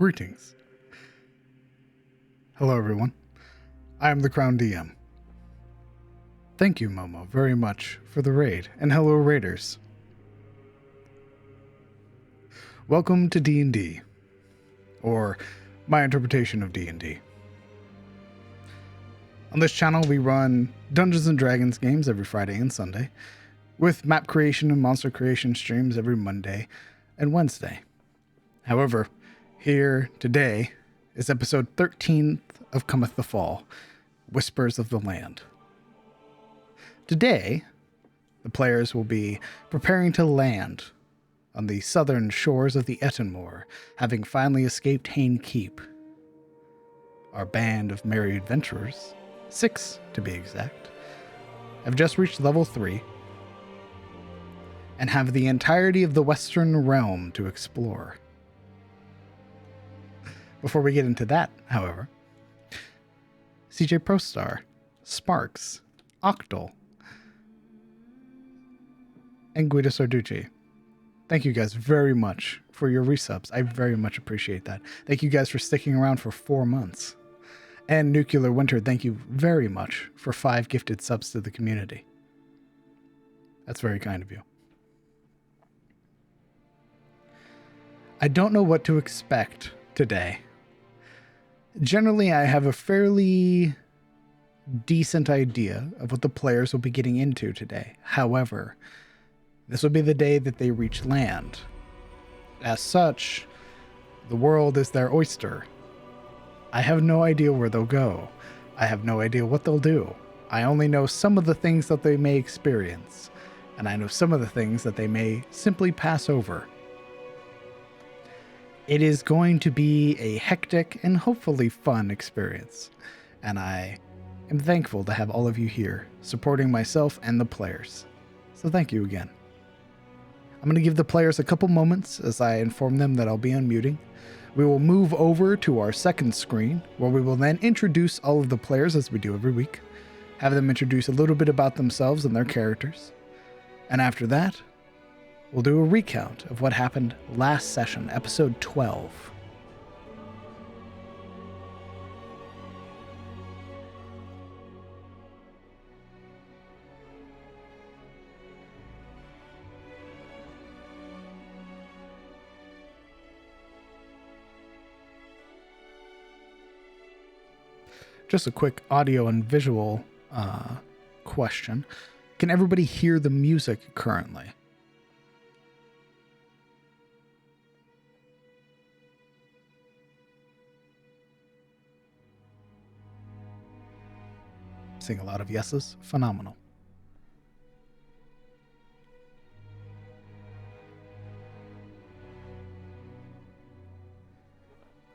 Greetings. Hello, everyone. I am the Crown DM. Thank you, Momo, very much for the raid, and hello, raiders. Welcome to D&D, or my interpretation of D&D. On this channel, we run Dungeons & Dragons games every Friday and Sunday, with map creation and monster creation streams every Monday and Wednesday. However, here today is episode 13th of Cometh the Fall, Whispers of the Land. Today, the players will be preparing to land on the southern shores of the Ettenmoor, having finally escaped Hain Keep. Our band of merry adventurers, 6 to be exact, have just reached level 3 and have the entirety of the Western Realm to explore. Before we get into that, however, CJ Prostar, Sparks, Octal, and Guido Sarducci, thank you guys very much for your resubs. I very much appreciate that. Thank you guys for sticking around for 4 months. And Nuclear Winter, thank you very much for 5 gifted subs to the community. That's very kind of you. I don't know what to expect today. Generally, I have a fairly decent idea of what the players will be getting into today. However, this will be the day that they reach land. As such, the world is their oyster. I have no idea where they'll go. I have no idea what they'll do. I only know some of the things that they may experience, and I know some of the things that they may simply pass over. It is going to be a hectic and hopefully fun experience, and I am thankful to have all of you here supporting myself and the players. So thank you again. I'm going to give the players a couple moments as I inform them that I'll be unmuting. We will move over to our second screen, where we will then introduce all of the players as we do every week, have them introduce a little bit about themselves and their characters, and after that, we'll do a recount of what happened last session, episode 12. Just a quick audio and visual question. Can everybody hear the music currently? Seeing a lot of yeses. Phenomenal.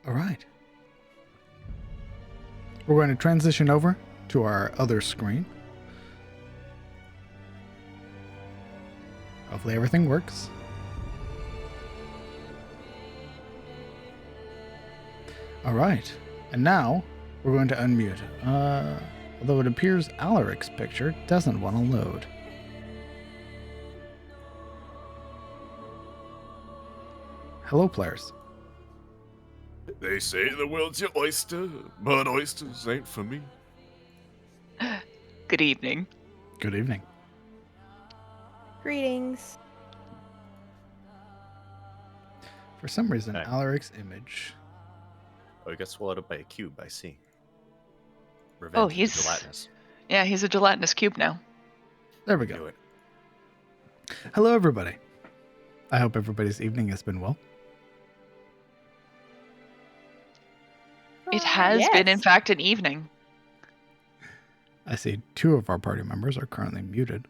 All right. We're going to transition over to our other screen. Hopefully everything works. All right. And now we're going to unmute. Although it appears Alaric's picture doesn't want to load. Hello, players. They say the world's your oyster, but oysters ain't for me. Good evening. Good evening. Greetings. For some reason, Okay. Alaric's image... Oh, he got swallowed up by a cube, I see. Revenge Oh, of the he's gelatinous. Yeah, he's a gelatinous cube now. There we Do go. it. Hello, everybody. I hope everybody's evening has been well. It has been, in Yes. fact, an evening. I see 2 of our party members are currently muted.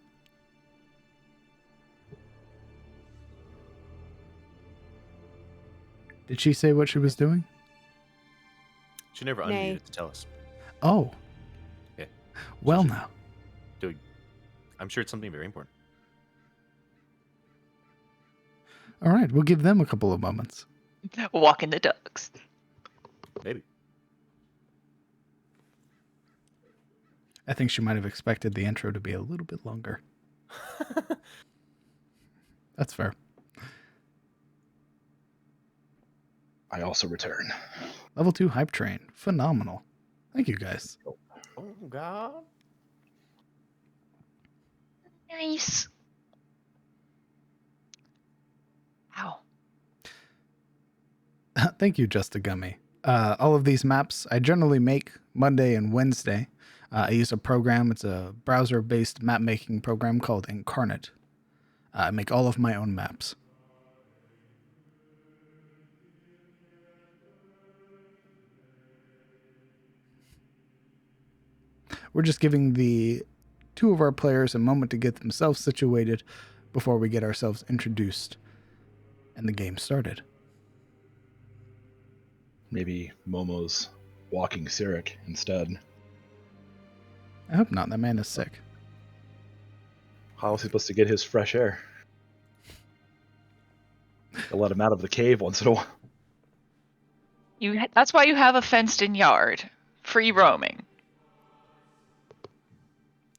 Did she say what she was doing? She never Nay. unmuted to tell us. Oh. Yeah. Well She- now. I'm sure it's something very important. All right, we'll give them a couple of moments. Walking the ducks. Maybe. I think she might have expected the intro to be a little bit longer. That's fair. I also return. Level 2 hype train. Phenomenal. Thank you guys. Oh God. Nice. Ow. Thank you, Just a Gummy. All of these maps I generally make Monday and Wednesday. I use a program. It's a browser-based map-making program called Incarnate. I make all of my own maps. We're just giving the two of our players a moment to get themselves situated before we get ourselves introduced and the game started. Maybe Momo's walking Cyric instead. I hope not. That man is sick. How is he supposed to get his fresh air? To let him out of the cave once in a while. That's why you have a fenced-in yard. Free roaming.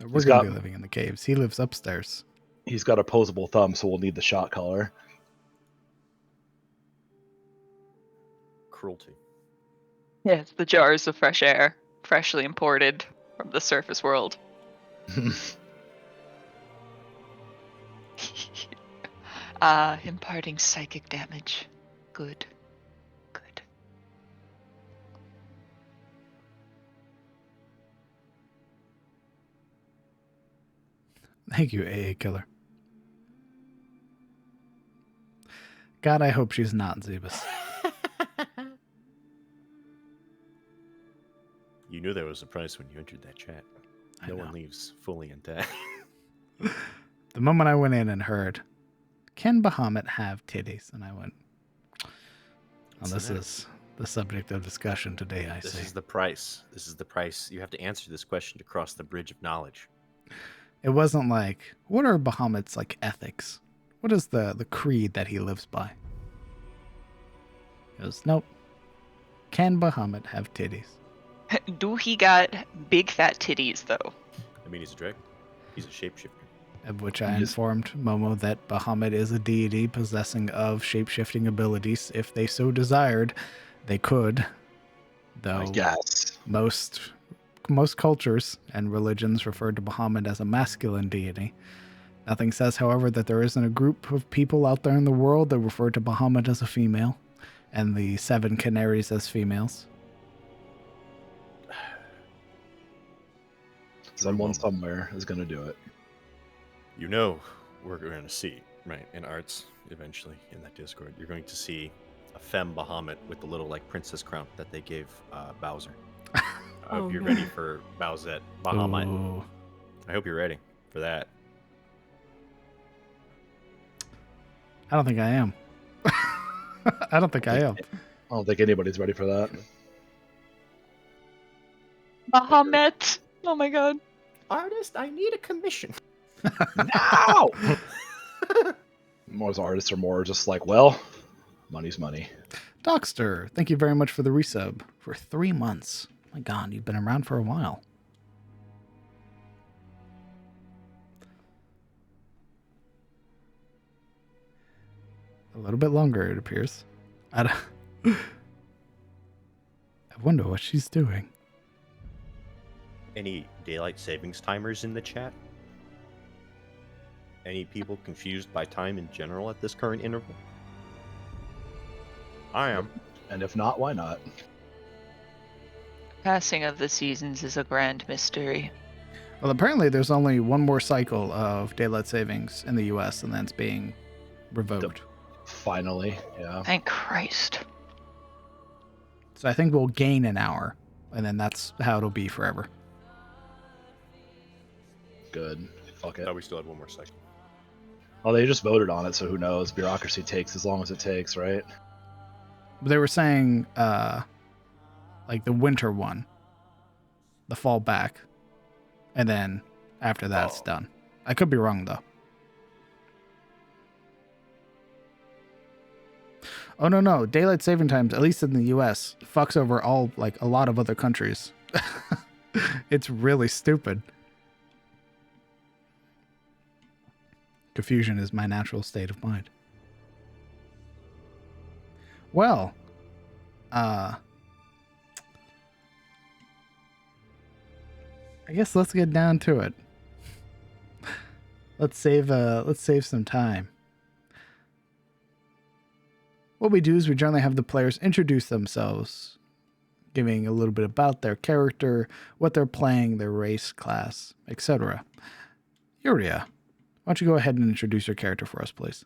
We're He's going to got- be living in the caves. He lives upstairs. He's got opposable thumb, so we'll need the shot collar. Cruelty. Yes, the jars of fresh air, freshly imported from the surface world. Imparting psychic damage. Good. Good. Thank you, AA Killer. God, I hope she's not Zebus. You knew there was a price when you entered that chat. I No know. one leaves fully intact. The moment I went in and heard, can Bahamut have titties? And I went, oh, What's this the matter? is the subject of discussion today, I This see. is the price. This is the price. You have to answer this question to cross the bridge of knowledge. It wasn't like, what are Bahamut's like ethics? What is the creed that he lives by? It was, nope. Can Bahamut have titties? Do he got big fat titties though? I mean, he's a dragon. He's a shapeshifter. Of which I Yes. informed Momo that Bahamut is a deity possessing of shape-shifting abilities. If they so desired, they could. Though Yes. most cultures and religions refer to Bahamut as a masculine deity. Nothing says, however, that there isn't a group of people out there in the world that refer to Bahamut as a female, and the 7 canaries as females. Someone somewhere is going to do it. You know, we're going to see, right, in arts, eventually, in that Discord, you're going to see a femme Bahamut with the little, like, princess crown that they gave Bowser. I hope you're ready for Bowsette Bahamut. Ooh. I hope you're ready for that. I don't think I am. I don't think I am. I don't think anybody's ready for that. Bahamut! Oh my god. Artist, I need a commission. No! Most artists are more just like, well, money's money. Dockster, thank you very much for the resub for 3 months. My God, you've been around for a while. A little bit longer, it appears. I wonder what she's doing. Any daylight savings timers in the chat? Any people confused by time in general at this current interval? I am. And if not, why not? Passing of the seasons is a grand mystery. Well, apparently there's only one more cycle of daylight savings in the U.S. and then it's being revoked. Finally, yeah. Thank Christ. So I think we'll gain an hour, and then that's how it'll be forever. Good. Fuck I it. thought we still had one more cycle. Well, they just voted on it, so who knows? Bureaucracy takes as long as it takes, right? But they were saying, like the winter one, the fall back, and then after that it's Oh. done. I could be wrong though. Oh no, daylight saving times, at least in the U.S., fucks over all like a lot of other countries. It's really stupid. Confusion is my natural state of mind. Well, I guess let's get down to it. Let's save some time. What we do is we generally have the players introduce themselves, giving a little bit about their character, what they're playing, their race, class, etc. Yuria, why don't you go ahead and introduce your character for us, please?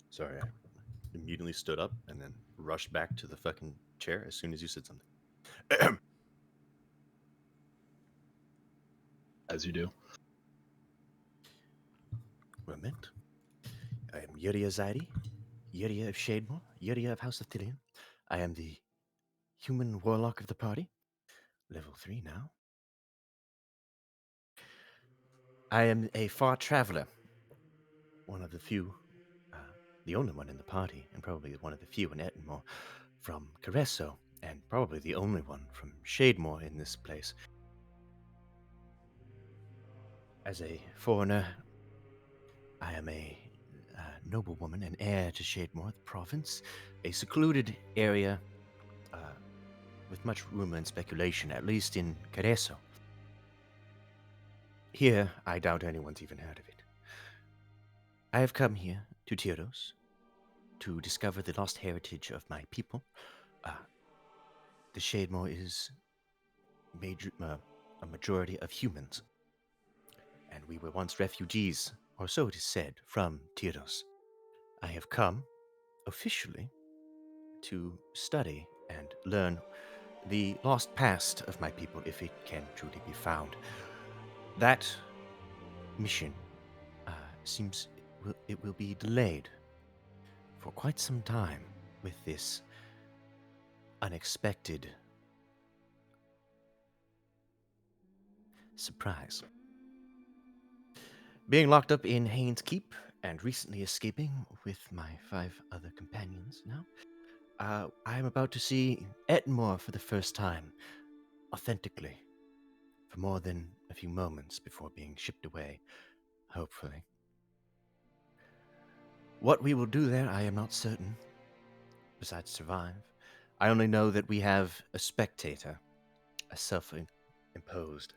Sorry, I immediately stood up and then rushed back to the fucking chair as soon as you said something. As you do. Well met. I am Yuria Zaidi, Yuria of Shademore, Yuria of House of Thilian. I am the human warlock of the party. Level 3 now. I am a far traveler. One of the few, the only one in the party, and probably one of the few in Ettenmore from Caresso, and probably the only one from Shademore in this place. As a foreigner, I am a noblewoman and heir to Shademore, the province, a secluded area with much rumor and speculation, at least in Caresso. Here, I doubt anyone's even heard of it. I have come here to Tyros to discover the lost heritage of my people. The Shademore is a majority of humans, and we were once refugees, or so it is said, from Tyros. I have come, officially, to study and learn the lost past of my people, if it can truly be found. That mission seems it will be delayed for quite some time with this unexpected surprise. Being locked up in Haynes Keep and recently escaping with my 5 other companions now, I am about to see Ettenmore for the first time, authentically, for more than a few moments before being shipped away, hopefully. What we will do there, I am not certain, besides survive. I only know that we have a spectator, a self-imposed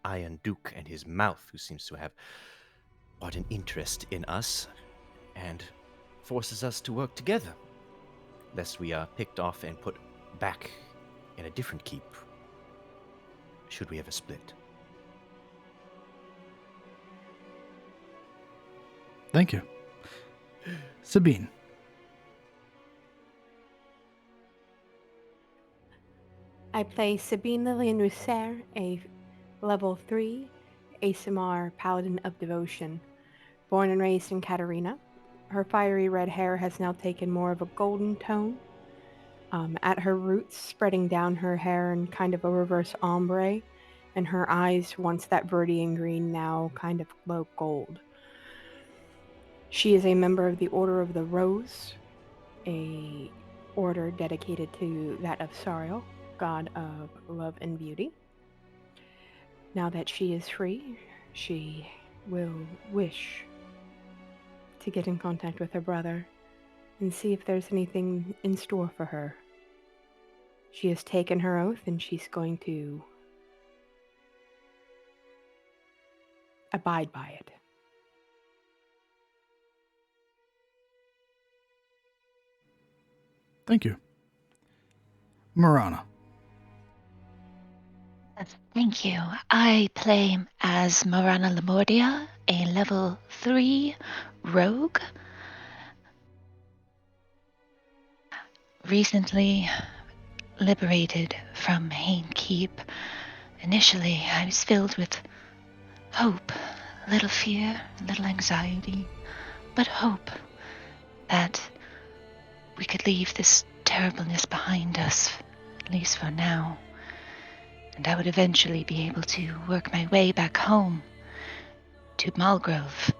Iron Duke and his mouth, who seems to have bought an interest in us and forces us to work together, lest we are picked off and put back in a different keep, should we ever split. Thank you. Sabine. I play Sabine Lillian Rousser, a level 3 ASMR Paladin of Devotion. Born and raised in Katarina, her fiery red hair has now taken more of a golden tone. At her roots, spreading down her hair in kind of a reverse ombre, and her eyes, once that Verdian green, now kind of glow gold. She is a member of the Order of the Rose, a order dedicated to that of Sariel, god of love and beauty. Now that she is free, she will wish to get in contact with her brother and see if there's anything in store for her. She has taken her oath and she's going to abide by it. Thank you. Marana. Thank you. I play as Morana Lamordia, a level 3 rogue. Recently liberated from Hayne Keep. Initially, I was filled with hope, a little fear, a little anxiety, but hope that we could leave this terribleness behind us, at least for now. And I would eventually be able to work my way back home to Malgrove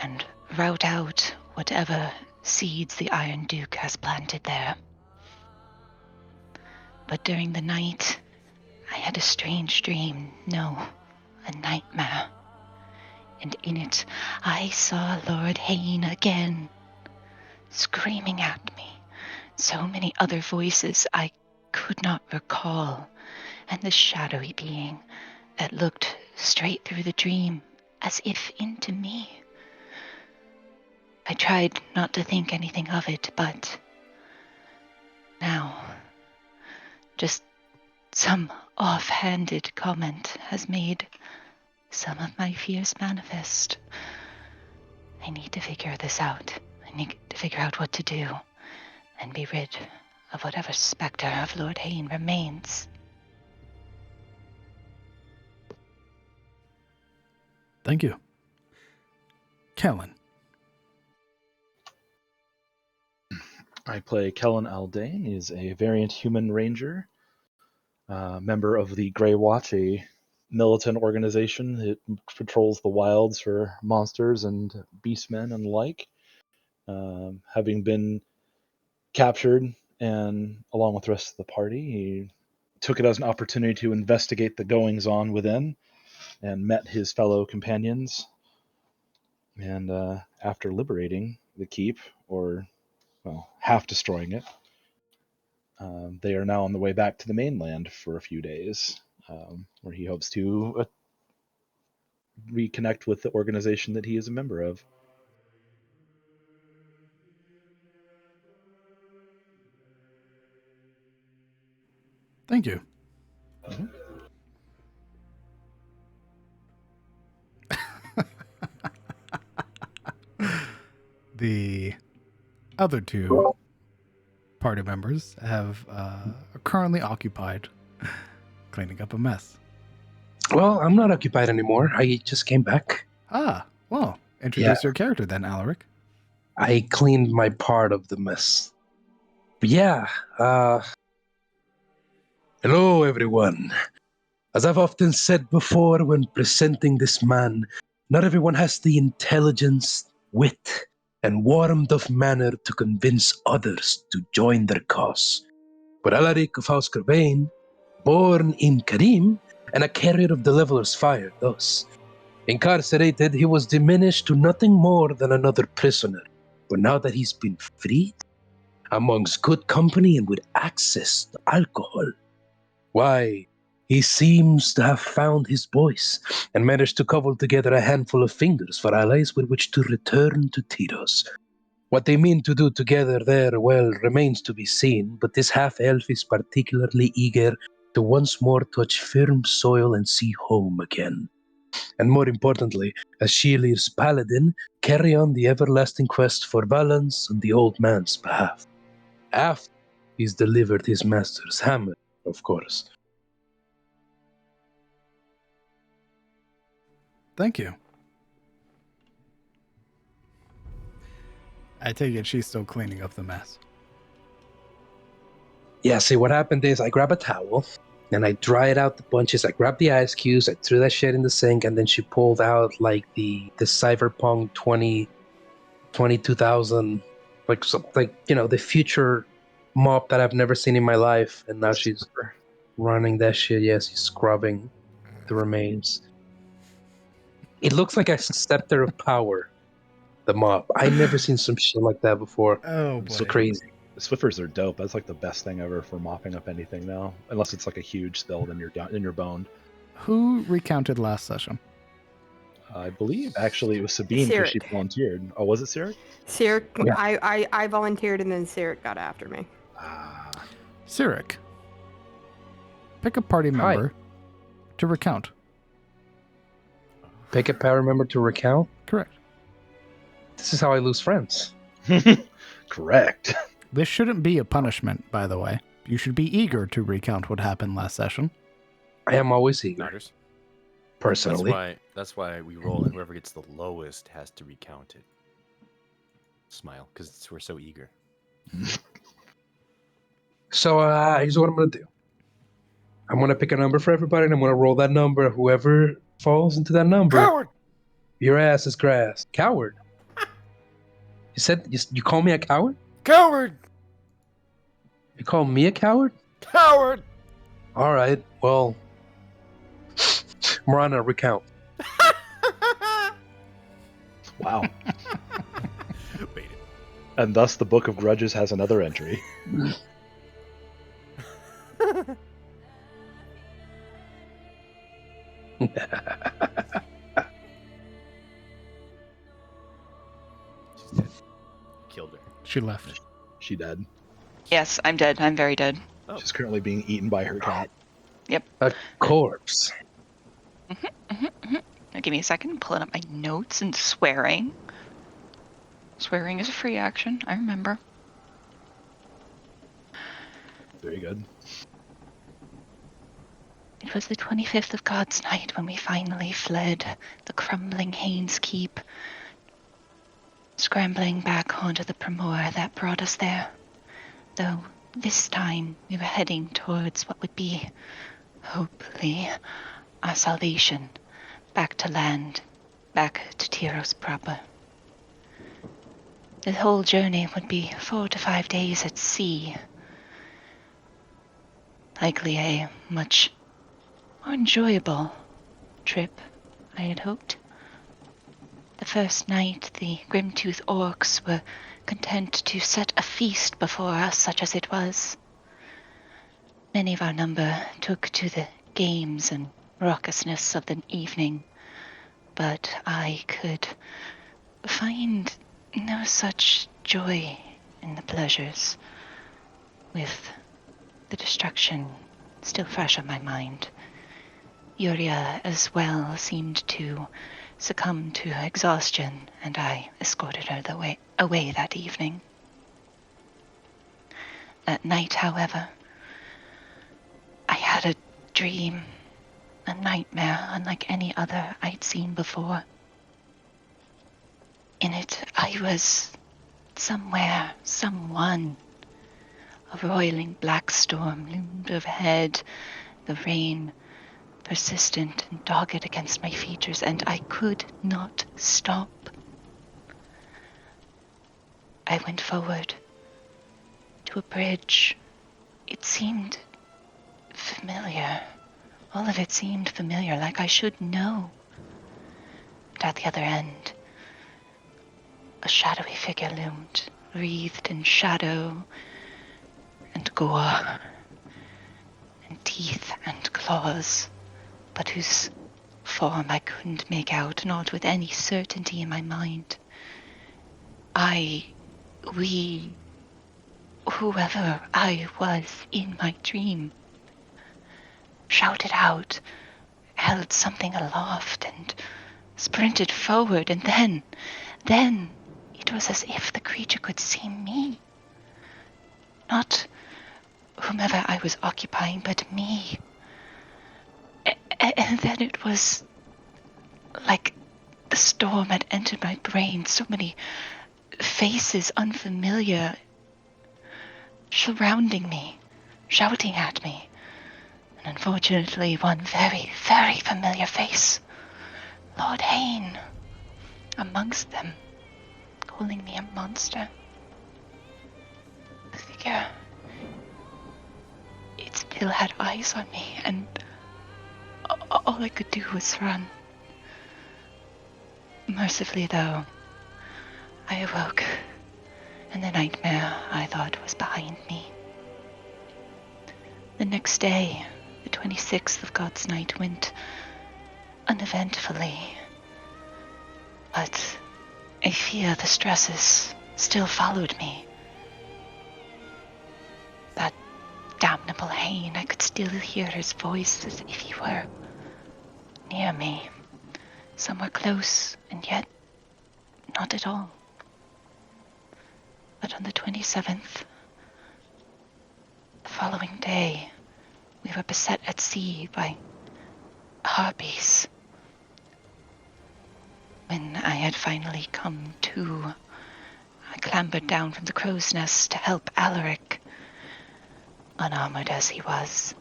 and rout out whatever seeds the Iron Duke has planted there. But during the night, I had a strange dream. No, a nightmare. and in it I saw Lord Hayne again, screaming at me. So many other voices I could not recall, and the shadowy being that looked straight through the dream, as if into me. I tried not to think anything of it, but now, just some off-handed comment has made some of my fears manifest. I need to figure this out. I need to figure out what to do and be rid of whatever specter of Lord Hayne remains. Thank you. Kellen. I play Kellen Aldane. He's a variant human ranger, member of the Grey Watch, a militant organization that patrols the wilds for monsters and beastmen and the like. Having been captured, and along with the rest of the party, he took it as an opportunity to investigate the goings-on within and met his fellow companions. And after liberating the keep, or half destroying it, they are now on the way back to the mainland for a few days, where he hopes to reconnect with the organization that he is a member of. Thank you. The other two party members are currently occupied cleaning up a mess. Well, I'm not occupied anymore. I just came back. Ah, well, introduce your character then, Alaric. I cleaned my part of the mess. But yeah, hello everyone. As I've often said before when presenting this man, not everyone has the intelligence, wit, and warmth of manner to convince others to join their cause. But Alaric of House Gervain, born in Karim, and a carrier of the Leveler's Fire, thus. Incarcerated, he was diminished to nothing more than another prisoner. But now that he's been freed, amongst good company and with access to alcohol, why, he seems to have found his voice and managed to cobble together a handful of fingers for allies with which to return to Tyros. What they mean to do together there, well, remains to be seen, but this half-elf is particularly eager to once more touch firm soil and see home again. And more importantly, as Sheilir's paladin, carry on the everlasting quest for balance on the old man's behalf. After he's delivered his master's hammer, of course. Thank you. I take it she's still cleaning up the mess. Yeah, see, what happened is I grab a towel, and I dried out the bunches. I grabbed the ice cubes, I threw that shit in the sink, and then she pulled out, like, the Cyberpunk 22,000, the future mop that I've never seen in my life, and now she's running that shit. Yes, she's scrubbing the remains. It looks like a scepter of power, the mop. I never seen some shit like that before. Oh, boy. So crazy. The Swiffers are dope. That's like the best thing ever for mopping up anything now, unless it's like a huge spill, then you're boned. Who recounted last session? I believe actually it was Sabine because she Sirik. volunteered. Oh, was it Sirik? Sirik, Yeah. I volunteered and then Sirik got after me. Sirik. Pick a party member to recount. Pick a power member to recount? Correct. This is how I lose friends. Correct. This shouldn't be a punishment, by the way. You should be eager to recount what happened last session. I am always eager, Matters. personally. That's why we roll, and whoever gets the lowest has to recount it. Smile, because we're so eager. So here's what I'm going to do. I'm going to pick a number for everybody, and I'm going to roll that number. Whoever falls into that number, Coward! your ass is grass. Coward. You said you call me a coward? Coward! You call me a coward? Coward! All right. Well, Marana, recount. Wow. Bait it. And thus the Book of Grudges has another entry. She's dead. Killed her. She left. She dead. Yes, I'm dead. I'm very dead. Oh. She's currently being eaten by her cat. A corpse. Now give me a second. Pulling up my notes and swearing. Swearing is a free action. I remember. Very good. It was the 25th of God's night when we finally fled the crumbling Haynes Keep, scrambling back onto the Primor that brought us there. Though this time we were heading towards what would be, hopefully, our salvation, back to land, back to Tyros proper. The whole journey would be 4 to 5 days at sea. Likely a much more enjoyable trip, I had hoped. The first night, the Grimtooth orcs were content to set a feast before us, such as it was. Many of our number took to the games and raucousness of the evening, but I could find no such joy in the pleasures, with the destruction still fresh on my mind. Yuria as well seemed to succumb to exhaustion, and I escorted her away that evening. That night, however, I had a dream, a nightmare unlike any other I'd seen before. In it, I was somewhere, someone. A roiling black storm loomed overhead, the rain persistent and dogged against my features, and I could not stop. I went forward to a bridge. It seemed familiar. All of it seemed familiar, like I should know. But at the other end, a shadowy figure loomed, wreathed in shadow and gore and teeth and claws, but whose form I couldn't make out, not with any certainty in my mind. We, whoever I was in my dream, shouted out, held something aloft, and sprinted forward, and then it was as if the creature could see me. Not whomever I was occupying, but me. And then it was like the storm had entered my brain. So many faces, unfamiliar, surrounding me, shouting at me. And unfortunately, one very, very familiar face. Lord Hayne, amongst them, calling me a monster. The figure, it still had eyes on me, and all I could do was run. Mercifully, though, I awoke, and the nightmare I thought was behind me. The next day, the 26th of God's night, went uneventfully, but I fear the stresses still followed me. That damnable Hayne, I could still hear his voice as if he were near me, somewhere close, and yet not at all. But on the 27th, the following day, we were beset at sea by harpies. When I had finally come to, I clambered down from the crow's nest to help Alaric, unarmored as he was.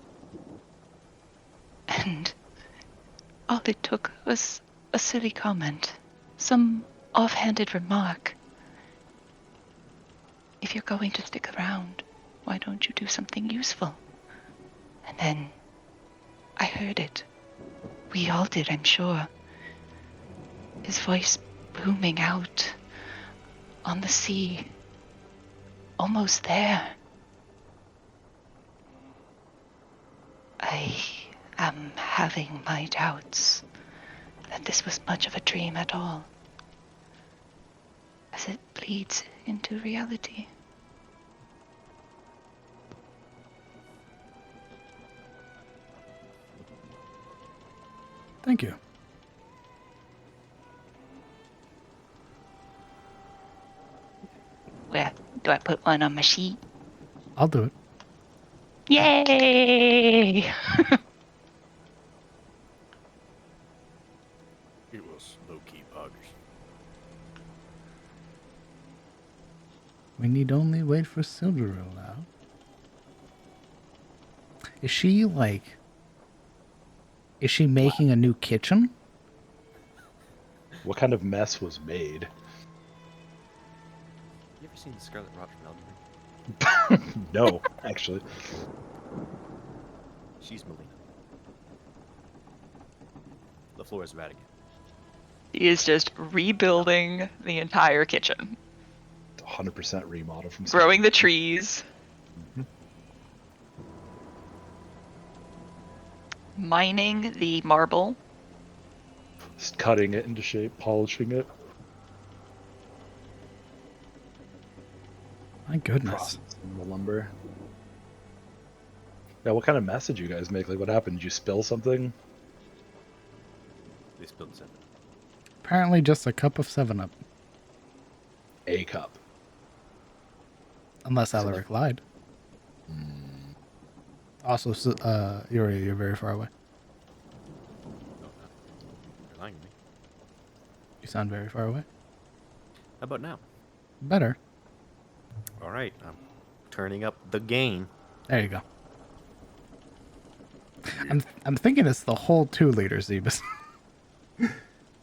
And all it took was a silly comment, some offhanded remark. If you're going to stick around, why don't you do something useful? And then I heard it. We all did, I'm sure. His voice booming out on the sea. Almost there. I am having my doubts that this was much of a dream at all, as it bleeds into reality. Thank you. Where do I put one on my sheet? I'll do it. Yay! It was low-key poggers. We need only wait for Silveril now. Is she making a new kitchen? What kind of mess was made? You ever seen the Scarlet Rot from Elden Ring? No, actually. She's Melina. The floor is Vatican. He is just rebuilding the entire kitchen, 100% remodel from growing the trees, mining the marble. Just cutting it into shape, polishing it. My goodness. Processing the lumber. Yeah, what kind of mess did you guys make? Like, what happened? Did you spill something? They spilled something. Apparently just a cup of 7-Up. A cup. Unless Alaric lied. Also, you're very far away. No, no. You're lying to me. You sound very far away. How about now? Better. All right, I'm turning up the gain. There you go. I'm thinking it's the whole 2 liter, Zebus.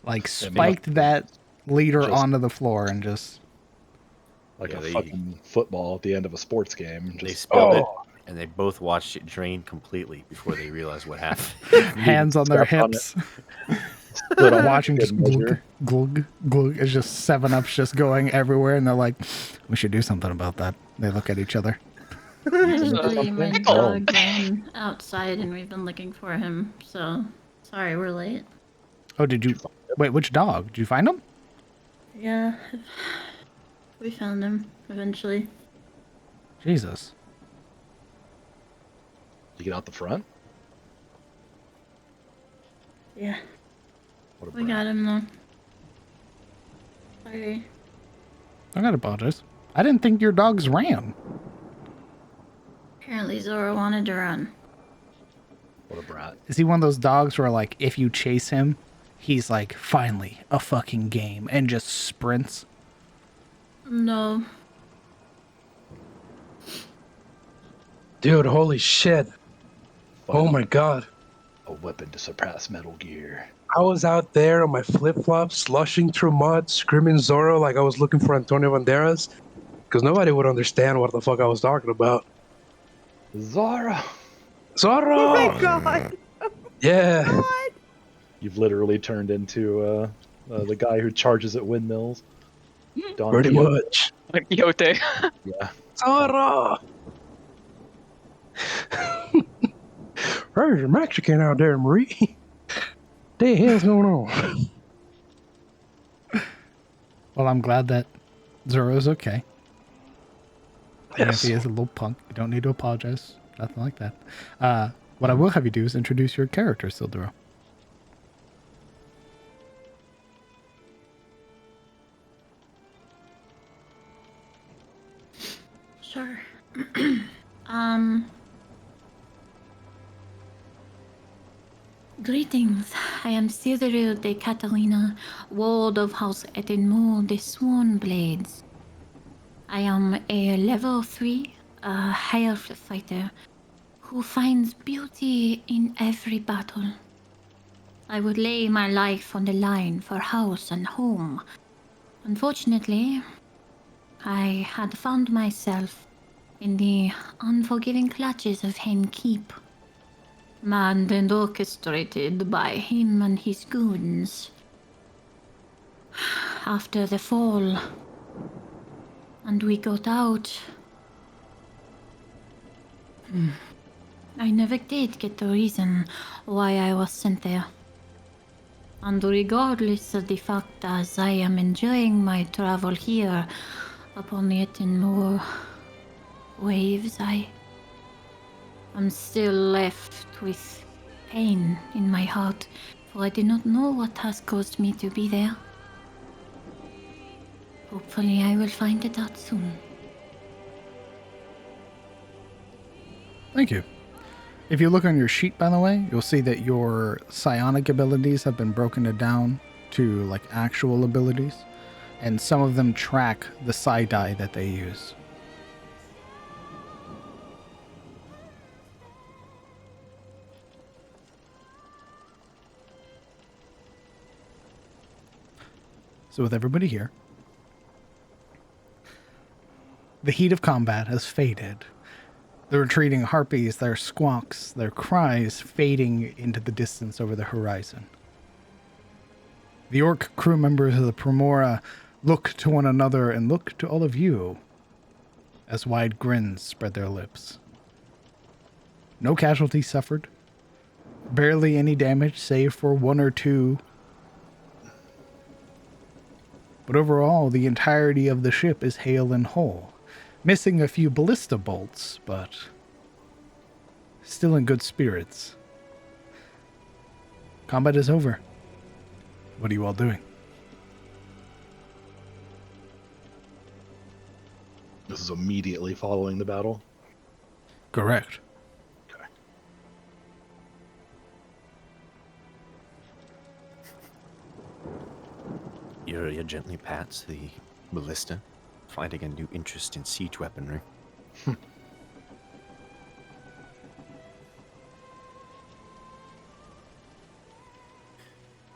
Like, spiked that liter just- onto the floor and just... Like Yeah, a they- fucking football at the end of a sports game. They Just, spilled oh! it, and they both watched it drain completely before they realized what happened. hands on their stepped on hips. Stood on Watching good just glug, measure. glug, glug. It's just 7-Up's just going everywhere, and they're like, we should do something about that. They look at each other. Actually, my something? dog ran outside and we've been looking for him, so sorry we're late. Oh, did you... Wait, which dog? Did you find him? Yeah, we found him eventually. Jesus. You get out the front? Yeah, What a we brat. got him though. Sorry. I gotta apologize. I didn't think your dogs ran. Apparently Zora wanted to run. What a brat. Is he one of those dogs where, like, if you chase him, he's like, finally, a fucking game, and just sprints? No. Dude, holy shit. Oh my god. A weapon to surpass Metal Gear. I was out there on my flip-flops, slushing through mud, screaming Zorro like I was looking for Antonio Banderas, because nobody would understand what the fuck I was talking about. Zara! Zorro! Oh my god! Yeah. What? You've literally turned into the guy who charges at windmills. Don Pretty Quixote. much. Like Quixote. Yeah. Zorro! There's a Mexican out there, Marie. The hell's going on? Well, I'm glad that Zoro's okay. And if Yes. he is a little punk, you don't need to apologize. Nothing like that. What I will have you do is introduce your character, Silduro. Sure. Greetings. I am Cyril de Catalina, ward of House Etenmore de Swornblades. I am a level 3, higher fighter, who finds beauty in every battle. I would lay my life on the line for house and home. Unfortunately, I had found myself in the unforgiving clutches of Hen Keep, manned and orchestrated by him and his goons. after the fall. And we got out. I never did get the reason why I was sent there. And regardless of the fact as I am enjoying my travel here upon the Ettenmoor waves, I am still left with pain in my heart, for I do not know what has caused me to be there. Hopefully I will find it out soon. Thank you. If you look on your sheet, by the way, you'll see that your psionic abilities have been broken down to like actual abilities, and some of them track the psi die that they use. So with everybody here, the heat of combat has faded. The retreating harpies, their squawks, their cries fading into the distance over the horizon. The orc crew members of the Primora look to one another and look to all of you as wide grins spread their lips. No casualties suffered. Barely any damage save for one or two. But overall, the entirety of the ship is hale and whole. Missing a few ballista bolts, but still in good spirits. Combat is over. What are you all doing? This is immediately following the battle. Correct. Okay. Yuria gently pats the ballista, finding a new interest in siege weaponry.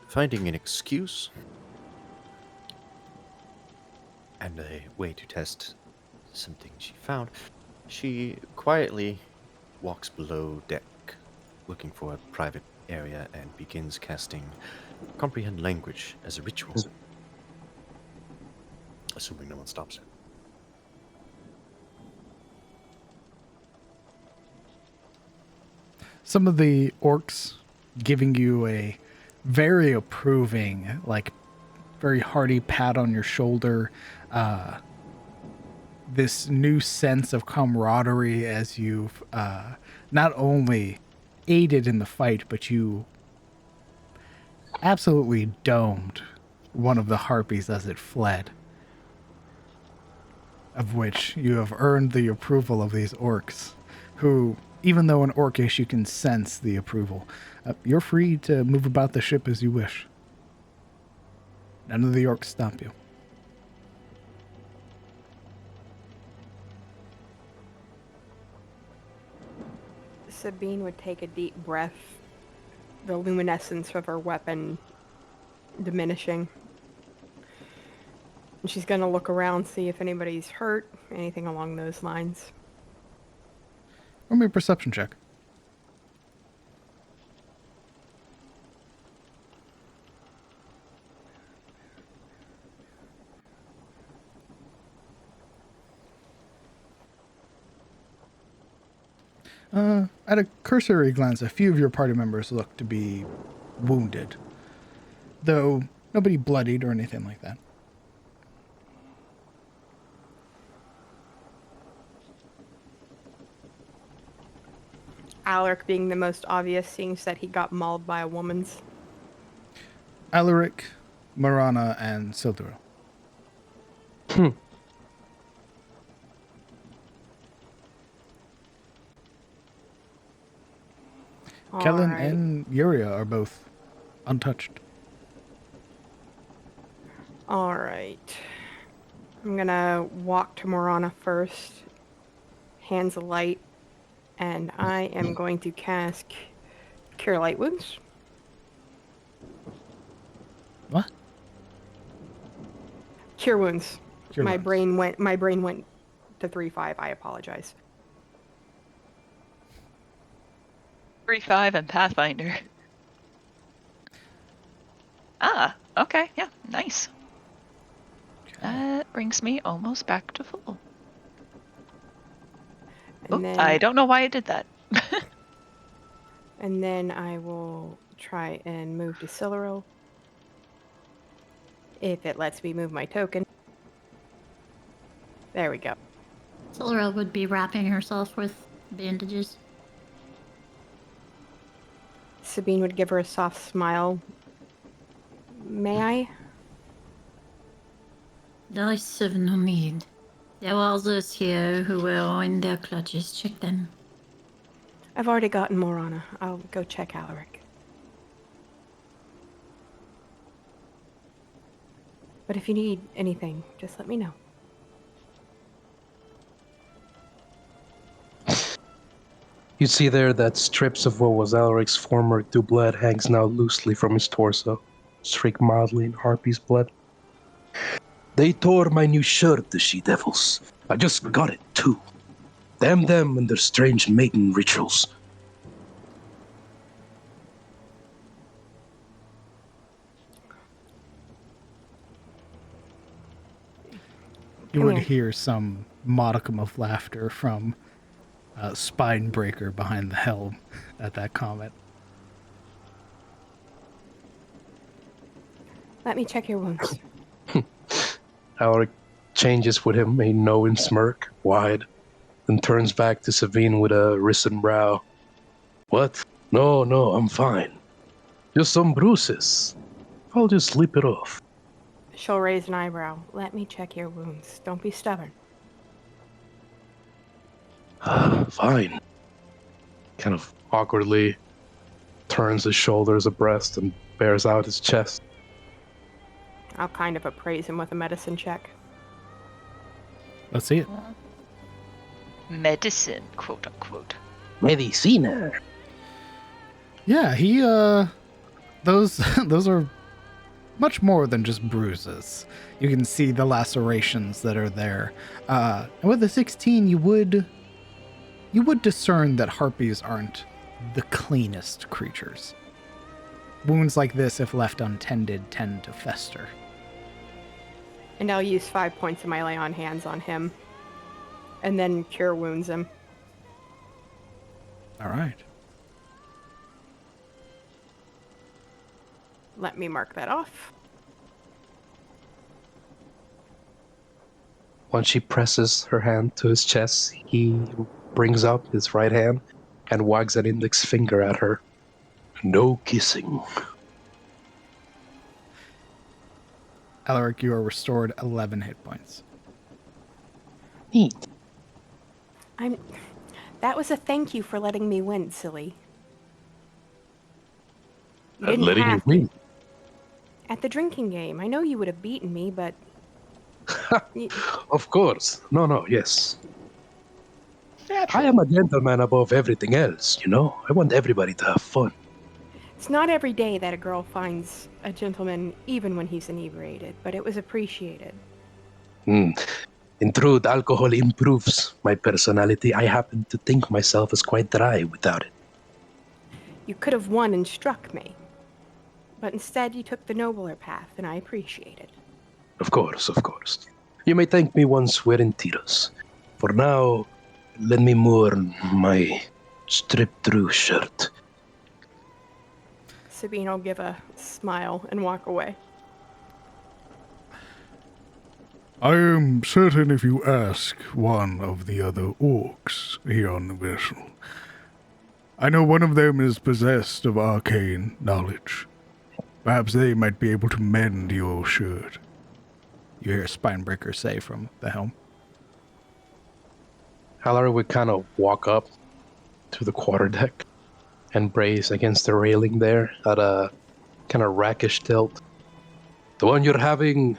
Finding an excuse and a way to test something she found, she quietly walks below deck, looking for a private area, and begins casting Comprehend Language as a ritual. Assuming no one stops her. Some of the orcs giving you a very approving, like very hearty pat on your shoulder. This new sense of camaraderie as you've not only aided in the fight, but you absolutely domed one of the harpies as it fled. Of which you have earned the approval of these orcs, who, even though an orcish, you can sense the approval. You're free to move about the ship as you wish. None of the orcs stop you. Sabine would take a deep breath, the luminescence of her weapon diminishing. And she's gonna look around, see if anybody's hurt, anything along those lines. Roll me a perception check. At a cursory glance, a few of your party members look to be wounded, though nobody bloodied or anything like that. Alaric being the most obvious, seeing that he got mauled by a woman's. Alaric, Marana, and Silduro. Kellen Alright. and Yuria are both untouched. Alright. I'm gonna walk to Morana first, hands of light, and I am going to cast Cure Light Wounds. What? Cure Wounds. Cure my wounds. brain went to 3-5. I apologize. 3-5 and Pathfinder. Ah, okay, yeah, nice. That brings me almost back to full. And then I don't know why I did that. And then I will try and move to Siluriel. If it lets me move my token. There we go. Silra would be wrapping herself with bandages. Sabine would give her a soft smile. May I? There is no need. There are others here who will, in their clutches, check them. I've already gotten Morana. I'll go check Alaric. But if you need anything, just let me know. You see there that strips of what was Alaric's former doublet hangs now loosely from his torso, streaked mildly in Harpy's blood. They tore my new shirt, the she-devils. I just got it, too. Damn them and their strange mating rituals. You Come would here. hear some modicum of laughter from Spinebreaker behind the helm at that comment. Let me check your wounds. Alaric changes with him a knowing smirk, wide, then turns back to Savine with a risen brow. What? No, I'm fine. Just some bruises. I'll just sleep it off. She'll raise an eyebrow. Let me check your wounds. Don't be stubborn. Fine. Kind of awkwardly turns his shoulders abreast and bears out his chest. I'll kind of appraise him with a medicine check. Let's see it. Medicine, quote unquote. Medicina. Yeah, he those those are much more than just bruises. You can see the lacerations that are there. And with a 16, you would discern that harpies aren't the cleanest creatures. Wounds like this, if left untended, tend to fester. And I'll use 5 points of my lay on hands on him. And then cure wounds him. All right. Let me mark that off. Once she presses her hand to his chest, he brings up his right hand and wags an index finger at her. No kissing. Alaric, you are restored 11 hit points. Neat. That was a thank you for letting me win, silly. You And didn't letting you have to. win. At the drinking game, I know you would have beaten me, but... Of course. No, yes. I am a gentleman above everything else, you know? I want everybody to have fun. It's not every day that a girl finds a gentleman even when he's inebriated, but it was appreciated. In truth, alcohol improves my personality. I happen to think myself as quite dry without it. You could have won and struck me, but instead you took the nobler path, and I appreciate it. Of course. You may thank me once we're in Tiros. For now, let me mourn my stripped-through shirt. Sabine will give a smile and walk away. I am certain if you ask one of the other orcs here on the vessel, I know one of them is possessed of arcane knowledge. Perhaps they might be able to mend your shirt. You hear Spinebreaker say from the helm. Alaric would kind of walk up to the quarterdeck and brace against the railing there at a kind of rakish tilt. The one you're having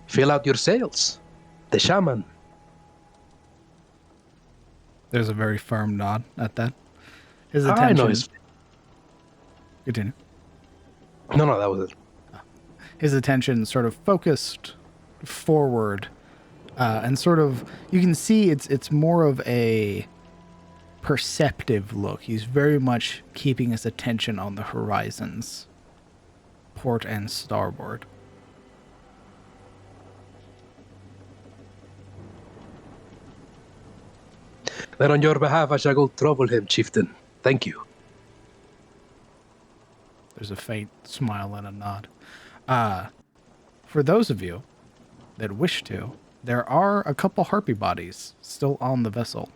fill out your sails. The shaman. There's a very firm nod at that. His attention... I know his... Continue. No, that was it. His attention sort of focused forward, and sort of... You can see it's more of a perceptive look. He's very much keeping his attention on the horizons, port and starboard. Then on your behalf, I shall go trouble him, chieftain. Thank you. There's a faint smile and a nod. For those of you that wish to, there are a couple harpy bodies still on the vessel.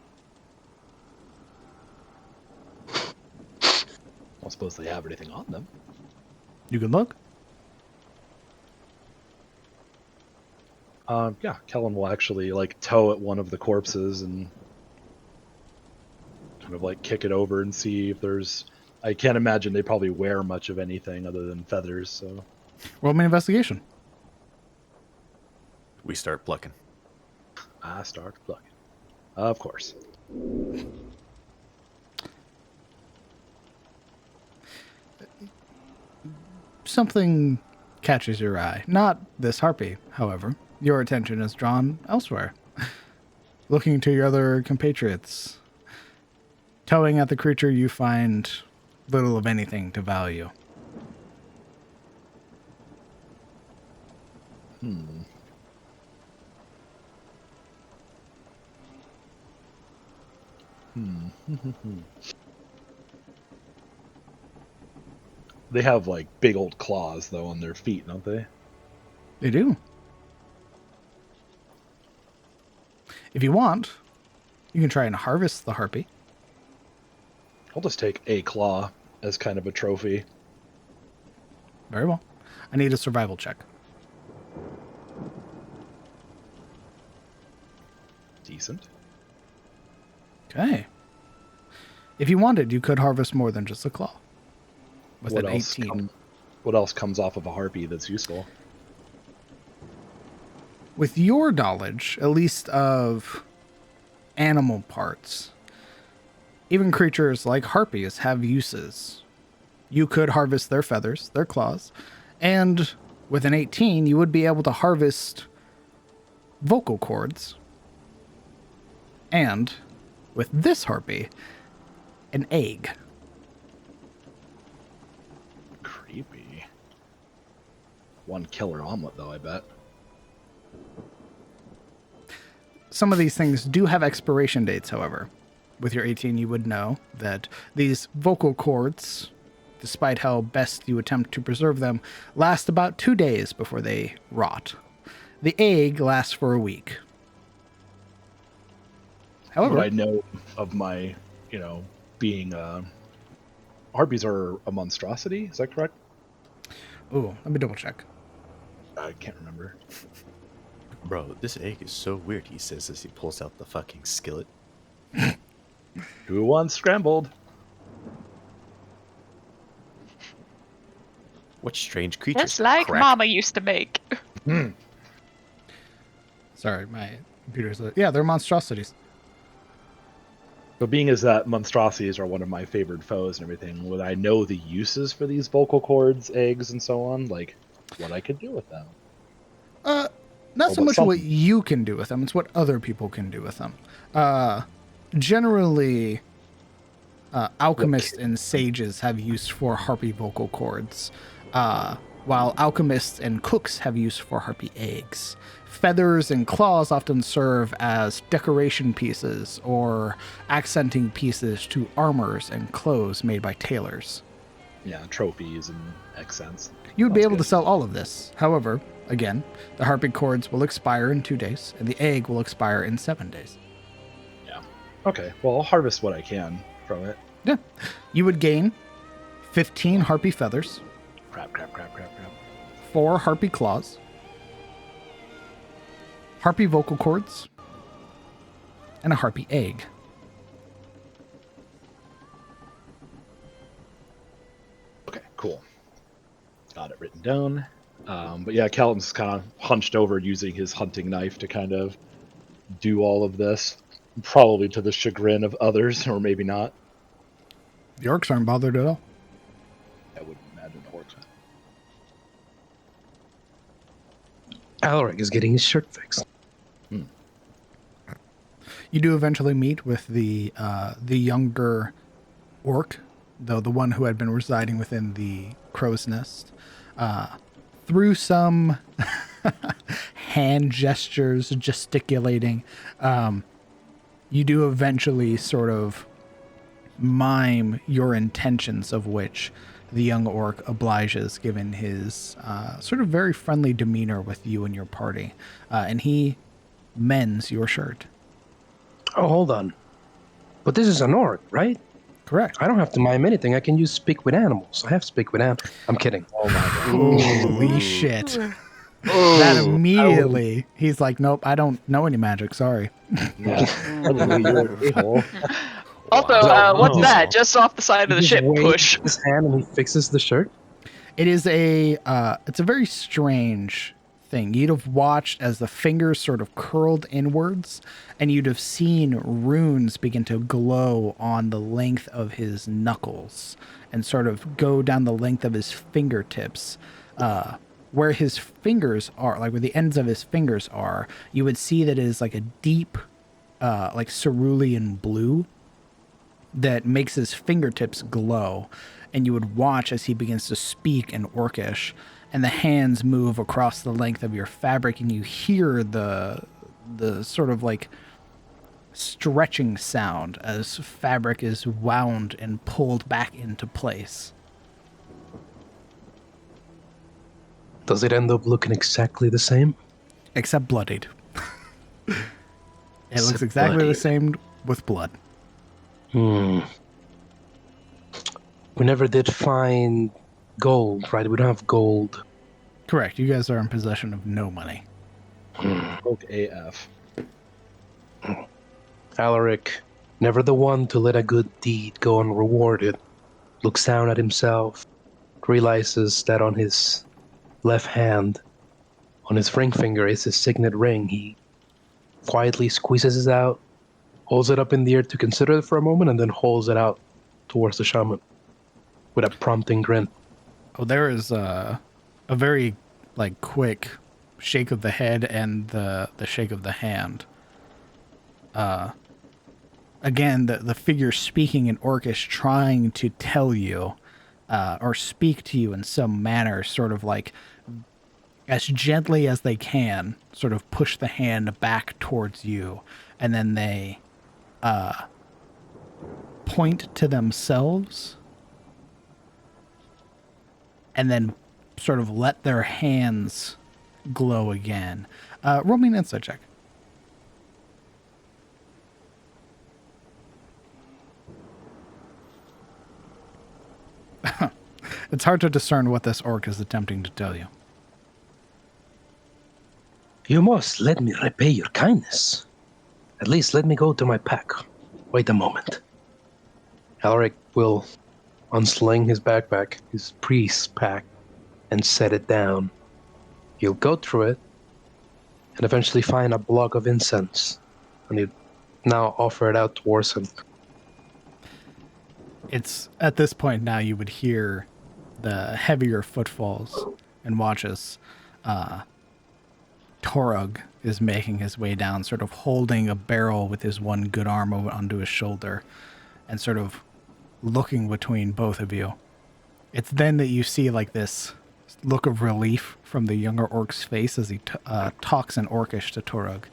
I don't suppose they have anything on them. You can look. Yeah, Kellen will actually like tow at one of the corpses and kind of like kick it over and see if there's. I can't imagine they probably wear much of anything other than feathers. So Roll me an investigation. We start plucking. I start plucking. Of course. Something catches your eye. Not this harpy, however. Your attention is drawn elsewhere. Looking to your other compatriots. Towing at the creature, you find little of anything to value. They have like big old claws though on their feet, don't they? They do. If you want, you can try and harvest the harpy. I'll just take a claw as kind of a trophy. Very well. I need a survival check. Decent. Okay. If you wanted, you could harvest more than just a claw. With What an else 18. What else comes off of a harpy that's useful? With your knowledge, at least of animal parts, even creatures like harpies have uses. You could harvest their feathers, their claws, and with an 18, you would be able to harvest vocal cords. And with this harpy, an egg. Creepy. One killer omelet, though, I bet. Some of these things do have expiration dates, however. With your 18, you would know that these vocal cords, despite how best you attempt to preserve them, last about 2 days before they rot. The egg lasts for a week. However, What I know of my, being harpies are a monstrosity. Is that correct? ooh, let me double check. I can't remember. Bro, this egg is so weird, he says as he pulls out the fucking skillet. Who wants scrambled? What strange creatures. Just like crack. Mama used to make. Sorry, my computer's... Yeah, they're monstrosities. But being as that monstrosities are one of my favorite foes and everything, would I know the uses for these vocal cords, eggs, and so on? Like, what I could do with them? Not Oh, so but much some- what you can do with them, it's what other people can do with them. Generally, alchemists and sages have use for harpy vocal cords, while alchemists and cooks have use for harpy eggs. Feathers and claws often serve as decoration pieces or accenting pieces to armors and clothes made by tailors. Yeah, trophies and accents. You would be Sounds able to good. sell all of this. However, again, the harpy cords will expire in 2 days, and the egg will expire in 7 days. Yeah. Okay, well, I'll harvest what I can from it. Yeah. You would gain 15 harpy feathers, Crap. 4 harpy claws, harpy vocal cords, and a harpy egg. Okay, cool. Got it written down. But yeah, Callum's kind of hunched over using his hunting knife to kind of do all of this, probably to the chagrin of others, or maybe not. The orcs aren't bothered at all. I wouldn't imagine the orcs. Alric is getting his shirt fixed. You do eventually meet with the younger orc, though the one who had been residing within the crow's nest. Through some you do eventually sort of mime your intentions, of which the young orc obliges, given his sort of very friendly demeanor with you and your party. And he mends your shirt. Oh, hold on. But this is an orc, right? Correct. I don't have to mime anything. I can use speak with animals. I have speak with animals. I'm kidding. Oh my god. Holy shit. That immediately, he's like, nope, I don't know any magic, sorry. Yeah. Suddenly you're an a-hole. Also, Wow. what's Oh. that? Just off the side of the He ship. just waves Push. his hand and he fixes the shirt. It is it's a very strange thing. You'd have watched as the fingers sort of curled inwards, and you'd have seen runes begin to glow on the length of his knuckles and sort of go down the length of his fingertips. Where his fingers are, like where the ends of his fingers are, you would see that it is like a deep, like cerulean blue that makes his fingertips glow. And you would watch as he begins to speak in Orcish, and the hands move across the length of your fabric, and you hear the sort of like stretching sound as fabric is wound and pulled back into place. Does it end up looking exactly the same? Except bloodied. It looks Except exactly the bloodied. same with blood. We never did find gold, right? We don't have gold. Correct. You guys are in possession of no money. Broke AF. Alaric, never the one to let a good deed go unrewarded, looks down at himself, realizes that on his left hand, on his ring finger, is his signet ring. He quietly squeezes it out, holds it up in the air to consider it for a moment, and then holds it out towards the shaman with a prompting grin. Oh, there is a very like quick shake of the head and the shake of the hand. Again, the figure speaking in Orcish, trying to tell you or speak to you in some manner, sort of like as gently as they can, sort of push the hand back towards you, and then they point to themselves and then sort of let their hands glow again. Roll me an insight check. It's hard to discern what this orc is attempting to tell you. You must let me repay your kindness. At least let me go to my pack. Wait a moment. Alaric will unsling his backpack, his priest's pack, and set it down. He'll go through it and eventually find a block of incense, and he'll now offer it out towards him. It's at this point now you would hear the heavier footfalls and watch as Torug is making his way down, sort of holding a barrel with his one good arm over onto his shoulder and sort of looking between both of you. It's then that you see like this look of relief from the younger orc's face as he talks in Orcish to Torug,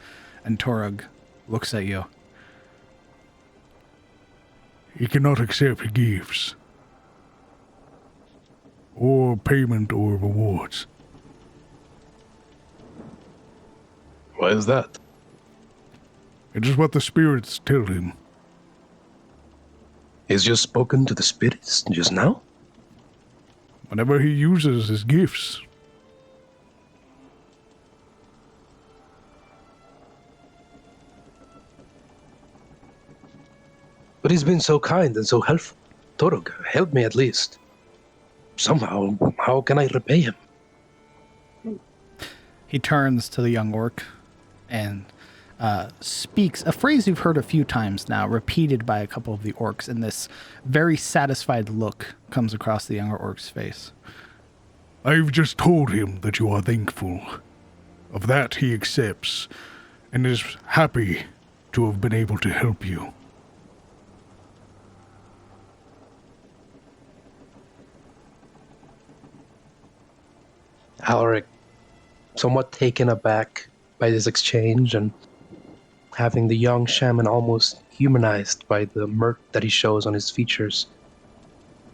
and Torug looks at you. He cannot accept gifts, or payment or rewards. Why is that? It is what the spirits tell him. He's just spoken to the spirits just now? Whenever he uses his gifts. But he's been so kind and so helpful. Torog, help me at least. Somehow, how can I repay him? He turns to the young orc and speaks a phrase you've heard a few times now, repeated by a couple of the orcs, and this very satisfied look comes across the younger orc's face. I've just told him that you are thankful. Of that he accepts, and is happy to have been able to help you. Alaric, somewhat taken aback by this exchange, and having the young shaman almost humanized by the murk that he shows on his features,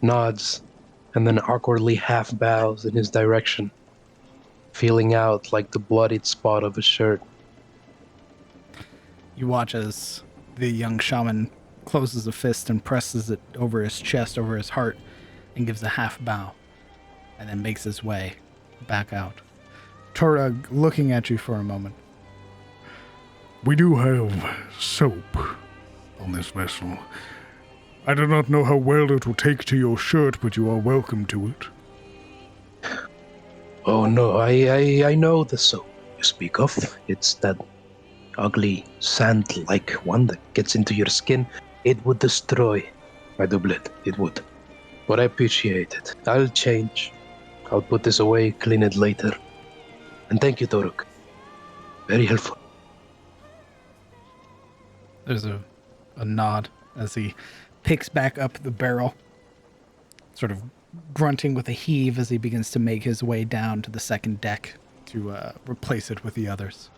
nods, and then awkwardly half bows in his direction, feeling out like the bloodied spot of his shirt. You watch as the young shaman closes a fist and presses it over his chest, over his heart, and gives a half bow, and then makes his way back out. Torag looking at you for a moment. We do have soap on this vessel. I do not know how well it will take to your shirt, but you are welcome to it. Oh no, I know the soap you speak of. It's that ugly sand-like one that gets into your skin. It would destroy my doublet. It would. But I appreciate it. I'll change. I'll put this away, clean it later. And thank you, Toruk. Very helpful. There's a nod as he picks back up the barrel, sort of grunting with a heave as he begins to make his way down to the second deck to replace it with the others.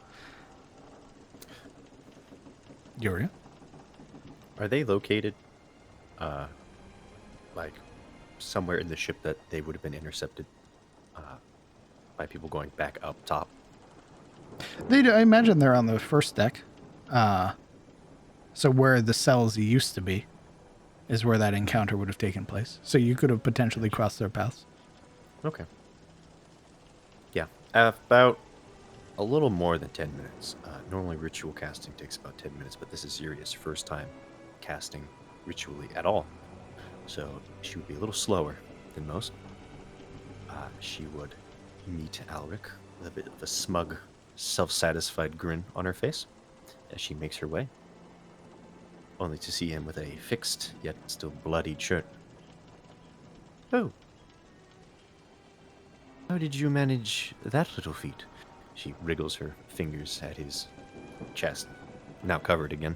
Yuria? Are they located, like, somewhere in the ship that they would have been intercepted by people going back up top? I imagine they're on the first deck. So where the cells used to be is where that encounter would have taken place. So you could have potentially crossed their paths. Okay. Yeah, about a little more than 10 minutes. Normally ritual casting takes about 10 minutes, but this is Yuria's first time casting ritually at all. So she would be a little slower than most. She would meet Alric with a bit of a smug, self-satisfied grin on her face as she makes her way, only to see him with a fixed yet still bloodied shirt. Oh. How did you manage that little feat? She wriggles her fingers at his chest, now covered again.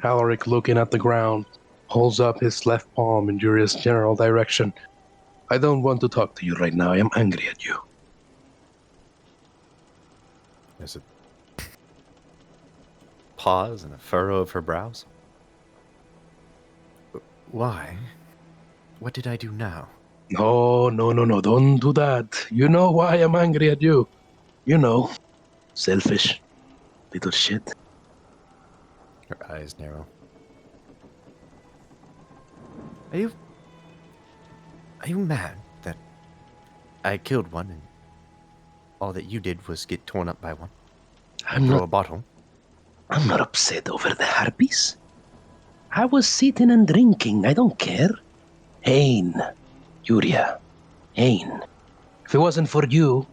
Alaric, looking at the ground, holds up his left palm in Juria's general direction. I don't want to talk to you right now. I am angry at you. There's a pause and a furrow of her brows. Why? What did I do now? No, don't do that. You know why I'm angry at you. You know. Selfish. Little shit. Her eyes narrow. Are you mad that I killed one and all that you did was get torn up by one? Throw a bottle. I'm not upset over the harpies. I was sitting and drinking. I don't care. Hain. Yuria. Hain. If it wasn't for you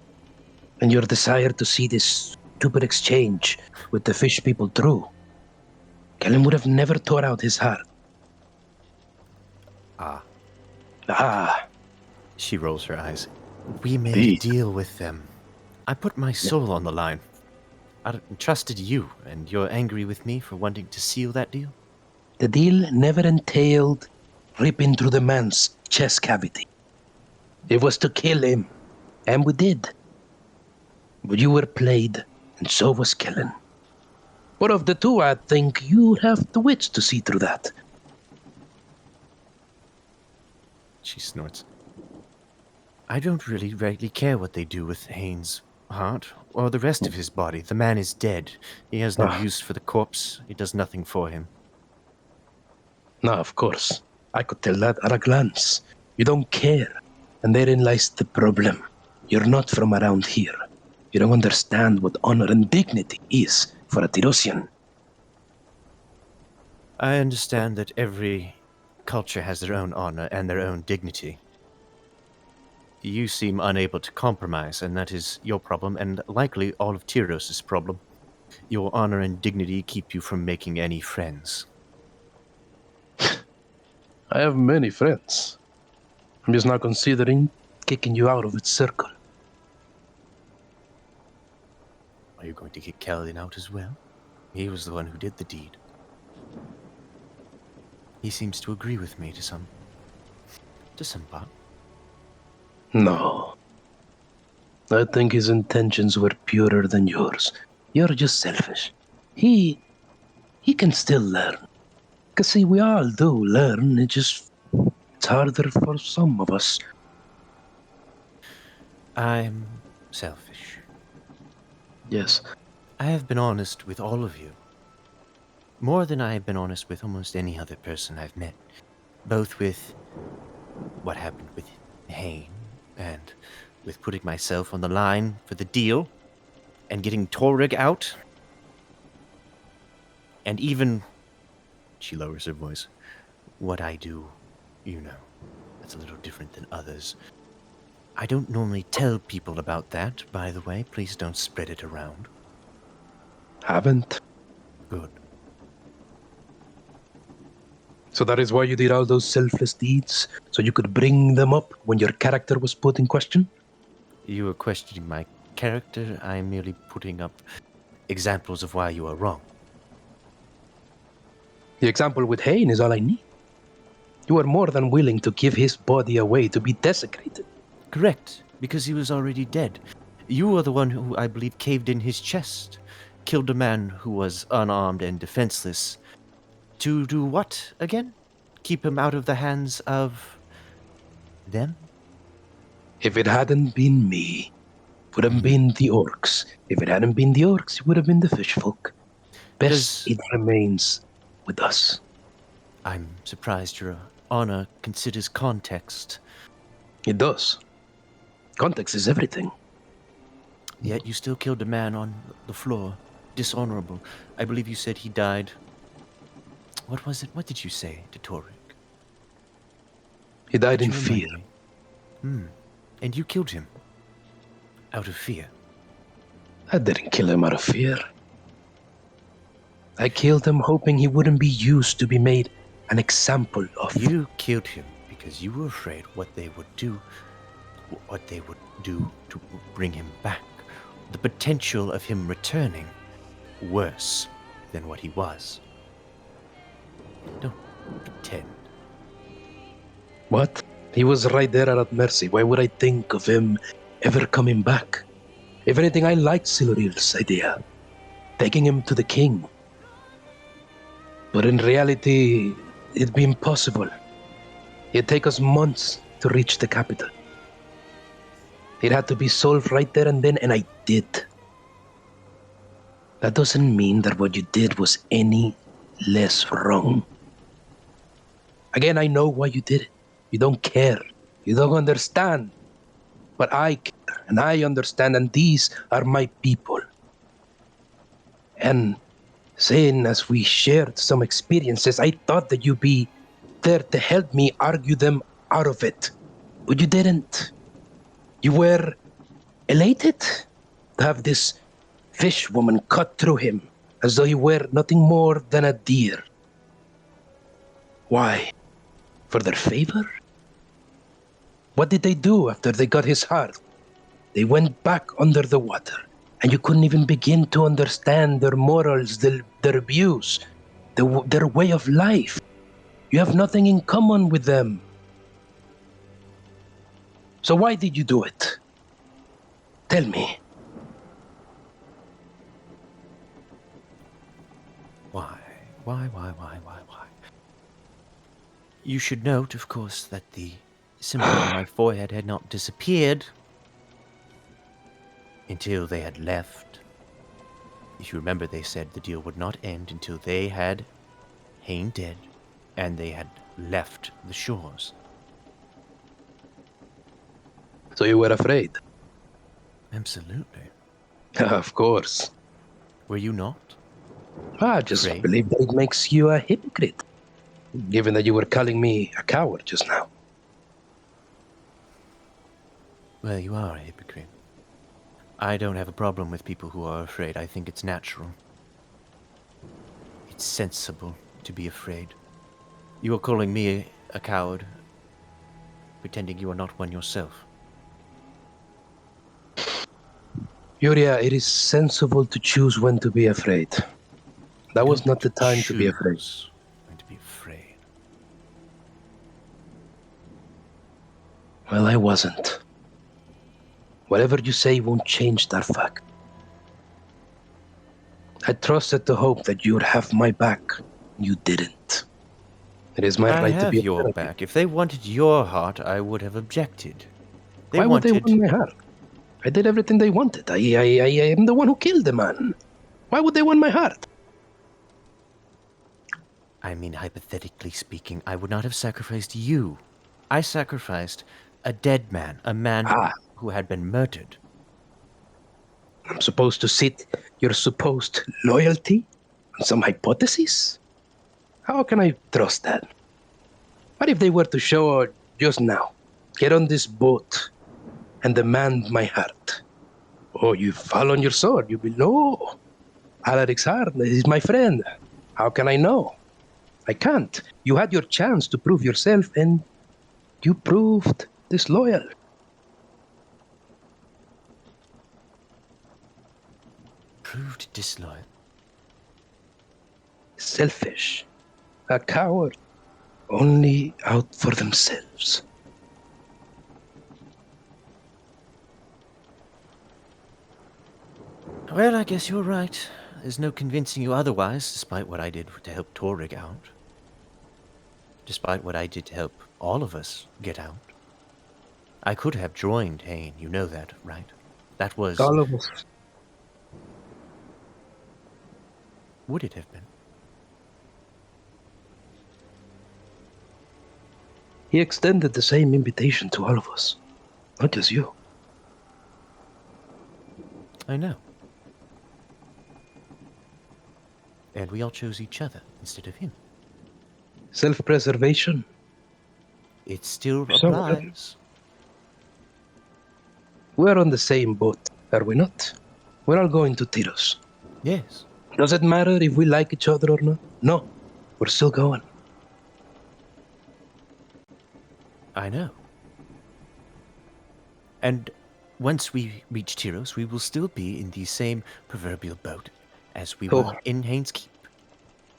and your desire to see this stupid exchange with the fish people through, Kellen would have never tore out his heart. Ah. She rolls her eyes. We made a deal with them. I put my soul on the line. I trusted you, and you're angry with me for wanting to seal that deal? The deal never entailed ripping through the man's chest cavity. It was to kill him, and we did. But you were played, and so was Kellen. But of the two, I think you have the wits to see through that. She snorts. I don't really rightly care what they do with Hain's heart, or the rest of his body. The man is dead. He has no use for the corpse. It does nothing for him. No, of course. I could tell that at a glance. You don't care. And therein lies the problem. You're not from around here. You don't understand what honor and dignity is for a Tirosian. I understand that every culture has their own honor and their own dignity. You seem unable to compromise, and that is your problem, and likely all of Tyros' problem. Your honor and dignity keep you from making any friends. I have many friends. I'm just not considering kicking you out of its circle. Are you going to kick Kaladin out as well? He was the one who did the deed. He seems to agree with me to some part. No. I think his intentions were purer than yours. You're just selfish. He can still learn. Cause see, we all do learn. It's harder for some of us. I'm selfish. Yes. I have been honest with all of you. More than I have been honest with almost any other person I've met. Both with what happened with Hayne and with putting myself on the line for the deal and getting Torrig out. And even, she lowers her voice, what I do, you know, that's a little different than others. I don't normally tell people about that, by the way. Please don't spread it around. Haven't. Good. So that is why you did all those selfless deeds? So you could bring them up when your character was put in question? You are questioning my character. I am merely putting up examples of why you are wrong. The example with Hayne is all I need. You are more than willing to give his body away to be desecrated. Correct, because he was already dead. You are the one who, I believe, caved in his chest, killed a man who was unarmed and defenseless. To do what, again? Keep him out of the hands of them? If it hadn't been me, it would have been the orcs. If it hadn't been the orcs, it would have been the fish folk. Best it remains with us. I'm surprised your honor considers context. It does. Context is everything. Yet you still killed a man on the floor. Dishonorable. I believe you said he died. What was it? What did you say to Torrik? He died in fear. And you killed him. Out of fear. I didn't kill him out of fear. I killed him hoping he wouldn't be used to be made an example of. You killed him because you were afraid what they would do to bring him back. The potential of him returning worse than what he was. Don't pretend. What? He was right there at mercy. Why would I think of him ever coming back? If anything, I liked Siluriel's idea. Taking him to the king. But in reality, it'd be impossible. It'd take us months to reach the capital. It had to be solved right there and then, and I did. That doesn't mean that what you did was any less wrong. Again, I know why you did it. You don't care. You don't understand. But I care, and I understand, and these are my people. And saying as we shared some experiences, I thought that you'd be there to help me argue them out of it. But you didn't. You were elated to have this fish woman cut through him as though he were nothing more than a deer. Why? For their favor? What did they do after they got his heart? They went back under the water, and you couldn't even begin to understand their morals, their views, their way of life. You have nothing in common with them. So why did you do it? Tell me. Why? Why? You should note, of course, that the symbol on my forehead had not disappeared until they had left. If you remember, they said the deal would not end until they had Hayne dead and they had left the shores. So you were afraid? Absolutely. Of course. Were you not? I just believe that it makes you a hypocrite, given that you were calling me a coward just now. Well, you are a hypocrite. I don't have a problem with people who are afraid. I think it's natural. It's sensible to be afraid. You are calling me a coward, pretending you are not one yourself. Yuria, it is sensible to choose when to be afraid. That was not the time to be afraid. When to be afraid. Well, I wasn't. Whatever you say won't change that fact. I trusted the hope that you would have my back. You didn't. It is my I right to have be your upset at you. back. If they wanted your heart, I would have objected. They Why would they wanted. want my heart? I did everything they wanted. I am the one who killed the man. Why would they want my heart? I mean, hypothetically speaking, I would not have sacrificed you. I sacrificed a dead man, a man Ah. who had been murdered. I'm supposed to sit your supposed loyalty on some hypothesis? How can I trust that? What if they were to show just now, get on this boat and demand my heart? Oh, you fall on your sword. You will know. Alaric's heart is my friend. How can I know? I can't. You had your chance to prove yourself, and you proved disloyal. Proved disloyal. Selfish. A coward. Only out for themselves. Well, I guess you're right. There's no convincing you otherwise, despite what I did to help Torrig out. Despite what I did to help all of us get out. I could have joined Hain, you know that, right? That was... All of us. Would it have been? He extended the same invitation to all of us. Not just you. I know. And we all chose each other instead of him. Self-preservation. It still So, applies. We're on the same boat, are we not? We're all going to Tiros. Yes. Does it matter if we like each other or not? No. We're still going. I know. And once we reach Tyros, we will still be in the same proverbial boat as we were in Hain's Keep.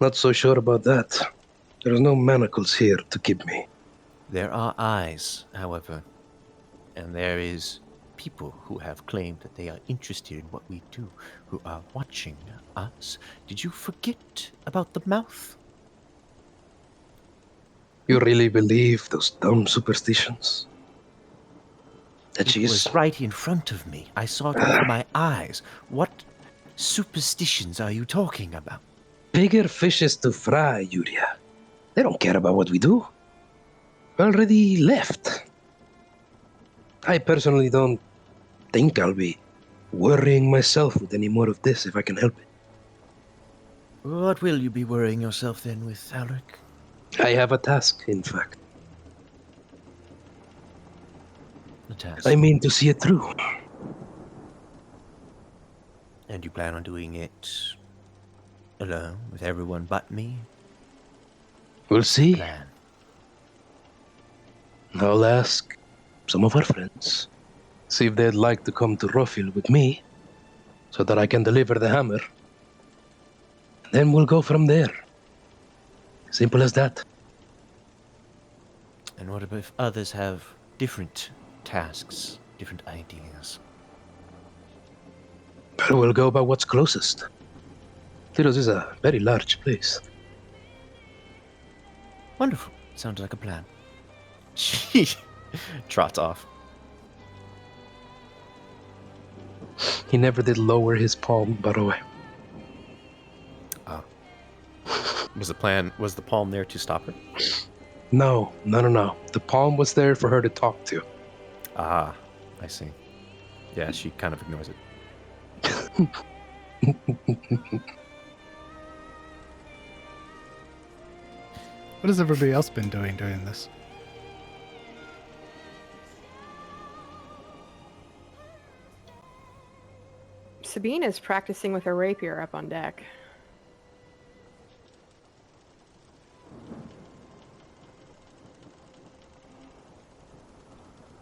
Not so sure about that. There's no manacles here to keep me. There are eyes, however, and there is people who have claimed that they are interested in what we do, who are watching us. Did you forget about the mouth? You really believe those dumb superstitions? That It was right in front of me. I saw it with my eyes. What superstitions are you talking about? Bigger fishes to fry, Yuria. They don't care about what we do. Already left. I personally don't think I'll be worrying myself with any more of this if I can help it. What will you be worrying yourself then with, Alric? I have a task, in fact. A task. I mean to see it through. And you plan on doing it alone, with everyone but me? We'll see. Plan. I'll ask some of our friends. See if they'd like to come to Rofil with me, so that I can deliver the hammer. Then we'll go from there. Simple as that. And what if others have different tasks, different ideas? But we'll go by what's closest. Tiros is a very large place. Wonderful. Sounds like a plan. She trots off. He never did lower his palm, by the way. Was the palm there to stop her? No. The palm was there for her to talk to. Ah, I see. Yeah, she kind of ignores it. What has everybody else been doing during this? Sabine is practicing with her rapier up on deck.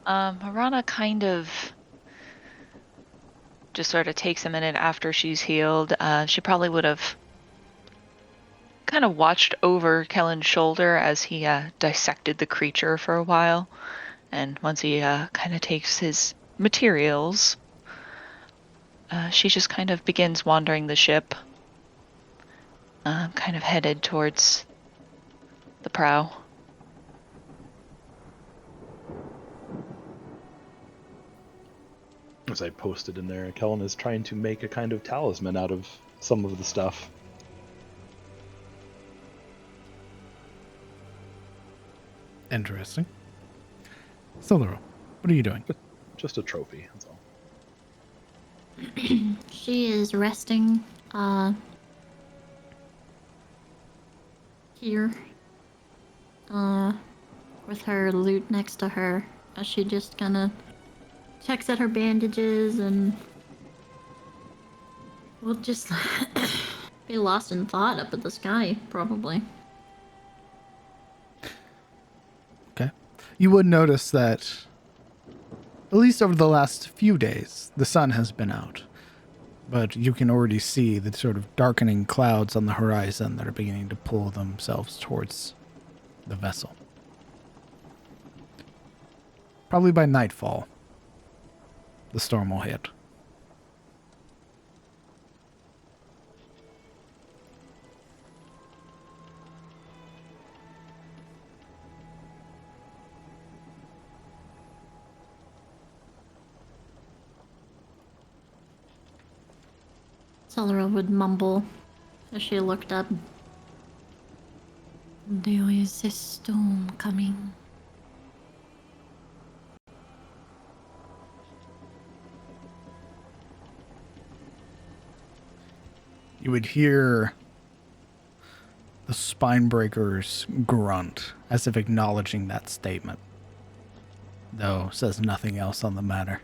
Marana kind of just sort of takes a minute after she's healed. She probably would have kind of watched over Kellen's shoulder as he dissected the creature for a while. And once he kind of takes his materials, she just kind of begins wandering the ship, kind of headed towards the prow. As I posted in there, Kellen is trying to make a kind of talisman out of some of the stuff. Interesting. Solero, what are you doing? Just a trophy, that's all. She is resting here with her loot next to her as she just kind of checks at her bandages and will just be lost in thought up at the sky, probably. Okay. You would notice that, at least over the last few days, the sun has been out. But you can already see the sort of darkening clouds on the horizon that are beginning to pull themselves towards the vessel. Probably by nightfall, the storm will hit. Solera would mumble as she looked up. There is a storm coming. You would hear the Spinebreaker's grunt as if acknowledging that statement, though says nothing else on the matter.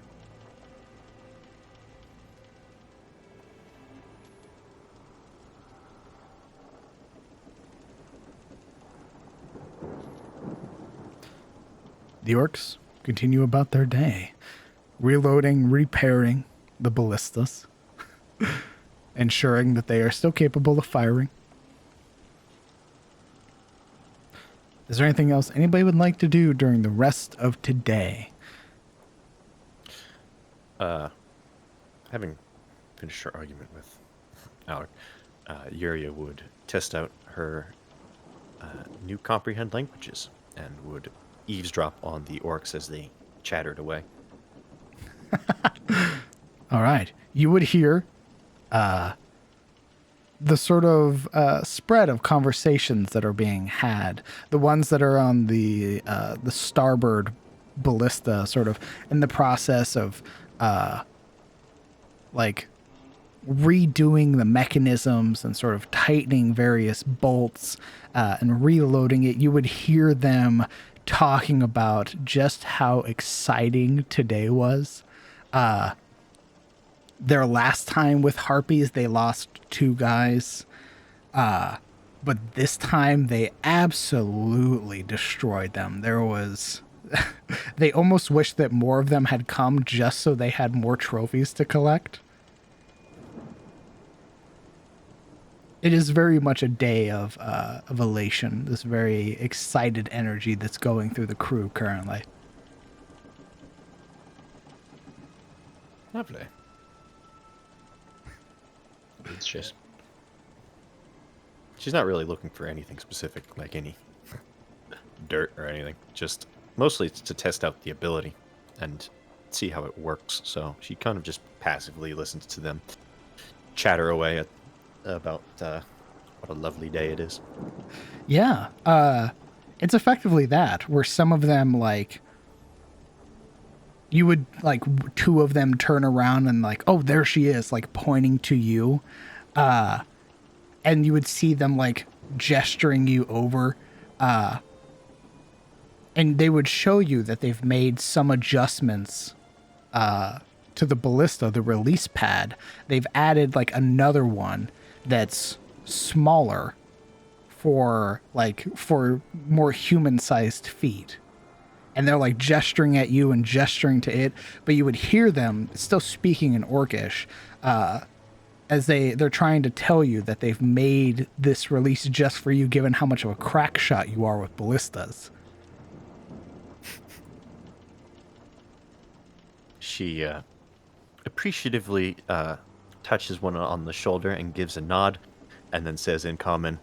The orcs continue about their day, reloading, repairing the ballistas, ensuring that they are still capable of firing. Is there anything else anybody would like to do during the rest of today? Having finished her argument with Alec, Yuria would test out her new comprehend languages and would eavesdrop on the orcs as they chattered away. All right. You would hear the sort of spread of conversations that are being had. The ones that are on the starboard ballista, sort of in the process of like redoing the mechanisms and sort of tightening various bolts and reloading it. You would hear them talking about just how exciting today was. Their last time with Harpies, they lost 2 guys. But this time, they absolutely destroyed them. There was... they almost wished that more of them had come just so they had more trophies to collect. It is very much a day of elation, this very excited energy that's going through the crew currently. Lovely. It's just She's not really looking for anything specific, like any dirt or anything. Just mostly it's to test out the ability and see how it works. So she kind of just passively listens to them chatter away about what a lovely day it is. Yeah, it's effectively that, where some of them, like, you would, like, 2 of them turn around and, like, oh, there she is, like, pointing to you. And you would see them, like, gesturing you over. And they would show you that they've made some adjustments to the ballista, the release pad. They've added, like, another one that's smaller for more human-sized feet. And they're, like, gesturing at you and gesturing to it, but you would hear them still speaking in Orcish, as they're trying to tell you that they've made this release just for you, given how much of a crack shot you are with ballistas. She appreciatively touches one on the shoulder and gives a nod. and then says in common,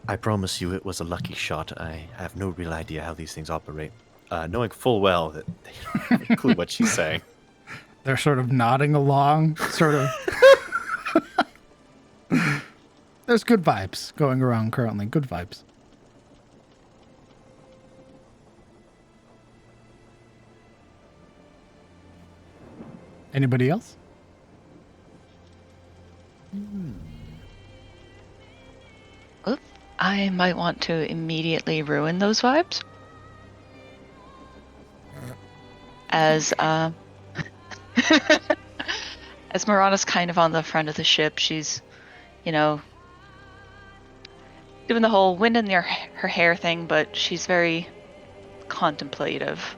I promise you it was a lucky shot. I have no real idea how these things operate. Knowing full well that they don't have a clue what she's saying. They're sort of nodding along, sort of. There's good vibes going around currently. Good vibes. Anybody else? Oop, I might want to immediately ruin those vibes. As as Marana's kind of on the front of the ship, she's, doing the whole wind in her hair thing, but she's very contemplative.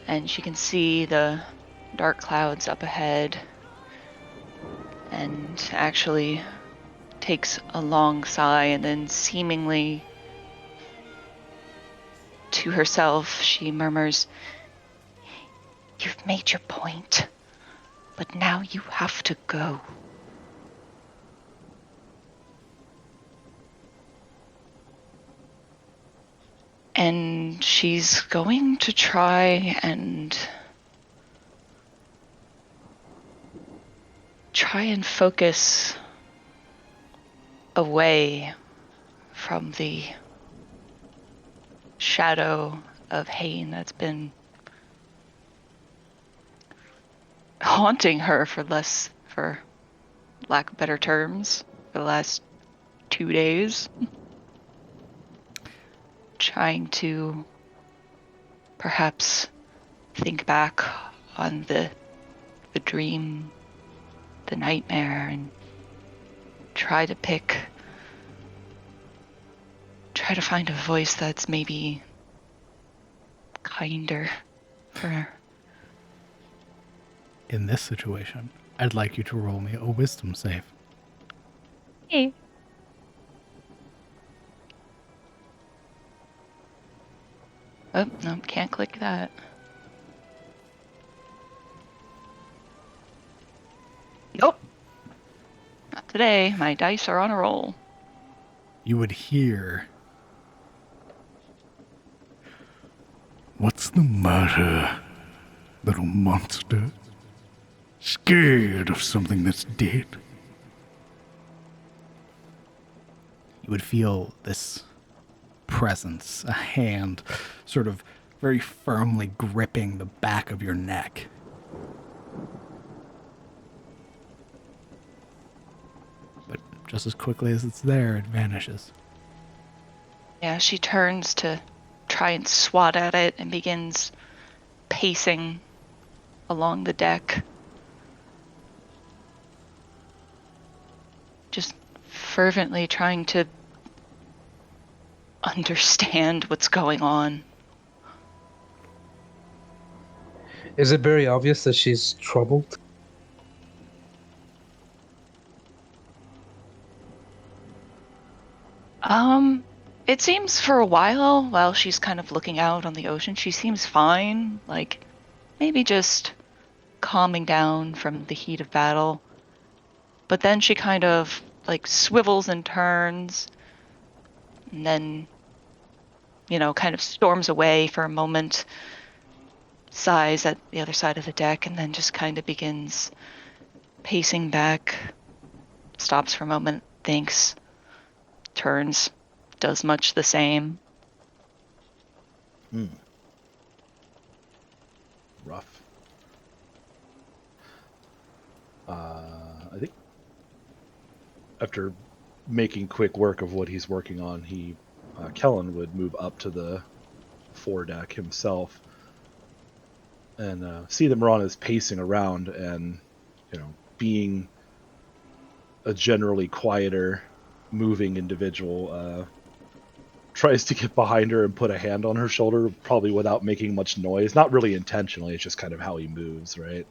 And she can see the dark clouds up ahead and actually takes a long sigh, and then seemingly to herself, she murmurs, You've made your point, but now you have to go. and she's going to try and focus away from the shadow of Hain that's been haunting her for lack of better terms, for the last 2 days. Trying to perhaps think back on the dream, the nightmare, and try to find a voice that's maybe kinder for her. In this situation, I'd like you to roll me a wisdom save. Hey. Oh, no, can't click that. Nope. Not today. My dice are on a roll. You would hear, What's the matter, little monster? Scared of something that's dead? you would feel this presence, a hand sort of very firmly gripping the back of your neck. But just as quickly as it's there, it vanishes. Yeah, she turns to try and swat at it and begins pacing along the deck. Just fervently trying to understand what's going on. Is it very obvious that she's troubled? It seems for a while she's kind of looking out on the ocean, she seems fine, like maybe just calming down from the heat of battle. But then she kind of like swivels and turns and then, kind of storms away for a moment, sighs at the other side of the deck, and then just kind of begins pacing back, stops for a moment, thinks, turns, does much the same. Rough. I think after making quick work of what he's working on, Kellen would move up to the foredeck himself and see that Marana is pacing around and, being a generally quieter, moving individual, tries to get behind her and put a hand on her shoulder, probably without making much noise. Not really intentionally, it's just kind of how he moves, right?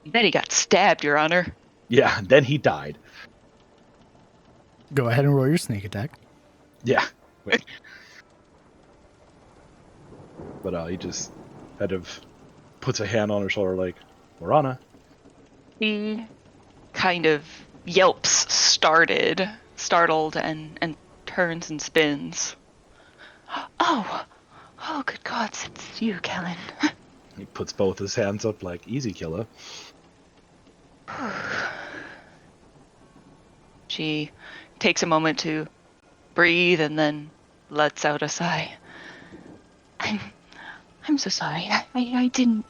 Then he got stabbed, Your Honor. Yeah, then he died. Go ahead and roll your sneak attack. Yeah. But he just kind of puts a hand on her shoulder like, Marana. He kind of yelps startled, and turns and spins. Oh, good gods, it's you, Kellen. He puts both his hands up like, easy, killer. She takes a moment to breathe and then lets out a sigh. I'm so sorry. I didn't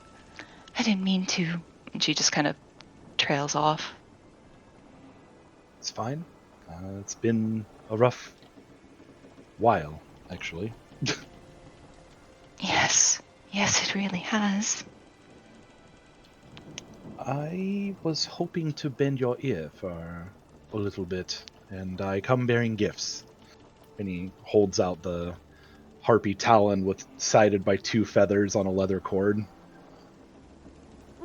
mean to. And she just kind of trails off. It's fine. It's been a rough while, actually. Yes, it really has. I was hoping to bend your ear for a little bit, and I come bearing gifts. And he holds out the harpy talon with sided by 2 feathers on a leather cord.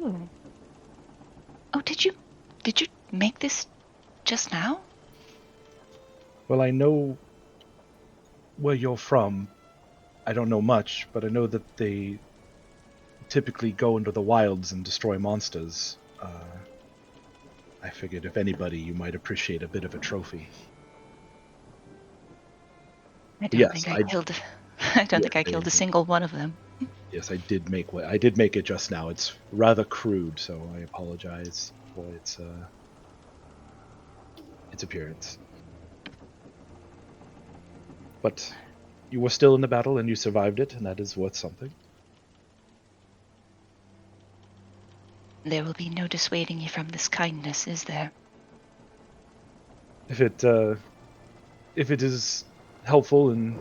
Oh, did you make this just now? Well, I know where you're from. I don't know much, but I know that they typically go into the wilds and destroy monsters. I figured if anybody, you might appreciate a bit of a trophy. I don't Yes, think I killed. I don't think I killed a single one of them. Yes, I did make it just now. It's rather crude, so I apologize for its appearance. But you were still in the battle and you survived it, and that is worth something. There will be no dissuading you from this kindness, is there? If it is helpful in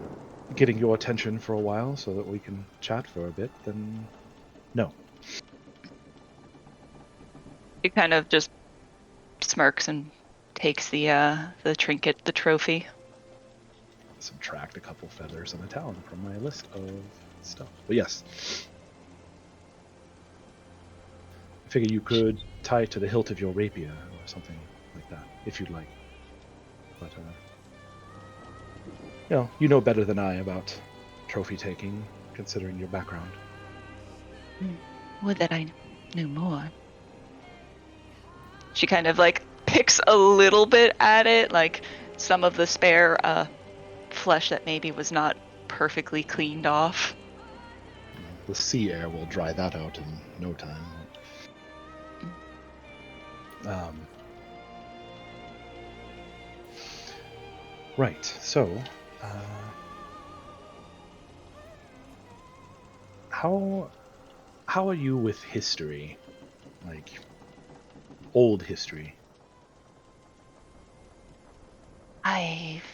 getting your attention for a while so that we can chat for a bit, then no. He kind of just smirks and takes the trinket, the trophy. Subtract a couple feathers and a talon from my list of stuff. But yes. I figure you could tie it to the hilt of your rapier or something like that, if you'd like. But, you know better than I about trophy taking, considering your background. Would that I knew more. She kind of like picks a little bit at it, like some of the spare flesh that maybe was not perfectly cleaned off. The sea air will dry that out in no time. Right, so how are you with history? Like old history? I've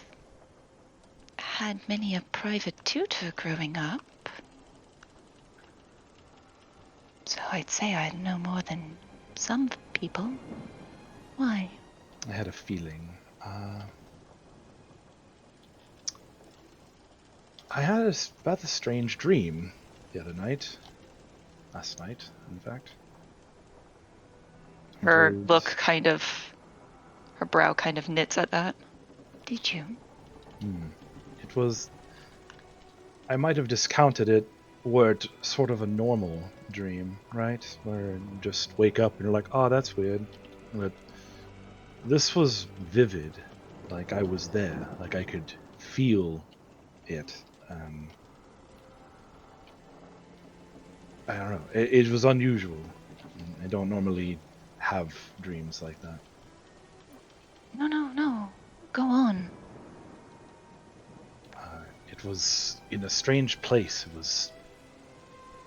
had many a private tutor growing up. So I'd say I know more than some people. Why? I had a feeling. I had a rather strange dream the other night. Last night, in fact. Her brow kind of knits at that. Did you? It was... I might have discounted it were it sort of a normal dream, right? Where you just wake up and you're like, oh, that's weird. But this was vivid. Like I was there. Like I could feel it. I don't know. It was unusual. I don't normally have dreams like that. No. Go on. It was in a strange place. It was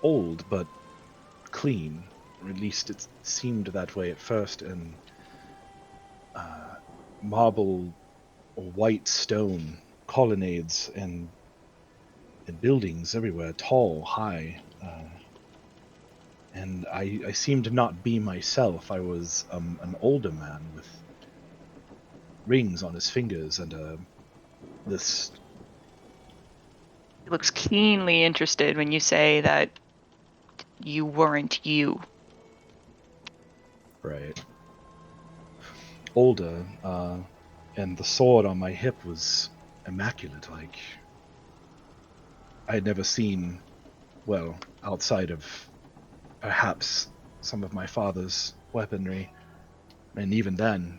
old, but clean. Or at least it seemed that way at first. And marble or white stone colonnades and buildings everywhere, tall, high. And I seemed to not be myself. I was an older man with rings on his fingers and this... He looks keenly interested when you say that you weren't you. Right. Older, and the sword on my hip was immaculate. Like, I had never seen, well, outside of perhaps some of my father's weaponry. And even then,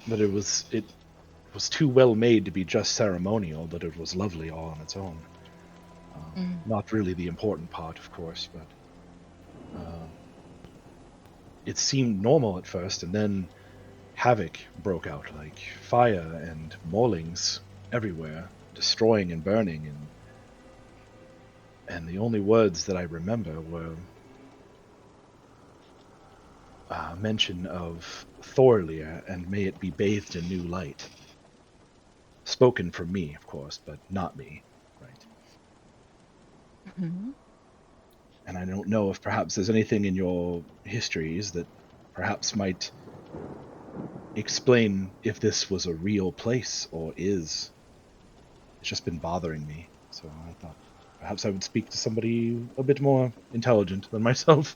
But it was too well made to be just ceremonial, but it was lovely all on its own. Not really the important part, of course, but it seemed normal at first, and then havoc broke out, like fire and maulings everywhere, destroying and burning, and the only words that I remember were mention of Thorlear and may it be bathed in new light. Spoken for me, of course, but not me, right? Mhm. And I don't know if perhaps there's anything in your histories that perhaps might explain if this was a real place or is. It's just been bothering me, so I thought perhaps I would speak to somebody a bit more intelligent than myself.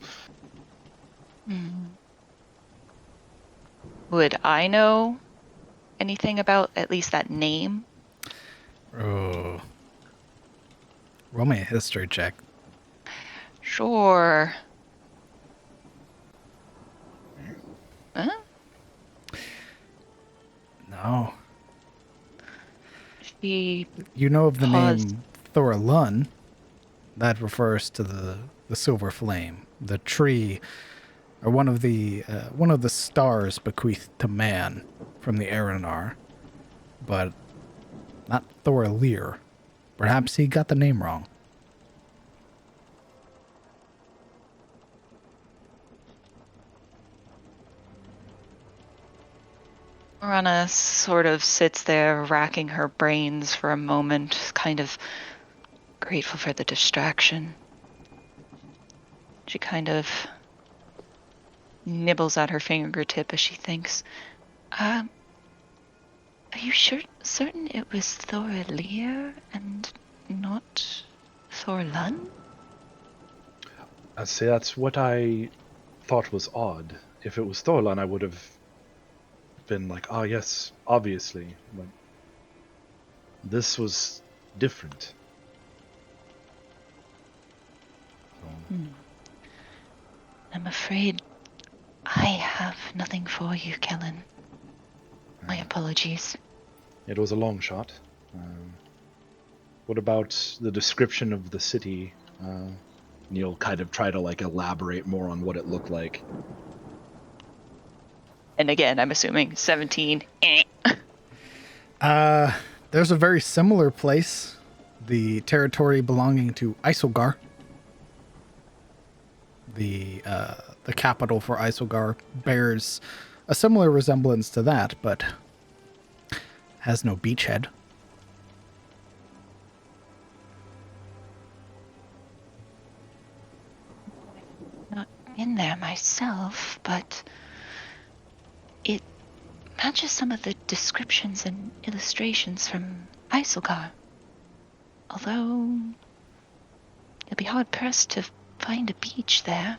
Would I know anything about at least that name? Oh. Roll me a history check. Sure. Huh? No. She You know of the paused. name Thorlun. That refers to the silver flame, the tree, or one of the stars bequeathed to man from the Aranar, but not Thorlear. Perhaps he got the name wrong. Rana sort of sits there racking her brains for a moment, kind of grateful for the distraction. She kind of nibbles at her fingertip as she thinks, are you certain it was Thorlear and not Thorlun? I'd say that's what I thought was odd. If it was Thorlun, I would have been like, oh yes, obviously. But this was different. So, I'm afraid I have nothing for you, Kellen. My apologies. it was a long shot. What about the description of the city? Neil kind of try to like elaborate more on what it looked like. And again, I'm assuming 17. There's a very similar place, the territory belonging to Isilgar. The capital for Isilgar bears a similar resemblance to that, but has no beachhead. Not in there myself, but it matches some of the descriptions and illustrations from Isilgar. Although you'll be hard pressed to find a beach there.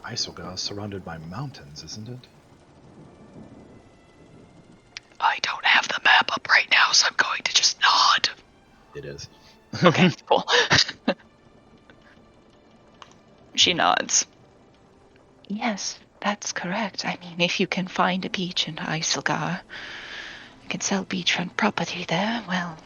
Isilgar is surrounded by mountains, isn't it? I don't have the map up right now, so I'm going to just nod. It is. Okay, cool. She nods. Yes, that's correct. I mean, if you can find a beach in Isilgar, you can sell beachfront property there, well,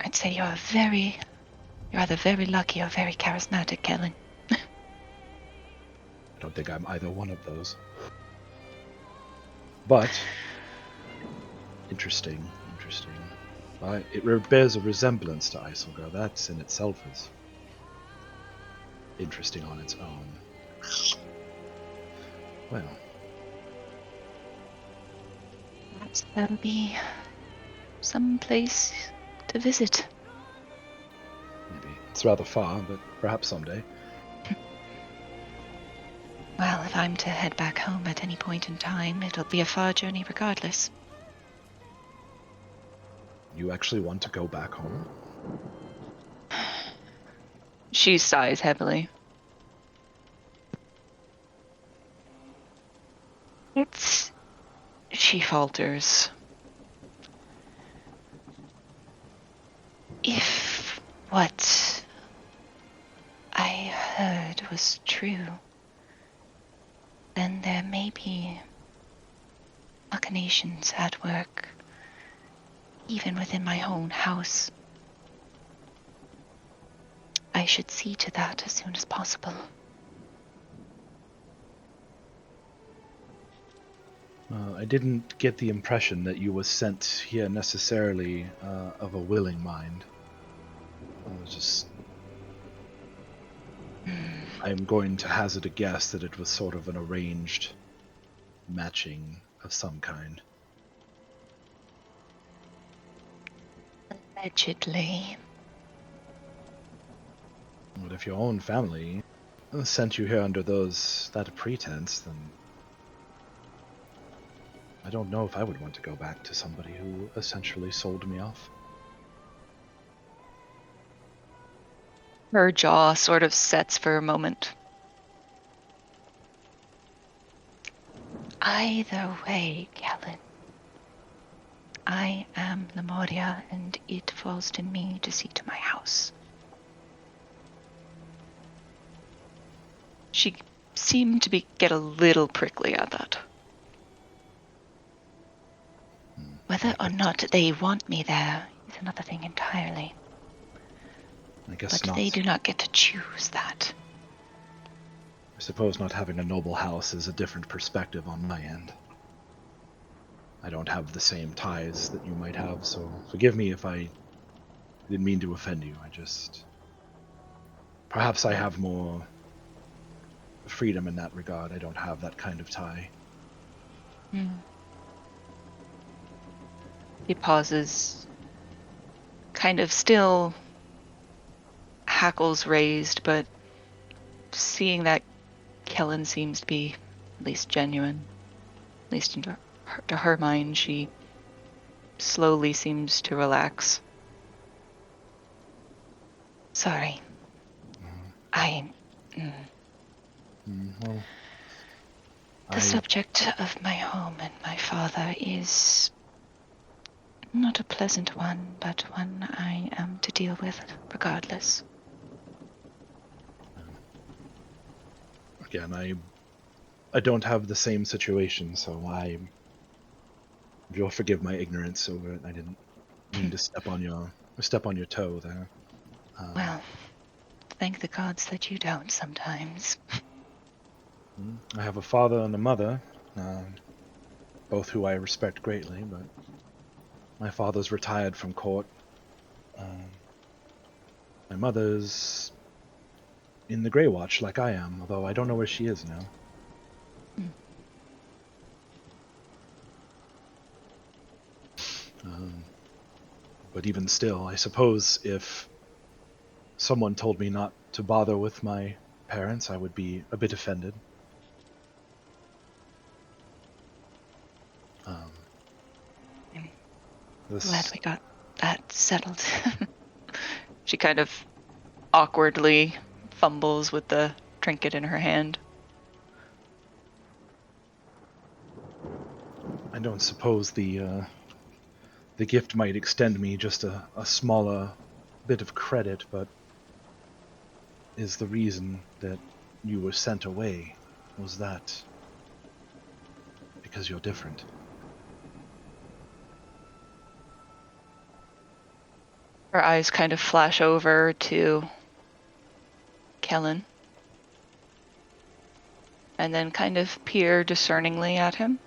I'd say you're either very lucky or very charismatic, Kellen. I don't think I'm either one of those. But interesting. It bears a resemblance to Isilgar. That's in itself is interesting on its own. Well, Perhaps there'll be some place to visit. maybe it's rather far, but perhaps someday. Well, if I'm to head back home at any point in time, it'll be a far journey regardless. You actually want to go back home? She sighs heavily. She falters. If what I heard was true, hear machinations at work, even within my own house. I should see to that as soon as possible. I didn't get the impression that you were sent here necessarily of a willing mind. I'm going to hazard a guess that it was sort of an arranged matching of some kind. Allegedly. But if your own family sent you here under that pretense, then I don't know if I would want to go back to somebody who essentially sold me off. Her jaw sort of sets for a moment. Either way, Kellen, I am Lemuria, and it falls to me to see to my house. She seemed to get a little prickly at that. Whether or not they want me there is another thing entirely. I guess But not. they do not get to choose that. I suppose not having a noble house is a different perspective on my end. I don't have the same ties that you might have, so forgive me if I didn't mean to offend you. Perhaps I have more freedom in that regard. I don't have that kind of tie. He pauses, kind of still hackles raised, but seeing that Kellen seems to be at least genuine, at least to her mind, she slowly seems to relax. Sorry. Well, The subject of my home and my father is not a pleasant one, but one I am to deal with regardless. Again, I don't have the same situation, so you'll forgive my ignorance over it. I didn't mean to step on your toe there. Well, thank the gods that you don't sometimes. I have a father and a mother, both who I respect greatly, but my father's retired from court. My mother's in the Grey Watch like I am, although I don't know where she is now. But even still, I suppose if someone told me not to bother with my parents, I would be a bit offended. Glad we got that settled. She kind of awkwardly fumbles with the trinket in her hand. I don't suppose the gift might extend me just a smaller bit of credit, but is the reason that you were sent away, was that because you're different? Her eyes kind of flash over to Kellen, and then kind of peer discerningly at him,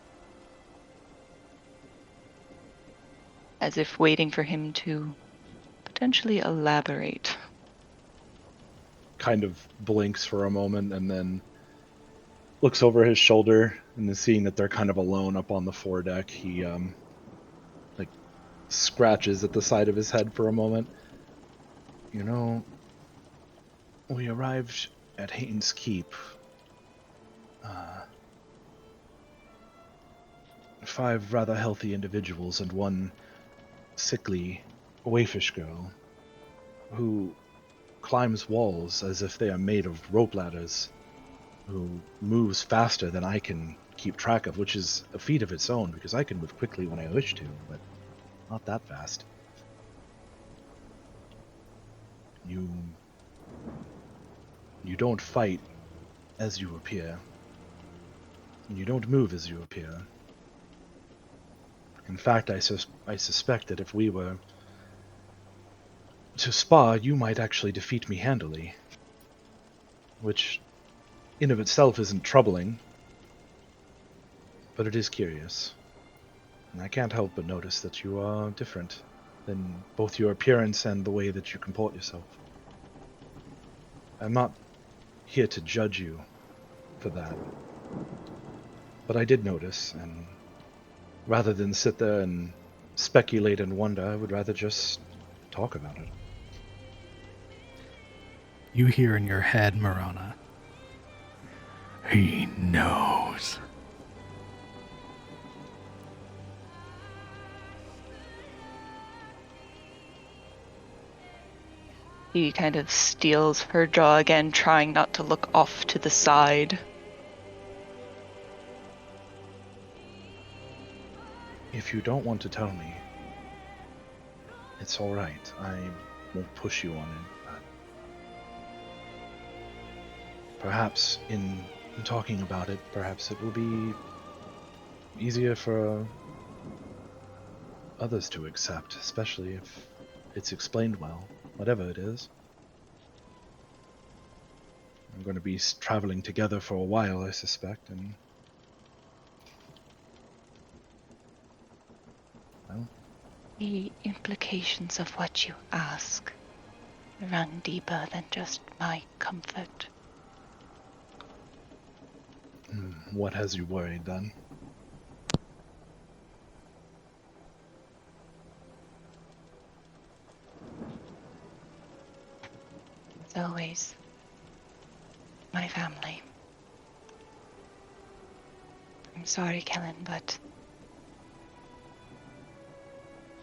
as if waiting for him to potentially elaborate. Kind of blinks for a moment and then looks over his shoulder, and then seeing that they're kind of alone up on the foredeck, he scratches at the side of his head for a moment. You know, we arrived at Haynes Keep 5 rather healthy individuals and one sickly waifish girl who climbs walls as if they are made of rope ladders, who moves faster than I can keep track of, which is a feat of its own because I can move quickly when I wish to, but not that fast. You don't fight as you appear. You don't move as you appear. In fact, I suspect that if we were to spar, you might actually defeat me handily. Which, in of itself, isn't troubling. But it is curious. And I can't help but notice that you are different than both your appearance and the way that you comport yourself. I'm not here to judge you for that. But I did notice, and rather than sit there and speculate and wonder, I would rather just talk about it. You hear in your head, Morona, he knows. He kind of steals her jaw again, trying not to look off to the side. If you don't want to tell me, it's alright. I won't push you on it. But perhaps in talking about it, perhaps it will be easier for others to accept, especially if it's explained well, whatever it is. I'm going to be traveling together for a while, I suspect, and well, The implications of what you ask run deeper than just my comfort. what has you worried then? As always, my family. I'm sorry, Kellen, but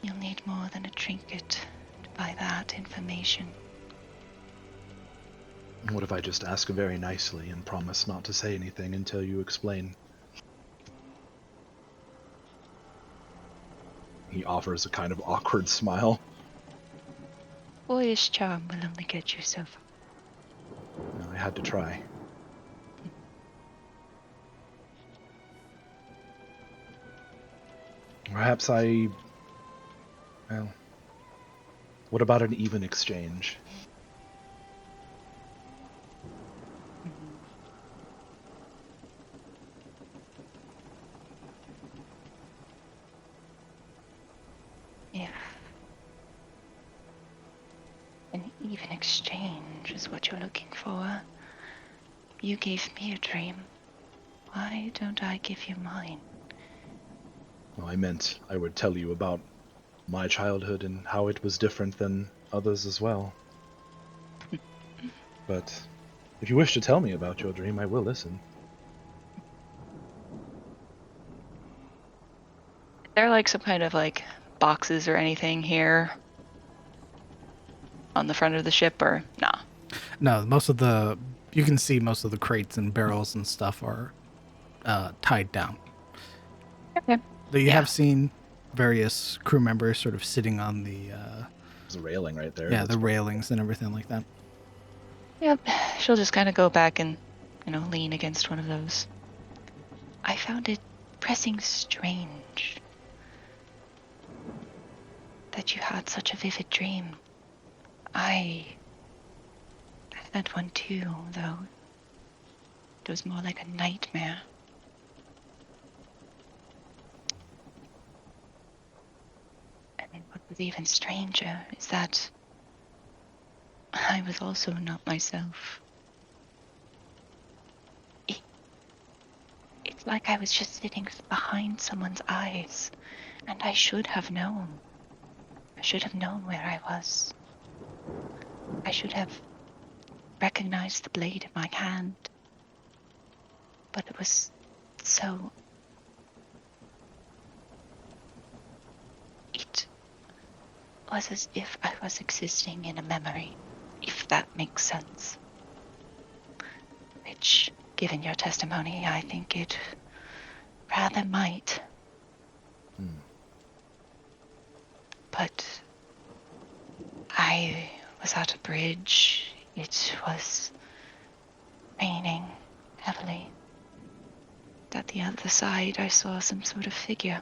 you'll need more than a trinket to buy that information. What if I just ask very nicely and promise not to say anything until you explain? He offers a kind of awkward smile. Boyish charm will only get you so far. I had to try. Perhaps well, what about an even exchange? If an even exchange is what you're looking for, you gave me a dream. Why don't I give you mine? Well, I meant I would tell you about my childhood and how it was different than others as well. But if you wish to tell me about your dream, I will listen. Is there like some kind of like boxes or anything here on the front of the ship, or nah? No, you can see most of the crates and barrels and stuff are tied down. Okay. Though you Yeah. have seen various crew members sort of sitting on the There's a railing right there. yeah, the railings and everything like that. Yep. She'll just kind of go back and, lean against one of those. I found it pressing strange that you had such a vivid dream. I had one too, though it was more like a nightmare. And what was even stranger is that I was also not myself. It's like I was just sitting behind someone's eyes, and I should have known. I should have known where I was. I should have recognized the blade in my hand. But it was so... It was as if I was existing in a memory, if that makes sense. Which, given your testimony, I think it rather might. But I was at a bridge. It was raining heavily. at the other side, I saw some sort of figure,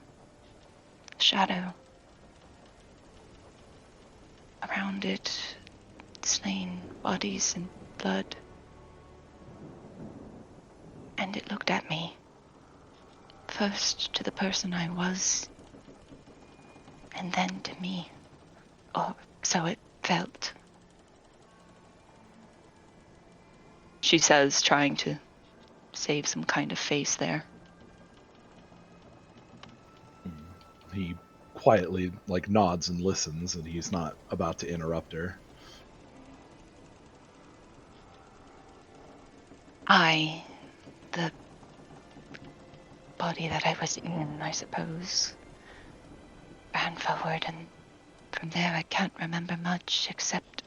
a shadow. Around it, slain bodies and blood. And it looked at me. First to the person I was, and then to me. Or so it felt. She says, trying to save some kind of face there. He quietly nods and listens, and he's not about to interrupt her. The body that I was in, I suppose, ran forward, and from there I can't remember much except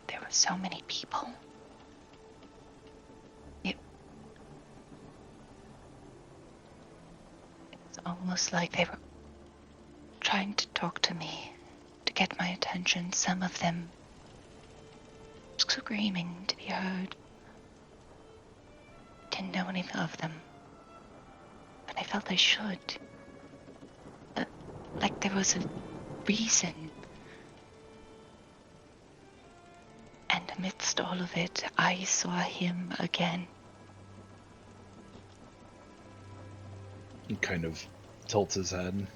there were so many people. It's almost like they were trying to talk to me, to get my attention. Some of them screaming to be heard. Didn't know any of them, but I felt I should. Like there was a reason. And amidst all of it, I saw him again. He kind of tilts his head.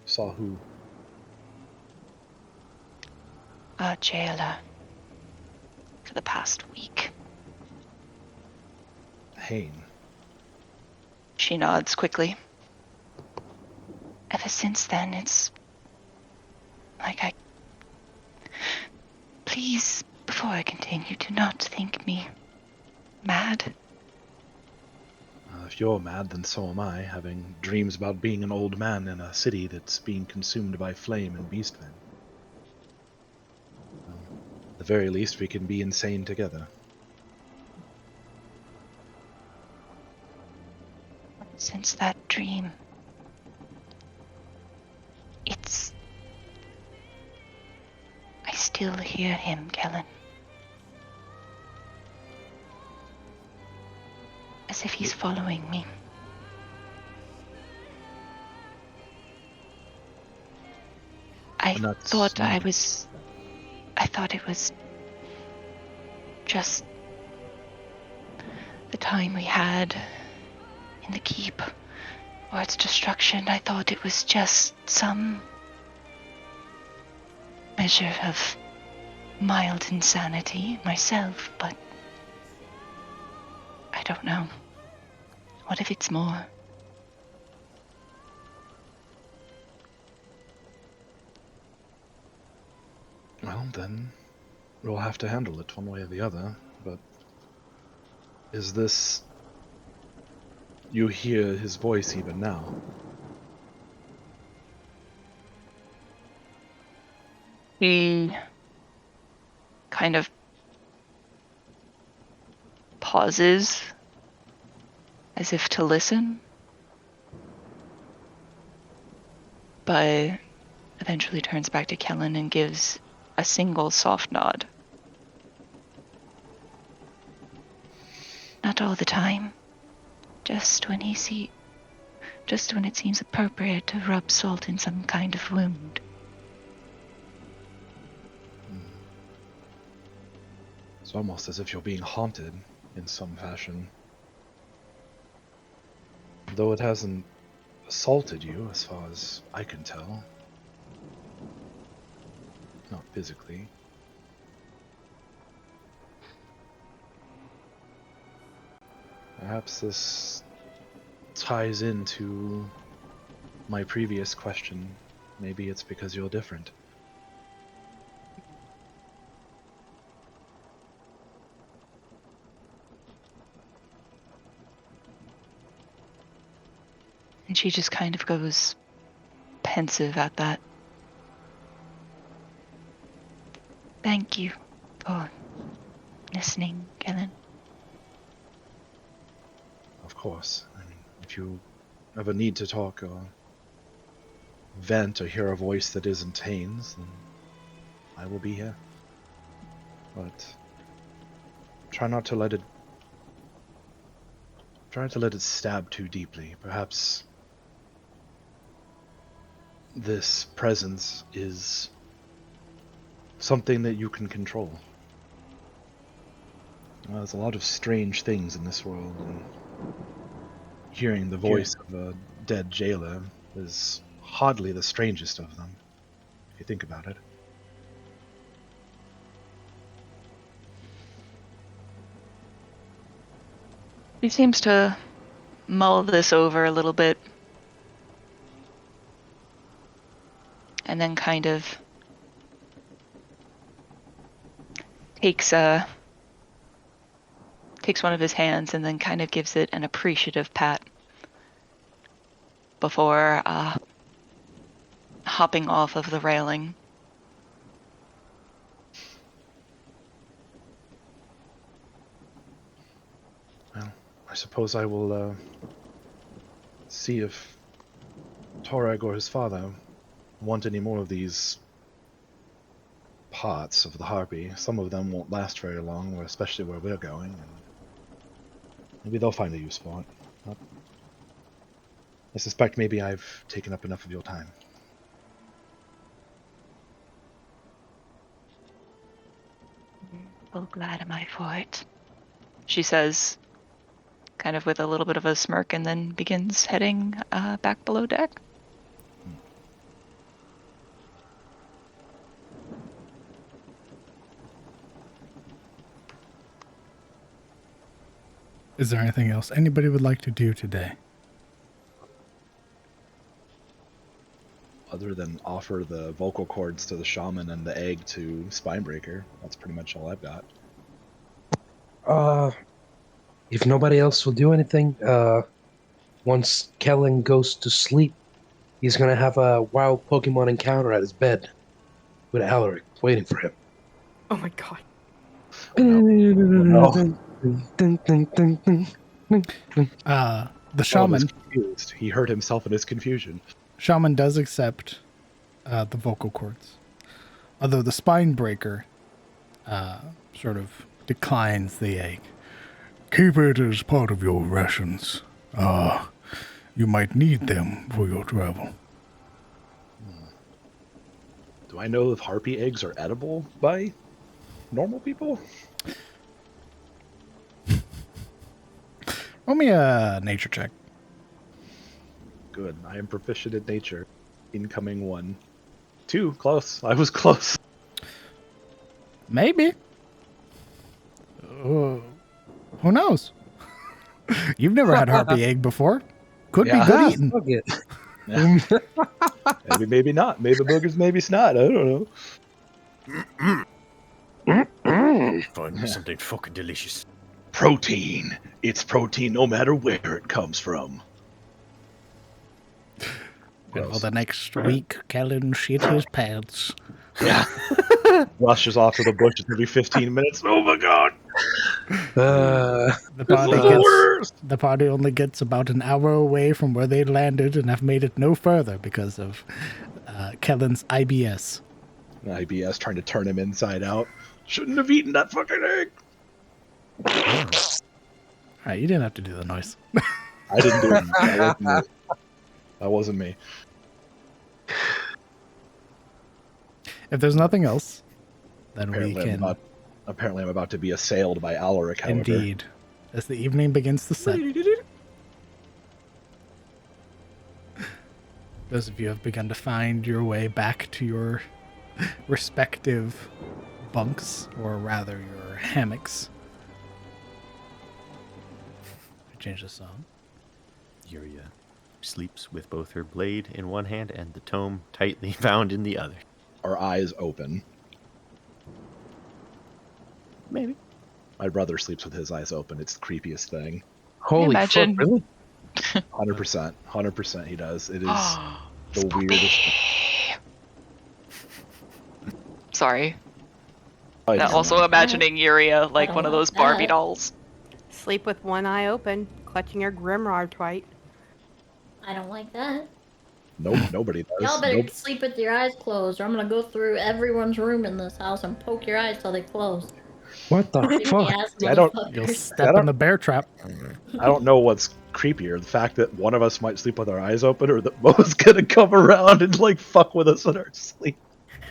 Saw who? Our jailer. For the past week. Hain. She nods quickly. Ever since then, it's like Please, before I continue, do not think me mad. If you're mad, then so am I, having dreams about being an old man in a city that's being consumed by flame and beastmen. At the very least, we can be insane together. Since that dream, I still hear him, Kellen. As if he's following me. I thought it was just the time we had in the keep or its destruction. I thought it was just some measure of mild insanity myself, but I don't know. What if it's more? Well, then we'll have to handle it one way or the other, but is this... You hear his voice even now? He kind of pauses as if to listen, but eventually turns back to Kellen and gives a single soft nod. Not all the time. Just when it seems appropriate to rub salt in some kind of wound. It's almost as if you're being haunted in some fashion. Though it hasn't assaulted you, as far as I can tell. Not physically. Perhaps this ties into my previous question. Maybe it's because you're different. And she just kind of goes pensive at that. Thank you for listening, Kellen. Of course. I mean, if you ever need to talk or vent or hear a voice that isn't Hain's, then I will be here. But try not to let it Try to let it stab too deeply. Perhaps this presence is something that you can control. There's a lot of strange things in this world, and hearing the voice of a dead jailer is hardly the strangest of them, if you think about it. He seems to mull this over a little bit. And then kind of takes one of his hands and then kind of gives it an appreciative pat before hopping off of the railing. Well, I suppose I will see if Torag or his father want any more of these pots of the harpy. Some of them won't last very long, especially where we're going, and maybe they'll find a use for it. But I suspect maybe I've taken up enough of your time. Oh, glad am I for it. She says, kind of with a little bit of a smirk, and then begins heading back below deck. Is there anything else anybody would like to do today? Other than offer the vocal cords to the shaman and the egg to Spinebreaker, that's pretty much all I've got. If nobody else will do anything, once Kellen goes to sleep, he's gonna have a wild Pokemon encounter at his bed with Alaric waiting for him. Oh my god. The shaman Confused. He hurt himself in his confusion. shaman does accept the vocal cords, although the spine breaker sort of declines the egg. Keep it as part of your rations. You might need them for your travel. Do I know if harpy eggs are edible by normal people? Roll me a nature check. Good. I am proficient in nature. Incoming 1. 2. Close. I was close. Maybe. Who knows? You've never had harpy egg before. Could be good eating. Yeah. Maybe not. Maybe boogers, maybe snot. I don't know. Find me something fucking delicious. Protein. It's protein no matter where it comes from. And for the next week, Kellen shit his pants. Yeah. Rushes off to the bushes every 15 minutes. Oh my god. The party only gets about an hour away from where they landed and have made it no further because of Kellen's IBS. IBS trying to turn him inside out. Shouldn't have eaten that fucking egg. Alright, you didn't have to do the noise. I didn't do it. That wasn't me. If there's nothing else, then Apparently we can... Apparently I'm about to be assailed by Alaric, however. Indeed. As the evening begins to set, those of you have begun to find your way back to your respective bunks, or rather your hammocks. I changed the song. Yuria sleeps with both her blade in one hand and the tome tightly bound in the other. Our eyes open. Maybe. My brother sleeps with his eyes open. It's the creepiest thing. Holy Imagine. fuck, really? 100%. 100% he does. It is the weirdest. Sorry. Oh, Also imagining Yuria like one of those Barbie dolls. Sleep with one eye open, clutching your grimoire tight. I don't like that. Nope, nobody does. Y'all better Nope. sleep with your eyes closed, or I'm gonna go through everyone's room in this house and poke your eyes till they close. What the Creepy fuck? ass I don't- You'll motherfucker. step in the bear trap. I don't know what's creepier, the fact that one of us might sleep with our eyes open, or that Mo's gonna come around and like fuck with us in our sleep.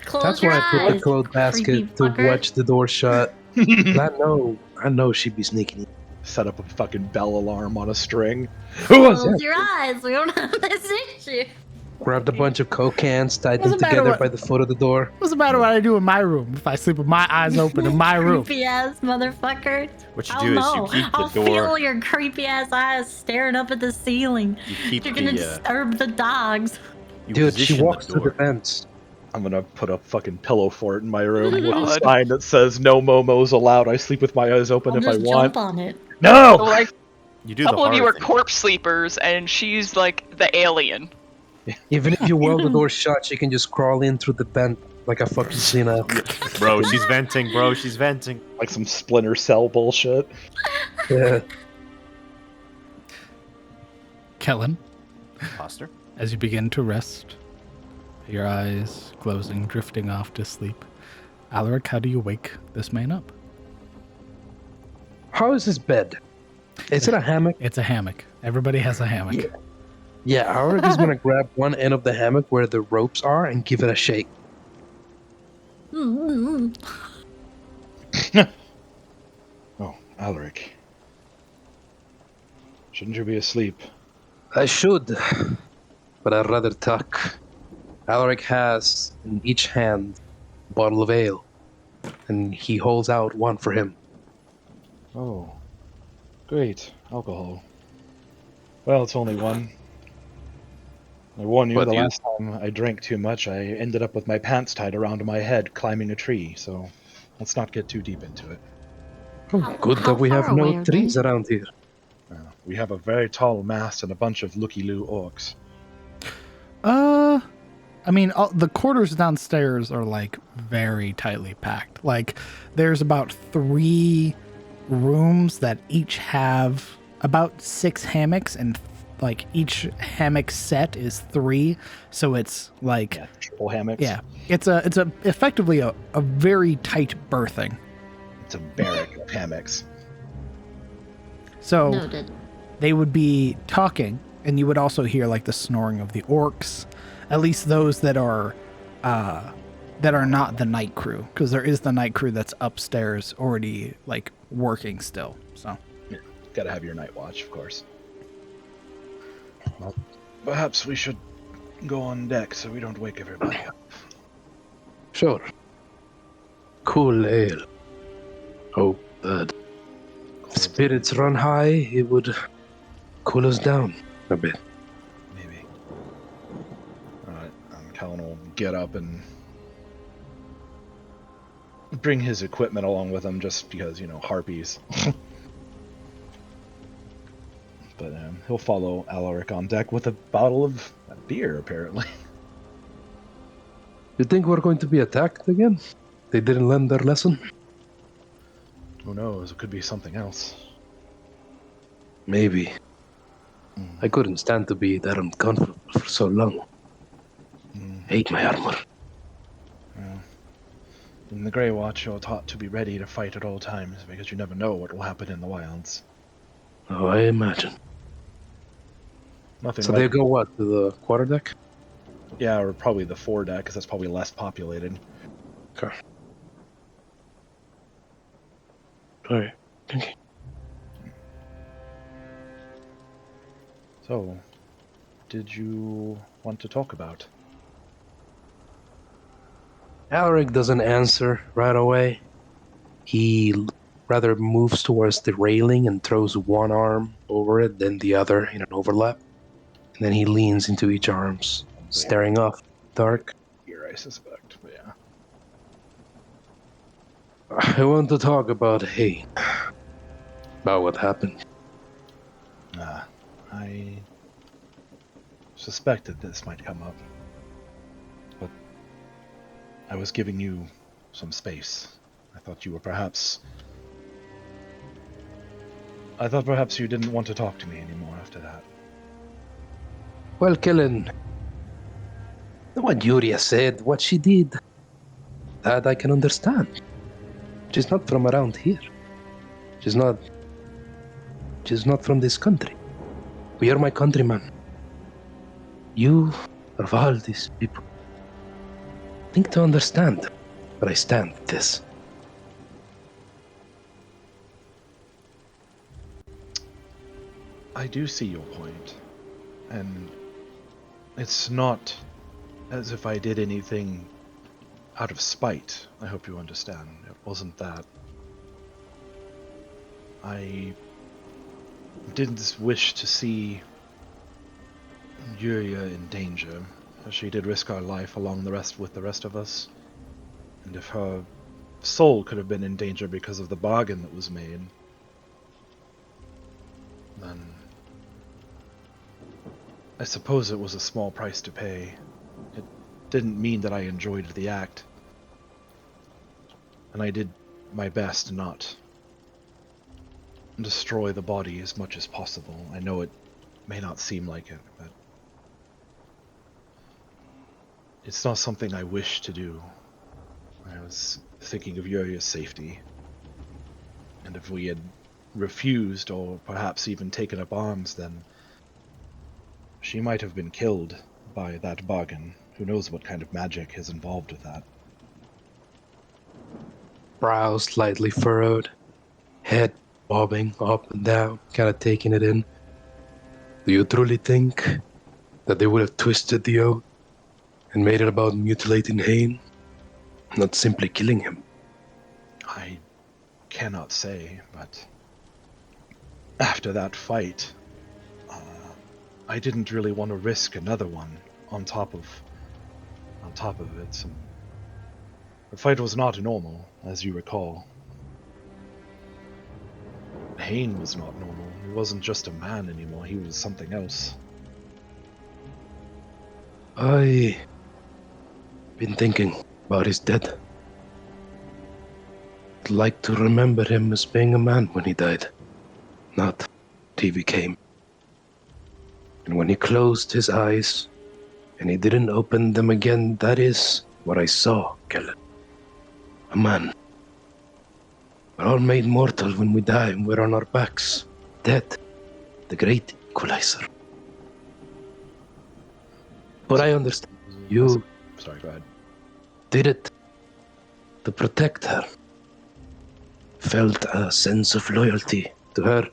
Close That's your why I put the eyes, clothes creepy basket to fucker. watch the door shut. 'Cause I know she'd be sneaking in. Set up a fucking bell alarm on a string. Who was Close it? your eyes. We don't have this issue. Grabbed a bunch of coke cans, tied them Doesn't matter together what- by the foot of the door. What's the matter what I do in my room if I sleep with my eyes open in my room? Creepy ass motherfucker. What you I'll do is know. you keep the I'll door. feel your creepy ass eyes staring up at the ceiling. You keep You're gonna the. disturb the dogs. You Dude, she position walks the through the door. vents. I'm gonna put a fucking pillow fort in my room with a God. sign that says "No momos allowed." I sleep with my eyes open I'll if I just want. jump on it. No. So, like, You do a the couple of hard you are thing. corpse sleepers, and she's like the alien. Even if you weld the door shut, she can just crawl in through the vent like a fucking senile. Bro, she's venting. Bro, she's venting. Like some Splinter Cell bullshit. Yeah. Kellen, Foster. as you begin to rest, your eyes closing, drifting off to sleep. Alaric, how do you wake this man up? How is his bed? Is it a hammock? It's a hammock. Everybody has a hammock. Yeah, Alaric is gonna grab one end of the hammock where the ropes are and give it a shake. Mm-mm. Oh, Alaric. Shouldn't you be asleep? I should, but I'd rather tuck. Alaric has in each hand a bottle of ale, and he holds out one for him. Oh, great. Alcohol. Well, it's only one. I warn you, But the you- last time I drank too much, I ended up with my pants tied around my head climbing a tree, so let's not get too deep into it. Oh, good How that we have far away no are trees they? around here. We have a very tall mast and a bunch of looky-loo orcs. I mean, the quarters downstairs are like very tightly packed. Like, there's about 3 rooms that each have about 6 hammocks, and like each hammock set is 3. So it's like, Yeah, triple hammocks. yeah, it's a effectively a very tight berthing. It's a barrack of hammocks. So Noted. they would be talking, and you would also hear like the snoring of the orcs, at least those that are not the night crew, because there is the night crew that's upstairs already like working still. So Gotta have your night watch, of course. Well, perhaps we should go on deck so we don't wake everybody up. Sure. Cool ale. Hope that spirits run high, it would cool us down a bit. Maybe. Alright, Callan will get up and bring his equipment along with him just because, harpies. But he'll follow Alaric on deck with a bottle of beer, apparently. You think we're going to be attacked again? They didn't learn their lesson? Who knows? It could be something else. Maybe. I couldn't stand to be that uncomfortable for so long. Hate my armor. In the Grey Watch, you're taught to be ready to fight at all times because you never know what will happen in the wilds. Oh, I imagine. Nothing So like they go what, to the quarterdeck? Yeah, or probably the foredeck, because that's probably less populated. Okay. Alright. Okay. So, did you want to talk about? Alaric doesn't answer right away. He rather moves towards the railing and throws one arm over it, then the other in an overlap. And then he leans into each arms, staring off. Dark. Here, I suspect. But yeah. I want to talk about Hayne. About what happened. I suspected this might come up. But I was giving you some space. I thought perhaps you didn't want to talk to me anymore after that. Well, Kellen, what Yuria said, what she did, that I can understand. She's not from around here. She's not from this country. But you're my countryman. You, of all these people, think to understand where I stand with this. I do see your point, and it's not as if I did anything out of spite. I hope you understand. It wasn't that. I didn't wish to see Yuria in danger. She did risk her life along with the rest of us, and if her soul could have been in danger because of the bargain that was made, then I suppose it was a small price to pay. It didn't mean that I enjoyed the act, and I did my best not destroy the body as much as possible. I know it may not seem like it, but it's not something I wish to do. I was thinking of Yuria's safety, and if we had refused or perhaps even taken up arms, then she might have been killed by that bargain. Who knows what kind of magic is involved with that. Brow slightly furrowed, head bobbing up and down, kind of taking it in. Do you truly think that they would have twisted the oath and made it about mutilating Hain, not simply killing him? I cannot say, but after that fight, I didn't really want to risk another one on top of it. The fight was not normal, as you recall. Hain was not normal. He wasn't just a man anymore. He was something else. I've been thinking about his death. I'd like to remember him as being a man when he died, not what he became. And when he closed his eyes, and he didn't open them again, that is what I saw, Kellen. A man. We're all made mortal when we die, and we're on our backs. Death, the great equalizer. But I understand. You Sorry, go ahead. did it to protect her. Felt a sense of loyalty to her.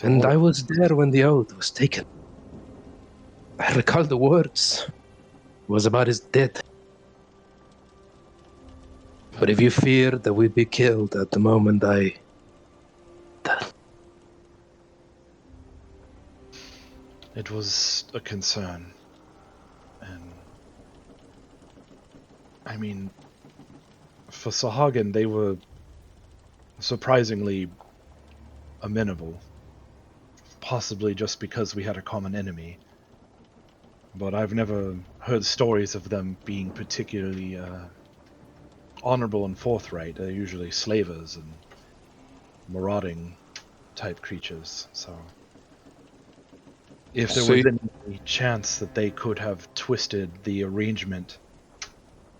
And I was there when the oath was taken. I recall the words. It was about his death. But if you feared that we'd be killed at the moment It was a concern. And I mean, for Sahagin, they were surprisingly amenable. Possibly just because we had a common enemy. But I've never heard stories of them being particularly honorable and forthright. They're usually slavers and marauding type creatures, so if there was any chance that they could have twisted the arrangement,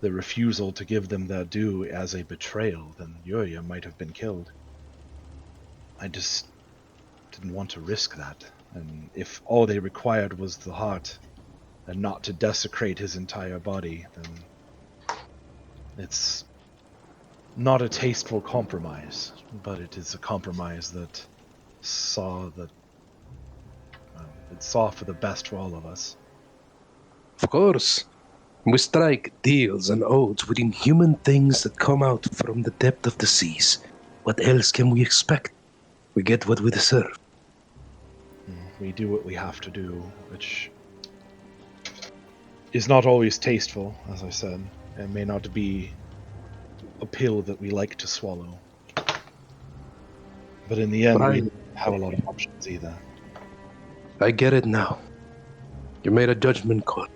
the refusal to give them their due as a betrayal, then Yuria might have been killed. I just didn't want to risk that, and if all they required was the heart and not to desecrate his entire body, then it's not a tasteful compromise, but it is a compromise that saw for the best for all of us. Of course. We strike deals and oaths with inhuman things that come out from the depth of the seas. What else can we expect? We get what we deserve. We do what we have to do, which is not always tasteful, as I said, and may not be a pill that we like to swallow. But in the end, we don't have a lot of options either. I get it now. You made a judgment call.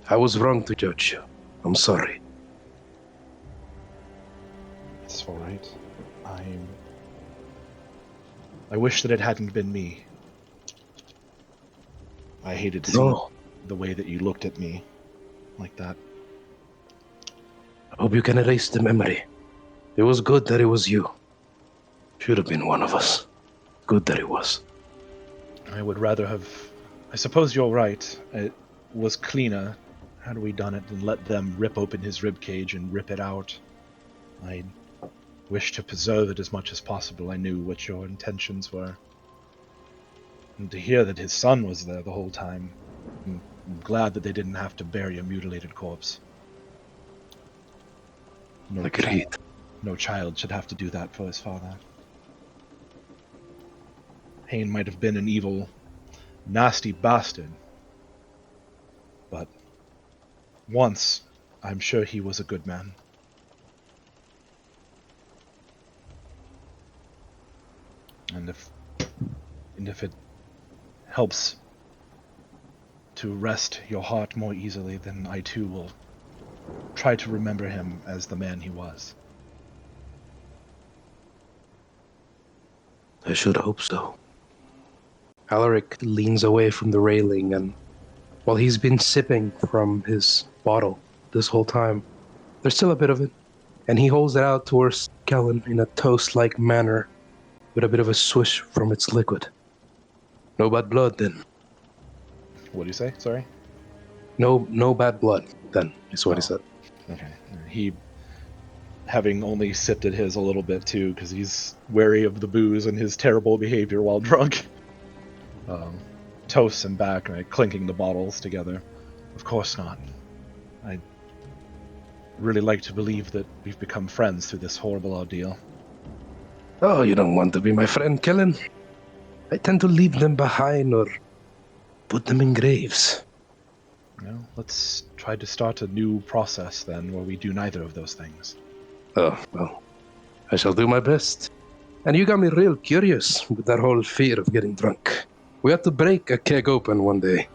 I was wrong to judge you. I'm sorry. It's all right. I wish that it hadn't been me. I hated seeing the way that you looked at me like that. I hope you can erase the memory. It was good that it was you. Should have been one of us. Good that it was. I would rather have... I suppose you're right. It was cleaner had we done it than let them rip open his ribcage and rip it out. I wished to preserve it as much as possible. I knew what your intentions were. And to hear that his son was there the whole time, I'm glad that they didn't have to bury a mutilated corpse. Agreed. No child should have to do that for his father. Hayne might have been an evil, nasty bastard, but once, I'm sure he was a good man. And if it helps to rest your heart more easily, then I too will try to remember him as the man he was. I should hope so. Alaric leans away from the railing, and while he's been sipping from his bottle this whole time, there's still a bit of it, and he holds it out towards Kellen in a toast-like manner with a bit of a swish from its liquid. No bad blood, then. What do you say? Sorry? No bad blood, then, is what he said. Okay. He, having only sipped at his a little bit too, because he's wary of the booze and his terrible behavior while drunk, toasts him back, right, clinking the bottles together. Of course not. I'd really like to believe that we've become friends through this horrible ordeal. Oh, you don't want to be my friend, Kellen? I tend to leave them behind or put them in graves. Well, let's try to start a new process then, where we do neither of those things. Oh, well, I shall do my best. And you got me real curious with that whole fear of getting drunk. We have to break a keg open one day.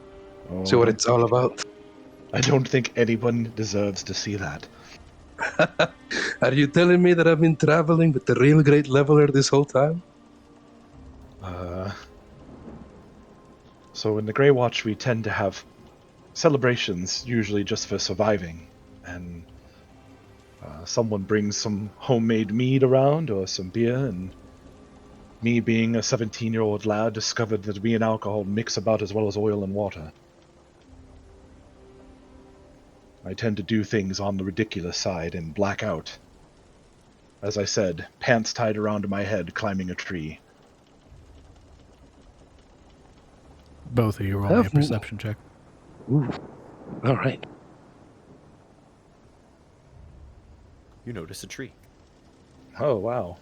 See what it's all about. I don't think anyone deserves to see that. Are you telling me that I've been traveling with the real great leveler this whole time? So in the Grey Watch, we tend to have celebrations, usually just for surviving, and someone brings some homemade mead around or some beer, and me, being a 17-year-old lad, discovered that me and alcohol mix about as well as oil and water. I tend to do things on the ridiculous side and black out. As I said, pants tied around my head, climbing a tree. Both of you roll me a perception check. Ooh, all right. You notice a tree. Oh, wow.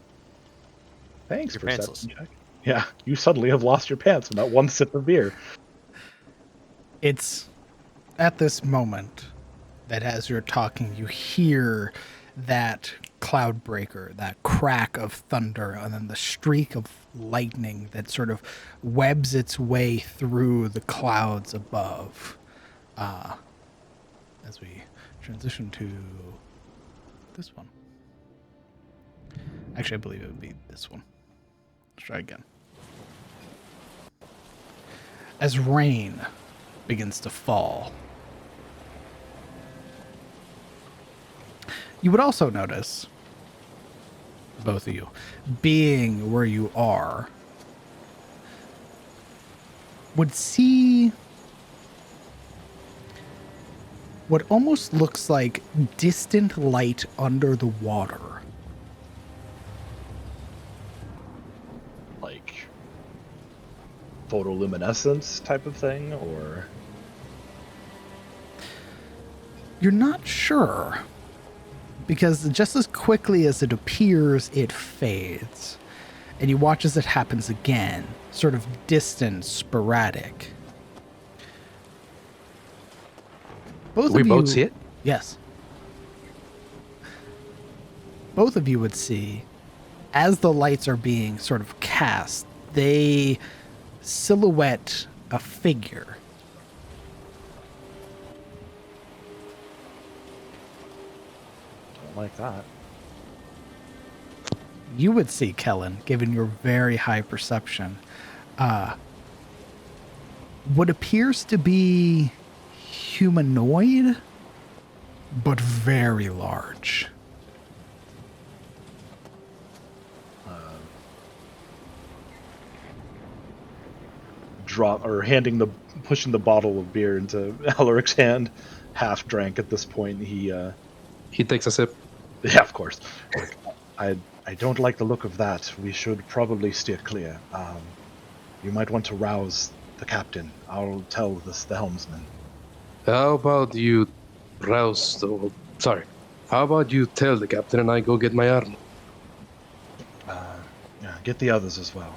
Thanks, You're perception pantsless. check. Yeah, you suddenly have lost your pants from that one sip of beer. It's at this moment that as you're talking, you hear that cloud breaker, that crack of thunder, and then the streak of lightning that sort of webs its way through the clouds above. As we transition to this one. Actually, I believe it would be this one. Let's try again. As rain begins to fall, you would also notice, both of you, being where you are, would see what almost looks like distant light under the water. Like photoluminescence type of thing, or? You're not sure, because just as quickly as it appears, it fades. And you watch as it happens again, sort of distant, sporadic. Both We both see it? Yes. Both of you would see, as the lights are being sort of cast, they silhouette a figure. Don't like that. You would see, Kellen, given your very high perception, what appears to be humanoid, but very large. pushing the bottle of beer into Alaric's hand, half drank at this point. He takes a sip. Yeah, of course. Like, I don't like the look of that. We should probably steer clear. You might want to rouse the captain. I'll tell the helmsman. How about you How about you tell the captain and I go get my armor? Yeah, get the others as well.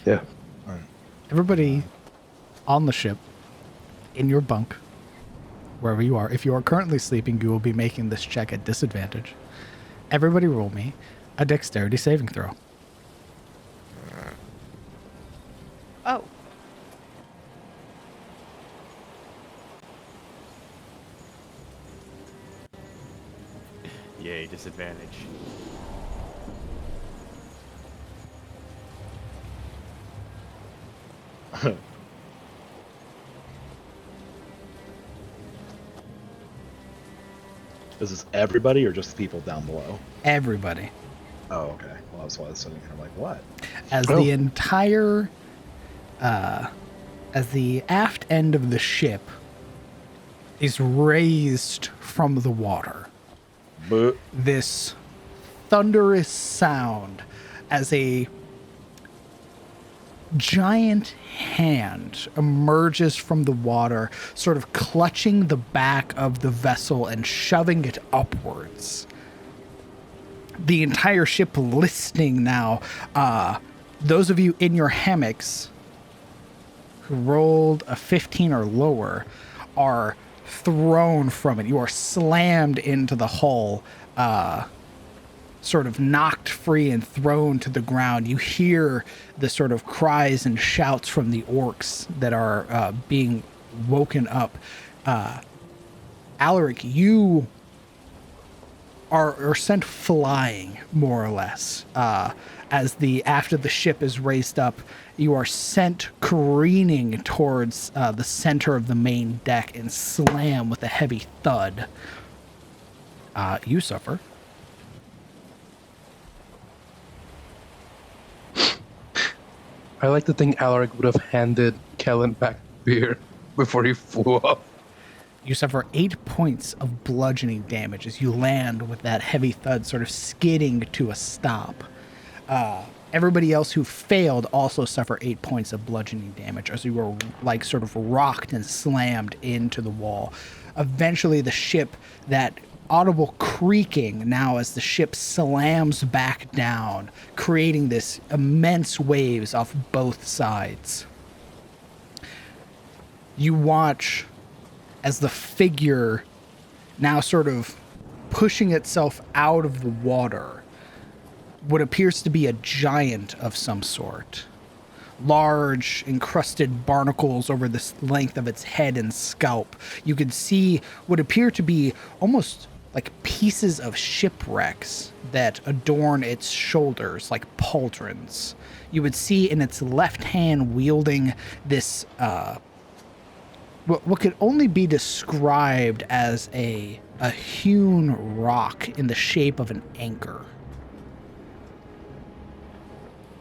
Yeah. All right. Everybody on the ship, in your bunk, wherever you are. If you are currently sleeping, you will be making this check at disadvantage. Everybody roll me a dexterity saving throw. Oh. Yay, disadvantage. Is this everybody or just the people down below? Everybody. Oh, okay. Well, that's why I was sitting here like, what? As the entire, as the aft end of the ship is raised from the water, But this thunderous sound as a giant hand emerges from the water, sort of clutching the back of the vessel and shoving it upwards. The entire ship listening now. Those of you in your hammocks who rolled a 15 or lower are thrown from it. You are slammed into the hull, sort of knocked free and thrown to the ground. You hear the sort of cries and shouts from the orcs that are being woken up. Alaric, you are sent flying, more or less. After the ship is raised up, you are sent careening towards the center of the main deck and slam with a heavy thud. You suffer. I like to think Alaric would have handed Kellen back beer before he flew off. You suffer 8 points of bludgeoning damage as you land with that heavy thud sort of skidding to a stop. Everybody else who failed also suffer 8 points of bludgeoning damage as you were like sort of rocked and slammed into the wall. Eventually the ship, that audible creaking now as the ship slams back down, creating this immense waves off both sides. You watch as the figure, now sort of pushing itself out of the water, what appears to be a giant of some sort. Large, encrusted barnacles over the length of its head and scalp. You could see what appear to be almost like pieces of shipwrecks that adorn its shoulders like pauldrons. You would see in its left hand wielding this, what could only be described as a hewn rock in the shape of an anchor.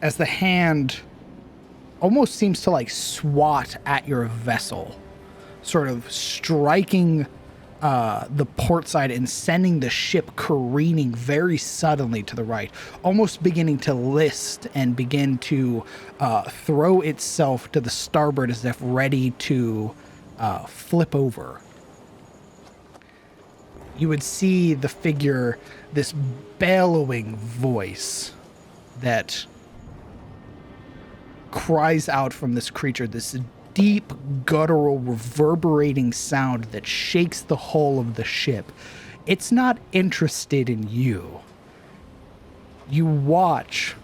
As the hand almost seems to like swat at your vessel, sort of striking the port side and sending the ship careening very suddenly to the right, almost beginning to list and begin to throw itself to the starboard as if ready to flip over. You would see the figure, this bellowing voice that cries out from this creature, this deep, guttural, reverberating sound that shakes the hull of the ship. It's not interested in you. You watch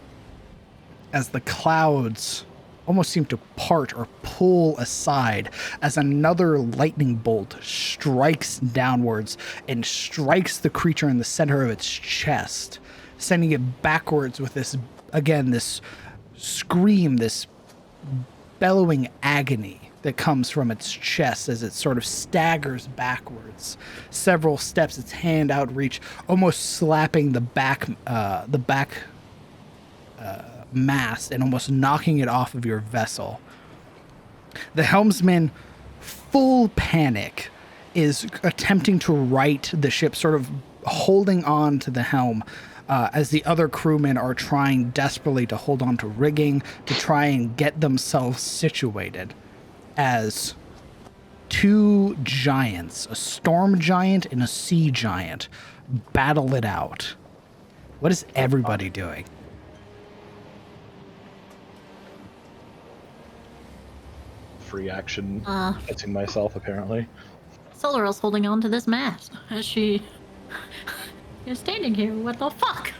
as the clouds almost seem to part or pull aside as another lightning bolt strikes downwards and strikes the creature in the center of its chest, sending it backwards with this, again, this scream, this bellowing agony that comes from its chest as it sort of staggers backwards several steps, its hand outreach, almost slapping the back mast and almost knocking it off of your vessel. The helmsman, full panic, is attempting to right the ship, sort of holding on to the helm, as the other crewmen are trying desperately to hold on to rigging to try and get themselves situated. As two giants, a storm giant and a sea giant, battle it out. What is everybody doing? Free action, hitting myself apparently. Solarel's holding on to this mast as she is standing here. What the fuck?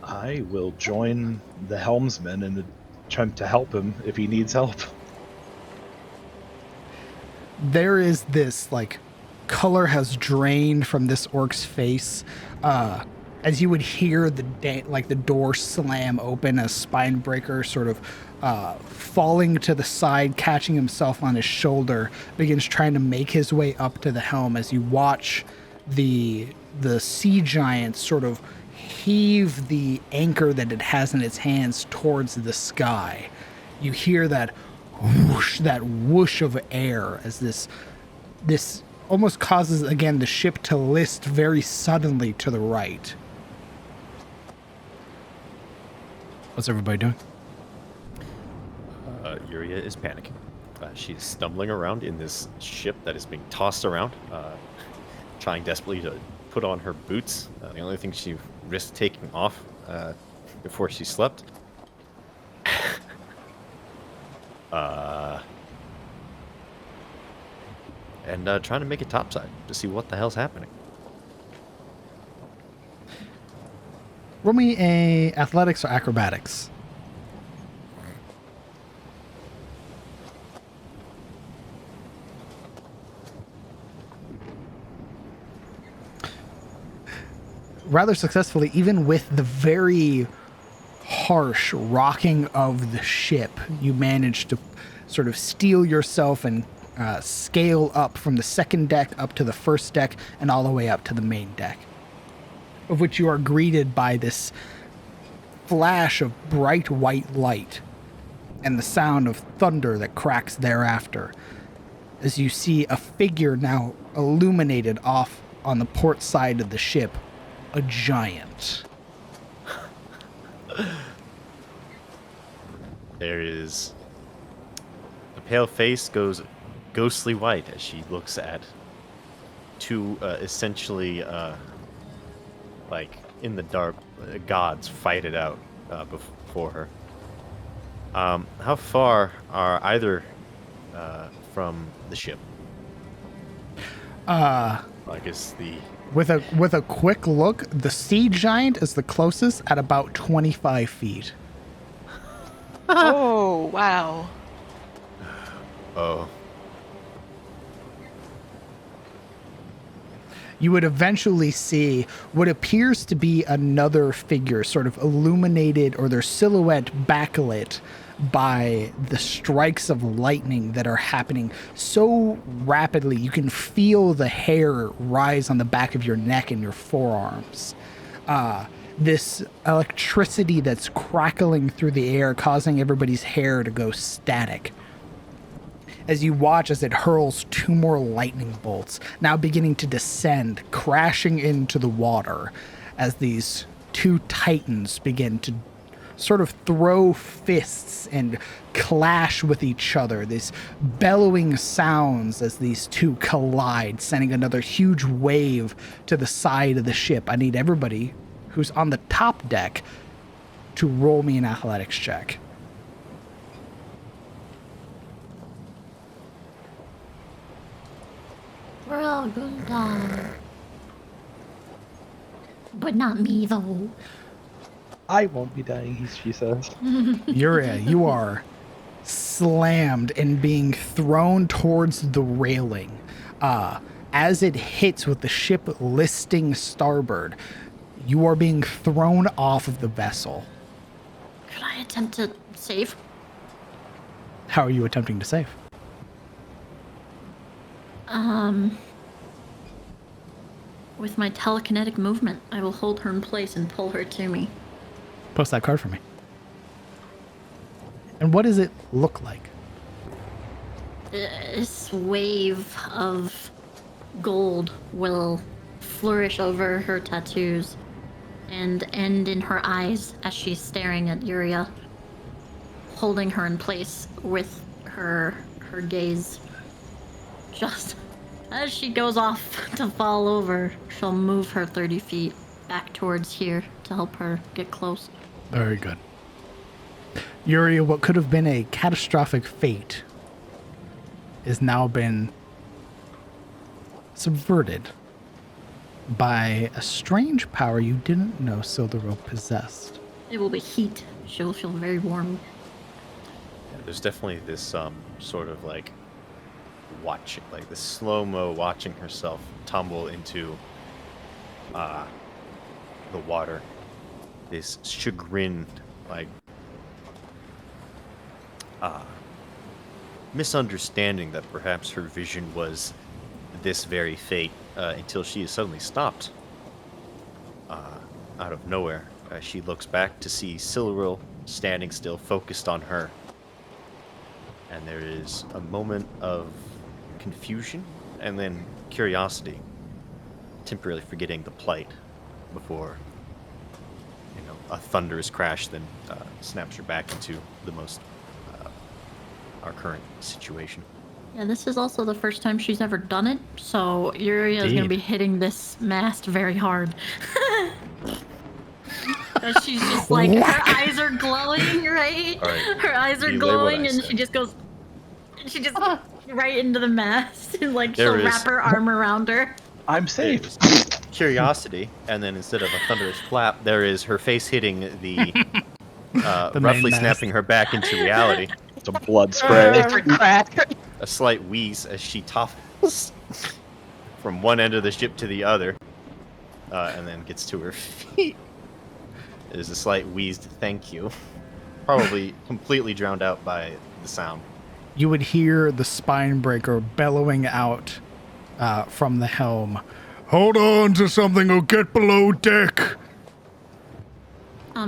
I will join the helmsman and attempt to help him if he needs help. There is this, like, color has drained from this orc's face, as you would hear the door slam open as Spinebreaker sort of falling to the side, catching himself on his shoulder, begins trying to make his way up to the helm as you watch the sea giant sort of heave the anchor that it has in its hands towards the sky. You hear that whoosh of air as this almost causes, again, the ship to list very suddenly to the right. What's everybody doing? Yuria is panicking. She's stumbling around in this ship that is being tossed around, trying desperately to put on her boots. The only thing she risked taking off before she slept. And trying to make it topside to see what the hell's happening. Roll me a athletics or acrobatics. Rather successfully, even with the very harsh rocking of the ship, you manage to sort of steel yourself and scale up from the second deck up to the first deck and all the way up to the main deck, of which you are greeted by this flash of bright white light and the sound of thunder that cracks thereafter, as you see a figure now illuminated off on the port side of the ship, a giant. There is... The pale face goes ghostly white as she looks at two essentially like in the dark gods fight it out before her. How far are either from the ship? I guess the... With a quick look, the sea giant is the closest at about 25 feet. Oh, wow. Oh. You would eventually see what appears to be another figure sort of illuminated, or their silhouette backlit by the strikes of lightning that are happening so rapidly you can feel the hair rise on the back of your neck and your forearms. This electricity that's crackling through the air, causing everybody's hair to go static. As you watch as it hurls two more lightning bolts, now beginning to descend, crashing into the water, as these two titans begin to sort of throw fists and clash with each other. These bellowing sounds as these two collide, sending another huge wave to the side of the ship. I need everybody who's on the top deck to roll me an athletics check. We're all gonna die. But not me, though. I won't be dying, she says. You are slammed and being thrown towards the railing. As it hits with the ship listing starboard, you are being thrown off of the vessel. Could I attempt to save? How are you attempting to save? With my telekinetic movement, I will hold her in place and pull her to me. Post that card for me. And what does it look like? This wave of gold will flourish over her tattoos and end in her eyes as she's staring at Yuria, holding her in place with her gaze. Just as she goes off to fall over, she'll move her 30 feet back towards here to help her get close. Very good. Yuria, what could have been a catastrophic fate has now been subverted by a strange power you didn't know Sildero possessed. It will be heat. She'll feel very warm. Yeah, there's definitely this sort of like watching, like this slow-mo watching herself tumble into the water. This chagrin, like misunderstanding that perhaps her vision was this very fate until she is suddenly stopped out of nowhere. She looks back to see Silveril standing still, focused on her. And there is a moment of confusion and then curiosity, temporarily forgetting the plight before, a thunderous crash then snaps her back into the most our current situation. Yeah, this is also the first time she's ever done it, so Yuria is going to be hitting this mast very hard. And she's just like, her eyes are glowing, right? Her eyes are glowing, and she just goes, right into the mast, and like she'll wrap her arm around her. I'm safe. Curiosity, and then instead of a thunderous flap, there is her face hitting the roughly snapping her back into reality. It's a blood spray. A slight wheeze as she topples from one end of the ship to the other, and then gets to her feet. It is a slight wheezed thank you, probably completely drowned out by the sound. You would hear the spine breaker bellowing out from the helm. Hold on to something or get below deck.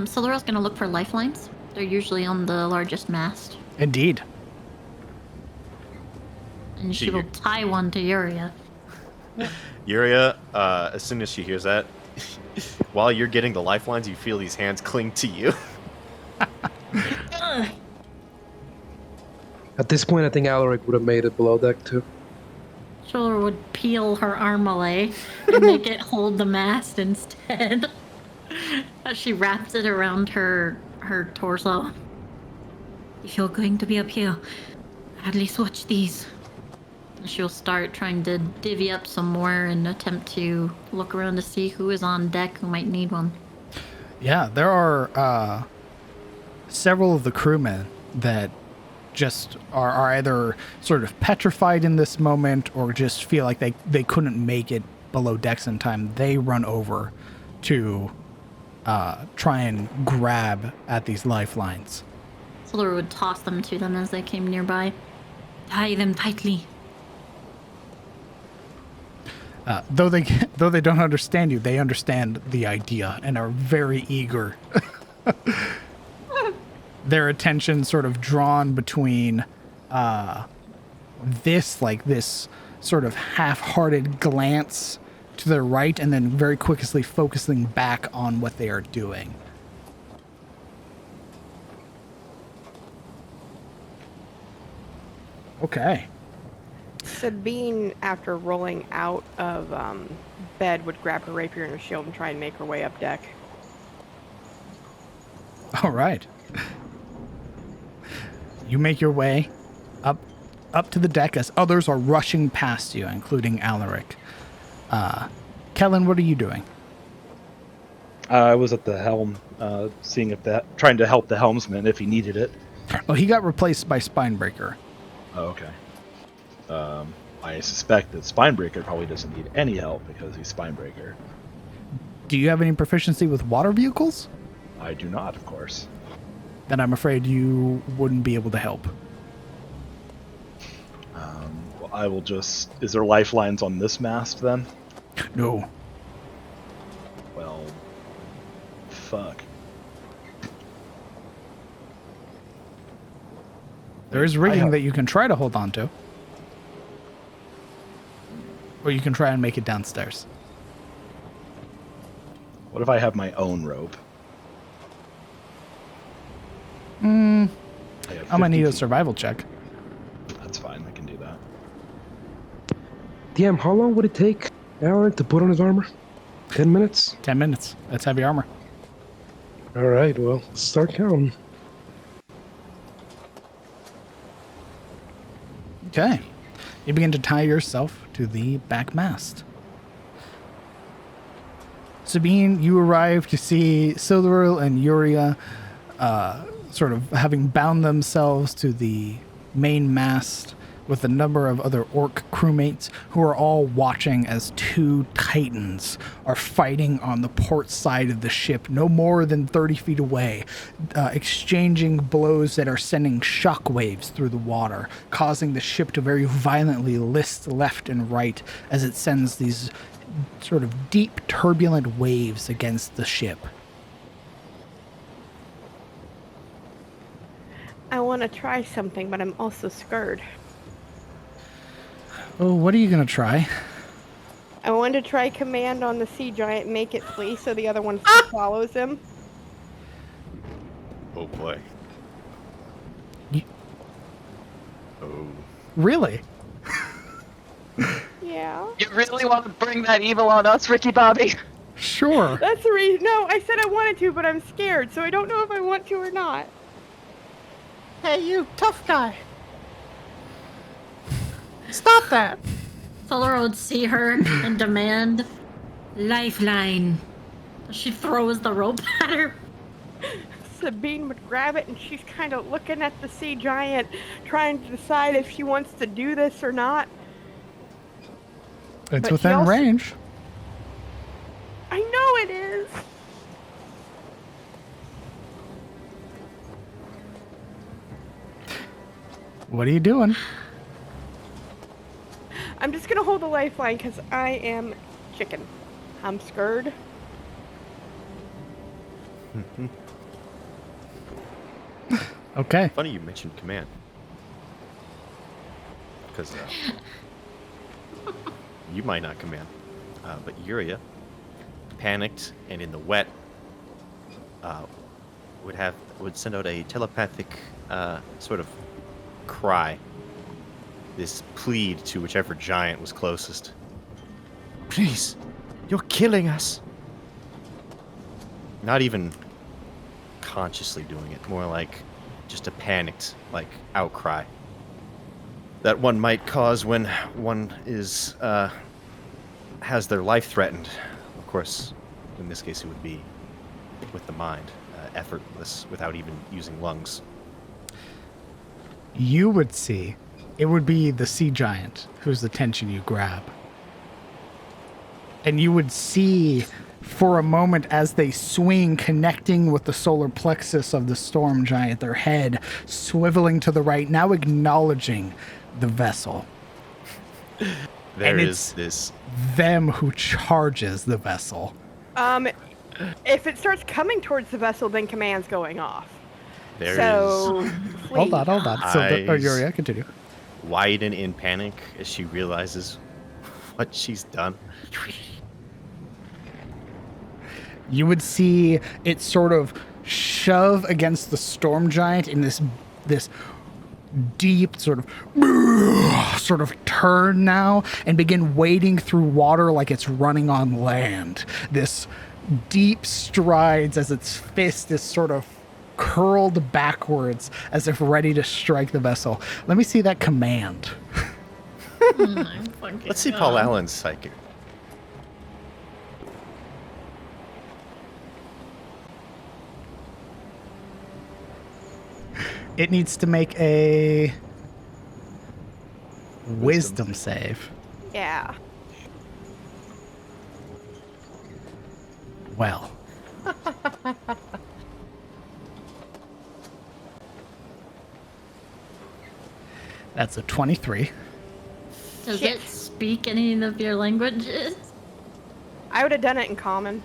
Silveril's gonna look for lifelines. They're usually on the largest mast. Indeed. And she will tie one to Yuria. Yuria, as soon as she hears that, while you're getting the lifelines, you feel these hands cling to you. At this point, I think Alaric would have made it below deck too. Shoulder would peel her arm away and make it hold the mast instead. As she wraps it around her torso. If you're going to be up here, at least watch these. She'll start trying to divvy up some more and attempt to look around to see who is on deck who might need one. Yeah, there are several of the crewmen that just are either sort of petrified in this moment or just feel like they couldn't make it below decks in time. They run over to try and grab at these lifelines. Silver would toss them to them as they came nearby. Tie them tightly. Though they don't understand you, they understand the idea and are very eager. Their attention sort of drawn between this sort of half-hearted glance to their right and then very quickly focusing back on what they are doing. Okay. Sabine, after rolling out of bed, would grab her rapier and her shield and try and make her way up deck. All right. You make your way up to the deck as others are rushing past you, including Alaric. Kellen, what are you doing? I was at the helm, trying to help the helmsman if he needed it. Oh, he got replaced by Spinebreaker. Oh, okay. I suspect that Spinebreaker probably doesn't need any help because he's Spinebreaker. Do you have any proficiency with water vehicles? I do not, of course. Then I'm afraid you wouldn't be able to help. Well, I will just... Is there lifelines on this mast, then? No. Well... Fuck. There is rigging that you can try to hold on to. Or you can try and make it downstairs. What if I have my own rope? I'm I have gonna need 50 a feet. survival check. That's fine. I can do that. DM, how long would it take Alan to put on his armor? 10 minutes? 10 minutes. That's heavy armor. All right, well, start counting. Okay. You begin to tie yourself to the back mast. Sabine, you arrive to see Sildaril and Yuria sort of having bound themselves to the main mast with a number of other orc crewmates who are all watching as two titans are fighting on the port side of the ship, no more than 30 feet away, exchanging blows that are sending shockwaves through the water, causing the ship to very violently list left and right as it sends these sort of deep, turbulent waves against the ship. I want to try something, but I'm also scared. Oh, what are you going to try? I want to try command on the sea giant, make it flee so the other one follows him. Oh boy. You- Oh. Really? Yeah. You really want to bring that evil on us, Ricky Bobby? Sure. That's the reason. No, I said I wanted to, but I'm scared, so I don't know if I want to or not. Hey, you tough guy. Stop that. Fuller would see her and demand, lifeline. She throws the rope at her. Sabine would grab it, and she's kind of looking at the sea giant, trying to decide if she wants to do this or not. It's But she within also- range. I know it is. What are you doing? I'm just gonna hold the lifeline because I am chicken. I'm scared. Okay. Funny you mentioned command. Because you might not command. But Yuria, panicked and in the wet, would send out a telepathic sort of cry. This plead to whichever giant was closest. Please, you're killing us. Not even consciously doing it, more like just a panicked, outcry that one might cause when one is has their life threatened. Of course, in this case, it would be with the mind, effortless, without even using lungs. You would see it would be the sea giant whose attention you grab. And you would see for a moment as they swing, connecting with the solar plexus of the storm giant, their head swiveling to the right, now acknowledging the vessel. There And is it's this. them who charges the vessel. If it starts coming towards the vessel, then command's going off. There So, flee. Hold on. So, Eyes. Yuria, continue. Widen in panic as she realizes what she's done. You would see it sort of shove against the storm giant in this deep sort of turn now and begin wading through water like it's running on land. This deep strides as its fist is sort of curled backwards as if ready to strike the vessel. Let me see that command. Let's see Paul Allen's psychic. It needs to make a wisdom save. Yeah. Well. That's a 23. Does Shit. it speak any of your languages? I would have done it in common.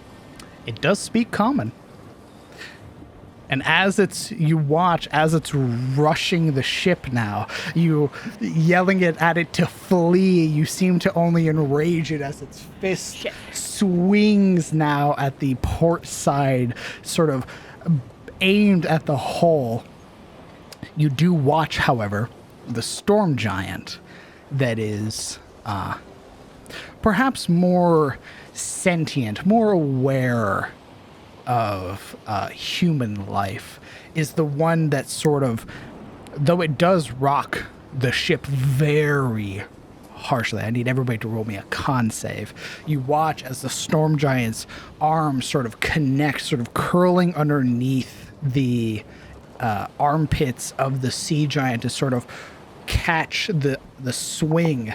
It does speak common. And as it's rushing the ship now, you yelling at it to flee, you seem to only enrage it as its fist swings now at the port side, sort of aimed at the hull. You do watch, however, the storm giant that is perhaps more sentient, more aware of human life, is the one that sort of, though it does rock the ship very harshly. I need everybody to roll me a con save. You watch as the storm giant's arms sort of connect, sort of curling underneath the armpits of the sea giant to sort of catch the swing.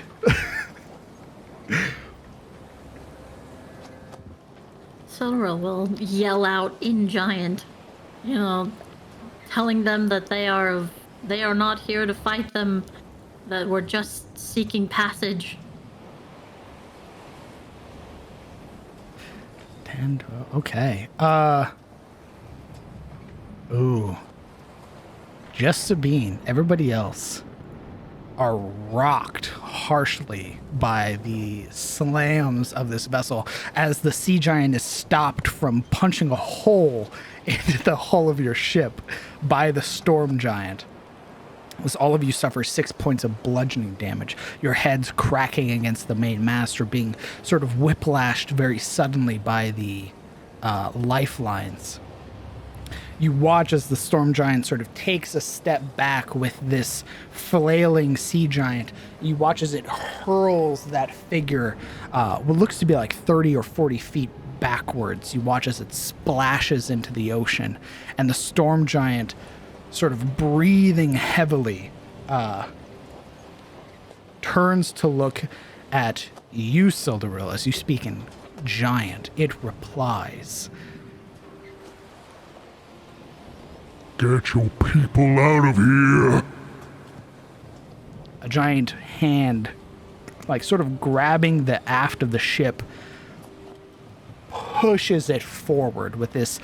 Silra will yell out in giant, telling them that they are not here to fight them, that we're just seeking passage. 10, 12, okay. Ooh. Just Sabine. Everybody else are rocked harshly by the slams of this vessel as the sea giant is stopped from punching a hole into the hull of your ship by the storm giant. As all of you suffer 6 points of bludgeoning damage, your heads cracking against the main mast or being sort of whiplashed very suddenly by the lifelines. You watch as the storm giant sort of takes a step back with this flailing sea giant. You watch as it hurls that figure, what looks to be like 30 or 40 feet backwards. You watch as it splashes into the ocean, and the storm giant, sort of breathing heavily, turns to look at you, Sildaril, as you speak in giant. It replies. Get your people out of here! A giant hand, like sort of grabbing the aft of the ship, pushes it forward with this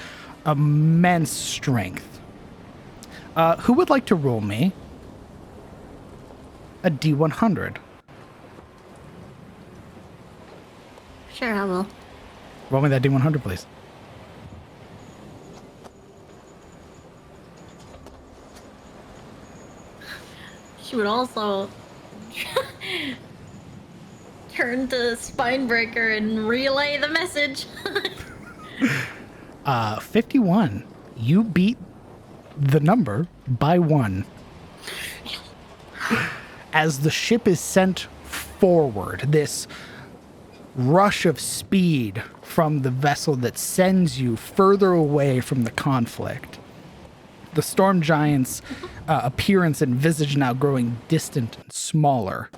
immense strength. Who would like to roll me a D100? Sure, I will. Roll me that D100, please. She would also turn to Spinebreaker and relay the message. 51. You beat the number by 1. As the ship is sent forward, this rush of speed from the vessel that sends you further away from the conflict. The storm giant's appearance and visage now growing distant and smaller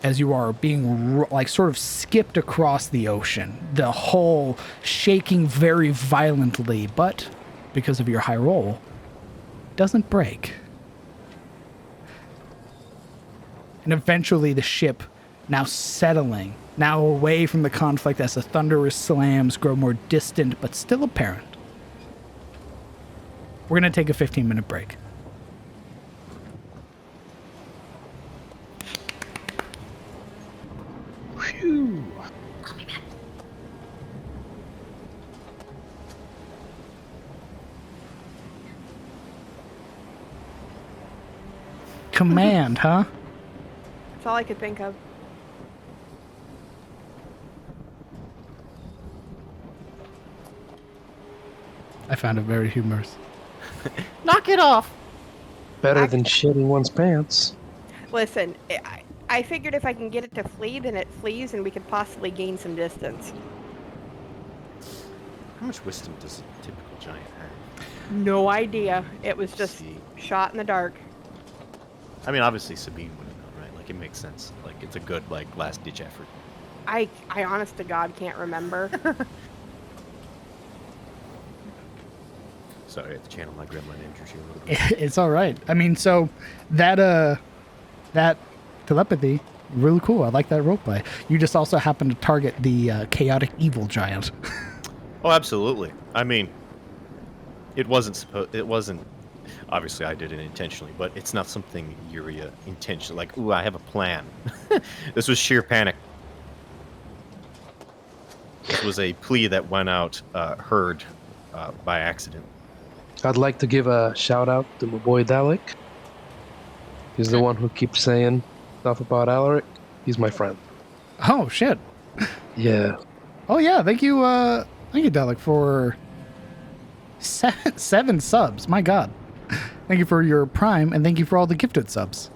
as you are being sort of skipped across the ocean, the hull shaking very violently, but because of your high roll, doesn't break. And eventually the ship, now settling, now away from the conflict as the thunderous slams grow more distant but still apparent. We're going to take a 15-minute break. Phew. Command, huh? That's all I could think of. I found it very humorous. Knock it off. Better than shitting one's pants. Listen, I figured if I can get it to flee, then it flees and we could possibly gain some distance. How much wisdom does a typical giant have? No idea. It was just See. shot in the dark. I mean, obviously Sabine would have known, right? Like, it makes sense. Like, it's a good, like, last-ditch effort. I honest to God can't remember. Sorry, I have to channel my gremlin energy a little bit. It's all right. I mean, so that telepathy, really cool. I like that roleplay. You just also happen to target the chaotic evil giant. Oh, absolutely. I mean, it wasn't supposed. It wasn't. Obviously, I did it intentionally, but it's not something Yuria intentionally. Like, ooh, I have a plan. This was sheer panic. This was a plea that went out heard by accident. I'd like to give a shout out to my boy Dalek. He's the one who keeps saying stuff about Alaric. He's my friend. Oh shit. Yeah. Oh yeah, thank you, Dalek, for 7 subs. My God. Thank you for your Prime, and thank you for all the gifted subs.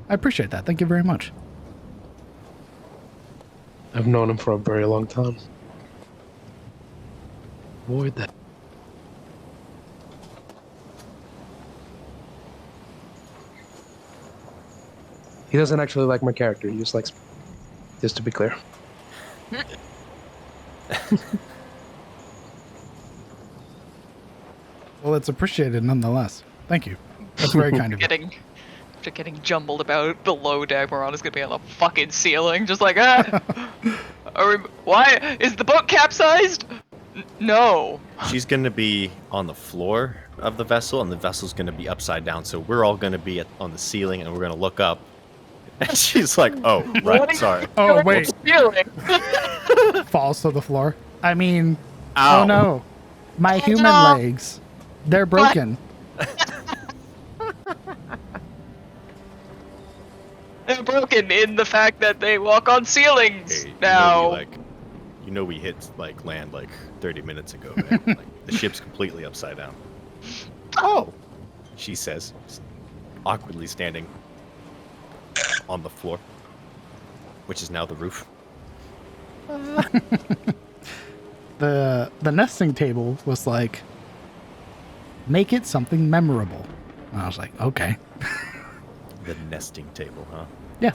I appreciate that. Thank you very much. I've known him for a very long time. Boy, that. He doesn't actually like my character. He just likes. Just to be clear. Well, it's appreciated nonetheless. Thank you. That's very kind of you. Getting jumbled about below deck. Morana's gonna be on the fucking ceiling, just like why is the boat capsized? No. She's gonna be on the floor of the vessel, and the vessel's gonna be upside down. So we're all gonna be on the ceiling, and we're gonna look up. And she's like, "Oh, right, sorry." Oh wait. Falls to the floor. I mean, Ow. oh no, my human legs, they're broken. They're broken in the fact that they walk on ceilings Hey, now. we hit land 30 minutes ago, man. The ship's completely upside down. Oh. She says, awkwardly standing on the floor, which is now the roof. The nesting table was like, make it something memorable. And I was like, okay. The nesting table, huh? Yeah.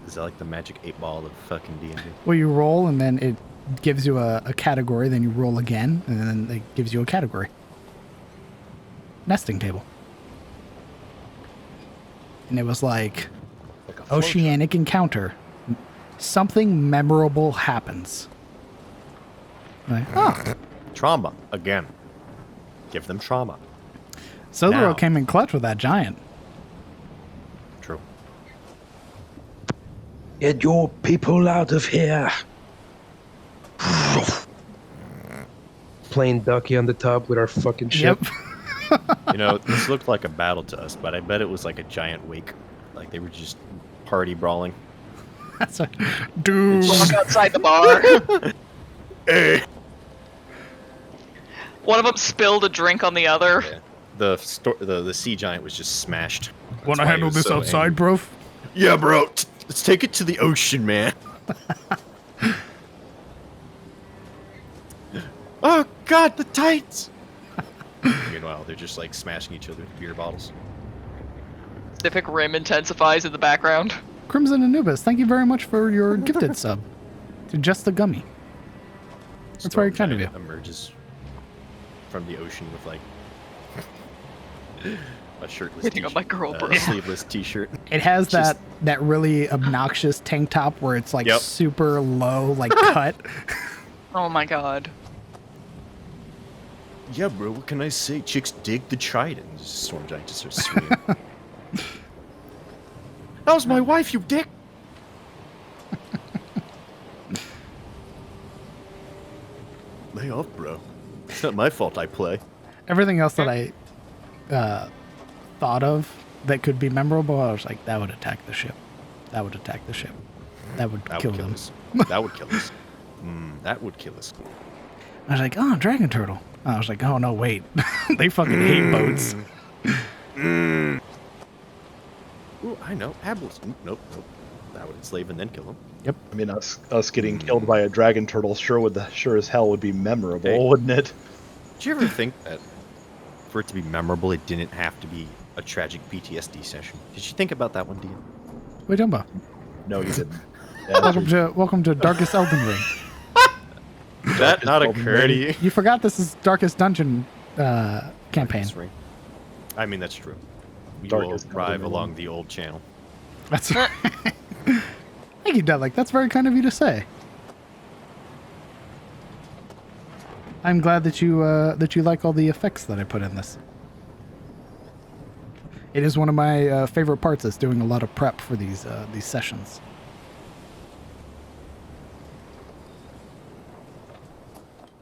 Is that like the magic 8-ball of fucking D&D? Well, you roll, and then it gives you a category, then you roll again, and then it gives you a category. Nesting table. And it was like oceanic encounter. Something memorable happens. Like, oh. Trauma, again. Give them trauma. Silvero came in clutch with that giant. True. Get your people out of here. Playing ducky on the top with our fucking ship. Yep. This looked like a battle to us, but I bet it was like a giant wake. Like they were just party brawling. That's a dude. Walk outside the bar. Hey. One of them spilled a drink on the other. Yeah. The sea giant was just smashed. Want to handle this outside, bro? Yeah, bro. Let's take it to the ocean, man. Oh God, the tights. Meanwhile, they're just smashing each other with beer bottles. Pacific Rim intensifies in the background. Crimson Anubis, thank you very much for your gifted sub to Just the Gummy. That's very kind of you. Emerges from the ocean with a shirtless Hitting on my girl, bro. sleeveless t-shirt. It has that really obnoxious tank top where it's super low, cut. Oh my God. Yeah, bro, what can I say? Chicks dig the trident. Storm Giant just starts swinging. That was my wife, you dick! Lay off, bro. It's not my fault I play. Everything else that I thought of that could be memorable, I was like, that would attack the ship. That would attack the ship. That would kill them. Us. That would kill us. That would kill us. I was like, oh, dragon turtle. I was like, oh, no, wait. They fucking hate boats. Ooh, I know. Ablis. Nope. That would enslave and then kill him. Yep. I mean, us getting killed by a dragon turtle sure as hell would be memorable, wouldn't it? Did you ever think that for it to be memorable, it didn't have to be a tragic PTSD session? Did you think about that one, Dean? What are you talking about? No, you didn't. Yeah, Welcome to Darkest Elden Ring. Did that not occur to you? You forgot this is Darkest Dungeon campaign. I mean, that's true. We Darkest will drive Elden Ring. along the old channel. That's right. Thank you, Delek. That's very kind of you to say. I'm glad that you like all the effects that I put in this. It is one of my favorite parts. Is doing a lot of prep for these sessions.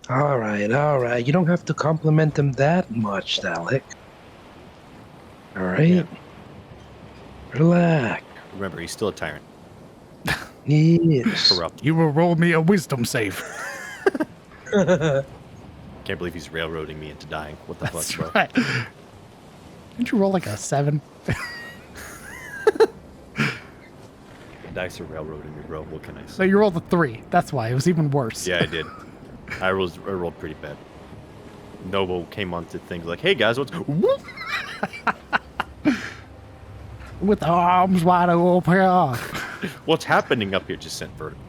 All right. You don't have to compliment him that much, Alec. All right? Yeah. Relax. Remember, he's still a tyrant. Yes. Corrupt. You will roll me a wisdom save. Can't believe he's railroading me into dying. What the That's fuck, bro? right. Didn't you roll like a 7? The dice are railroading me, bro. What can I So say? you rolled a 3. That's why. It was even worse. Yeah, I did. I rolled pretty bad. Noble came on to things like, "Hey guys, what's whoop?" With the arms wide open. What's happening up here?" Just sent vertical.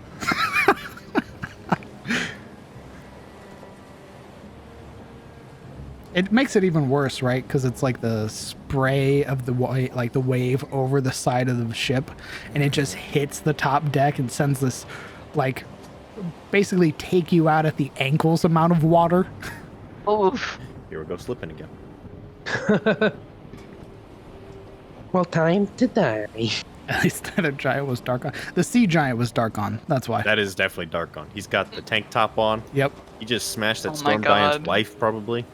It makes it even worse, right? Because it's like the spray of the wave over the side of the ship, and it just hits the top deck and sends this, like, basically take you out at the ankles amount of water. Oof. Here we go, slipping again. Well, time to die. At least that giant was dark on. The sea giant was dark on. That's why. That is definitely dark on. He's got the tank top on. Yep. He just smashed that Oh my storm giant's God. wife, probably.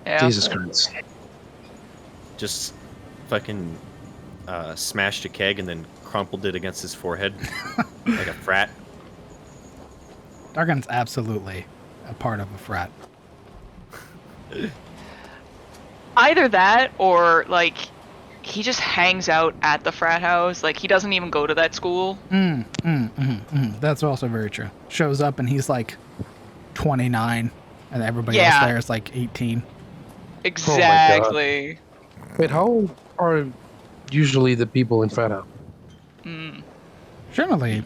Yeah. Jesus Christ. Just fucking smashed a keg and then crumpled it against his forehead like a frat. Dargon's absolutely a part of a frat. Either that or like he just hangs out at the frat house. Like he doesn't even go to that school. That's also very true. Shows up and he's like 29, and everybody else Yeah. there is like 18. Exactly. Wait, how old are usually the people in frat house? Generally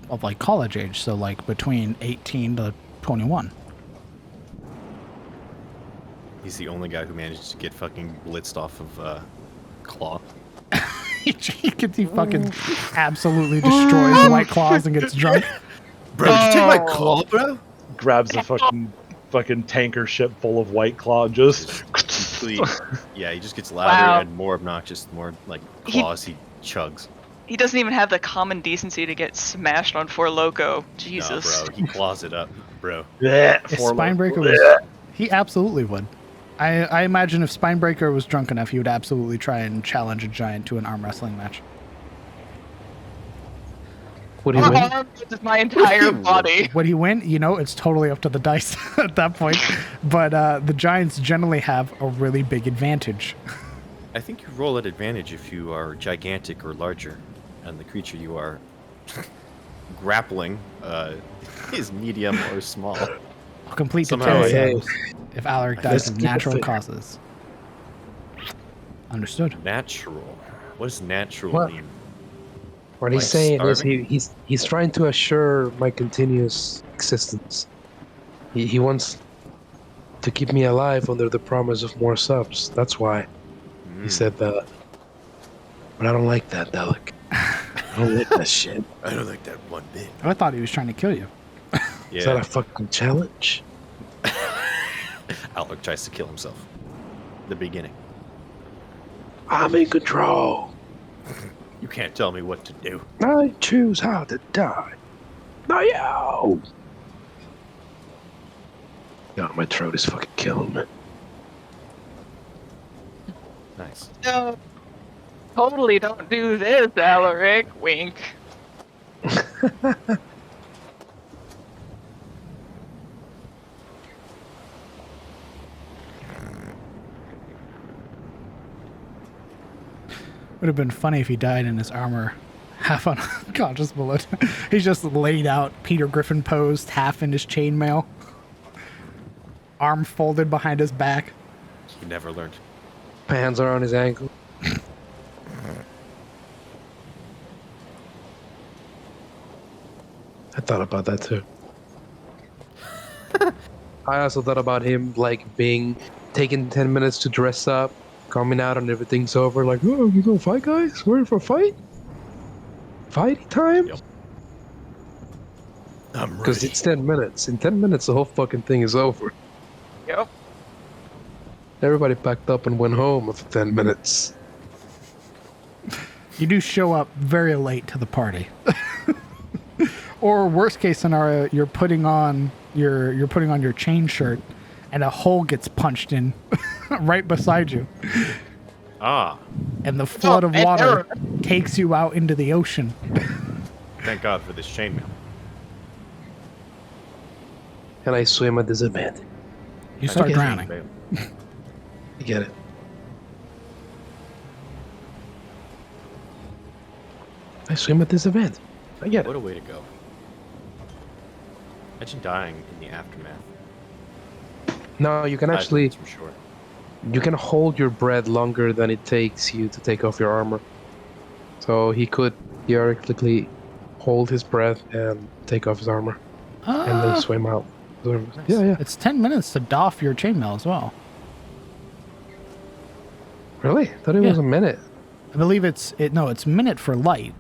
of like college age, so like between 18 to 21. He's the only guy who managed to get fucking blitzed off of Claw. he fucking absolutely destroys White Claws and gets drunk. Bro, did you take my claw, bro? Grabs a fucking tanker ship full of White Claw, just Complete. Yeah, he just gets louder Wow. and more obnoxious, the more like claws he chugs. He doesn't even have the common decency to get smashed on Four Loko. Jesus. No, bro, he claws it up, bro. If Spinebreaker was, he absolutely would. I imagine if Spinebreaker was drunk enough, he would absolutely try and challenge a giant to an arm wrestling match. Would he win? Just my entire body. Would he win? You know, it's totally up to the dice at that point. But the giants generally have a really big advantage. I think you roll at advantage if you are gigantic or larger, and the creature you are grappling is medium or small. I'll complete the Somehow, 10 saves if Alaric dies Let's of keep it natural fair. causes. Understood. Natural. What does natural What? mean? What he's Like saying is starving? he's trying to assure my continuous existence. He wants to keep me alive under the promise of more subs. That's why he said that. But I don't like that, Alec. I don't like that shit. I don't like that one bit. I thought he was trying to kill you. Is that Yeah, a fucking challenge? Outlook tries to kill himself. The beginning. I'm in control. You can't tell me what to do. I choose how to die. No, yo! God, my throat is fucking killing me. Nice. No. Totally don't do this, Alaric. Wink. Would have been funny if he died in his armor, half unconscious bullet. He's just laid out, Peter Griffin posed, half in his chainmail, arm folded behind his back. He never learned. My hands are on his ankle. I thought about that too. I also thought about him like being taking 10 minutes to dress up, coming out and everything's over. Like, oh, we gonna fight, guys? We're in for a fight? Fighting time? Yep. I'm Because ready. it's 10 minutes. In 10 minutes, the whole fucking thing is over. Yep. Everybody packed up and went home after 10 minutes. You do show up very late to the party. Or worst case scenario, you're putting on your chain shirt and a hole gets punched in right beside you. Ah, And the flood of and water takes you out into the ocean. thank God for this chainmail. And I swim at this event. You start Okay. drowning. Chainmail. I get it. I swim at this event. I get What it. a way to go. Imagine dying in the aftermath. No, you can 5 actually... minutes for sure. You can hold your breath longer than it takes you to take off your armor. So he could theoretically hold his breath and take off his armor. And then swim out. Yeah. It's 10 minutes to doff your chainmail as well. Really? I thought it was a minute. I believe it's minute for light,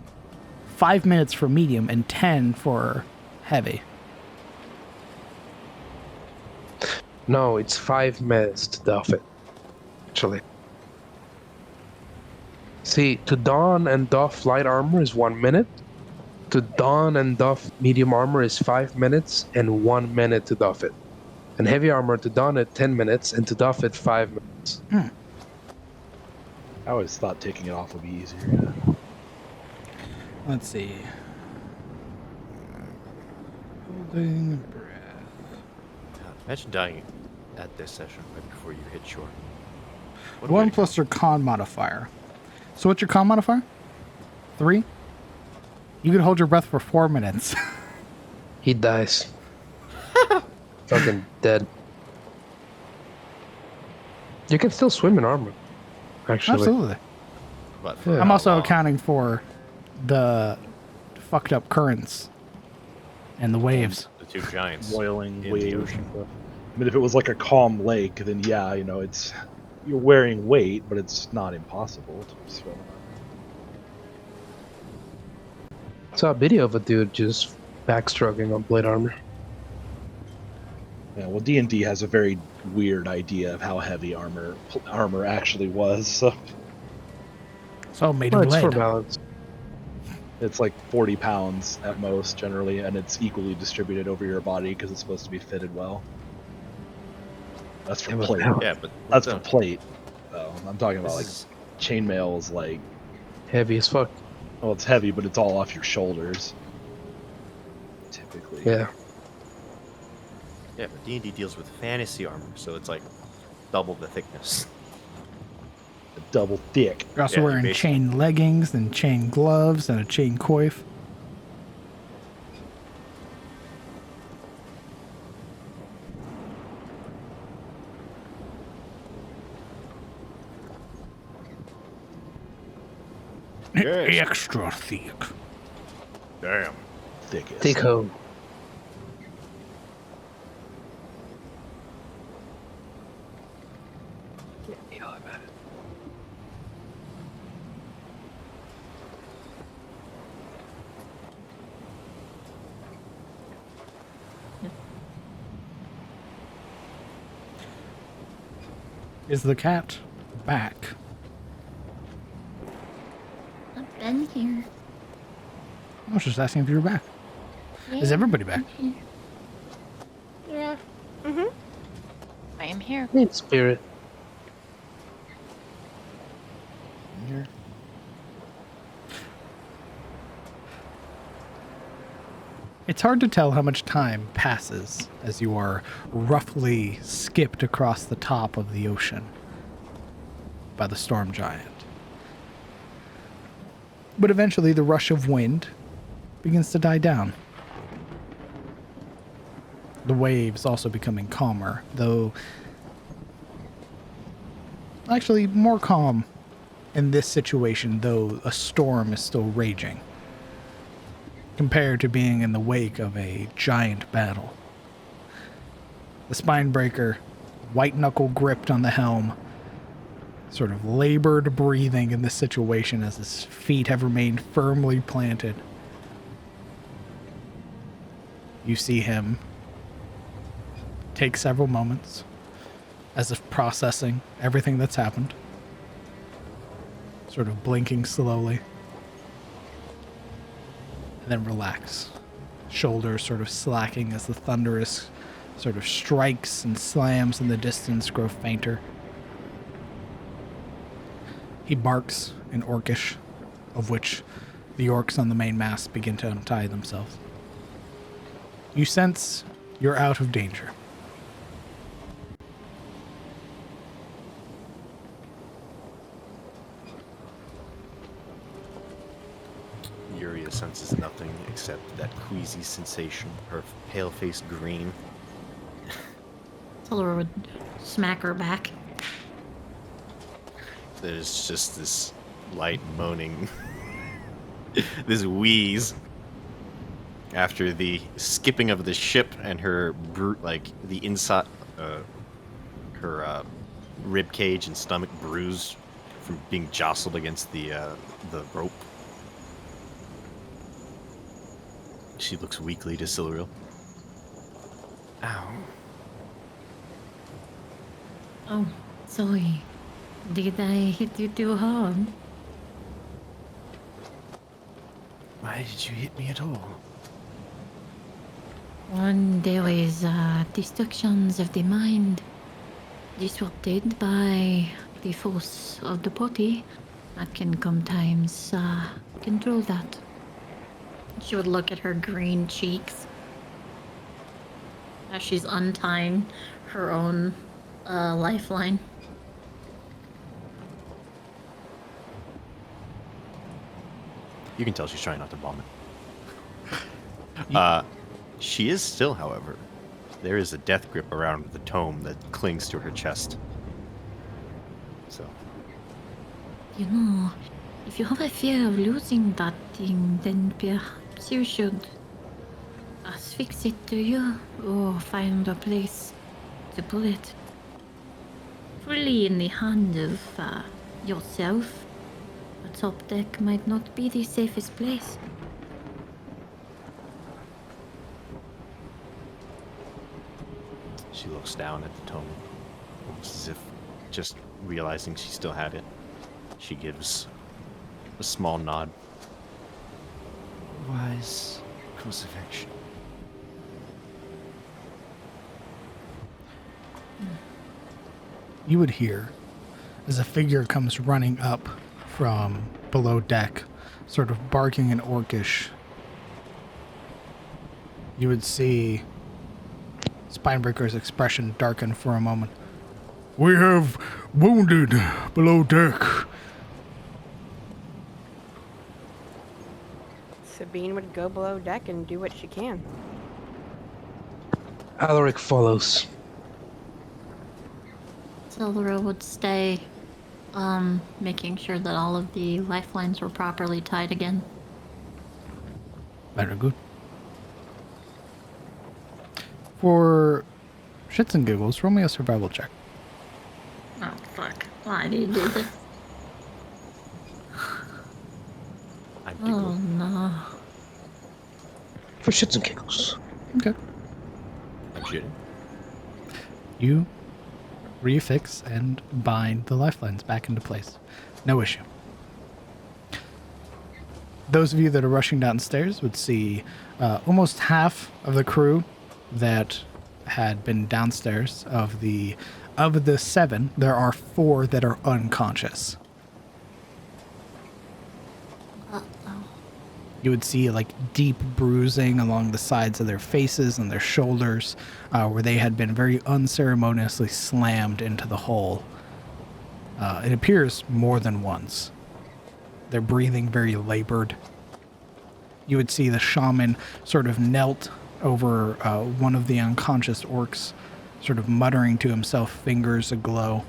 5 minutes for medium, and 10 for heavy. No, it's 5 minutes to doff it. Actually. See, to don and doff light armor is 1 minute. To don and doff medium armor is 5 minutes and 1 minute to doff it. And heavy armor to don it 10 minutes and to doff it 5 minutes. I always thought taking it off would be easier. Let's see. Holding breath. God, imagine dying at this session right before you hit shore. What a way 1 to plus your con modifier. So what's your con modifier? 3? You can hold your breath for 4 minutes. He dies. Fucking dead. You can still swim in armor. Actually. Absolutely. But for Yeah. I'm how also long? accounting for the fucked up currents and the waves. The two giants Boiling in the waves. ocean. I mean, if it was like a calm lake, then yeah, it's you're wearing weight, but it's not impossible to swim. I saw a video of a dude just backstruggling on plate armor. Yeah, well, D&D has a very weird idea of how heavy armor actually was. So So made Well, of it's for lead. balance. it's like 40 pounds at most, generally, and it's equally distributed over your body because it's supposed to be fitted well. That's for Yeah, but plate. how- Yeah, but That's the- for plate. Though. I'm talking about like this is- chainmail is like, Heavy as fuck. well, it's heavy, but it's all off your shoulders. Typically. Yeah. yeah, but D&D deals with fantasy armor, so it's like double the thickness. Double thick. You're also Yeah, wearing basically. chain leggings and chain gloves and a chain coif. Yes. Extra thick. Damn. Thickest. Take home. Is the cat back? I've been here. I was just asking if you were back. Is everybody back? Yeah. I am here. Need spirit. Here. It's hard to tell how much time passes as you are roughly skipped across the top of the ocean by the storm giant. But eventually the rush of wind begins to die down. The waves also becoming calmer, though actually more calm in this situation, though a storm is still raging, compared to being in the wake of a giant battle. The Spinebreaker, white knuckle gripped on the helm, sort of labored breathing in this situation as his feet have remained firmly planted. You see him take several moments as if processing everything that's happened, sort of blinking slowly, and then relax. Shoulders sort of slacking as the thunderous sort of strikes and slams in the distance grow fainter. He barks in Orcish, of which the orcs on the main mast begin to untie themselves. You sense you're out of danger. Yuria senses nothing except that queasy sensation, her pale-faced green. Tiller would smack her back. There's just this light moaning, this wheeze after the skipping of the ship and her the inside, her rib cage and stomach bruised from being jostled against the rope. She looks weakly to Siluriel. Ow. Oh, sorry. Did I hit you too hard? Why did you hit me at all? When there is destructions of the mind disrupted by the force of the body, that can sometimes control that. She would look at her green cheeks as she's untying her own lifeline. You can tell she's trying not to vomit. She is still, however. There is a death grip around the tome that clings to her chest. So. You know, if you have a fear of losing that thing, then perhaps you should affix it to you or find a place to put it. Fully in the hand of yourself, a top deck might not be the safest place. She looks down at the tome, almost as if just realizing she still had it. She gives a small nod. Wise course of action. You would hear as a figure comes running up from below deck, sort of barking in Orcish. You would see Spinebreaker's expression darken for a moment. We have wounded below deck. Sabine would go below deck and do what she can. Alaric follows. Silvera would stay, making sure that all of the lifelines were properly tied again. Very good. For shits and giggles, roll me a survival check. Oh, fuck. Why did you do this? I'm Oh, giggling. no. For shits and giggles. Okay. I'm shitting. You refix and bind the lifelines back into place. No issue. Those of you that are rushing downstairs would see almost half of the crew that had been downstairs. Of the 7, there are 4 that are unconscious. You would see like deep bruising along the sides of their faces and their shoulders, where they had been very unceremoniously slammed into the hole. It appears more than once. They're breathing very labored. You would see the shaman sort of knelt over one of the unconscious orcs, sort of muttering to himself, fingers aglow.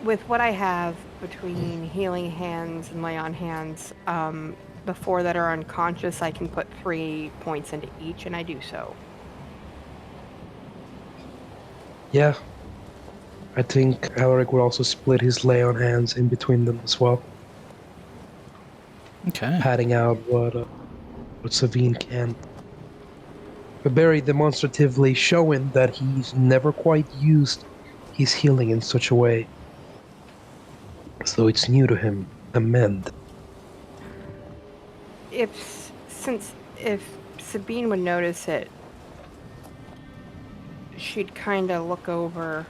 With what I have between healing hands and lay on hands, the 4 that are unconscious, I can put 3 points into each, and I do so. Yeah. I think Alaric will also split his lay on hands in between them as well. Okay. patting out what Savine can. But very demonstratively showing that he's never quite used his healing in such a way. So it's new to him. Amend. If Sabine would notice it, she'd kind of look over.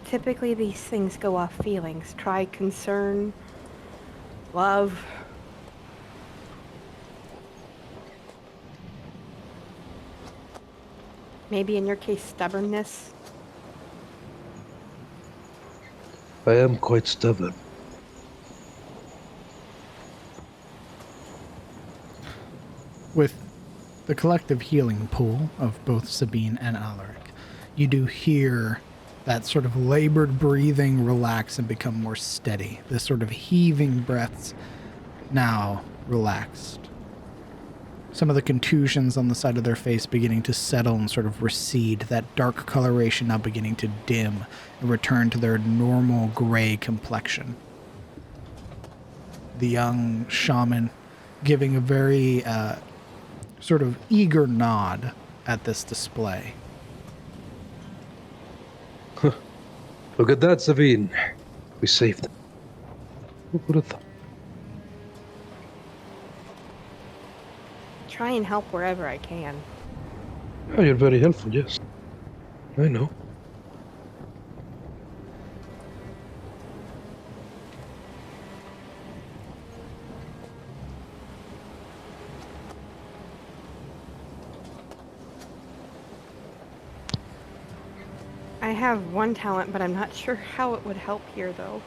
Typically, these things go off feelings. Try concern, love. Maybe in your case, stubbornness. I am quite stubborn. With the collective healing pool of both Sabine and Alaric, you do hear that sort of labored breathing relax and become more steady. This sort of heaving breaths now relaxed. Some of the contusions on the side of their face beginning to settle and sort of recede, that dark coloration now beginning to dim and return to their normal gray complexion. The young shaman giving a very sort of eager nod at this display. Look at that, Savine. We saved him. Who would have thought? Try and help wherever I can. Oh, you're very helpful, yes. I know. I have one talent, but I'm not sure how it would help here, though.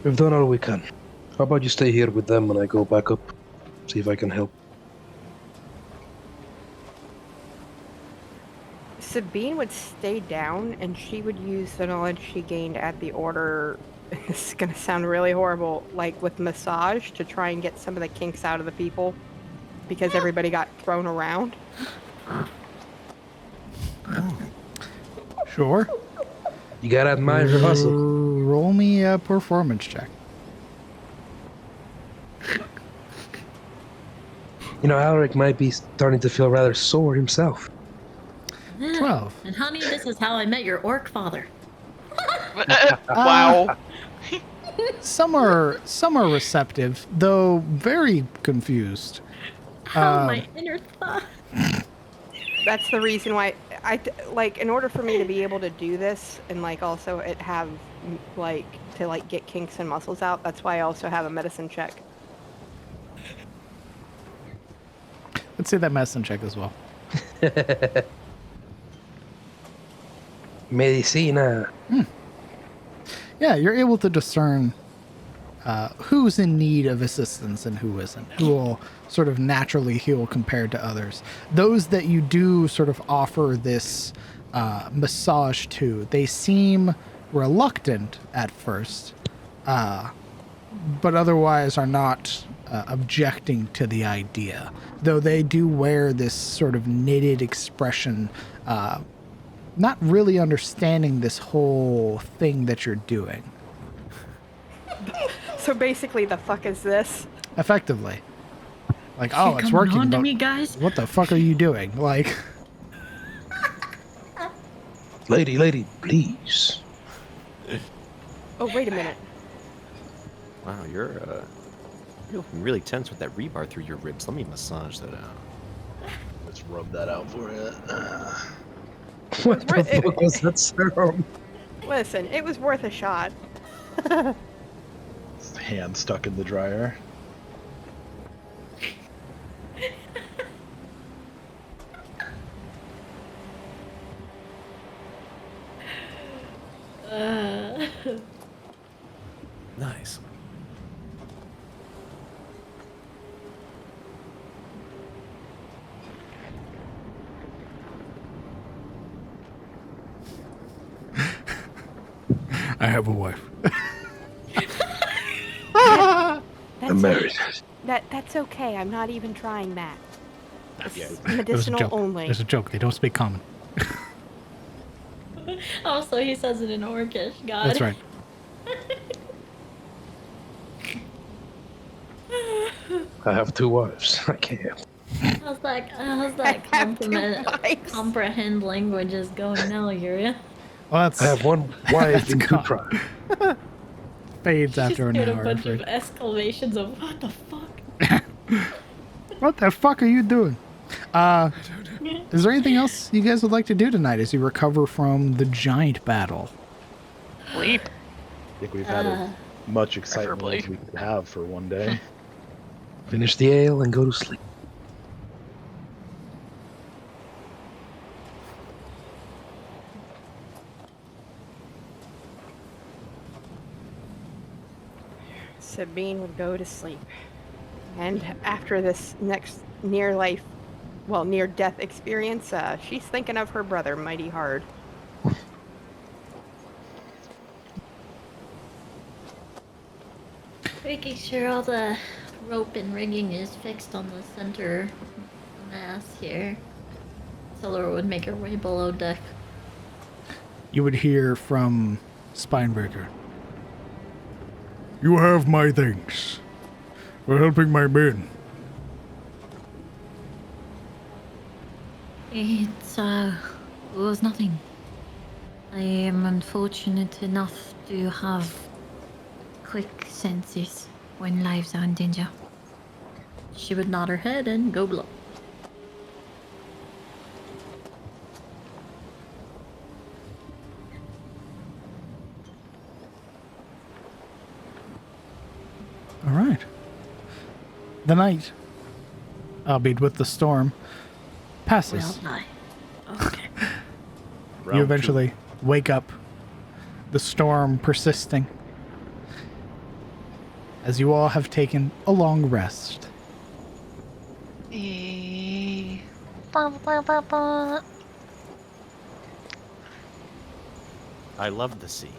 We've done all we can. How about you stay here with them when I go back up? See if I can help. Sabine would stay down, and she would use the knowledge she gained at the order. This is going to sound really horrible, like with massage, to try and get some of the kinks out of the people, because everybody got thrown around. Sure. You gotta admire her hustle. Roll me a performance check. You know, Alaric might be starting to feel rather sore himself. 12. And honey, this is how I met your orc father. Wow. Some are receptive, though very confused. My inner thought. That's the reason why like, in order for me to be able to do this and like also it have like to like get kinks and muscles out, that's why I also have a medicine check. Let's say that medicine check as well. Medicina. Yeah, you're able to discern who's in need of assistance and who isn't, who will sort of naturally heal compared to others. Those that you do sort of offer this massage to, they seem reluctant at first, but otherwise are not objecting to the idea, though they do wear this sort of knitted expression, not really understanding this whole thing that you're doing. So basically, the fuck is this? Effectively. Like, You're oh, it's coming working, on to but me, guys? what the fuck are you doing? Like... Lady, please. Oh, wait a minute. Wow, you're looking really tense with that rebar through your ribs. Let me massage that out. Let's rub that out for you. What the fuck was that sound? Listen, it was worth a shot. Hand stuck in the dryer. Nice. I have a wife. I'm married. That's okay. I'm not even trying that. It's It was a medicinal joke. only. It was a joke. They don't speak common. Oh, so he says it in Orcish. God. That's right. I have 2 wives. I can't. How's that comprehend languages going now, Yuria? Well, that's, I have 1 wife that's in 2 gone. tribes. Fades Just after an get a hour. bunch of afraid. exclamations of what the fuck. What the fuck are you doing? Is there anything else you guys would like to do tonight as you recover from the giant battle? Sleep. I think we've had as much excitement preferably. as we could have for one day. Finish the ale and go to sleep. Sabine would go to sleep. And after this next near-death experience, she's thinking of her brother mighty hard. Making sure all the rope and rigging is fixed on the center mass here. Solar would make her way below deck. You would hear from Spinebreaker. You have my thanks for helping my men. It was nothing. I am unfortunate enough to have quick senses when lives are in danger. She would nod her head and go below. All right. The night, albeit with the storm, passes. Well, okay. You eventually wake up, the storm persisting, as you all have taken a long rest. I love the sea.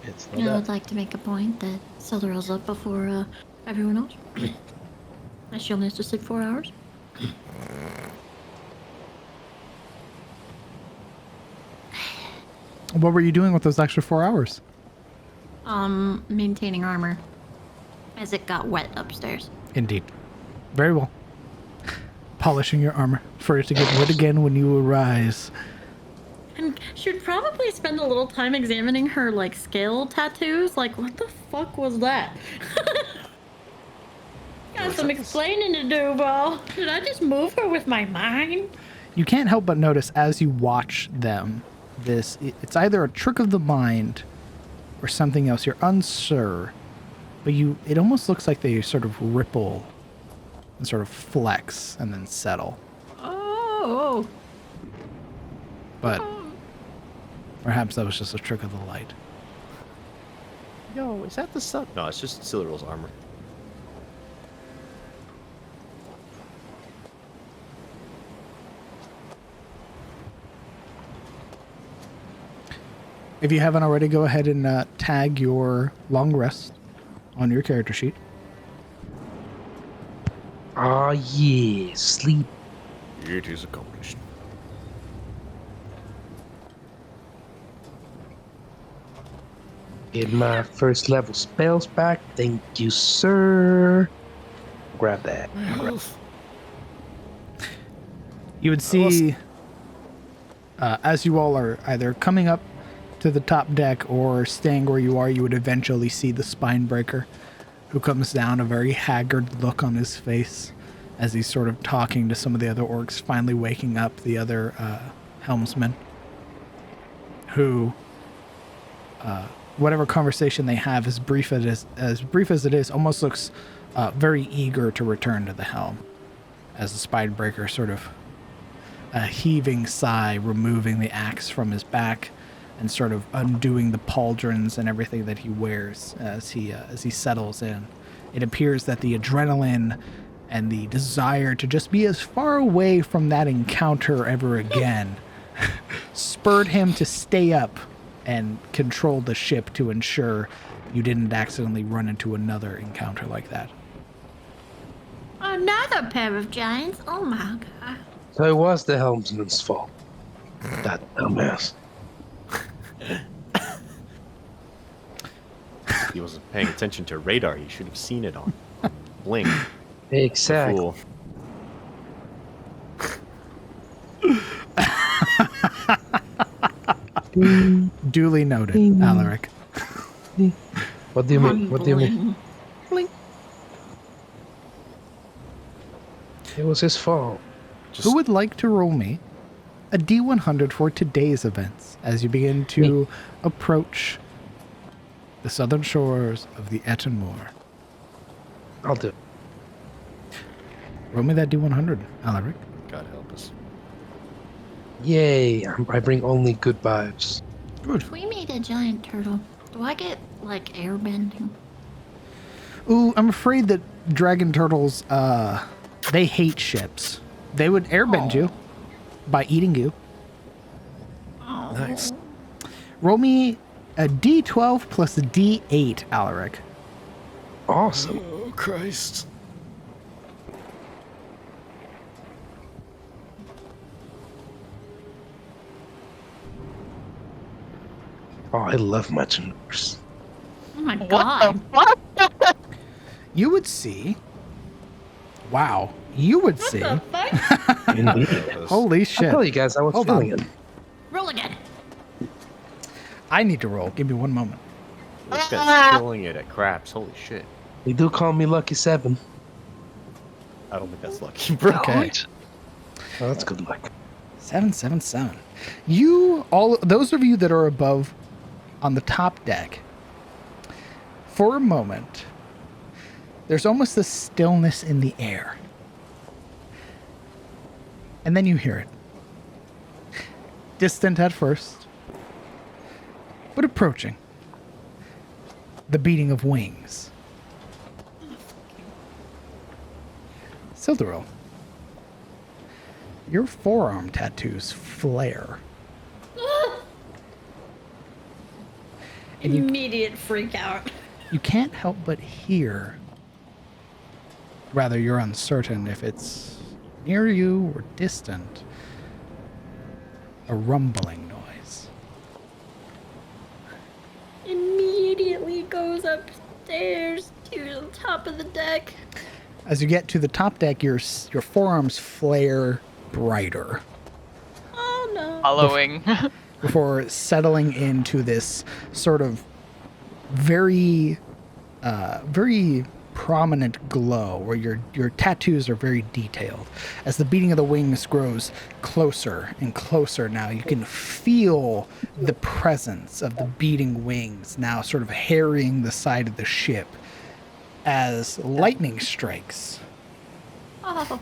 It's I would like to make a point that Solar's up before everyone else. And she only has to sleep 4 hours. What were you doing with those extra 4 hours? Maintaining armor. As it got wet upstairs. Indeed. Very well. Polishing your armor for it to get wet again when you arise. And should probably spend a little time examining her, like, scale tattoos. Like, what the fuck was that? Got some explaining to do, Bo. Did I just move her with my mind? You can't help but notice as you watch them, it's either a trick of the mind or something else. You're unsure, but it almost looks like they sort of ripple and sort of flex and then settle. Oh. But perhaps that was just a trick of the light. Yo, is that the sun? No, it's just Cyril's armor. If you haven't already, go ahead and tag your long rest on your character sheet. Ah, yeah, sleep. It is accomplished. Get my first level spells back. Thank you, sir. Grab that. You would see, as you all are either coming up to the top deck or staying where you are, you would eventually see the Spinebreaker, who comes down, a very haggard look on his face as he's sort of talking to some of the other orcs, finally waking up the other helmsmen, who, whatever conversation they have, as brief as it is, almost looks very eager to return to the helm, as the Spinebreaker sort of a heaving sigh, removing the axe from his back and sort of undoing the pauldrons and everything that he wears as he settles in. It appears that the adrenaline and the desire to just be as far away from that encounter ever again spurred him to stay up and control the ship to ensure you didn't accidentally run into another encounter like that. Another pair of giants? Oh my god. So it was the helmsman's fault. That dumbass. He wasn't paying attention to radar. He should have seen it on Blink. Exactly. Fool. Duly noted, Alaric. What do you mean? What do you mean? Blink. It was his fault. Who would like to roll me a D100 for today's events as you begin to approach the southern shores of the Etten Moor? I'll do it. Roll me that D100, Alaric. God help us. Yay! I bring only good vibes. Good. If we meet a giant turtle, do I get, like, airbending? Ooh, I'm afraid that dragon turtles, they hate ships. They would airbend you by eating you. Nice. Roll me a D12 plus a D8, Alaric. Awesome. Oh, Christ. Oh, I love my Janors. Oh my god. What the fuck? You would see. Wow. You would see. Indeed. Holy I shit. tell you guys, I was Hold feeling on. it. Roll again. I need to roll. Give me one moment. This guy's killing it at craps. Holy shit. They do call me Lucky 7. I don't think that's lucky, bro. Okay. Oh, that's good luck. 777. You, all those of you that are above on the top deck, for a moment, there's almost a stillness in the air. And then you hear it. Distant at first, but approaching. The beating of wings. Sildaril, your forearm tattoos flare. And you, Immediate freak out. you can't help but hear. Rather, you're uncertain if it's near you or distant. A rumbling noise. Immediately goes upstairs to the top of the deck. As you get to the top deck, your forearms flare brighter Oh no. Following. before settling into this sort of very prominent glow where your tattoos are very detailed. As the beating of the wings grows closer and closer now, you can feel the presence of the beating wings now sort of harrying the side of the ship as lightning strikes. Oh.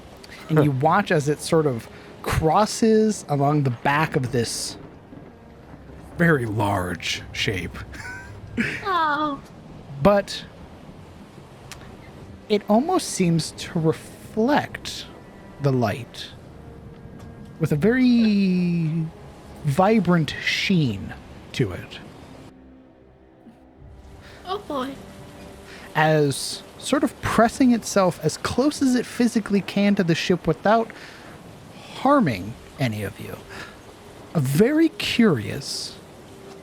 And you watch as it sort of crosses along the back of this very large shape. Oh. But it almost seems to reflect the light with a very vibrant sheen to it. Oh boy. As sort of pressing itself as close as it physically can to the ship without harming any of you. A very curious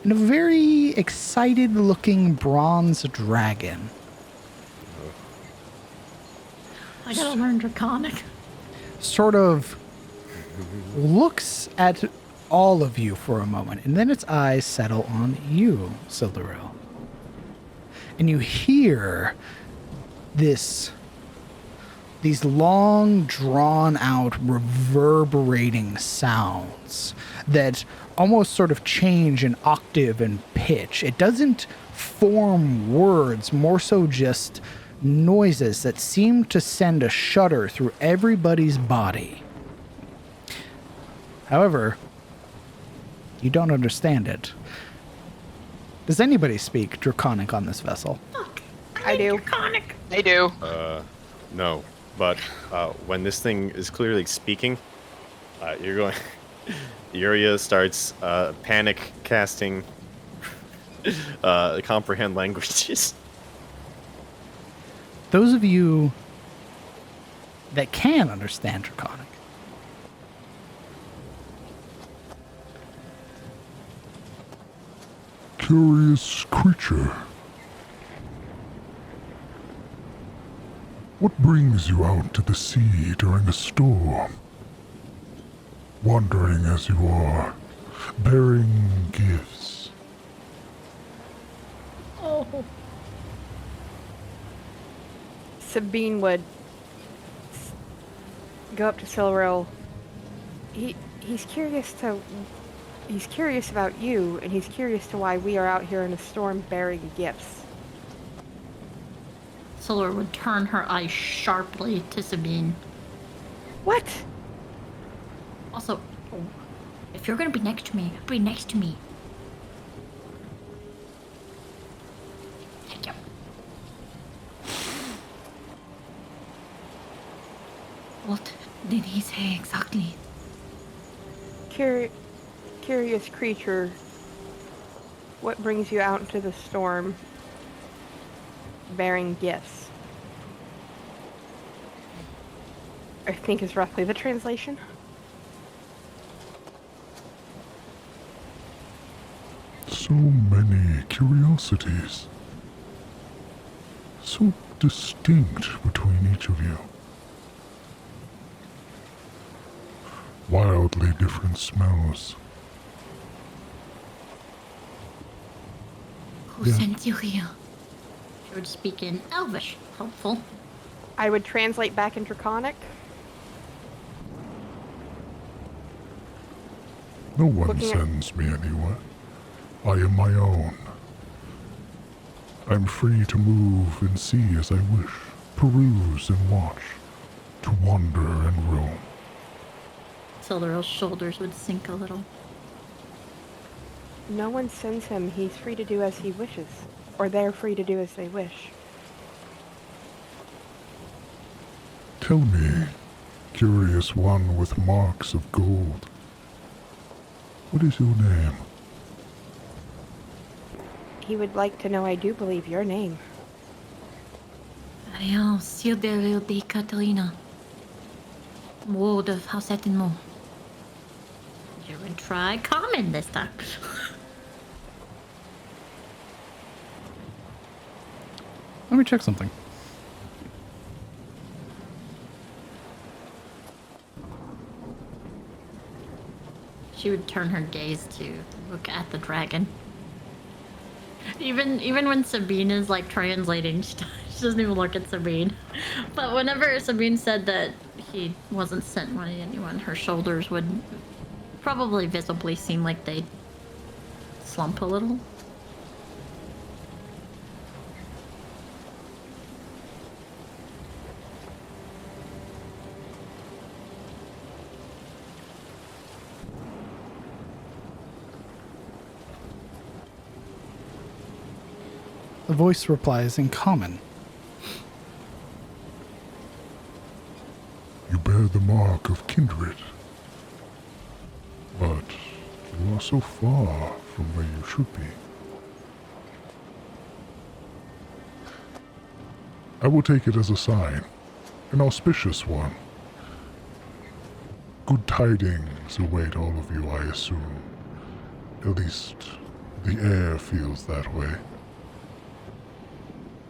and a very excited looking bronze dragon. I gotta learn Draconic. Sort of looks at all of you for a moment, and then its eyes settle on you, Sildaril. And you hear these long, drawn-out, reverberating sounds that almost sort of change in octave and pitch. It doesn't form words, more so just noises that seem to send a shudder through everybody's body. However, you don't understand it. Does anybody speak Draconic on this vessel? I do. Draconic. They do. No, but when this thing is clearly speaking, you're going. Yuria starts panic casting comprehend languages. Those of you that can understand Draconic, curious creature. What brings you out to the sea during a storm? Wandering as you are, bearing gifts. Oh. Sabine would go up to Silril. He's curious about you, and he's curious to why we are out here in a storm bearing gifts. Silver would turn her eyes sharply to Sabine. What? Also, if you're gonna be next to me, be next to me. Thank you. What did he say exactly? Curious creature, what brings you out into the storm bearing gifts? I think is roughly the translation. So many curiosities. So distinct between each of you. Wildly different smells. Who sent you here? She would speak in Elvish. Helpful. I would translate back in Draconic. No one Looking at- sends me anywhere. I am my own. I'm free to move and see as I wish, peruse and watch, to wander and roam. Silveril's shoulders would sink a little. No one sends him. He's free to do as he wishes. Or they're free to do as they wish. Tell me, curious one with marks of gold, what is your name? He would like to know I do believe your name. I am Silderil de Katarina, ward of House Ettenmore. You would try common this time. Let me check something. She would turn her gaze to look at the dragon. Even when Sabine is like translating, she doesn't even look at Sabine. But whenever Sabine said that he wasn't sent by anyone, her shoulders would probably visibly seem like they'd slump a little. The voice replies in common. You bear the mark of kindred, but you are so far from where you should be. I will take it as a sign, an auspicious one. Good tidings await all of you, I assume. At least, the air feels that way.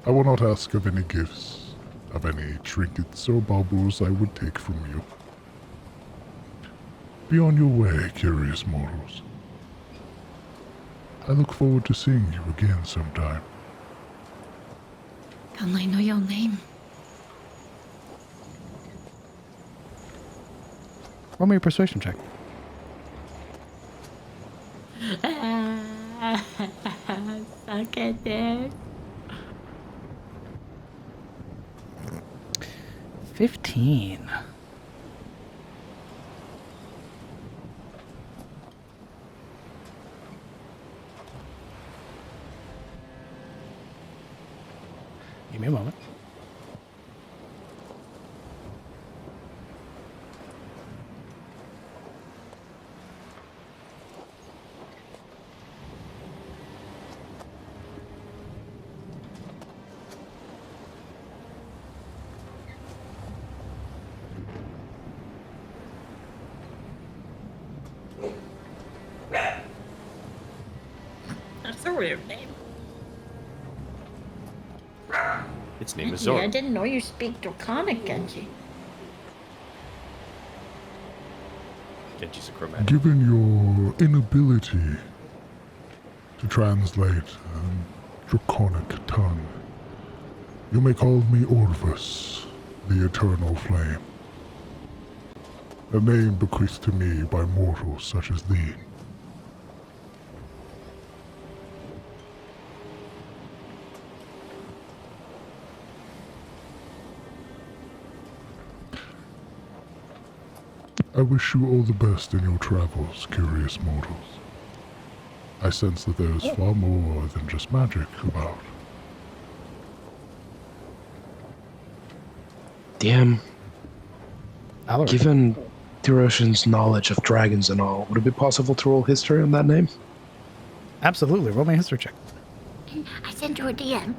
I will not ask of any gifts, of any trinkets or baubles I would take from you. Be on your way, curious mortals. I look forward to seeing you again sometime. Can I know your name? Roll me a persuasion check. Suck at this. 15. Give me a moment. weird name. Its name is Genji, I Zoro. didn't know you speak Draconic, Genji. Genji's a chromatic. Given your inability to translate draconic tongue, you may call me Orvus, the Eternal Flame. A name bequeathed to me by mortals such as thee. I wish you all the best in your travels, curious mortals. I sense that there is far more than just magic about. DM, Alaric. given Diroshin's knowledge of dragons and all, would it be possible to roll history on that name? Absolutely. Roll me a history check. I sent you a DM.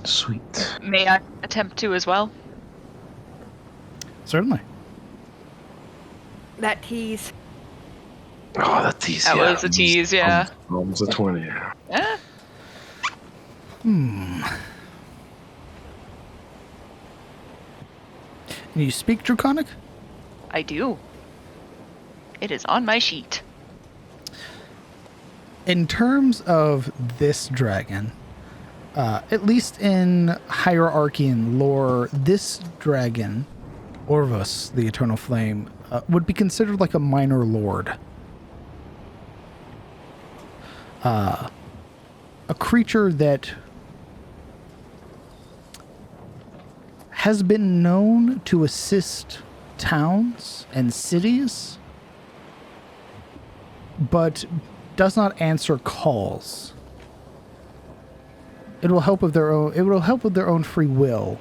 Sweet. May I attempt to as well? Certainly. That tease. Oh, that tease. That yeah. was a tease, yeah. Almost a 20. Eh? And you speak Draconic? I do. It is on my sheet. In terms of this dragon, at least in hierarchy and lore, this dragon, Orvus, the Eternal Flame, would be considered like a minor lord. A creature that has been known to assist towns and cities, but does not answer calls. It will help with their own free will,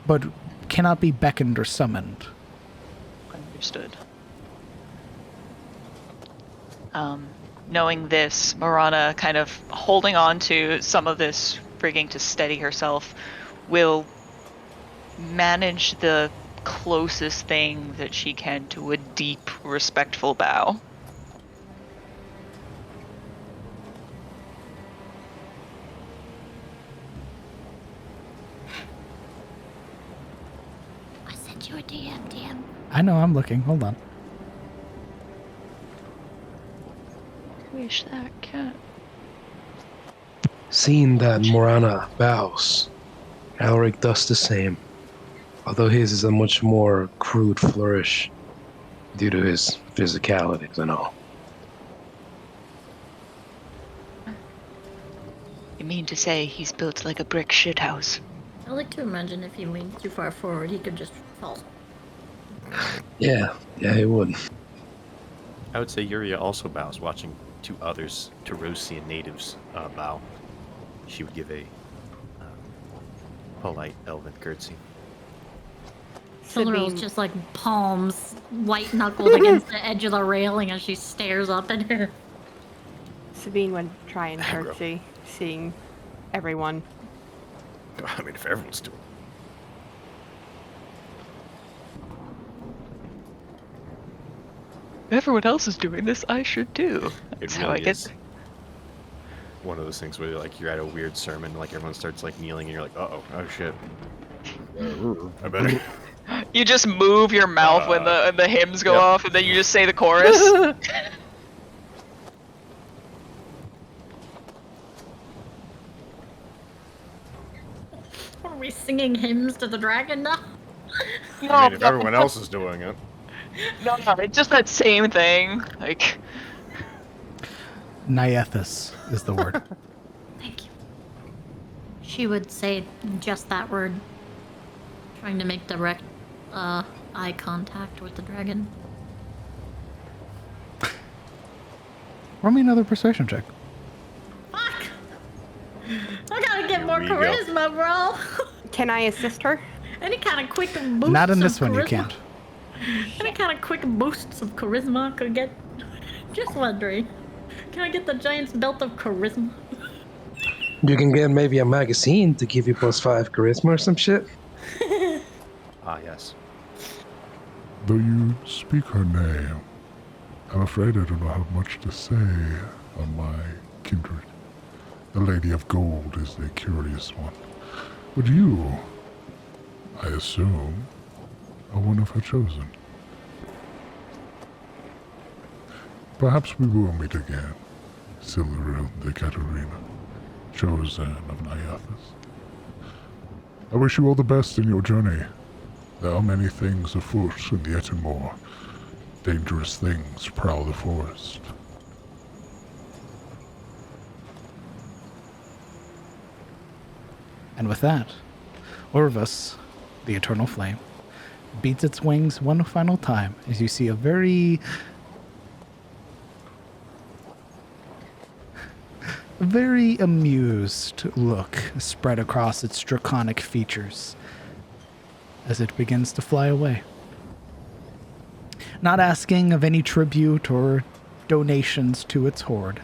but cannot be beckoned or summoned. Understood. Knowing this, Marana, kind of holding on to some of this frigging to steady herself, will manage the closest thing that she can to a deep, respectful bow. I sent you a DM. I know, I'm looking. Hold on. Wish that cat. Seeing that Morana bows, Alaric does the same, although his is a much more crude flourish due to his physicalities and all. You mean to say he's built like a brick shithouse? I like to imagine if he leaned too far forward, he could just fall. Yeah, he would. I would say Yuria also bows, watching two others, Tarosian natives, bow. She would give a polite elven curtsy. Silverill's just like palms white knuckled against the edge of the railing as she stares up at her. Sabine would try and Aggro. curtsy, seeing everyone. I mean, if everyone's doing Everyone else is doing this, I should too. It That's really how I get. is one of those things where like you're at a weird sermon, like everyone starts like kneeling, and you're like, oh shit. I better. You just move your mouth when the hymns go off, and then you just say the chorus. Are we singing hymns to the dragon now? I mean, if everyone else is doing it. No, it's just that same thing. Like, Nyethus is the word. Thank you. She would say just that word, trying to make direct eye contact with the dragon. Roll me another persuasion check. Fuck! I gotta get more we go. charisma, bro. Can I assist her? Any kind of quick boost. Not in this of one, you charisma? can't. Any kind of quick boosts of charisma could get. Just wondering. Can I get the giant's belt of charisma? You can get maybe a magazine to give you +5 charisma or some shit. Ah, yes. Though you speak her name, I'm afraid I do not have much to say on my kindred. The Lady of Gold is a curious one. But you, I assume, are one of her chosen. Perhaps we will meet again, Silveril de Catarina, chosen of Nyathas. I wish you all the best in your journey. There are many things afoot, and yet more dangerous things prowl the forest. And with that, Orvus, the Eternal Flame, beats its wings one final time as you see a very amused look spread across its draconic features as it begins to fly away. Not asking of any tribute or donations to its hoard,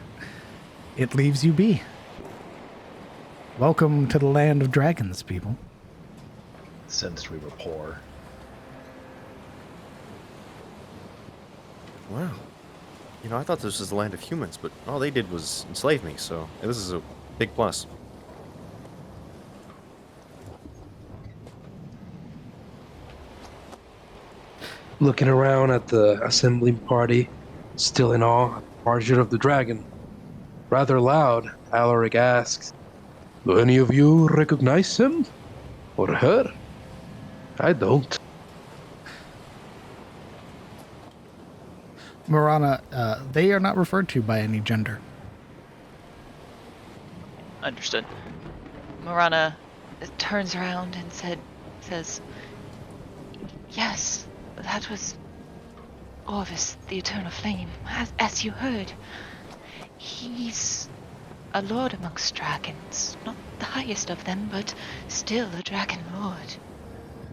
it leaves you be. Welcome to the land of dragons, people. Since we were poor. Wow. I thought this was the land of humans, but all they did was enslave me, so this is a big plus. Looking around at the assembling party, still in awe at the Archer of the Dragon. Rather loud, Alaric asks, "Do any of you recognize him? Or her? I don't." Marana, they are not referred to by any gender. Understood. Marana turns around and says, "Yes, that was Orvus, the Eternal Flame, as you heard. He's a lord amongst dragons. Not the highest of them, but still a dragon lord."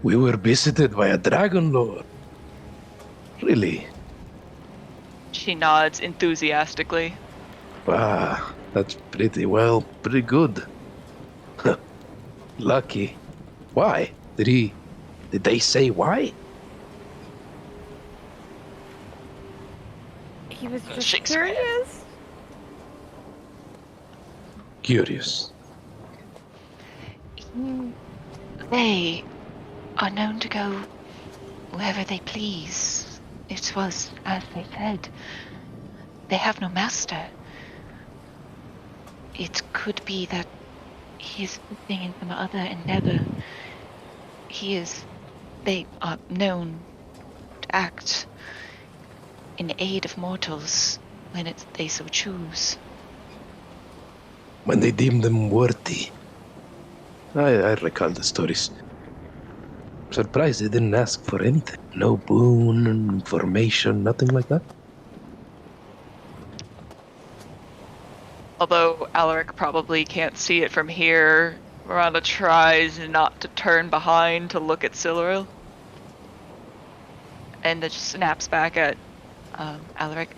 We were visited by a dragon lord. Really? She nods enthusiastically. Ah, that's pretty good. Lucky. Why? Did they say why? He was just Shakes her head. curious. Curious. They are known to go wherever they please. It was as they said. They have no master. It could be that he is assisting in some other endeavor. They are known to act in aid of mortals when they so choose. When they deem them worthy. I recall the stories. Surprised they didn't ask for anything. No boon, information, nothing like that. Although Alaric probably can't see it from here, Miranda tries not to turn behind to look at Silveril. And it just snaps back at Alaric.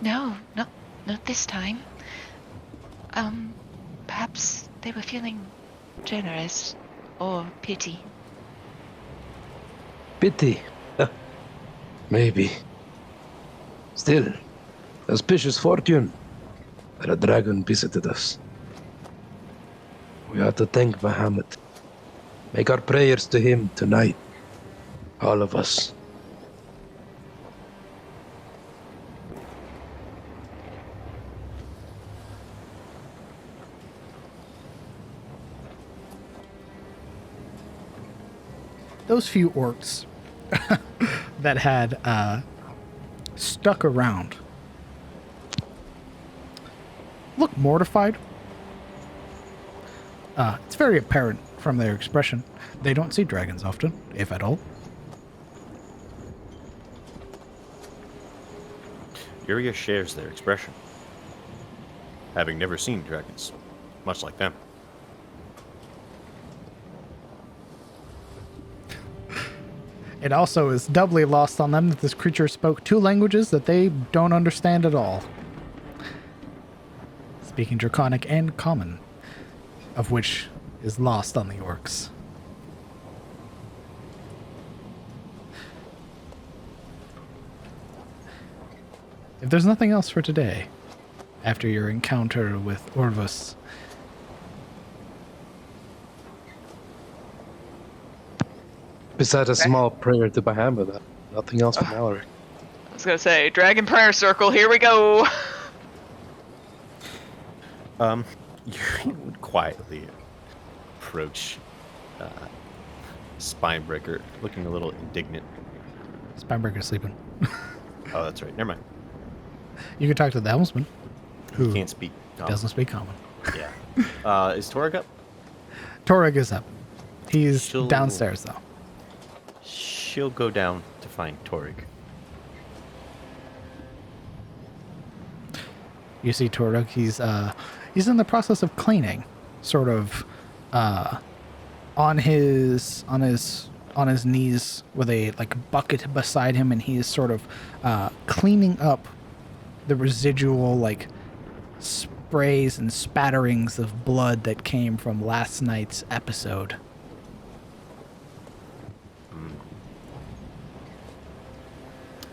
No, not this time. Perhaps they were feeling generous or pity. Pity. Maybe. Still, auspicious fortune that a dragon visited us. We ought to thank Bahamut. Make our prayers to him tonight. All of us. Those few orcs that had stuck around look mortified. It's very apparent from their expression. They don't see dragons often, if at all. Yuria shares their expression, having never seen dragons, much like them. It also is doubly lost on them that this creature spoke two languages that they don't understand at all. Speaking Draconic and Common, of which is lost on the orcs. If there's nothing else for today, after your encounter with Orvus. Besides a small prayer to Bahamut, nothing else from Alaric. I was gonna say, Dragon Prayer Circle, here we go! You would quietly approach Spinebreaker, looking a little indignant. Spinebreaker's sleeping. Oh, that's right. Never mind. You can talk to the helmsman, who He can't speak. doesn't speak common. Yeah. Is Torg up? Torag is up. He's She'll- downstairs, though. She'll go down to find Torg. You see Torag, he's in the process of cleaning, sort of on his knees with a bucket beside him, and he is sort of cleaning up the residual sprays and spatterings of blood that came from last night's episode.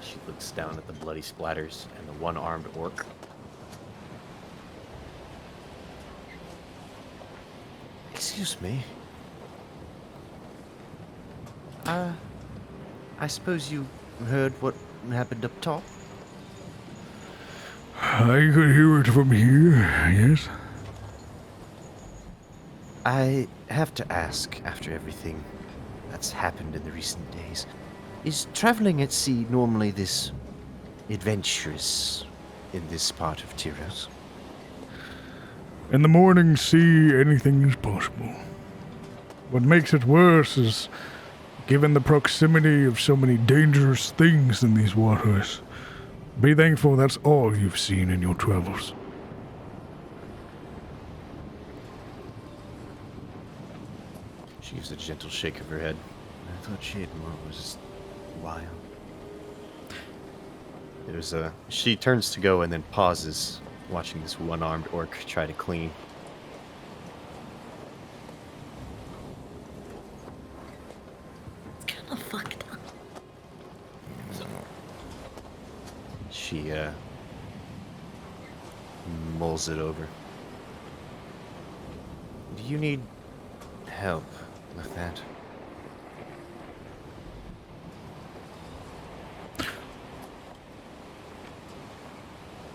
She looks down at the bloody splatters and the one-armed orc. Excuse me. I suppose you heard what happened up top? I could hear it from here, yes? I have to ask, after everything that's happened in the recent days, is traveling at sea normally this adventurous in this part of Tyros? In the morning sea, anything is possible. What makes it worse is, given the proximity of so many dangerous things in these waters, be thankful that's all you've seen in your travels. She gives a gentle shake of her head. I thought she had more. It was just wild. She turns to go and then pauses, watching this one-armed orc try to clean. It's kind of fucked up. She mulls it over. Do you need help with that?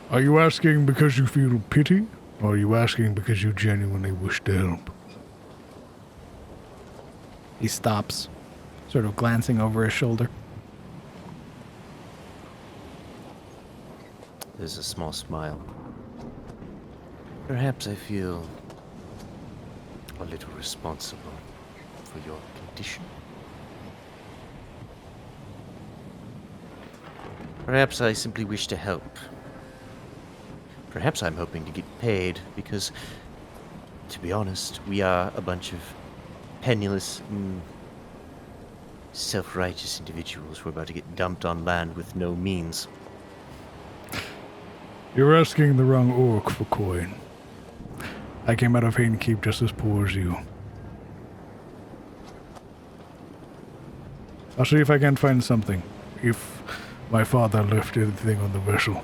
Are you asking because you feel pity, or are you asking because you genuinely wish to help? He stops, sort of glancing over his shoulder. There's a small smile. Perhaps I feel a little responsible for your condition. Perhaps I simply wish to help. Perhaps I'm hoping to get paid because, to be honest, we are a bunch of penniless, self-righteous individuals who are about to get dumped on land with no means. You're asking the wrong orc for coin. I came out of Hanekeep just as poor as you. I'll see if I can find something, if my father left anything on the vessel.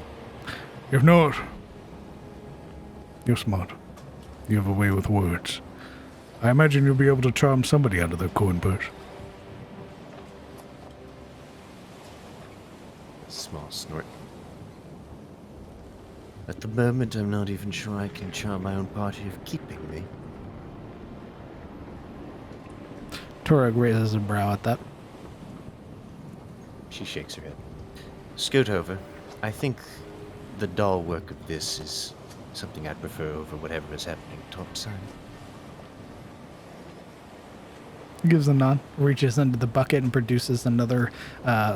If not, you're smart. You have a way with words. I imagine you'll be able to charm somebody out of their coin purse. Small snort. At the moment, I'm not even sure I can charm my own party of keeping me. Torag raises a brow at that. She shakes her head. Scoot over. I think the dull work of this is something I'd prefer over whatever is happening topside. He gives a nod, reaches into the bucket and produces another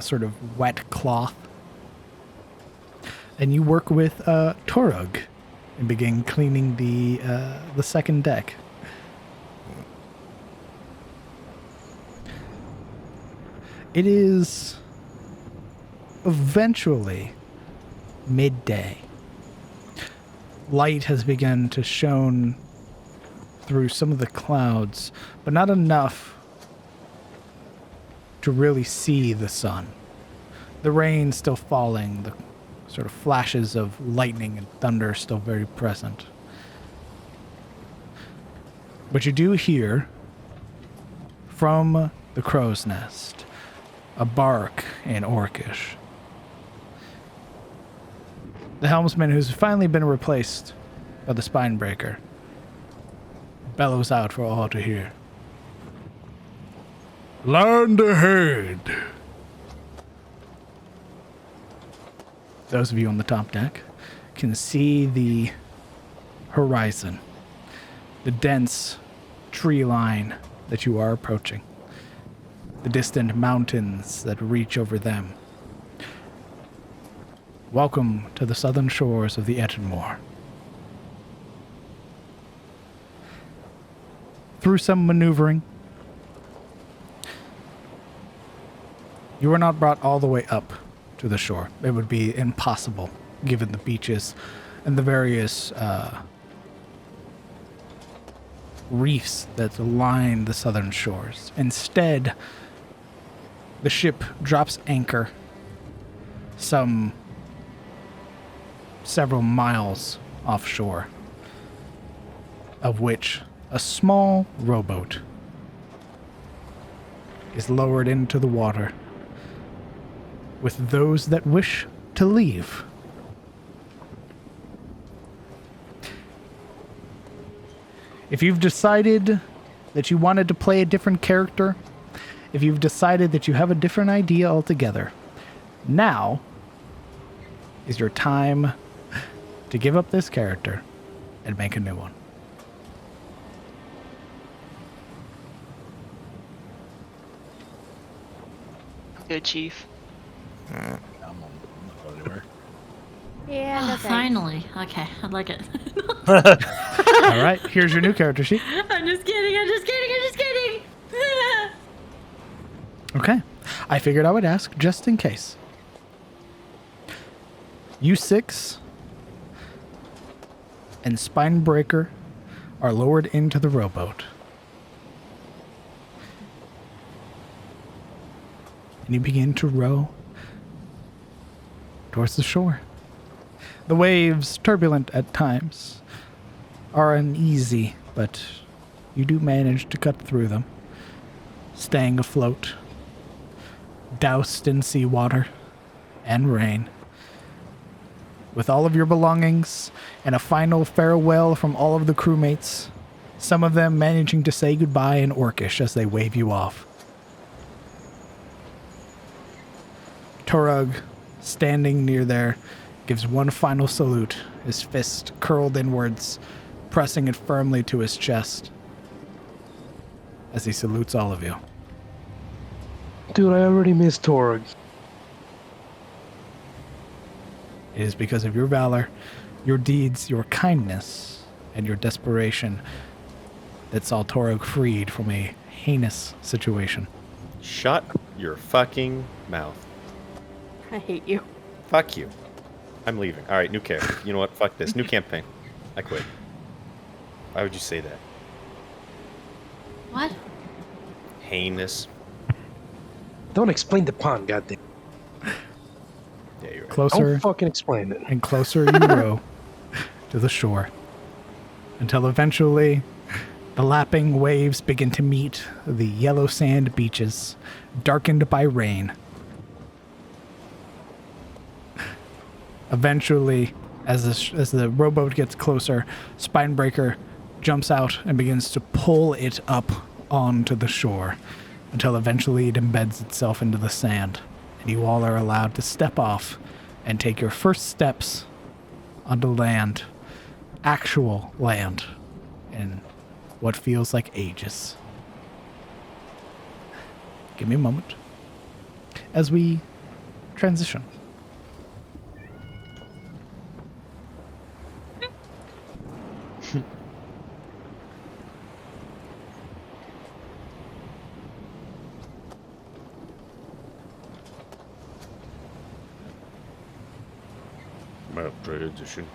sort of wet cloth. And you work with Torug and begin cleaning the second deck. It is eventually midday. Light has begun to shone through some of the clouds, but not enough to really see the sun. The rain still falling, the sort of flashes of lightning and thunder still very present. But you do hear from the crow's nest a bark in Orcish. The helmsman, who's finally been replaced by the Spinebreaker, bellows out for all to hear. Land ahead! Those of you on the top deck can see the horizon, the dense tree line that you are approaching, the distant mountains that reach over them. Welcome to the southern shores of the Ettenmoor. Through some maneuvering, you were not brought all the way up to the shore. It would be impossible, given the beaches and the various reefs that line the southern shores. Instead, the ship drops anchor some several miles offshore, of which a small rowboat is lowered into the water with those that wish to leave. If you've decided that you wanted to play a different character, if you've decided that you have a different idea altogether, now is your time to give up this character and make a new one. Good, Chief. I'm not going anywhere. Yeah, no thanks. Finally. Okay, I like it. All right, here's your new character sheet. I'm just kidding. Okay. I figured I would ask just in case. You six and Spinebreaker are lowered into the rowboat. And you begin to row towards the shore. The waves, turbulent at times, are uneasy, but you do manage to cut through them, staying afloat, doused in seawater and rain. With all of your belongings and a final farewell from all of the crewmates, some of them managing to say goodbye in Orcish as they wave you off. Torug, standing near there, gives one final salute, his fist curled inwards, pressing it firmly to his chest as he salutes all of you. Dude, I already missed Torg. It is because of your valor, your deeds, your kindness, and your desperation that saw Torug freed from a heinous situation. Shut your fucking mouth. I hate you. Fuck you. I'm leaving. All right, new character. You know what? Fuck this. New campaign. I quit. Why would you say that? What? Heinous. Don't explain the pun, goddamn. Yeah, you're right. Closer Don't fucking explain it. and closer you row to the shore, until eventually the lapping waves begin to meet the yellow sand beaches, darkened by rain. Eventually, as the rowboat gets closer, Spinebreaker jumps out and begins to pull it up onto the shore, until eventually it embeds itself into the sand, and you all are allowed to step off and take your first steps onto land, actual land, in what feels like ages. Give me a moment as we transition. Transition.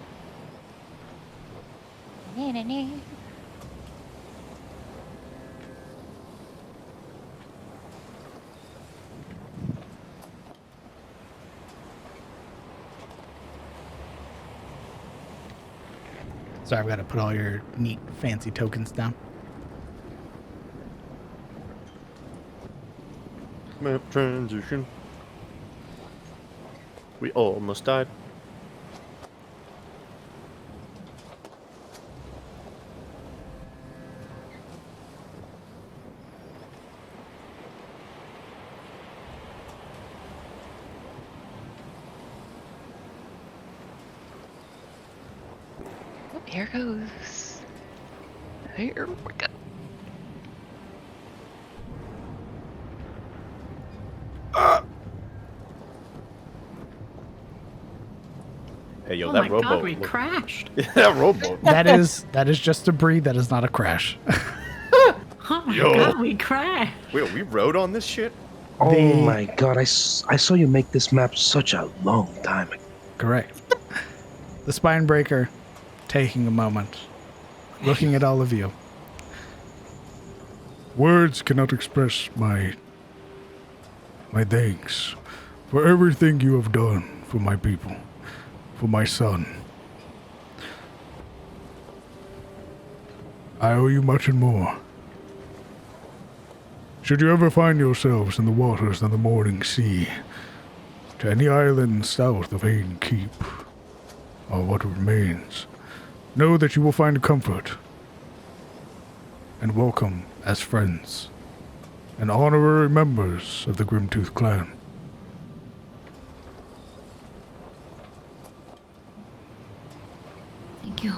Sorry, I've got to put all your neat, fancy tokens down. Map transition. We almost died. Here goes. Here we go. Hey, yo, Oh that my rowboat. god, we crashed. That rowboat. That is just a breed. That is not a crash. Oh my Yo. god, we crashed. Wait, we rode on this shit? Oh The- my god, I saw you make this map such a long time ago. Correct. The spine breaker taking a moment, looking at all of you. Words cannot express my thanks for everything you have done for my people, for my son. I owe you much and more. Should you ever find yourselves in the waters of the morning sea, to any island south of Hayden Keep, or what remains, know that you will find comfort and welcome as friends and honorary members of the Grimtooth clan. Thank you.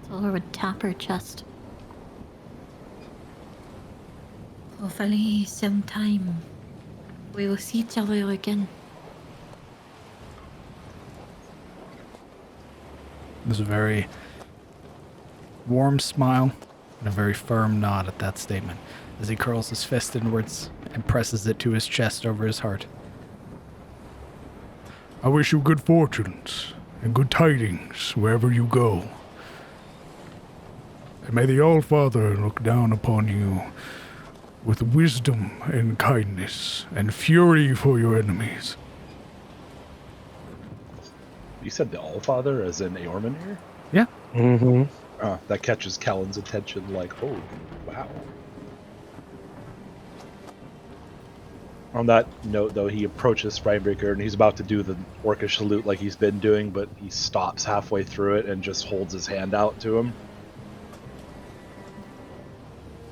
Solar would tap her chest. Hopefully, sometime we will see each other again. There's a very warm smile and a very firm nod at that statement as he curls his fist inwards and presses it to his chest over his heart. I wish you good fortunes and good tidings wherever you go. And may the All-Father look down upon you with wisdom and kindness and fury for your enemies. You said the Allfather as in Eormenir? Yeah. Mm-hmm. That catches Callan's attention like, oh, wow. On that note, though, he approaches Sprinebreaker and he's about to do the orcish salute like he's been doing, but he stops halfway through it and just holds his hand out to him.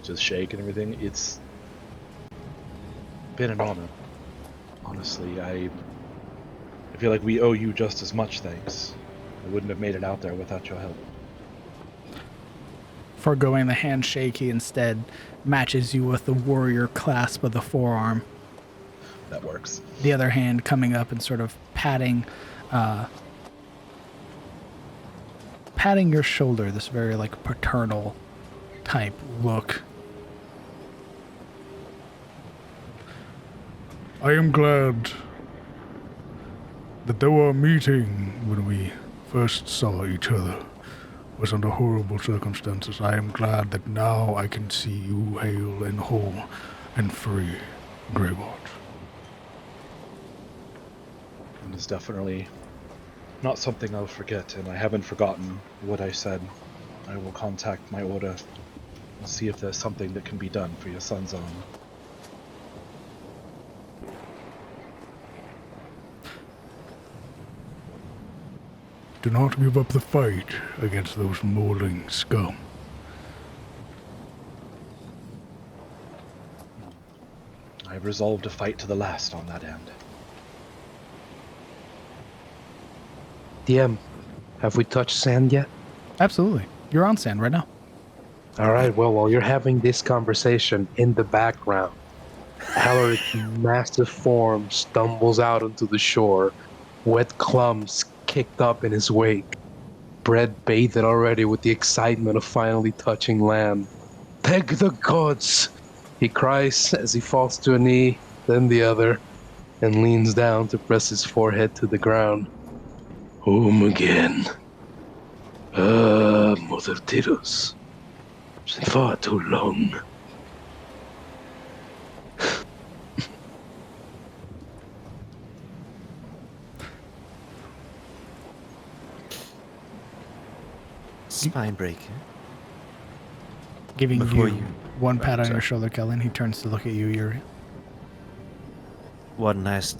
Just shake and everything. It's been an honor. Honestly, I feel like we owe you just as much thanks. I wouldn't have made it out there without your help. Foregoing the handshake, he instead matches you with the warrior clasp of the forearm. That works. The other hand coming up and sort of patting your shoulder, this very like paternal type look. I am glad that though our meeting when we first saw each other was under horrible circumstances, I am glad that now I can see you hale and whole and free, Greywatch. And it's definitely not something I'll forget, and I haven't forgotten what I said. I will contact my order and see if there's something that can be done for your son's honor. Do not give up the fight against those mauling scum. I've resolved to fight to the last on that end. DM, have we touched sand yet? Absolutely. You're on sand right now. All right, well, while you're having this conversation in the background, Alaric's massive form stumbles out onto the shore, wet clumps kicked up in his wake. Bread bathed already with the excitement of finally touching land. Thank the gods! He cries as he falls to a knee, then the other, and leans down to press his forehead to the ground. Home again. Mother Titus. It's been far too long. Spinebreaker. Giving Before you you- one pat on sorry. your shoulder, Kellen. He turns to look at you, Yuri. One last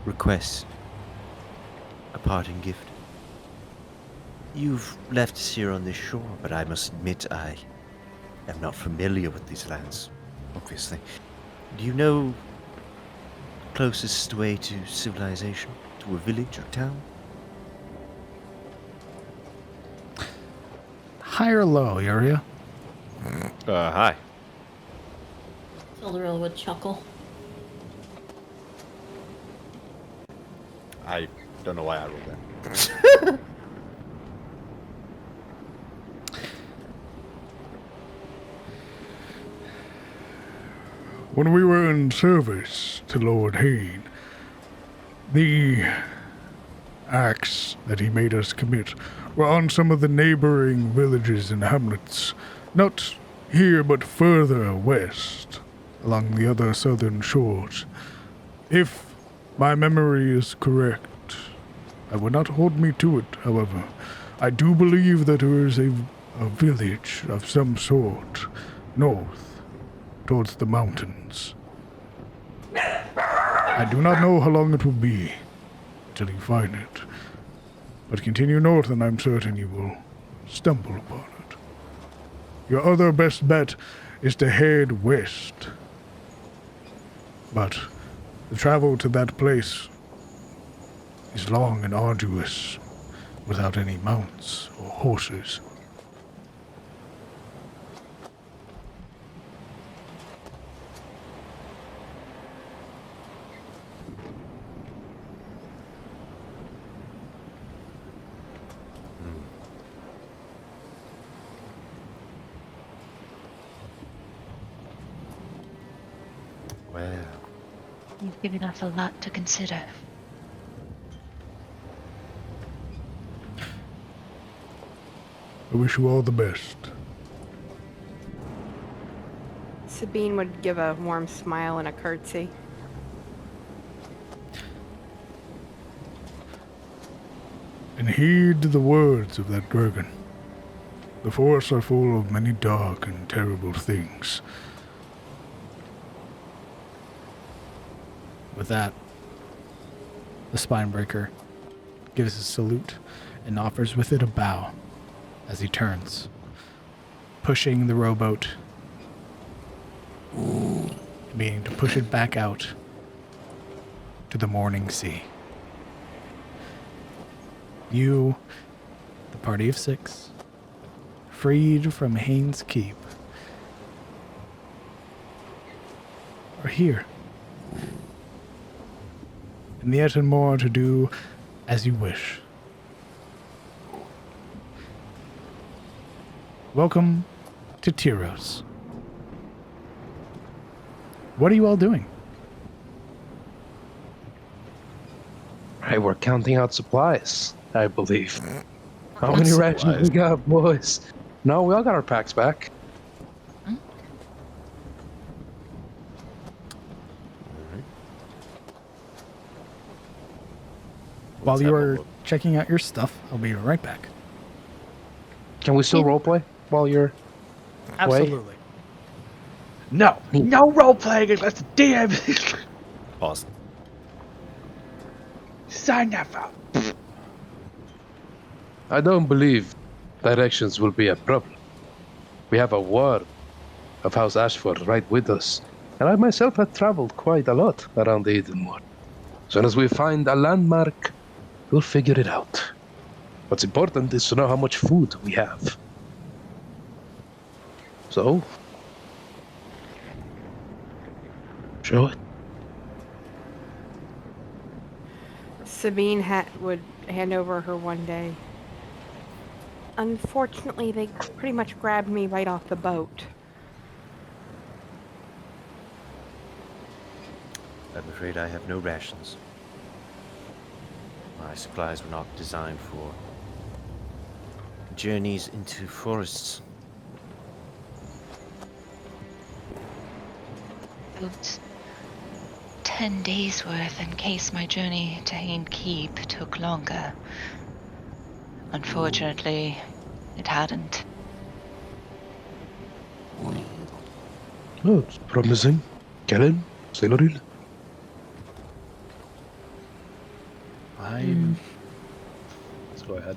request. A parting gift. You've left us here on this shore, but I must admit I am not familiar with these lands, obviously. Do you know the closest way to civilization? To a village or town? High or low, Yuria? Hi. Sildaril would chuckle. I don't know why I rolled that. When we were in service to Lord Hain, the acts that he made us commit were on some of the neighboring villages and hamlets, not here but further west, along the other southern shores. If my memory is correct, I would not hold me to it, however. I do believe that there is a village of some sort north towards the mountains. I do not know how long it will be until you find it, but continue north and I'm certain you will stumble upon it. Your other best bet is to head west, but the travel to that place is long and arduous without any mounts or horses. Well, You've given us a lot to consider. I wish you all the best. Sabine would give a warm smile and a curtsy. And heed the words of that dragon. The forests are full of many dark and terrible things. With that, the Spinebreaker gives a salute and offers with it a bow as he turns, pushing the rowboat, meaning to push it back out to the morning sea. You, the party of 6, freed from Haynes Keep, are here. And yet and more to do as you wish. Welcome to Tyros. What are you all doing? Hey, we're counting out supplies, I believe. How What many supplies? rations we got, boys? No, we all got our packs back. While Let's you have a are look. checking out your stuff, I'll be right back. Can we still roleplay while you're away? Absolutely. No, no role playing unless the DM Pause. sign that up. I don't believe directions will be a problem. We have a ward of House Ashford right with us, and I myself have traveled quite a lot around the Edenwood. As soon as we find a landmark, we'll figure it out. What's important is to know how much food we have. So, show it. Sabine would hand over her one day. Unfortunately, they pretty much grabbed me right off the boat. I'm afraid I have no rations. My supplies were not designed for journeys into forests. About 10 days worth in case my journey to Hain Keep took longer. Unfortunately, it hadn't. Oh, it's promising. Kellen, Sailoril. Let's go ahead.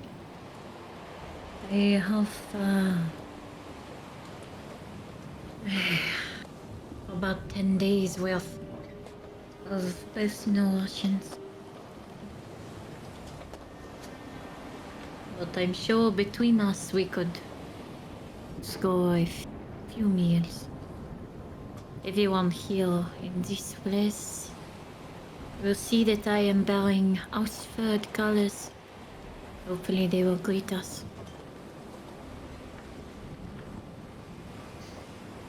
I have about 10 days worth of personal rations. But I'm sure between us we could score a few meals. Everyone here in this place will see that I am bearing Ausford colors. Hopefully they will greet us.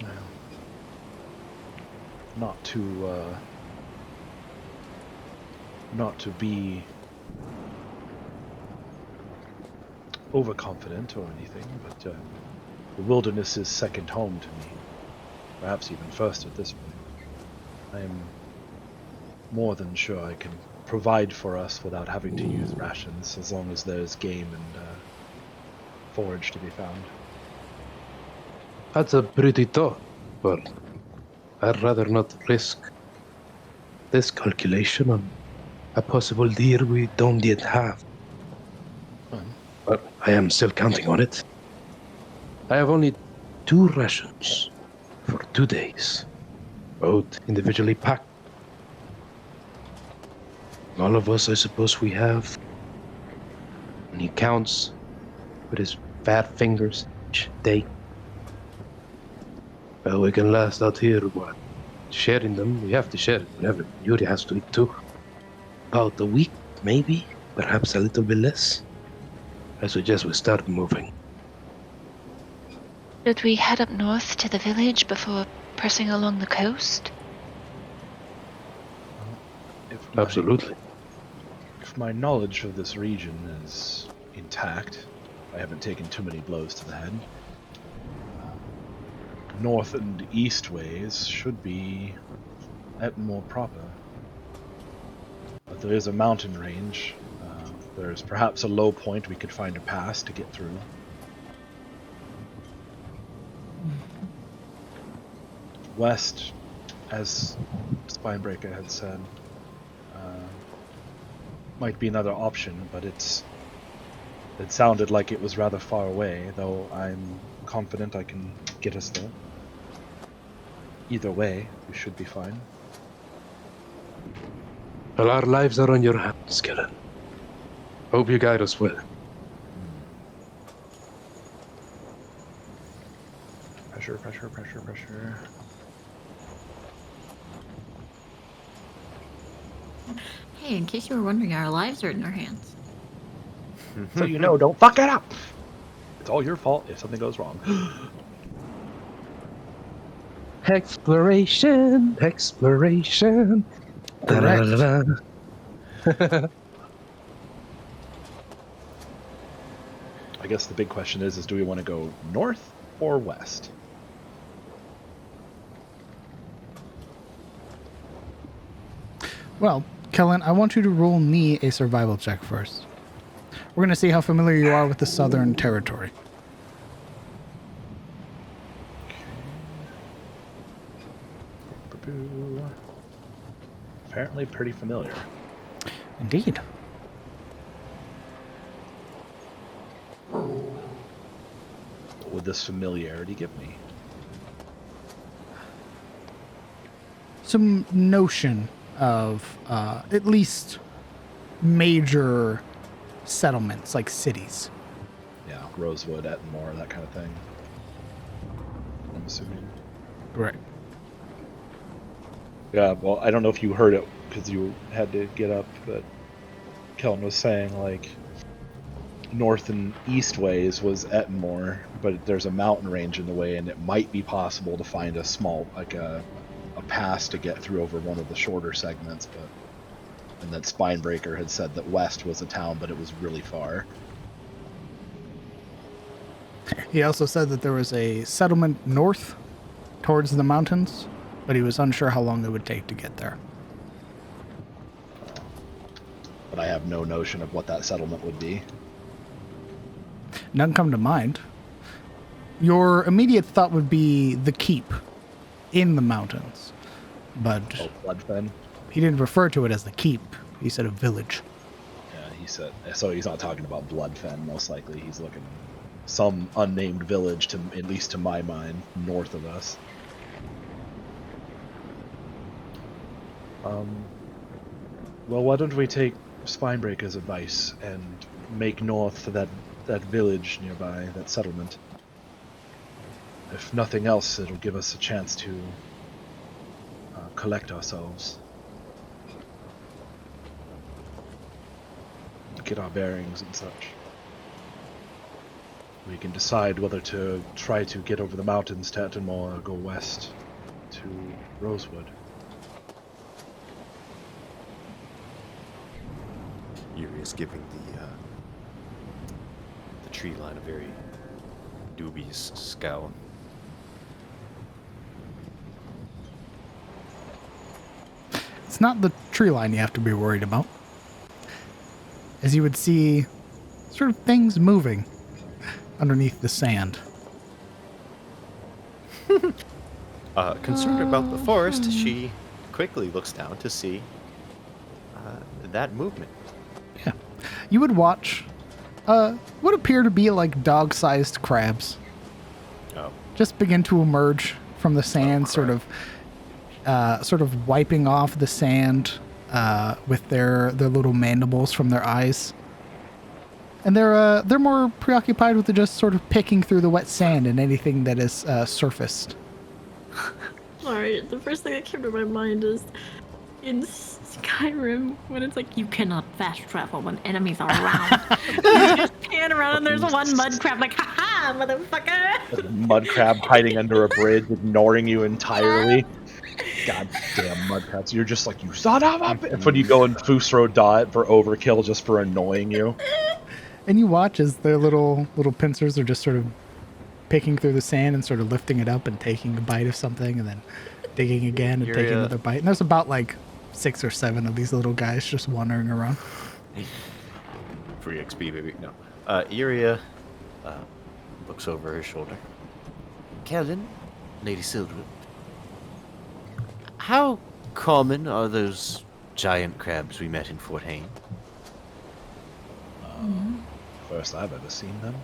Well, not to be overconfident or anything, but the wilderness is second home to me. Perhaps even first at this point. I am more than sure I can provide for us without having to use rations, as long as there's game and forage to be found. That's a pretty thought, but I'd rather not risk this calculation on a possible deal we don't yet have. But I am still counting on it. I have only 2 rations for 2 days, both individually packed. All of us, I suppose, we have. And he counts with his fat fingers each day. Well, we can last out here, what? Sharing them, we have to share it whenever. Yuri has to eat too. About a week, maybe? Perhaps a little bit less? I suggest we start moving. Should we head up north to the village before pressing along the coast? Absolutely. If my knowledge of this region is intact, I haven't taken too many blows to the head. North and east ways should be Ettenmoor proper. But there is a mountain range. There's perhaps a low point we could find a pass to get through. West, as Spinebreaker had said, might be another option, but it sounded like it was rather far away, though I'm confident I can get us there. Either way, we should be fine. Well, our lives are on your hands, Kellen. Hope you guide us well. Pressure, pressure, pressure, pressure. Hey, in case you were wondering, our lives are in our hands. So you know, don't fuck it up! It's all your fault if something goes wrong. Exploration. Correct. I guess the big question is do we want to go north or west? Well, Kellen, I want you to roll me a survival check first. We're going to see how familiar you are with the southern territory. Apparently pretty familiar. Indeed. What would this familiarity give me? Some notion of at least major settlements, like cities. Yeah, Rosewood, Ettenmoor, that kind of thing. I'm assuming. Right. Yeah, well, I don't know if you heard it because you had to get up, but Kellen was saying, like, north and east ways was Ettenmoor, but there's a mountain range in the way, and it might be possible to find a small, like a pass to get through over one of the shorter segments, but and that Spinebreaker had said that west was a town, but it was really far. He also said that there was a settlement north towards the mountains, but he was unsure how long it would take to get there. But I have no notion of what that settlement would be. None come to mind. Your immediate thought would be the keep in the mountains, but Bloodfen. he didn't refer to it as the keep. He said a village. Yeah, he said. So he's not talking about Bloodfen. Most likely, he's looking some unnamed village, to at least to my mind, north of us. Well, why don't we take Spinebreaker's advice and make north to that village nearby, that settlement? If nothing else, it'll give us a chance to collect ourselves. Get our bearings and such. We can decide whether to try to get over the mountains to Ettenmore or go west to Rosewood. Yuri is giving the tree line a very dubious scowl. It's not the tree line you have to be worried about. As you would see sort of things moving underneath the sand. Concerned about the forest, she quickly looks down to see that movement. Yeah. You would watch what appear to be like dog-sized crabs just begin to emerge from the sand, sort of wiping off the sand with their little mandibles from their eyes. And they're more preoccupied with just sort of picking through the wet sand and anything that is surfaced. Alright, the first thing that came to my mind is in Skyrim when it's like you cannot fast travel when enemies are around. You just pan around and there's one mud crab like, haha, motherfucker! Mud crab hiding under a bridge, ignoring you entirely. God damn mud crabs. You're just like, you son of a bitch. When you go and Fusro dot for overkill just for annoying you. And you watch as their little pincers are just sort of picking through the sand and sort of lifting it up and taking a bite of something and then digging again and taking another bite. And there's about like 6 or 7 of these little guys just wandering around. Free XP, baby. No. Iria looks over her shoulder. Kellen, Lady Sildred, how common are those giant crabs we met in Fort Hayne? First I've ever seen them.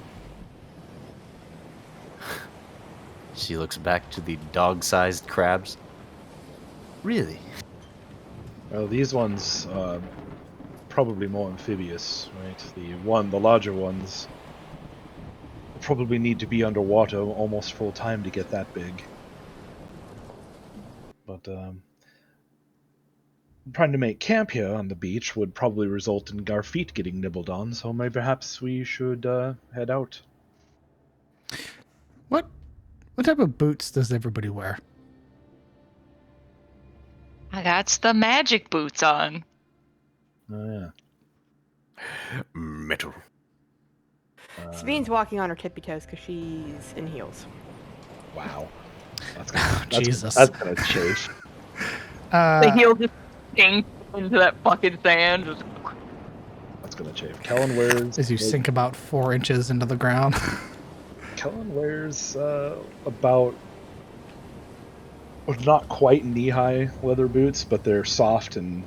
She looks back to the dog-sized crabs. Really? Well, these ones probably more amphibious, right? The larger ones probably need to be underwater almost full time to get that big. But trying to make camp here on the beach would probably result in our feet getting nibbled on, so maybe perhaps we should head out. What type of boots does everybody wear? I got the magic boots on. Oh yeah. Metal. Sabine's walking on her tippy toes because she's in heels. Wow. Jesus. That's gonna chafe. The heel just sink into that fucking sand. Just... That's gonna chafe. Kellen wears... As you sink about 4 inches into the ground. Kellen wears about... not quite knee-high leather boots, but they're soft and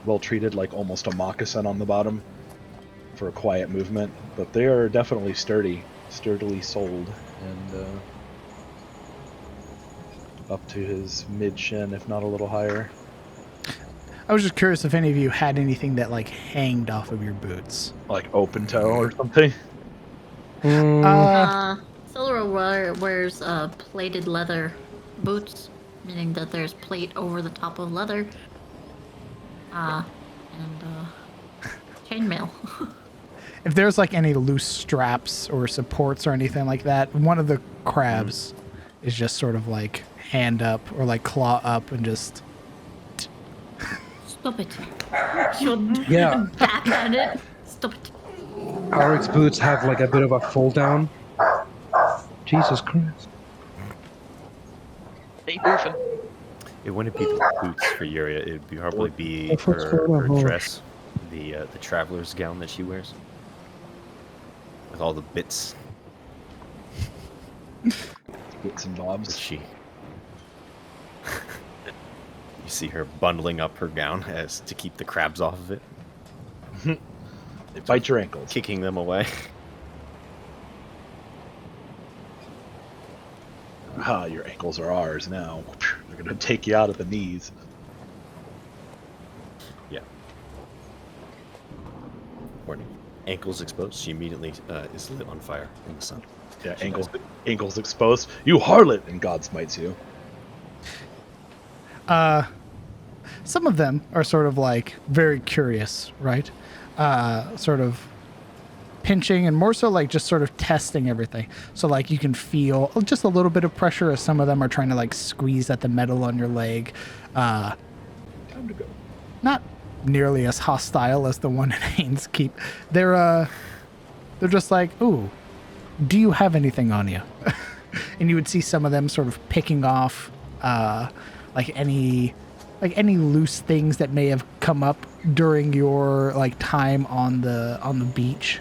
well-treated, like almost a moccasin on the bottom for a quiet movement. But they are definitely sturdily soled, and up to his mid-shin, if not a little higher. I was just curious if any of you had anything that like hanged off of your boots. Like open toe or something? Silver wears plated leather boots, meaning that there's plate over the top of leather. And chainmail. If there's like any loose straps or supports or anything like that, one of the crabs is just sort of like hand up or like claw up and just... Stop it. You're Yeah. back at it. Stop it. Auric's boots have like a bit of a fold down. Jesus Christ. They goofing. It wouldn't be the boots for Yuria. It would probably be her dress, the traveler's gown that she wears. with all the bits. Bits and bobs. She. You see her bundling up her gown as to keep the crabs off of it. They bite your ankles. Kicking them away. Ah, your ankles are ours now. They're gonna take you out at the knees. Yeah. Warning. Ankles exposed. She immediately is lit on fire in the sun. Yeah, ankles exposed. You harlot! And God smites you. Some of them are sort of like very curious, right? Sort of pinching and more so like just sort of testing everything. So like you can feel just a little bit of pressure as some of them are trying to like squeeze at the metal on your leg. Time to go. Not nearly as hostile as the one in Haynes Keep. They're just like, ooh, do you have anything on you? And you would see some of them sort of picking off like any loose things that may have come up during your like time on the beach.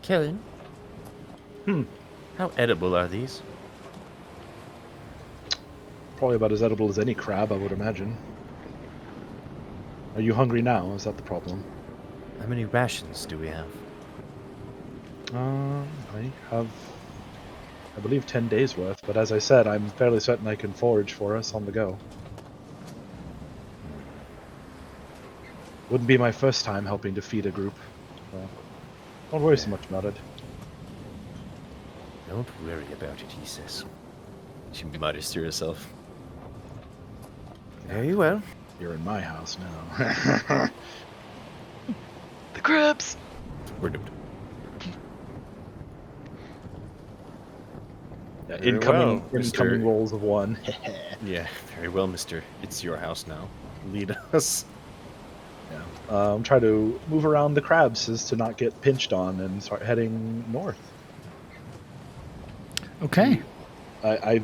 Kellen? How edible are these? Probably about as edible as any crab, I would imagine. Are you hungry now? Is that the problem? How many rations do we have? I have, I believe, 10 days worth, but as I said, I'm fairly certain I can forage for us on the go. Wouldn't be my first time helping to feed a group. Don't worry so much about it. Don't worry about it, he says. She mutters to herself. Very well. You're in my house now. The crabs! We're doomed. Yeah, Very incoming well, Mr. rolls of one. Yeah, very well, mister. It's your house now. Lead us. Yeah. Try to move around the crabs as to not get pinched on and start heading north. Okay. I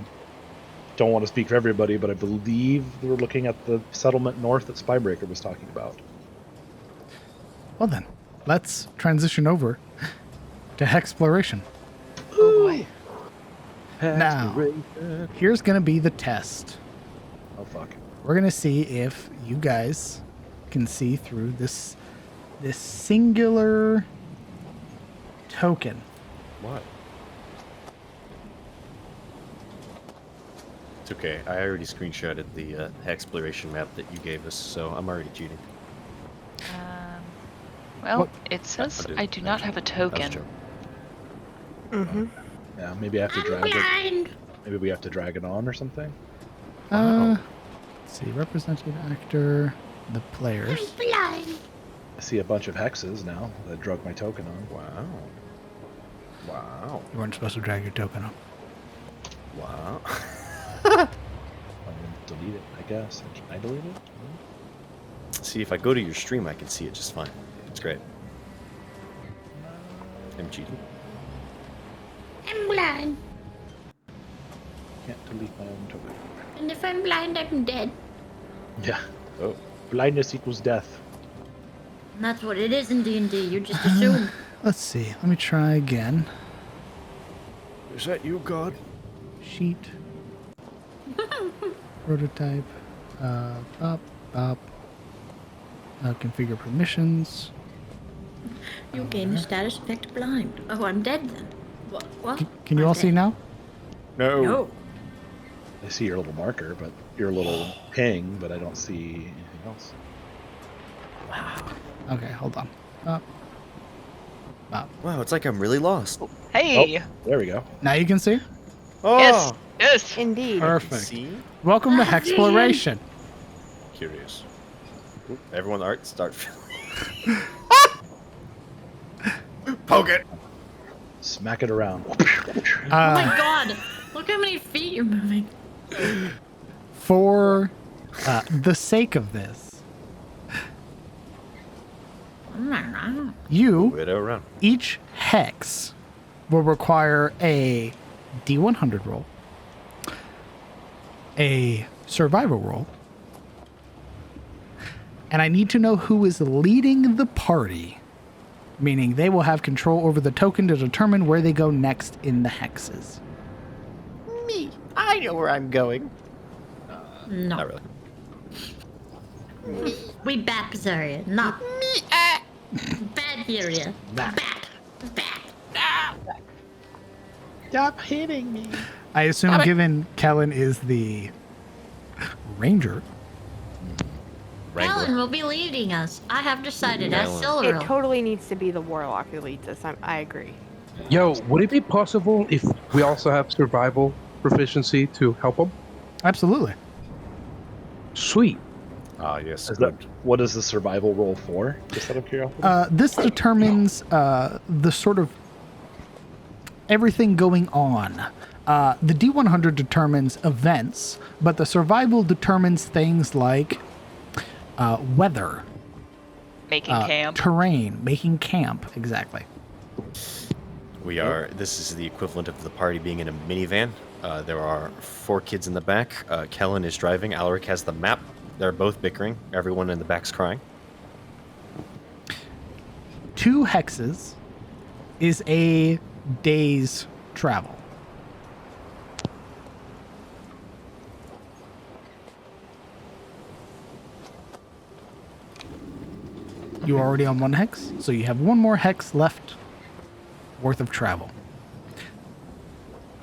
don't want to speak for everybody, but I believe we're looking at the settlement north that Spybreaker was talking about. Well then, let's transition over to Hexploration. Oh boy. Now, here's going to be the test. Oh, fuck. We're going to see if you guys can see through this singular token. What? It's okay. I already screenshotted the exploration map that you gave us, so I'm already cheating. Well, What? it says I'll I do not have a token. Mm-hmm. Yeah, maybe I have to drag it. Maybe we have to drag it on or something. Wow. Let's see, represented actor, the players. Blind. I see a bunch of hexes now that I drug my token on. Wow. Wow. You weren't supposed to drag your token up. Wow. I'm gonna delete it, I guess. Can I delete it? See, if I go to your stream, I can see it just fine. It's great. I'm cheating. I'm blind. Can't delete my own token. And if I'm blind, I'm dead. Yeah. Oh. Blindness equals death. And that's what it is in D&D. You just assume. Let's see. Let me try again. Is that you, God? Sheet. Prototype. Bop. Configure permissions. You gain the status effect blind. Oh, I'm dead then. What? Can you I'm all see dead. now? No. No. I see your little marker, but your little ping, but I don't see anything else. Okay, hold on. Bop. Wow, it's like I'm really lost. Hey! Oh, there we go. Now you can see? Oh, Yes! Yes! Indeed. Perfect. See? Welcome to Hexploration. Curious. Oop, everyone, art start. Poke it! Smack it around. Oh my god! Look how many feet you're moving. For the sake of this, you, Move it around. each hex, will require a D100 roll, a survival roll, And I need to know who is leading the party, meaning they will have control over the token to determine where they go next in the hexes. Me. I know where I'm going. No. Not really. We back Zarya, not Me. bad area. Back. Stop hitting me. I assume, Stop it. given Kellen is the ranger, Wrangler. Alan will be leading us. I have decided as Alan. It Silveril. totally needs to be the warlock who leads us. I agree. Yo, would it be possible if we also have survival proficiency to help them? absolutely. Sweet. Ah, yes, Is good. that, what is the survival roll for? Just out of curiosity. This determines the sort of everything going on. The D100 determines events, but the survival determines things like weather, Making camp. terrain, making camp. Exactly. This is the equivalent of the party being in a minivan. There are 4 kids in the back. Kellen is driving. Alaric has the map. They're both bickering. Everyone in the back's crying. 2 hexes is a day's travel. You're already on 1 hex, so you have 1 more hex left worth of travel.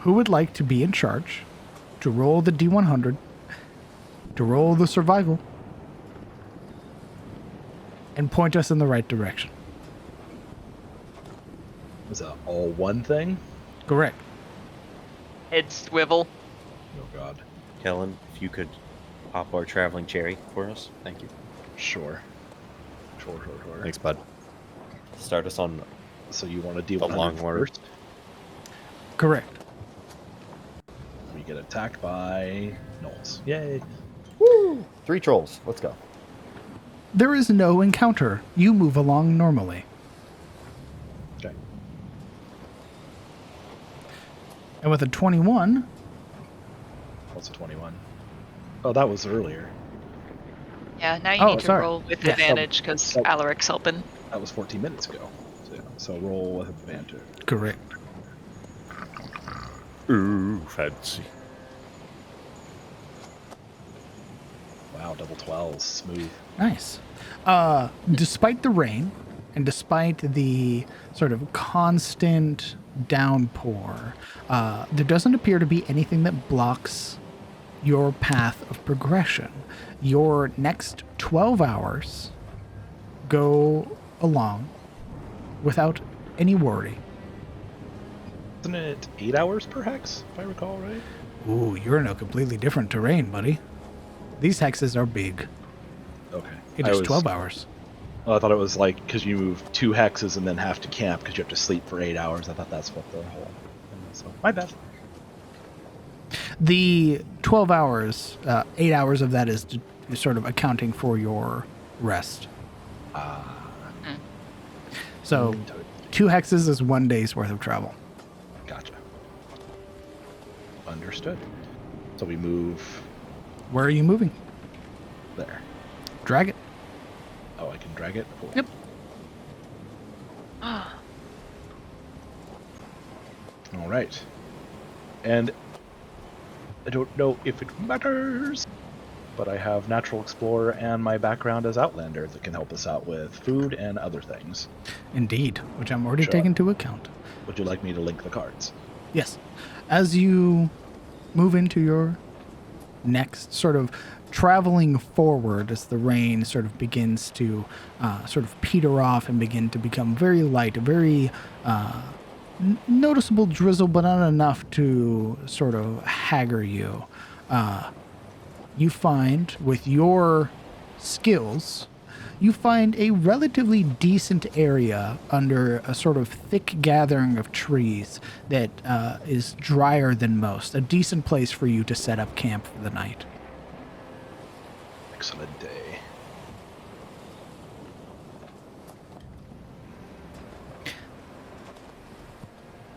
Who would like to be in charge to roll the D100, to roll the survival, and point us in the right direction? Is that all one thing? Correct. Head swivel. Oh god. Kellen, if you could pop our traveling cherry for us. Thank you. Sure. Sure. Thanks, bud. Start us on So you want to deal the with long order. first? Correct. We get attacked by gnolls. Yay. 3 trolls. Let's go. There is no encounter. You move along normally. Okay. And with a 21, What's a 21? Oh, that was earlier. Yeah, now you Oh, need to sorry. roll with Yeah. advantage because Oh. Alaric's helping. That was 14 minutes ago. So, yeah. So roll with advantage. correct. Ooh, fancy. Wow, double 12s. Smooth. Nice. Despite the rain and despite the sort of constant downpour, there doesn't appear to be anything that blocks your path of progression. Your next 12 hours go along without any worry. Isn't it 8 hours per hex, if I recall right? Ooh, you're in a completely different terrain, buddy. These hexes are big. Okay. It is 12 hours. Well, I thought it was like because you move 2 hexes and then have to camp because you have to sleep for 8 hours. I thought that's what the whole thing was. So, my bad. The 12 hours, 8 hours of that is sort of accounting for your rest. So 2 hexes is 1 day's worth of travel. Gotcha. Understood. So we move Where are you moving? there. Drag it. Oh, I can drag it? Cool. Yep. All right. And I don't know if it matters, but I have Natural Explorer and my background as Outlander that can help us out with food and other things. Indeed, which I'm already Sure. taking into account. Would you like me to link the cards? Yes. As you move into your next sort of traveling forward, as the rain sort of begins to sort of peter off and begin to become very light, a very noticeable drizzle, but not enough to sort of hagger you. You find with your skills, you find a relatively decent area under a sort of thick gathering of trees that is drier than most. A decent place for you to set up camp for the night. Excellent day.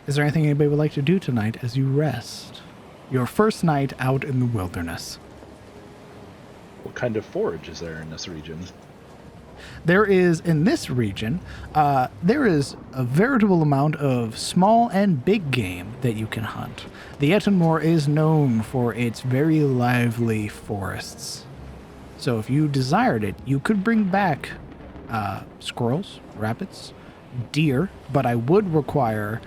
Is there anything anybody would like to do tonight as you rest? Your first night out in the wilderness. What kind of forage is there in this region? There is, in this region, there is a veritable amount of small and big game that you can hunt. The Etenmore is known for its very lively forests. So if you desired it, you could bring back squirrels, rabbits, deer, but I would require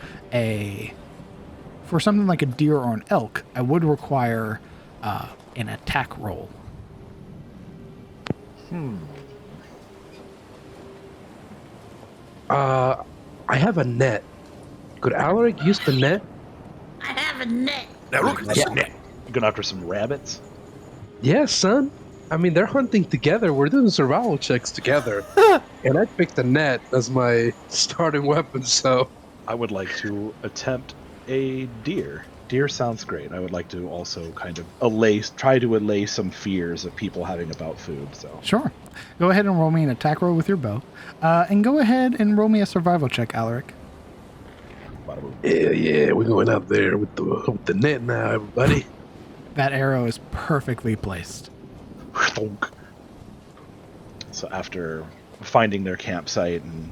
for something like a deer or an elk, I would require an attack roll. I have a net. Could Alaric use the net? I have a net. Now look at this net. You going after some rabbits? Yeah, son. I mean, they're hunting together. We're doing survival checks together. And I picked the net as my starting weapon, so... I would like to attempt a deer. Deer sounds great. I would like to also kind of try to allay some fears of people having about food, so... Sure. Go ahead and roll me an attack roll with your bow. And go ahead and roll me a survival check, Alaric. Yeah, we're going out there with the net now, everybody. That arrow is perfectly placed. So after finding their campsite, and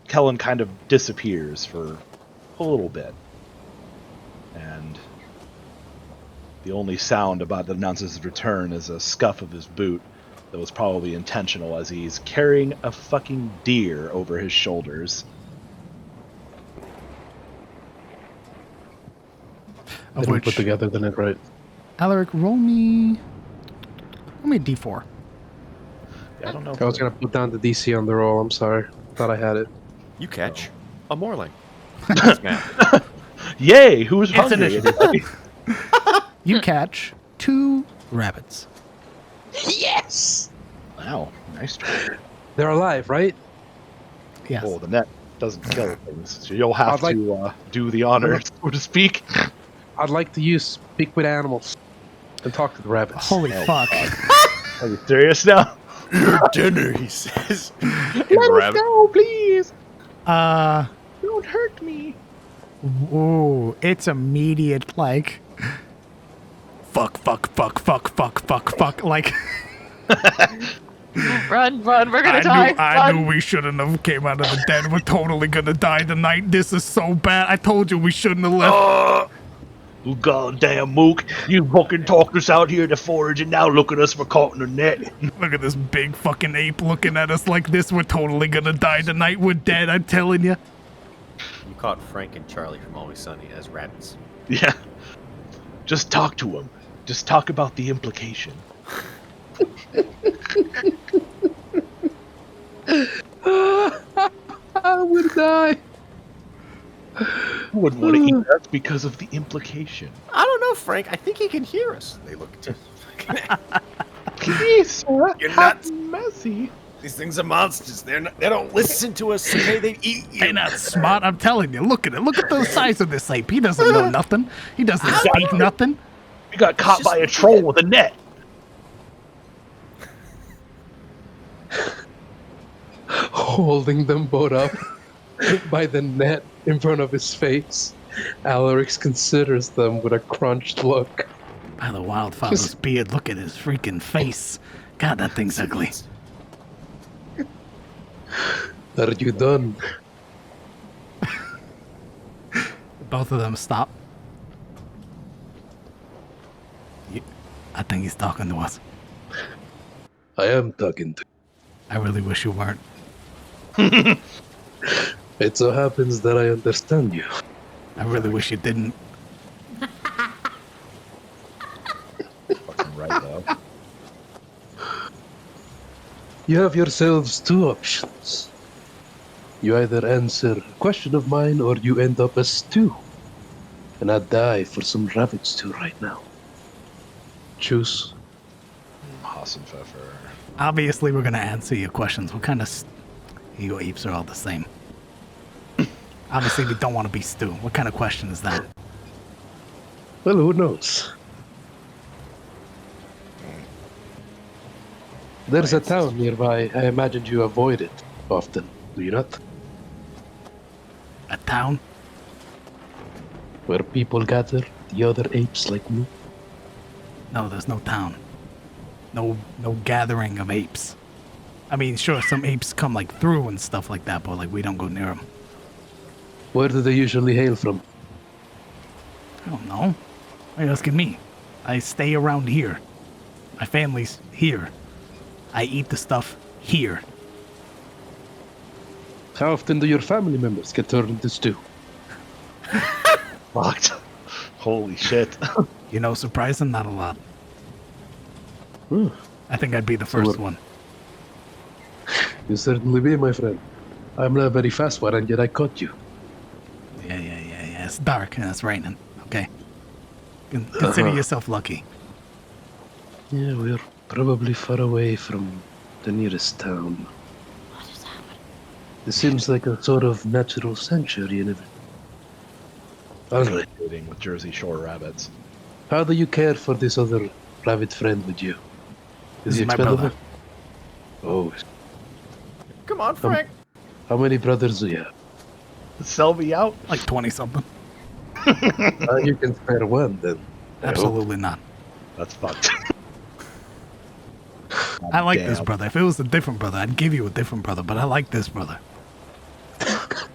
Kellen kind of disappears for a little bit. And the only sound about that announces his return is a scuff of his boot that was probably intentional, as he's carrying a fucking deer over his shoulders. Of Didn't which, put together the net right. Alaric, roll me a d4. Yeah, I don't know. I was going to put down the DC on the roll. I'm sorry. Thought I had it. You catch a Morling. Yay! Who's It's hungry? initiative. You catch 2 rabbits. Yes! Wow, nice try. They're alive, right? Yes. Oh, the net doesn't kill things, so you'll have I'd to do the honors, so to speak. I'd like to speak with animals and talk to the rabbits. Holy fuck. Are you serious now? Your dinner, he says. Let us go, please. Uh, Don't hurt me. ooh, it's immediate, like, fuck, like, Run, we're gonna die. I Run. knew we shouldn't have came out of the den. We're totally gonna die tonight. This is so bad. I told you we shouldn't have left. You goddamn mook. You fucking talked us out here to forage, and now look at us for caught in the net. Look at this big fucking ape looking at us like this. We're totally gonna die tonight. We're dead, I'm telling you. You caught Frank and Charlie from Always Sunny as rabbits. Yeah. Just talk to him. Just talk about the implication. I would die. Who wouldn't want to eat us because of the implication? I don't know, Frank. I think he can hear us. They look at Please, sir. You're have nuts. mercy. These things are monsters. They don't listen to us. Okay, they eat you. They're not smart, I'm telling you. Look at it. Look at the size of this ape. He doesn't know nothing. He doesn't speak nothing. We got caught by a troll with a net. Holding them both up by the net in front of his face, Alaric considers them with a crunched look. By the wildfowl's beard, look at his freaking face. God, that thing's ugly. Are you done? Both of them stop. I think he's talking to us. I am talking to I really wish you weren't. It so happens that I understand you. I really wish you didn't. Fucking right, though. You have yourselves 2 options. You either answer a question of mine or you end up as stew. And I die for some rabbit stew right now. Choose. Hassenpfeffer. Obviously, we're going to answer your questions. What kind of... You apes are all the same. Obviously, we don't want to be stew. What kind of question is that? Well, who knows? There's a town nearby. I imagine you avoid it often, do you not? A town? Where people gather, the other apes like me. No, there's no town. No gathering of apes. I mean, sure, some apes come like through and stuff like that, but like we don't go near them. Where do they usually hail from? I don't know. Why are you asking me? I stay around here. My family's here. I eat the stuff here. How often do your family members get turned into stew? Fucked. Holy shit. You know, surprising, not a lot. Hmm. I think I'd be the first one. You certainly be, my friend. I'm not a very fast one, and yet I caught you. Yeah. It's dark and it's raining. Okay. Consider yourself lucky. Yeah, we're probably far away from the nearest town. What is happening? This seems like a sort of natural sanctuary and everything. All right. Dating with Jersey Shore rabbits. How do you care for this other rabbit friend with you? Is he He's my expendable? brother. Oh, Come on, Frank. how many brothers do you have? Sell me out? Like 20-something. You can spare one, then. I hope. Absolutely not. That's fucked. I like this Damn. brother. If it was a different brother, I'd give you a different brother, but I like this brother.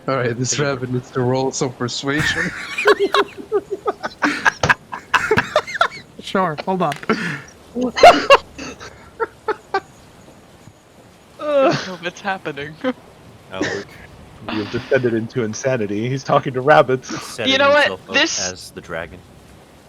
All right, this rabbit needs to roll some persuasion. Sure, hold on. What's happening? Alec, You've descended into insanity. He's talking to rabbits. setting You know what? himself up This- as the dragon.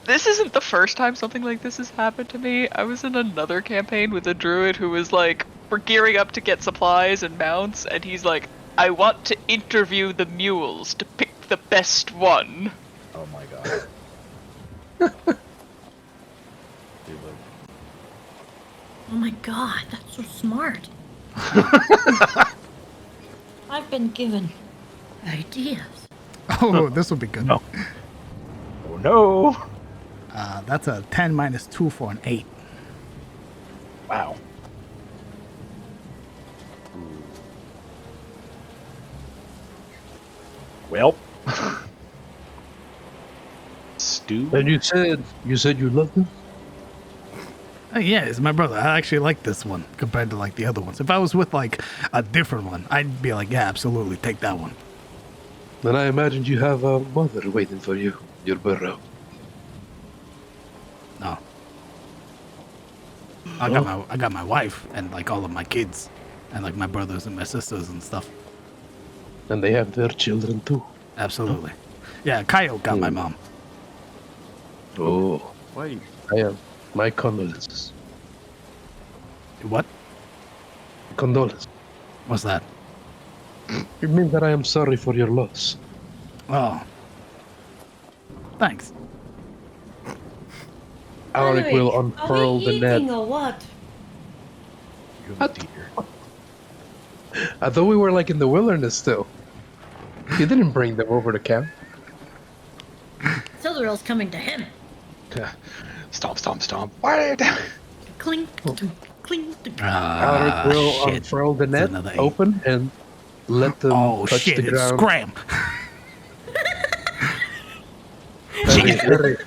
This isn't the first time something like this has happened to me. I was in another campaign with a druid who was like, we're gearing up to get supplies and mounts, and he's like, I want to interview the mules to pick the best one. Oh my god. Oh my god, that's so smart. I've been given ideas. Oh, this will be good. No. Oh no. That's a 10 minus 2 for an 8. Wow. Well. Stew? And you said you loved him? Oh, yeah, it's my brother. I actually like this one compared to like the other ones. If I was with like a different one, I'd be like, yeah, absolutely, take that one. Then I imagined you have a mother waiting for you, your burrow. No. I got my wife and like all of my kids and like my brothers and my sisters and stuff. And they have their children too. Absolutely. Yeah, Kyle got my mom. Oh, Why? I am. My condolences. What? Condolences. What's that? It means that I am sorry for your loss. Oh. Thanks. Alaric will unfurl the net. Or what? What? I thought we were like in the wilderness still. You didn't bring them over to camp. Sildarill's coming to him. Stomp, stomp, stomp. Why? Clink, clink. Alaric will shit. unfurl the It's net another 8. open and let them Oh touch shit, the it's ground. scram. Hurry,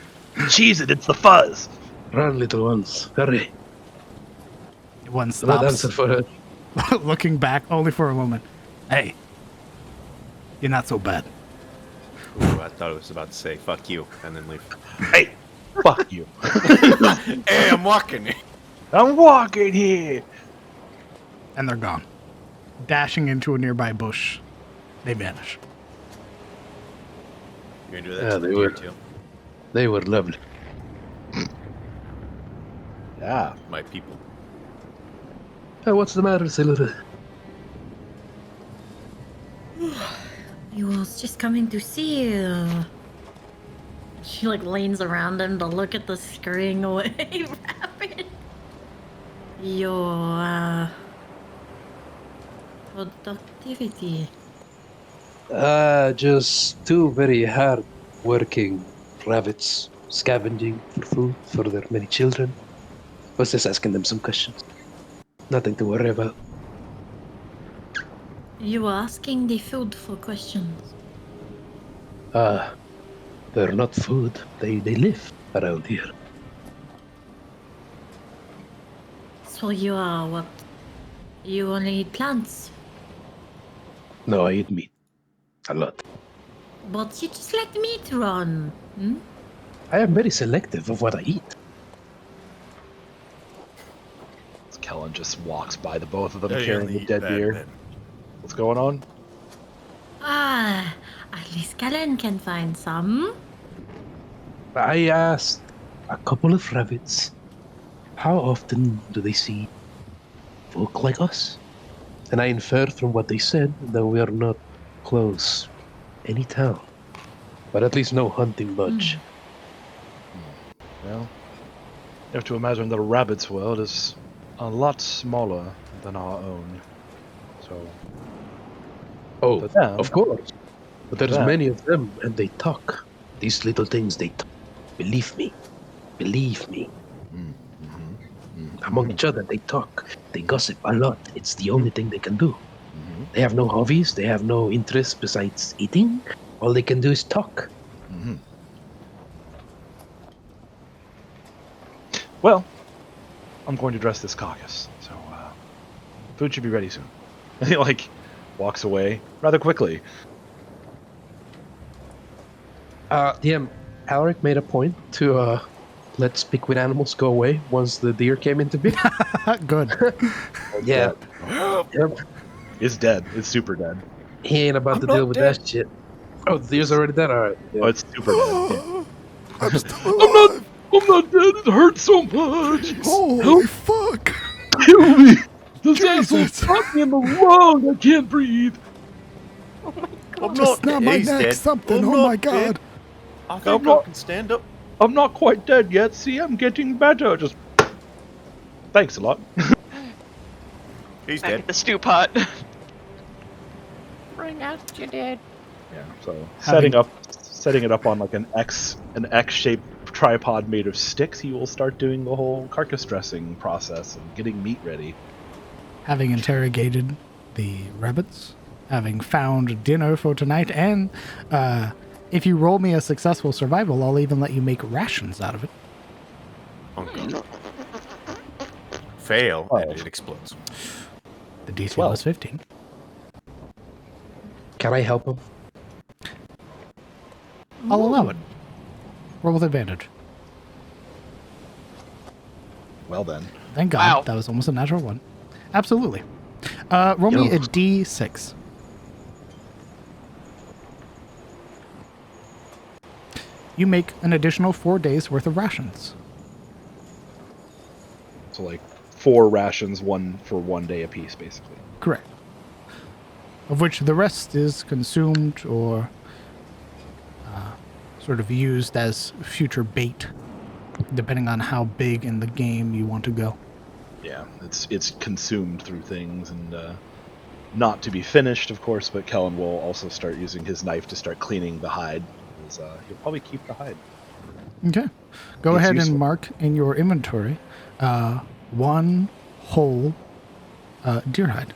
Cheese it, it's the fuzz. run, little ones. Hurry. One Do not stops, answer for it. looking back only for a moment. Hey, you're not so bad. Ooh, I thought it was about to say "fuck you" and then leave. Hey, fuck you. Hey, I'm walking. I'm walking here. And they're gone. Dashing into a nearby bush, they vanish. You're gonna do that Yeah, to they the were. deer too? They were lovely. Yeah. My people. Hey, what's the matter, Silver? I was just coming to see you. She like leans around him to look at the scurrying away rabbit. Your productivity. Just two very hard-working rabbits scavenging for food for their many children. Was just asking them some questions. Nothing to worry about. You were asking the food for questions. They're not food. They live around here. So you are what? You only eat plants, No, I eat meat. A lot. but you just let meat run. Hmm? I am very selective of what I eat. Kellen just walks by the both of them They carrying only the eat dead bad deer. men. What's going on? Ah, at least Kellen can find some. I asked a couple of rabbits, how often do they see folk like us? And I inferred from what they said that we are not close any town. But at least no hunting much. Well, you have to imagine that a rabbit's world is a lot smaller than our own. So, Oh, to them, of course. But to there's them, many of them, and they talk. These little things, they talk. Believe me. Believe me. Among each other, they talk. They gossip a lot. It's the only thing they can do. They have no hobbies. They have no interests besides eating. All they can do is talk. Well, I'm going to dress this carcass, so food should be ready soon. And he walks away rather quickly. DM, Alaric made a point to let speak with animals go away once the deer came into being. Good. Yeah. Yep. It's dead. It's super dead. He ain't about to deal with that shit. Oh, the deer's already dead? Alright. Yeah. Oh, it's super dead. I'm still alive. I'm not dead. It hurts so much. Holy fuck. Kill me. This Jesus. asshole shot me in the lung. I can't breathe. I'm Just not snap my He's neck, dead. something. I'm Oh not my god. dead. I think not- I can stand up. I'm not quite dead yet. See, I'm getting better. Just Thanks a lot. He's Back dead. at the stew pot. Bring out your dead. Yeah. So Having- setting it up on an X-shaped tripod made of sticks, he will start doing the whole carcass dressing process and getting meat ready. Having interrogated the rabbits, having found dinner for tonight, and if you roll me a successful survival, I'll even let you make rations out of it. Oh, God. Fail, and it explodes. The DC 12. was 15. Can I help him? I'll allow it. Roll with advantage. Well then. Thank God. Wow. That was almost a natural one. Absolutely. Roll me a D6. You make an additional 4 days worth of rations. So 4 rations, one for 1 day apiece, basically. Correct. Of which the rest is consumed or sort of used as future bait, depending on how big in the game you want to go. Yeah, it's consumed through things and not to be finished, of course. But Kellen will also start using his knife to start cleaning the hide. He'll probably keep the hide. Okay. Go It's ahead useful. and mark in your inventory 1 whole deer hide.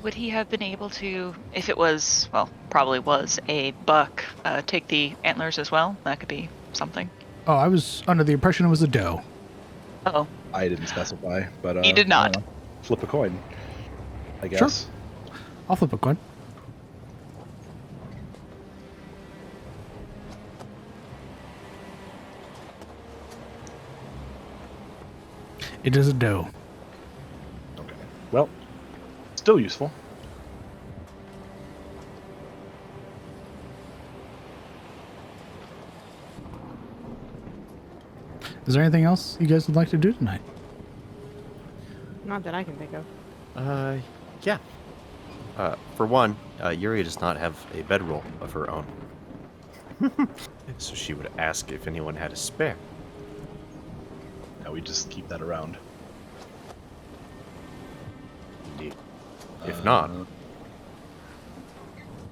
Would he have been able to, if it was, well, probably was a buck, take the antlers as well? That could be something. Oh, I was under the impression it was a doe. Uh-oh. I didn't specify, but He did not. I don't know. Flip a coin, I guess. I'll flip a coin. It is a doe. Okay. Well, still useful. Is there anything else you guys would like to do tonight? Not that I can think of. Yeah. For one, Yuri does not have a bedroll of her own. So she would ask if anyone had a spare. Now we just keep that around. Indeed. If not,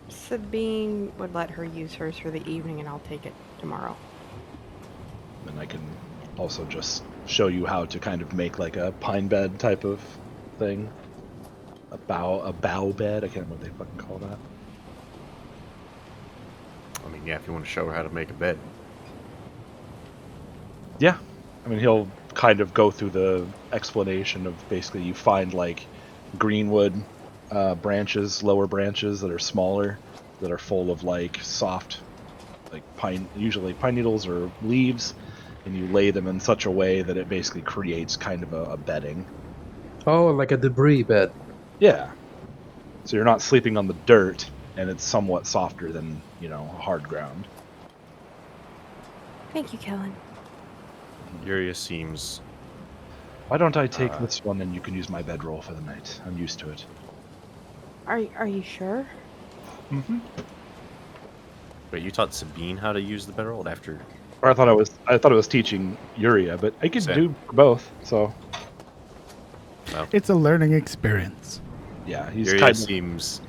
Sabine would let her use hers for the evening, and I'll take it tomorrow. And I can also just show you how to kind of make a pine bed type of thing. A bow bed. I can't remember what they fucking call that. I mean, yeah, if you want to show her how to make a bed. Yeah. I mean, he'll kind of go through the explanation of basically you find like greenwood branches, lower branches that are smaller, that are full of like soft, like usually pine needles or leaves, and you lay them in such a way that it basically creates kind of a bedding. Oh, like a debris bed. Yeah. So you're not sleeping on the dirt, and it's somewhat softer than, hard ground. Thank you, Kellen. Yuria seems. Why don't I take this one and you can use my bedroll for the night? I'm used to it. Are you sure? Mm-hmm. Wait, you taught Sabine how to use the bedroll after? Or I thought it was teaching Yuria, but I could do both. So Well, It's a learning experience. yeah, he's Yuria kind of seems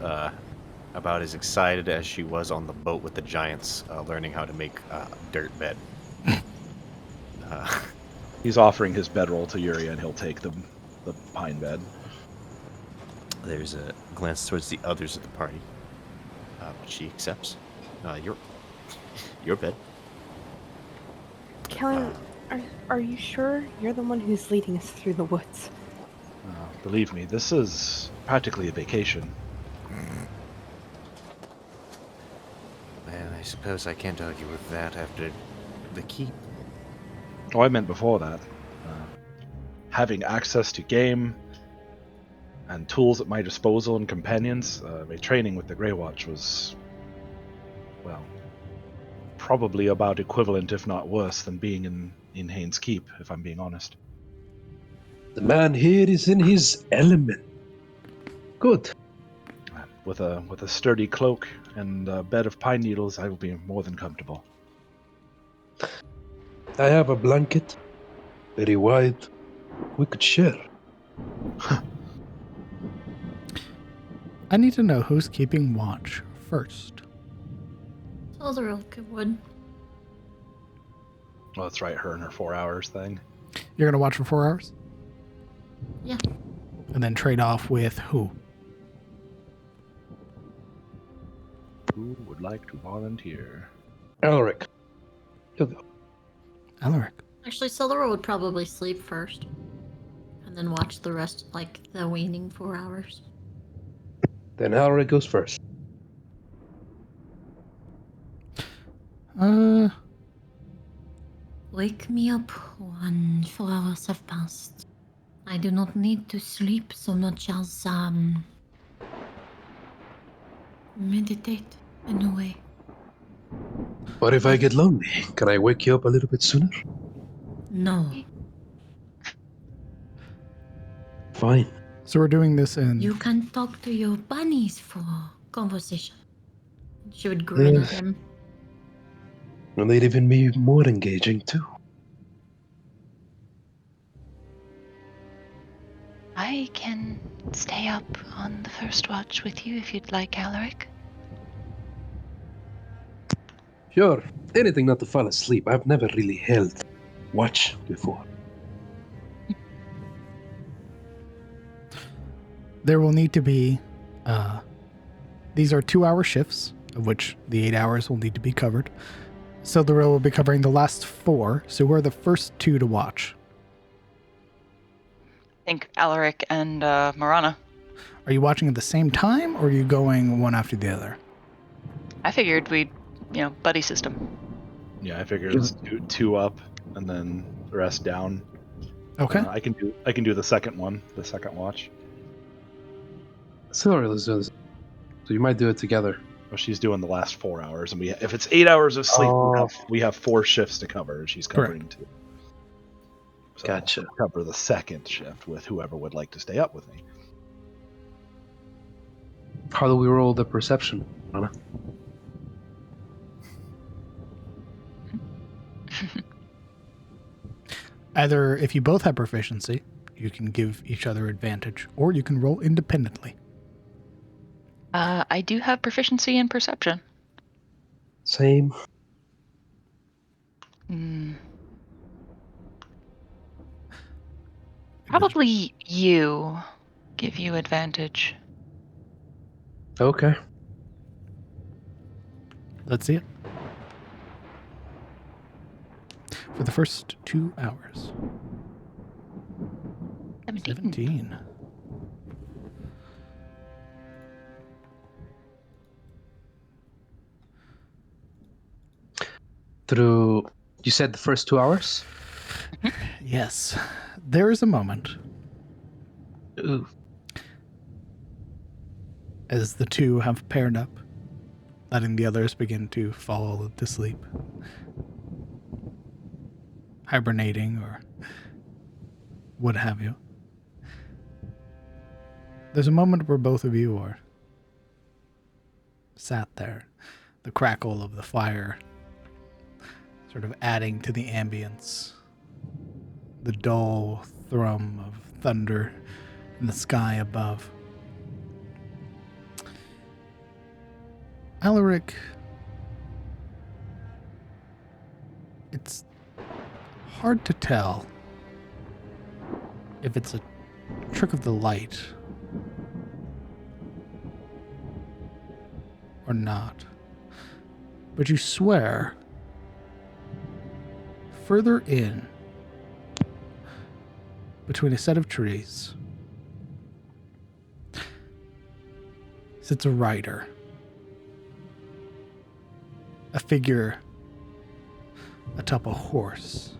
about as excited as she was on the boat with the giants, learning how to make a dirt bed. he's offering his bedroll to Yuria, and he'll take the pine bed. There's a glance towards the others of the party. She accepts. Your bed. Kellen, are you sure you're the one who's leading us through the woods? Believe me, this is practically a vacation. Well, I suppose I can't argue with that after the keep. Oh, I meant before that. Having access to game and tools at my disposal and companions, my training with the Grey Watch was, well, probably about equivalent, if not worse, than being in Haynes Keep, if I'm being honest. The man here is in his element. Good. With a sturdy cloak and a bed of pine needles, I will be more than comfortable. I have a blanket, very wide. We could share. I need to know who's keeping watch first. Elderil would. Well, that's right, her and her 4 hours thing. You're going to watch for 4 hours? Yeah. And then trade off with who? Who would like to volunteer? Elric. You'll go. Alaric. Actually, Celdera would probably sleep first. And then watch the rest, like the waning 4 hours. Then Elric goes first. Wake me up when 4 hours have passed. I do not need to sleep so much as meditate in a way. What if I get lonely? Can I wake you up a little bit sooner? No. Fine. So we're doing this in... You can talk to your bunnies for conversation. She would grin at him. And they'd even be more engaging too. I can stay up on the first watch with you if you'd like, Alaric. Sure. Anything not to fall asleep. I've never really held watch before. There will need to be... these are 2-hour shifts, of which the 8 hours will need to be covered. Sildaril will be covering the last 4, so who are the first 2 to watch? I think Alaric and Marana. Are you watching at the same time, or are you going one after the other? I figured we'd, buddy system. Yeah, I figured it's two up and then the rest down. Okay. I can do the second one, the second watch. Sildaril is doing this. So you might do it together. Well, she's doing the last 4 hours, and if it's 8 hours of sleep, we have 4 shifts to cover. She's covering 2. So Gotcha. I'll cover the second shift with whoever would like to stay up with me. How do we roll the perception, Anna? Either if you both have proficiency, you can give each other advantage, or you can roll independently. I do have proficiency in perception. Same. Probably you give you advantage. Okay. Let's see it. For the first 2 hours. 17. Through, you said the first 2 hours? Yes. There is a moment Ooh. as the two have paired up, letting the others begin to fall to sleep, hibernating or what have you. There's a moment where both of you are sat there, the crackle of the fire sort of adding to the ambience, the dull thrum of thunder in the sky above. Alaric, it's hard to tell if it's a trick of the light or not, but you swear further in between a set of trees sits a rider, a figure atop a horse.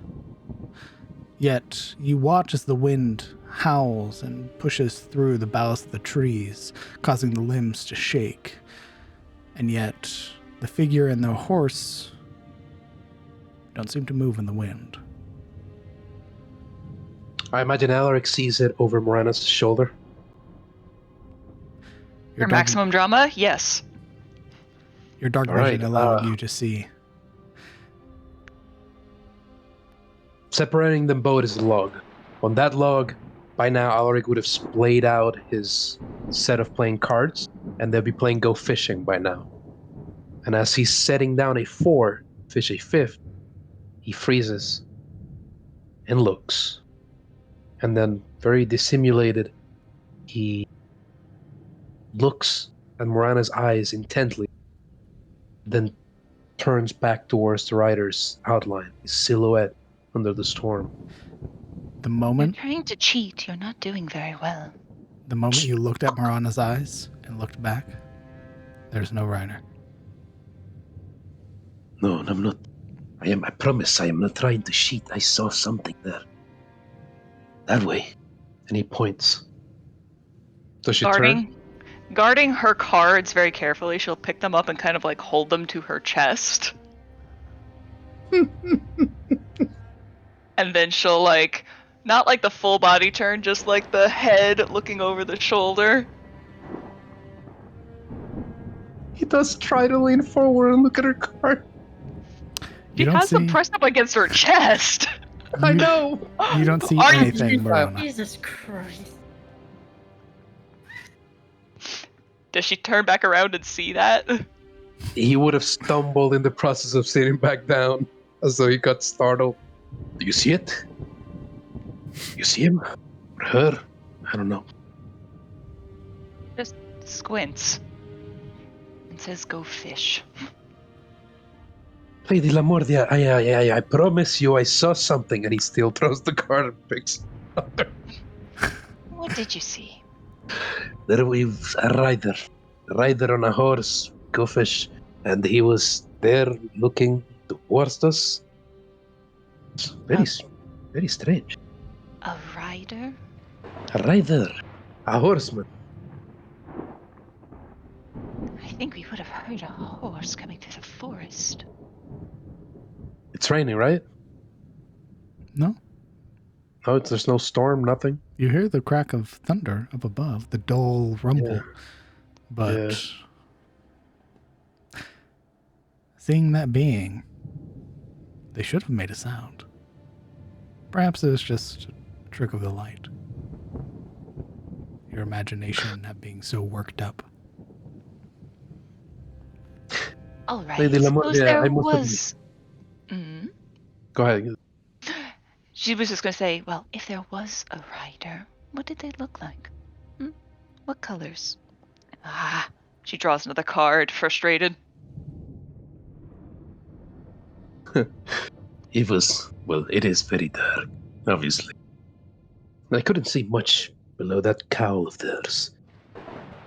Yet you watch as the wind howls and pushes through the boughs of the trees, causing the limbs to shake. And yet the figure and the horse don't seem to move in the wind. I imagine Alaric sees it over Morana's shoulder. For maximum drama, yes. Your dark All vision right, allowing you to see. Separating them both is a log. On that log, by now Alaric would have splayed out his set of playing cards, and they'll be playing Go Fishing by now. And as he's setting down a 4, fish a 5th, he freezes and looks. And then, very dissimulated, he looks at Morana's eyes intently, then turns back towards the rider's outline, his silhouette under the storm. The You're moment trying to cheat. You're not doing very well. you looked at Morana's eyes and looked back, there's no rider. No, I'm not. I promise I am not trying to cheat. I saw something there. That way. And he points. Does she turn? Guarding her cards very carefully, she'll pick them up and kind of like hold them to her chest. And then she'll like, not like the full body turn, just like the head looking over the shoulder. He does try to lean forward and look at her card. She has them pressed up against her chest. I know. You don't see Are you- anything, Morana. Jesus Christ. Does she turn back around and see that? He would have stumbled in the process of sitting back down, as though he got startled. Do you see it? You see him? Or her? I don't know. Just squints. And says, go fish. Lady Lamordia, I promise you I saw something. And he still throws the card and picks it up. What did you see? There was a rider on a horse, go fish, and he was there looking towards us. It's very strange. A rider? A rider, a horseman. I think we would have heard a horse coming through the forest. It's raining, right? No. No, there's no storm, nothing. You hear the crack of thunder up above, the dull rumble. Yeah. But seeing that being, they should have made a sound. Perhaps it was just a trick of the light. Your imagination not being so worked up. All right. Lady Suppose Lamordia, there I must was. Go ahead. She was just gonna say, Well, if there was a rider, what did they look like? What colors? she draws another card, frustrated. It is very dark, obviously. I couldn't see much below that cowl of theirs.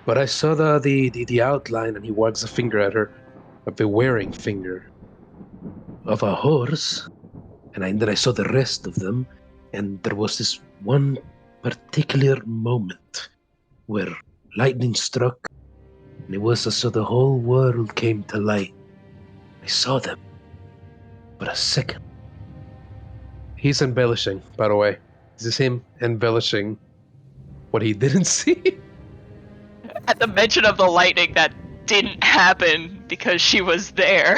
But I saw the outline, and he wags a finger at her, a bewailing finger, of a horse. And then I saw the rest of them, and there was this one particular moment where lightning struck, and it was as though the whole world came to light. I saw them. But a second. He's embellishing, by the way. This is him embellishing what he didn't see. At the mention of the lightning, that didn't happen because she was there.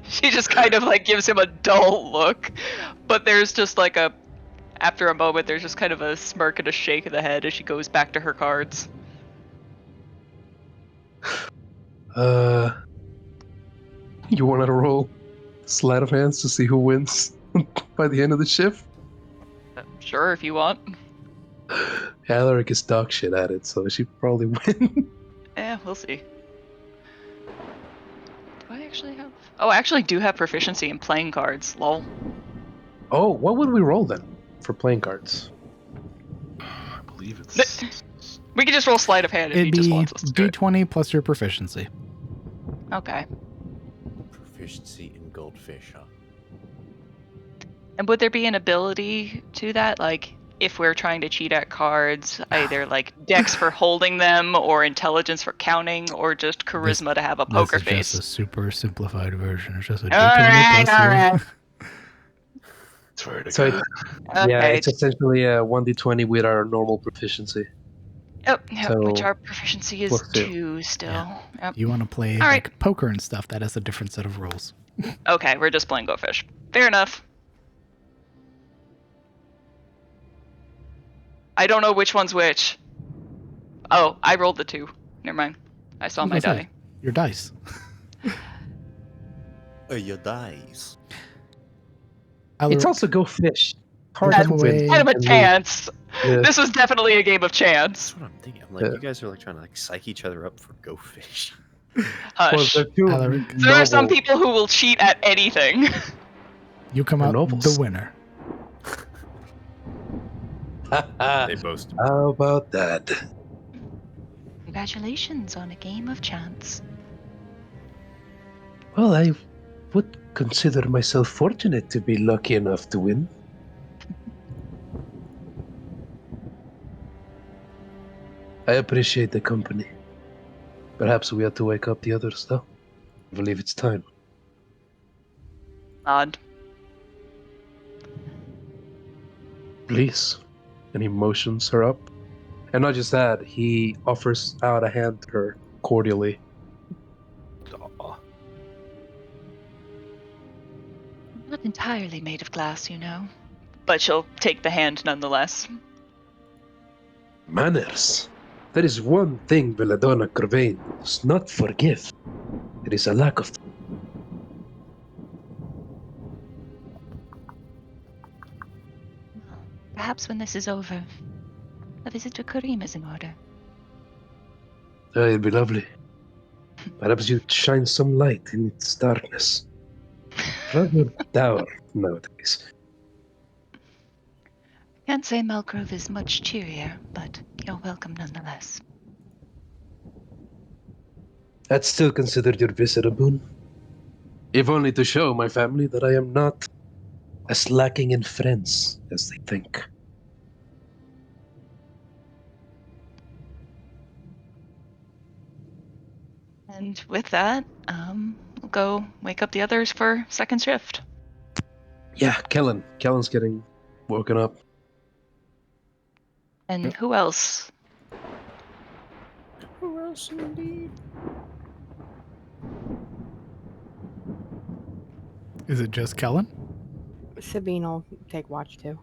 She just kind of like gives him a dull look. But there's just like after a moment, there's just kind of a smirk and a shake of the head as she goes back to her cards. You want to roll sleight of hands to see who wins by the end of the shift? Sure, if you want. Alaric is dog shit at it, so she probably win. Yeah, we'll see. Do I actually have... Oh, I actually do have proficiency in playing cards. Lol. Oh, what would we roll then for playing cards? I believe it's... We can just roll sleight of hand if It'd he just be wants us to do it. D20 plus your proficiency. Okay. Proficiency in goldfish, huh? And would there be an ability to that? Like, if we're trying to cheat at cards, either like dex for holding them, or intelligence for counting, or just charisma to have a poker this is face? just a super simplified version. It's just a D20 Alright, plus your... alright. Swear to So God. yeah, Okay. it's essentially a 1d20 with our normal proficiency. Yep, which So, our proficiency is plus 2. 2 still. Yeah. Yep. You want to play All right. like poker and stuff, that has a different set of rules. Okay, we're just playing Go Fish. Fair enough. I don't know which one's which. Oh, I rolled the 2. Never mind. I saw my die. Your dice. Your dice. It's also go fish. Hard Come to away. win. Kind of a and chance. Yeah. This was definitely a game of chance. That's what I'm thinking. I'm like, you guys are like trying to like psych each other up for go fish. Hush. they're two Alaric. There are some noble- people who will cheat at anything. You come They're out nobles. the winner. They boast. How about that? Congratulations on a game of chance. Well, I would consider myself fortunate to be lucky enough to win. I appreciate the company. Perhaps we ought to wake up the others, though. I believe it's time. Odd. Please. And he motions her up. And not just that, he offers out a hand to her cordially. Aw. Not entirely made of glass, you know. But she'll take the hand nonetheless. Manners. There is one thing Belladonna Corvain does not forgive. It is a lack of... Perhaps when this is over, a visit to Kareem is in order. It'd be lovely. Perhaps you'd shine some light in its darkness. Rather dour nowadays. Can't say Melgrove is much cheerier, but you're welcome nonetheless. That's still considered your visit a boon. If only to show my family that I am not as lacking in friends as they think. And with that, we'll go wake up the others for second shift. Yeah, Kellen. Kellen's getting woken up. And who else? Who else indeed? Is it just Kellen? Sabine will take watch too.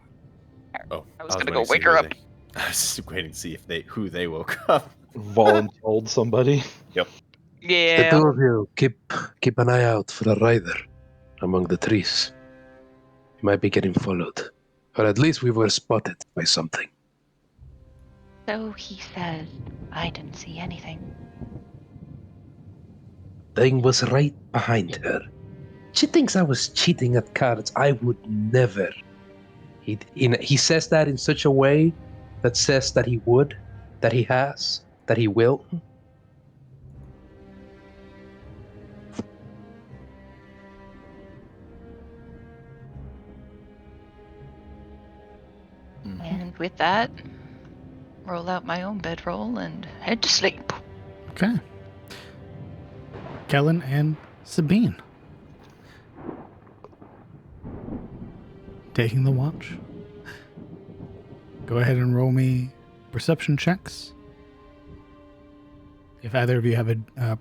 Oh, I was gonna waiting go to see wake her who up. I was just waiting to see if who they woke up. Voluntold somebody. The Yeah. two of you keep an eye out for a rider among the trees. He might be getting followed. Or at least we were spotted by something. So he says, I didn't see anything. Thing was right behind her. She thinks I was cheating at cards. I would never. He says that in such a way that says that he would, that he has, that he will. And with that, roll out my own bedroll and head to sleep. Okay. Kellen and Sabine. Taking the watch. Go ahead and roll me perception checks. If either of you have a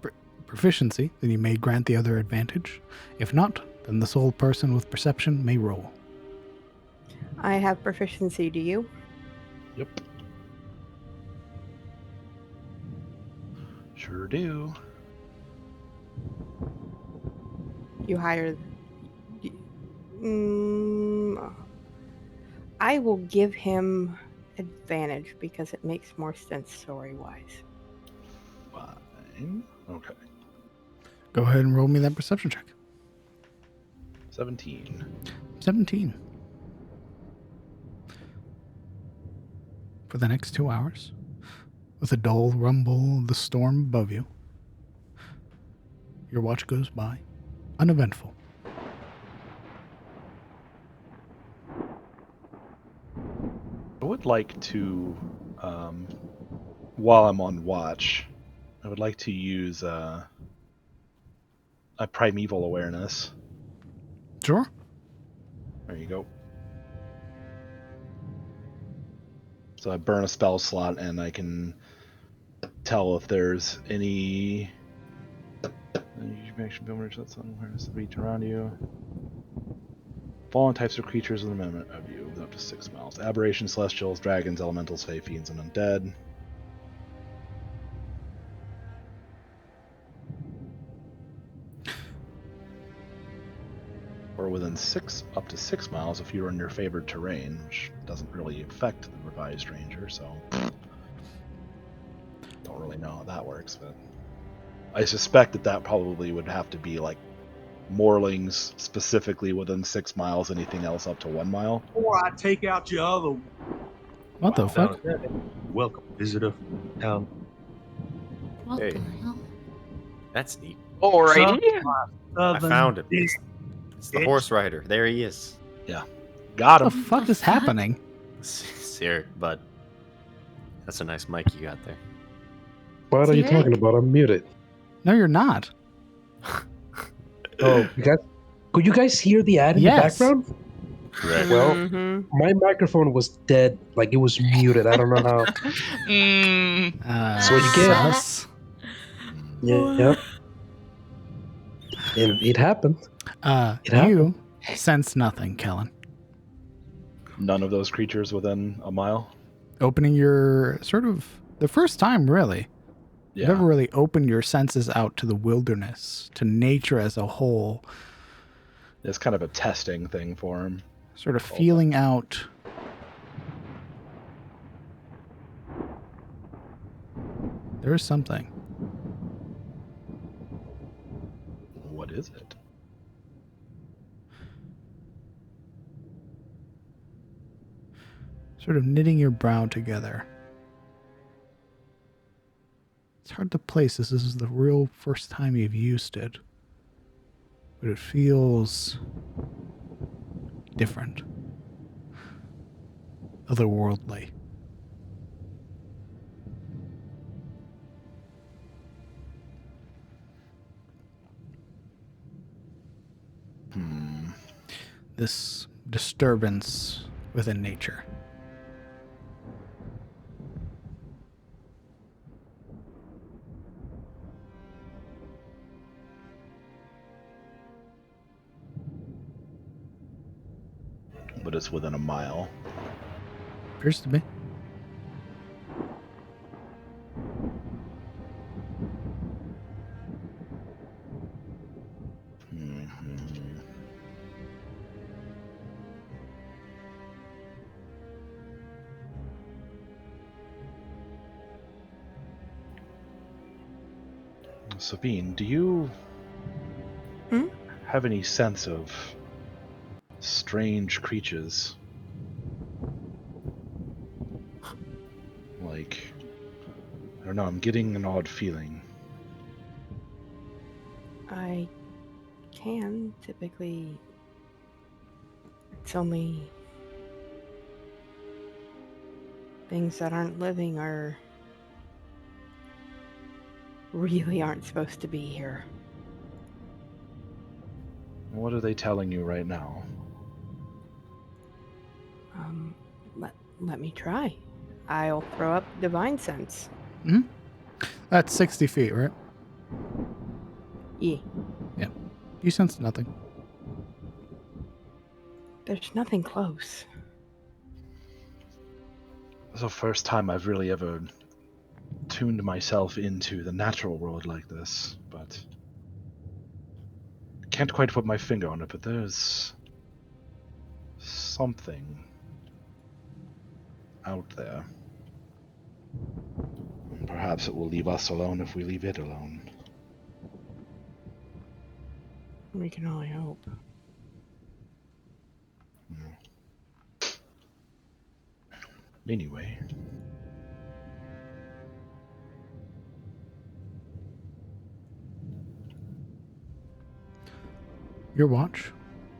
proficiency, then you may grant the other advantage. If not, then the sole person with perception may roll. I have proficiency. Do you? Yep. Sure do. You hire. I will give him advantage because it makes more sense story-wise. Fine. Okay. Go ahead and roll me that perception check. 17. 17. For the next 2 hours, with a dull rumble of the storm above you, your watch goes by, uneventful. I would like to, while I'm on watch, I would like to use a primeval awareness. Sure. There you go. So I burn a spell slot and I can tell if there's any action builders that's on awareness of each around you. Fallen types of creatures within a minute of you, up to 6 miles. Aberrations, celestials, dragons, elementals, fey, fiends, and undead. Or within up to 6 miles if you're in your favored terrain, which doesn't really affect the revised ranger, so don't really know how that works, but I suspect that probably would have to be like moorlings specifically within 6 miles, anything else up to 1 mile. Or I take out your other. What the fuck? Welcome, visitor from town. What Hey. the hell? That's neat. Alrighty. I found him. It's the horse rider. There he is. Yeah. Got What him. the fuck is happening? Sir, bud. That's a nice mic you got there. What are you Sirik? talking about? I'm muted. No, you're not. Oh, could you guys hear the ad in Yes. the background? Right. Well, Mhm. my microphone was dead, like it was muted. I don't know how. So you get sus. Yep. And it happened. It You sense nothing, Kellen. None of those creatures within a mile? Opening your the first time, really. Yeah. You've ever really opened your senses out to the wilderness, to nature as a whole. It's kind of a testing thing for him. Sort of feeling out. There is something. What is it? Sort of knitting your brow together. It's hard to place this. This is the real first time you've used it. But it feels different. Otherworldly. This disturbance within nature. But it's within a mile. Appears to be. Sabine, do you have any sense of strange creatures like... I don't know, I'm getting an odd feeling. I can typically. It's only things that aren't living are really aren't supposed to be here. What are they telling you right now? Let me try. I'll throw up divine sense. Hmm? That's 60 feet, right? Yeah. Yeah. You sense nothing. There's nothing close. It's the first time I've really ever tuned myself into the natural world like this, but can't quite put my finger on it, but there's something out there. Perhaps it will leave us alone if we leave it alone. We can only hope. Anyway. Your watch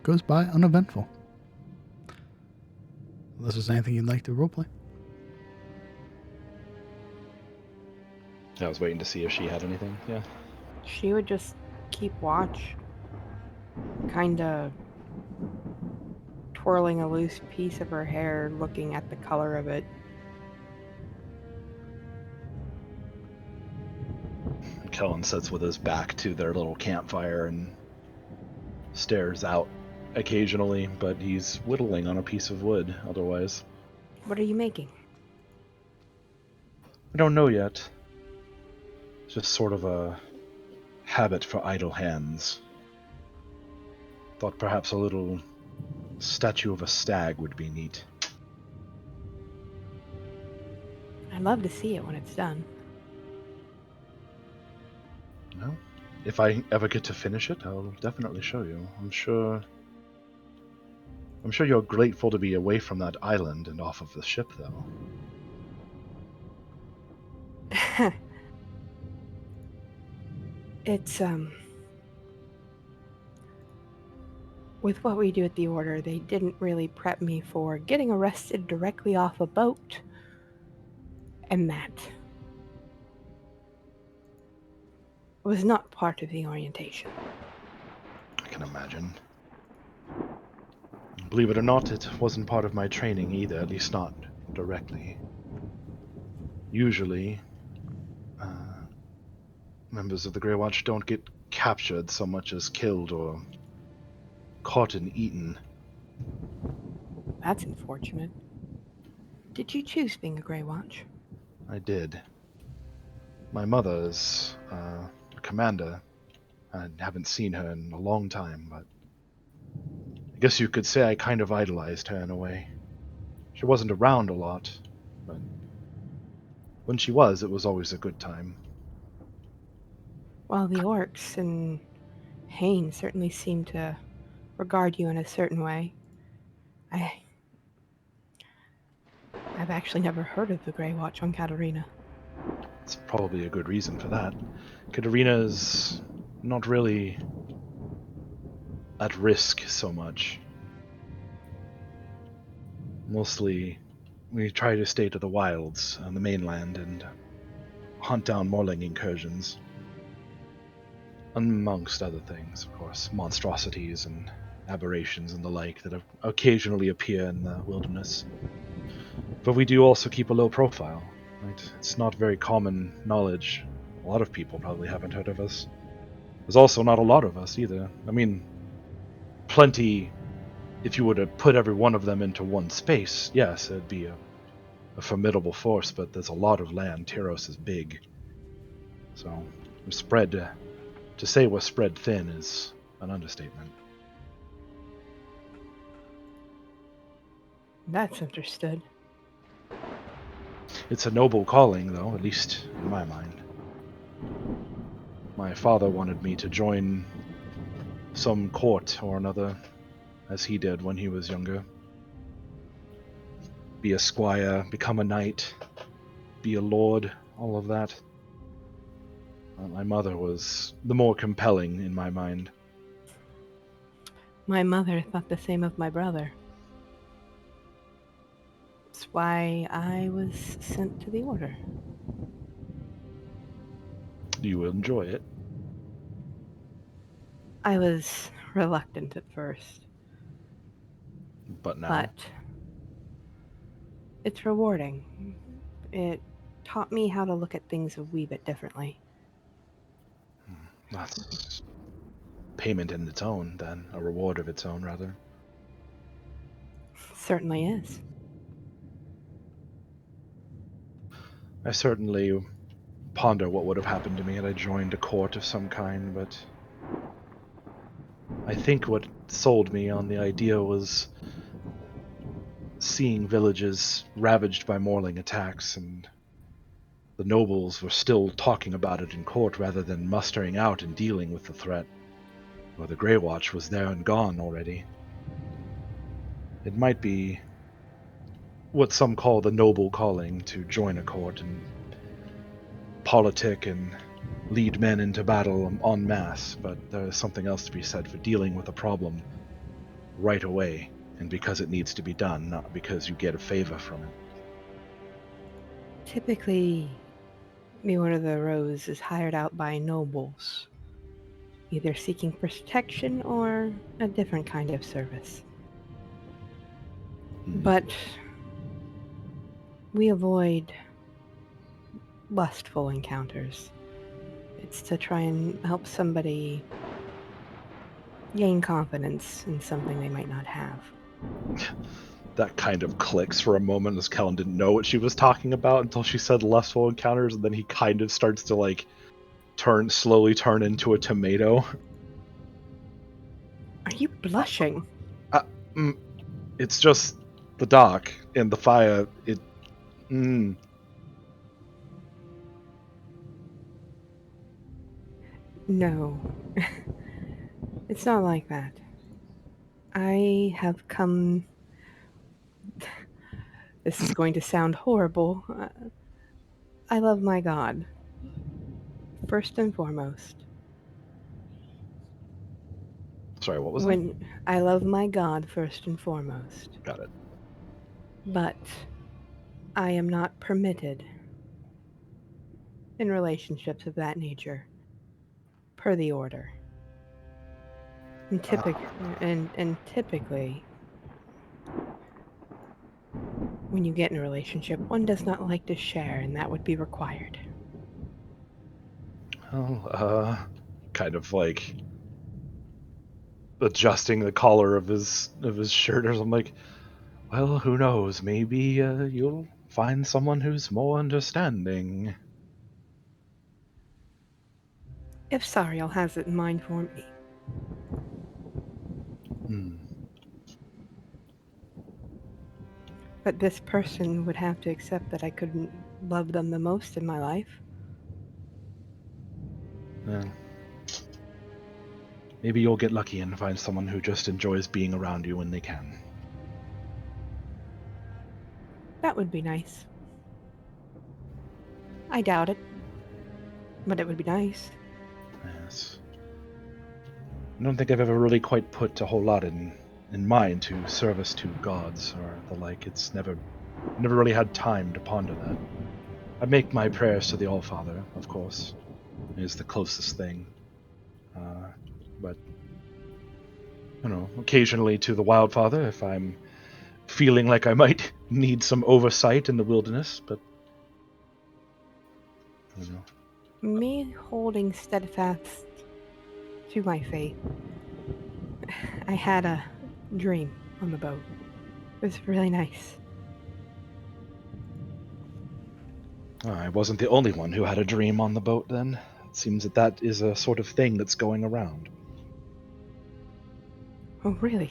goes by uneventful. Unless there's anything you'd like to roleplay. I was waiting to see if she had anything, yeah. She would just keep watch, kinda twirling a loose piece of her hair, looking at the color of it. Kellen sits with his back to their little campfire and stares out occasionally, but he's whittling on a piece of wood otherwise. What are you making? I don't know yet. It's just sort of a habit for idle hands. Thought perhaps a little statue of a stag would be neat. I'd love to see it when it's done. Well, if I ever get to finish it, I'll definitely show you. I'm sure you're grateful to be away from that island and off of the ship, though. It's, with what we do at the Order, they didn't really prep me for getting arrested directly off a boat. And that was not part of the orientation. I can imagine. Believe it or not, it wasn't part of my training either, at least not directly. Usually, members of the Grey Watch don't get captured so much as killed or caught and eaten. That's unfortunate. Did you choose being a Grey Watch? I did. My mother is a commander. I haven't seen her in a long time, but I guess you could say I kind of idolized her in a way. She wasn't around a lot, but when she was, it was always a good time. Well, the orcs and Hain certainly seem to regard you in a certain way. I've actually never heard of the Grey Watch on Katarina. It's probably a good reason for that. Katarina is not really at risk so much. Mostly, we try to stay to the wilds on the mainland and hunt down Morling incursions. Amongst other things, of course, monstrosities and aberrations and the like that occasionally appear in the wilderness. But we do also keep a low profile. Right? It's not very common knowledge. A lot of people probably haven't heard of us. There's also not a lot of us either. I mean, plenty. If you were to put every one of them into one space, yes, it'd be a formidable force, but there's a lot of land. Tyros is big. So, we're spread. To say we're spread thin is an understatement. That's understood. It's a noble calling, though, at least in my mind. My father wanted me to join some court or another, as he did when he was younger. Be a squire, become a knight, be a lord, all of that. My mother was the more compelling in my mind. My mother thought the same of my brother. That's why I was sent to the Order. You will enjoy it. I was reluctant at first, But now, but it's rewarding. It taught me how to look at things a wee bit differently. that's payment in its own, then. A reward of its own, rather. Certainly is. I certainly ponder what would have happened to me had I joined a court of some kind, but I think what sold me on the idea was seeing villages ravaged by Morling attacks, and the nobles were still talking about it in court rather than mustering out and dealing with the threat. Or the Grey Watch was there and gone already. It might be what some call the noble calling, to join a court and politic and lead men into battle en masse, but there is something else to be said for dealing with a problem right away, and because it needs to be done, not because you get a favor from it. Typically, the Order of the Rose is hired out by nobles, either seeking protection or a different kind of service. But we avoid lustful encounters. It's to try and help somebody gain confidence in something they might not have. That kind of clicks for a moment as Kellen didn't know what she was talking about until she said lustful encounters, and then he kind of starts to like slowly turn into a tomato. Are you blushing? It's just the dock and the fire. No. It's not like that. I have come... This is going to sound horrible. I love my God. First and foremost. Sorry, what was that? I love my God first and foremost. Got it. But I am not permitted in relationships of that nature, per the Order. And typically, when you get in a relationship, one does not like to share, and that would be required. Well, kind of like adjusting the collar of his shirt or something. Like, well, who knows? Maybe you'll find someone who's more understanding. If Sariel has it in mind for me. But this person would have to accept that I couldn't love them the most in my life. Yeah. Maybe you'll get lucky and find someone who just enjoys being around you when they can. That would be nice. I doubt it. But it would be nice. Yes. I don't think I've ever really quite put a whole lot in mind to service to gods or the like. It's never really had time to ponder that. I make my prayers to the Allfather, of course. It is the closest thing. But, occasionally to the Wildfather if I'm feeling like I might need some oversight in the wilderness, but, Me holding steadfast to my faith. I had a dream on the boat. It was really nice. I wasn't the only one who had a dream on the boat then. It seems that is a sort of thing that's going around. Oh, really?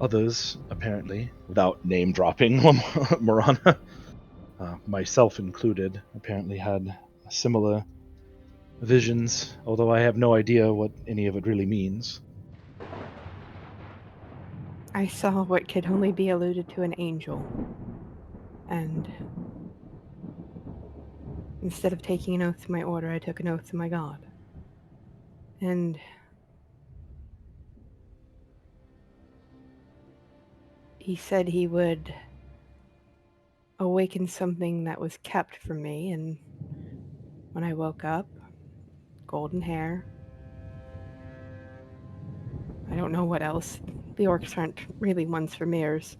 Others, apparently, without name-dropping Morana, myself included, apparently had similar visions, although I have no idea what any of it really means. I saw what could only be alluded to an angel. And instead of taking an oath to my order, I took an oath to my god. And he said he would awaken something that was kept from me, and when I woke up, golden hair. I don't know what else. The orcs aren't really ones for mirrors.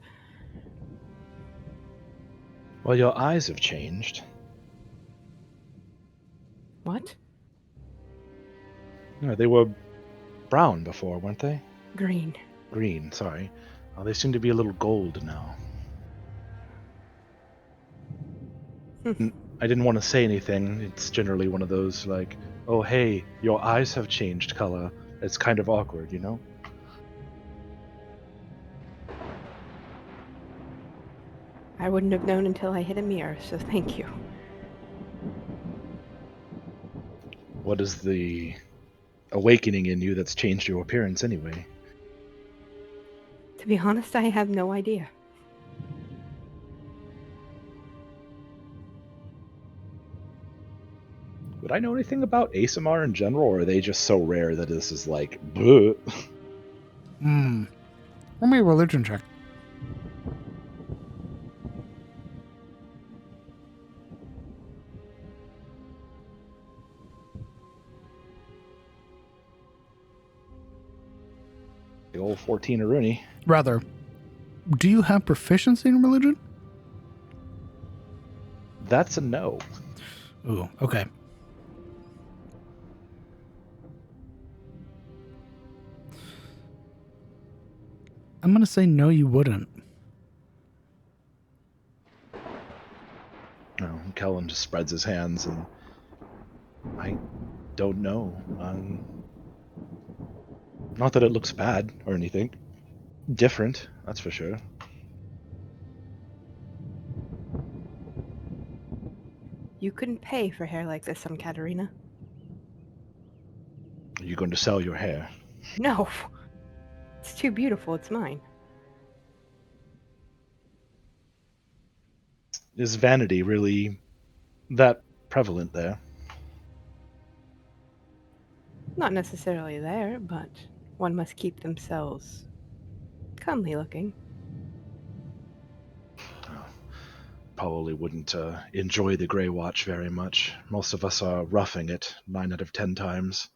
Well, your eyes have changed. What? No, they were brown before, weren't they? Green. Green, sorry. They seem to be a little gold now. I didn't want to say anything. It's generally one of those like, oh hey, your eyes have changed color. It's kind of awkward, you know? I wouldn't have known until I hit a mirror, so thank you. What is the awakening in you that's changed your appearance anyway? To be honest, I have no idea. Would I know anything about ASMR in general, or are they just so rare that this is like, bleh? Roll me a religion check. The old 14 Rooney. Rather, do you have proficiency in religion? That's a no. Ooh, okay. I'm going to say no, you wouldn't. No, Kellen just spreads his hands and I don't know. Not that it looks bad or anything. Different, that's for sure. You couldn't pay for hair like this on Katarina. Are you going to sell your hair? No. It's too beautiful, it's mine. Is vanity really that prevalent there? Not necessarily there, but one must keep themselves comely looking. Probably wouldn't enjoy the Grey Watch very much. Most of us are roughing it 9 out of 10 times.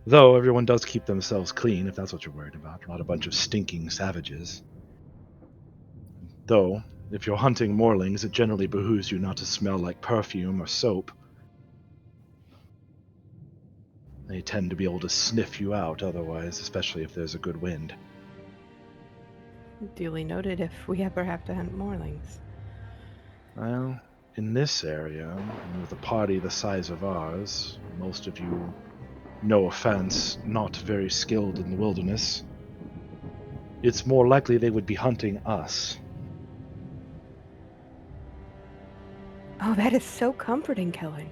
Though everyone does keep themselves clean, if that's what you're worried about. Not a bunch of stinking savages. Though, if you're hunting morlings, it generally behooves you not to smell like perfume or soap. They tend to be able to sniff you out otherwise, especially if there's a good wind. Duly noted if we ever have to hunt morlings. Well, in this area, with a party the size of ours, most of you, no offense, not very skilled in the wilderness, it's more likely they would be hunting us. Oh, that is so comforting, Kellen.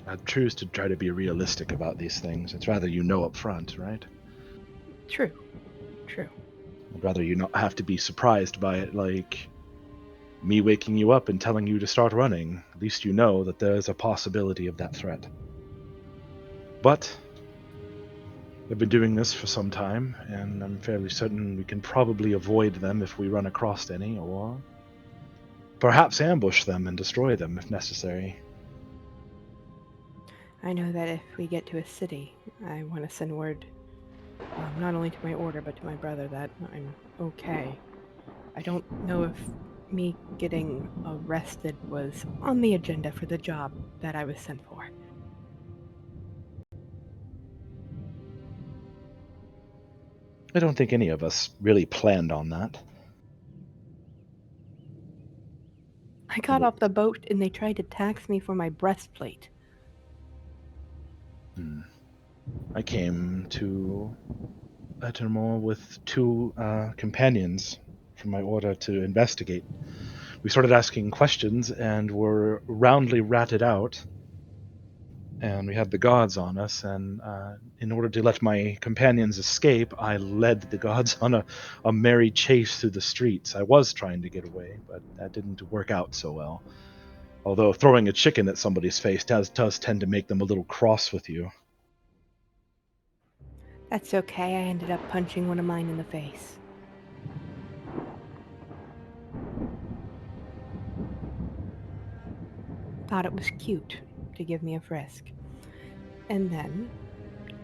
I choose to try to be realistic about these things. It's rather you know up front, right? True. True. I'd rather you not have to be surprised by it, like me waking you up and telling you to start running. At least you know that there's a possibility of that threat. But I've been doing this for some time, and I'm fairly certain we can probably avoid them if we run across any, or perhaps ambush them and destroy them if necessary. I know that if we get to a city, I want to send word not only to my order, but to my brother that I'm okay. I don't know if me getting arrested was on the agenda for the job that I was sent for. I don't think any of us really planned on that. I got off the boat and they tried to tax me for my breastplate. I came to Ettermore with 2 companions from my order to investigate. We started asking questions and were roundly ratted out. and we had the gods on us. And in order to let my companions escape, I led the gods on a merry chase through the streets. I was trying to get away, but that didn't work out so well. Although throwing a chicken at somebody's face does tend to make them a little cross with you. That's okay. I ended up punching one of mine in the face. Thought it was cute to give me a frisk. And then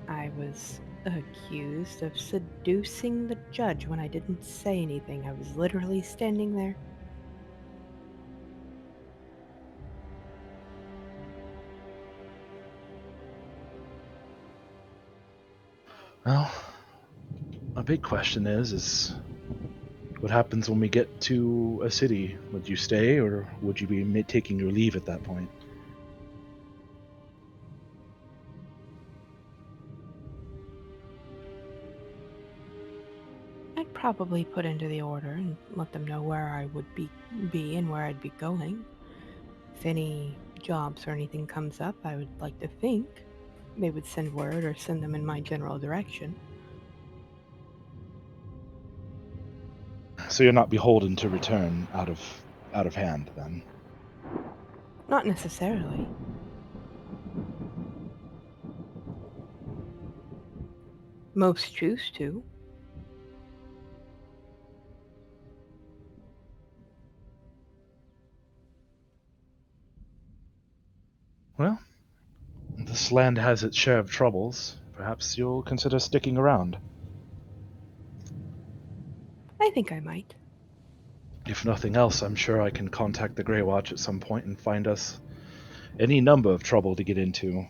I was accused of seducing the judge when I didn't say anything. I was literally standing there. Well, a big question is what happens when we get to a city? Would you stay, or would you be taking your leave at that point? I'd probably put into the order and let them know where I would be and where I'd be going. If any jobs or anything comes up, I would like to think they would send word or send them in my general direction. So you're not beholden to return out of hand, then? Not necessarily. Most choose to. Well, this land has its share of troubles. Perhaps you'll consider sticking around. I think I might. If nothing else, I'm sure I can contact the Grey Watch at some point and find us any number of trouble to get into.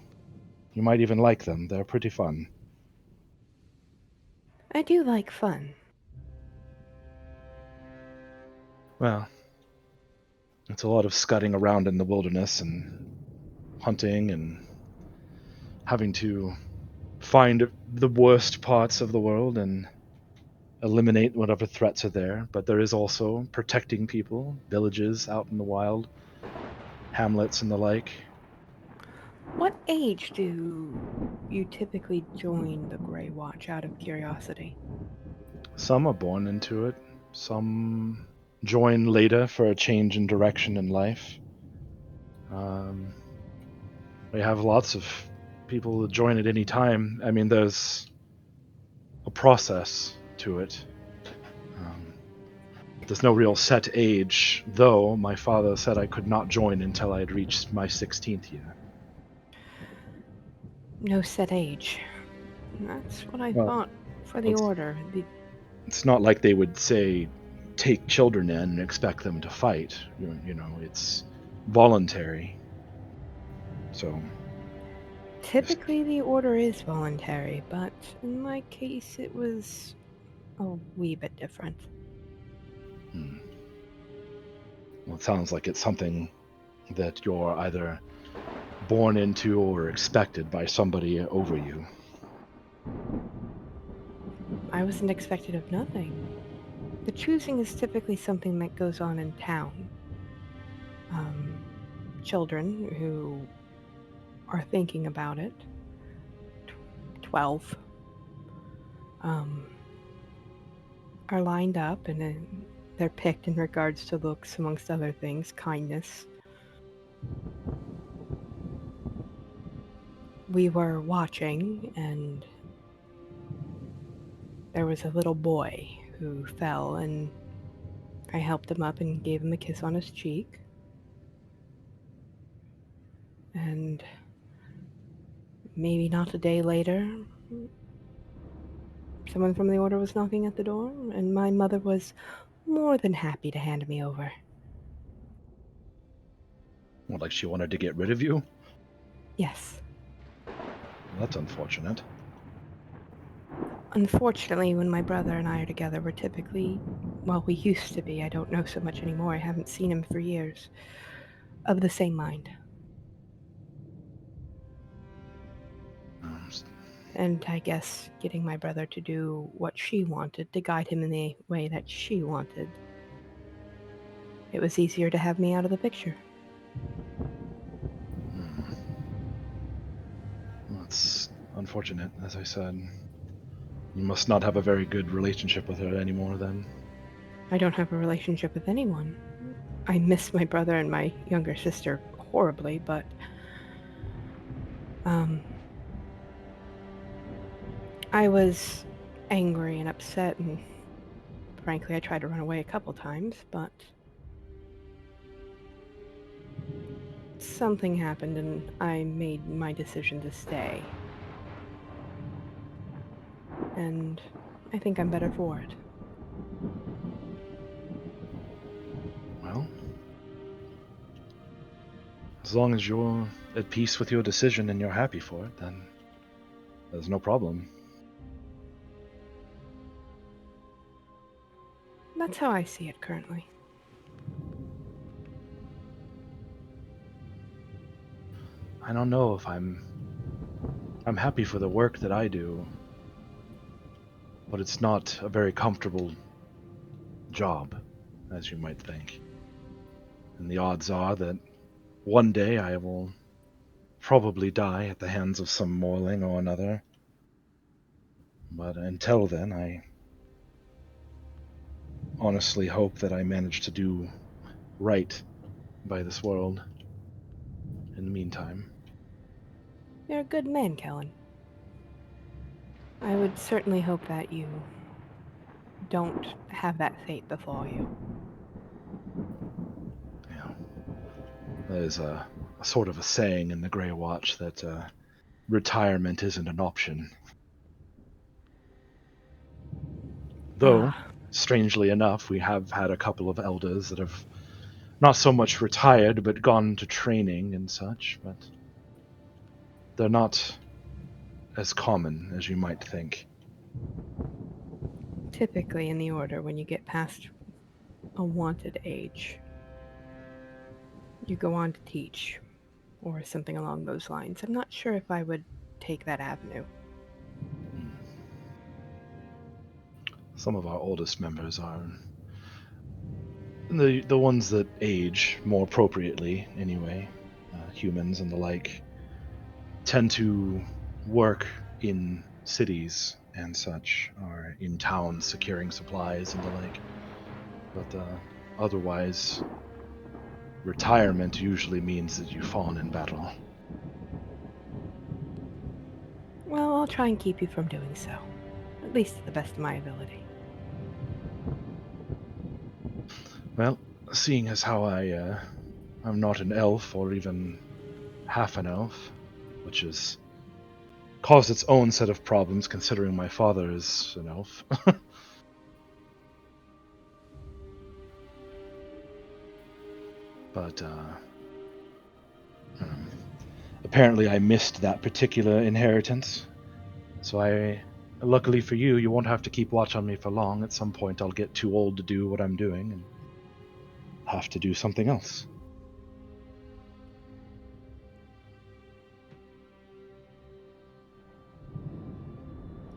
You might even like them. They're pretty fun. I do like fun. Well, it's a lot of scudding around in the wilderness and hunting and having to find the worst parts of the world and eliminate whatever threats are there. But there is also protecting people, villages out in the wild, hamlets and the like. What age do you typically join the Grey Watch out of curiosity? Some are born into it. Some join later for a change in direction in life. We have lots of people that join at any time. I mean, there's a process to it. There's no real set age, though my father said I could not join until I had reached my 16th year. No set age. That's what I Well, thought for the it's- order. It's not like they would say, take children in and expect them to fight. You know, it's voluntary. So Typically, the order is voluntary, but in my case, it was a wee bit different. Well, it sounds like it's something that you're either born into or expected by somebody over you. I wasn't expected of nothing. The choosing is typically something that goes on in town. Children who are thinking about it, 12, are lined up and then they're picked in regards to looks, amongst other things, kindness. We were watching, and there was a little boy who fell, and I helped him up and gave him a kiss on his cheek. And maybe not a day later, someone from the order was knocking at the door, and my mother was more than happy to hand me over. Well, like she wanted to get rid of you? Yes. Well, that's unfortunate. Unfortunately, when my brother and I are together, we're typically, well, we used to be, I don't know so much anymore, I haven't seen him for years, of the same mind. And I guess getting my brother to do what she wanted, to guide him in the way that she wanted, it was easier to have me out of the picture. unfortunate, as I said. You must not have a very good relationship with her anymore, then. I don't have a relationship with anyone. I miss my brother and my younger sister horribly, but I was angry and upset, and frankly, I tried to run away a couple times, but something happened and I made my decision to stay. And I think I'm better for it. Well, as long as you're at peace with your decision and you're happy for it, then there's no problem. That's how I see it currently. I don't know if I'm happy for the work that I do, but it's not a very comfortable job, as you might think. And the odds are that one day I will probably die at the hands of some morling or another. But until then, I honestly hope that I manage to do right by this world in the meantime. You're a good man, Kellen. I would certainly hope that you don't have that fate befall you. Yeah. There's a sort of a saying in the Grey Watch that retirement isn't an option. Though, strangely enough, we have had a couple of elders that have not so much retired, but gone to training and such, but they're not as common as you might think. Typically in the order, when you get past a wanted age, you go on to teach, or something along those lines. I'm not sure if I would take that avenue. Some of our oldest members are the ones that age more appropriately, anyway. Humans and the like tend to work in cities and such, or in towns securing supplies and the like. But otherwise, retirement usually means that you've fallen in battle. Well, I'll try and keep you from doing so. At least to the best of my ability. Well, seeing as how I'm not an elf or even half an elf, which has caused its own set of problems considering my father is an elf. But apparently I missed that particular inheritance. So luckily for you, you won't have to keep watch on me for long. At some point I'll get too old to do what I'm doing and have to do something else.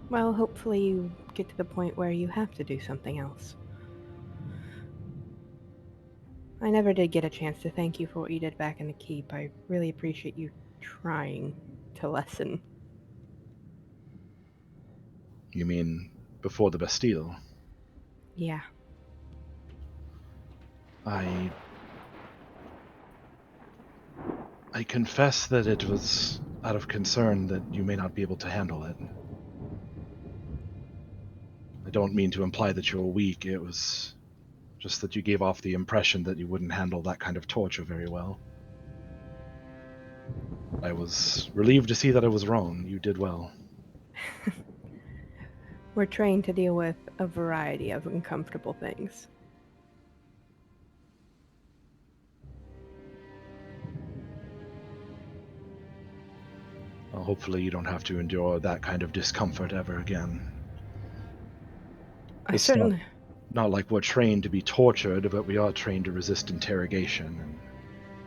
Well, hopefully you get to the point where you have to do something else. I never did get a chance to thank you for what you did back in the keep. I really appreciate you trying to lessen. You mean before the Bastille? Yeah. I confess that it was out of concern that you may not be able to handle it. I don't mean to imply that you're weak, it was just that you gave off the impression that you wouldn't handle that kind of torture very well. I was relieved to see that I was wrong. You did well. We're trained to deal with a variety of uncomfortable things. Well, hopefully you don't have to endure that kind of discomfort ever again. It's not like we're trained to be tortured, but we are trained to resist interrogation, and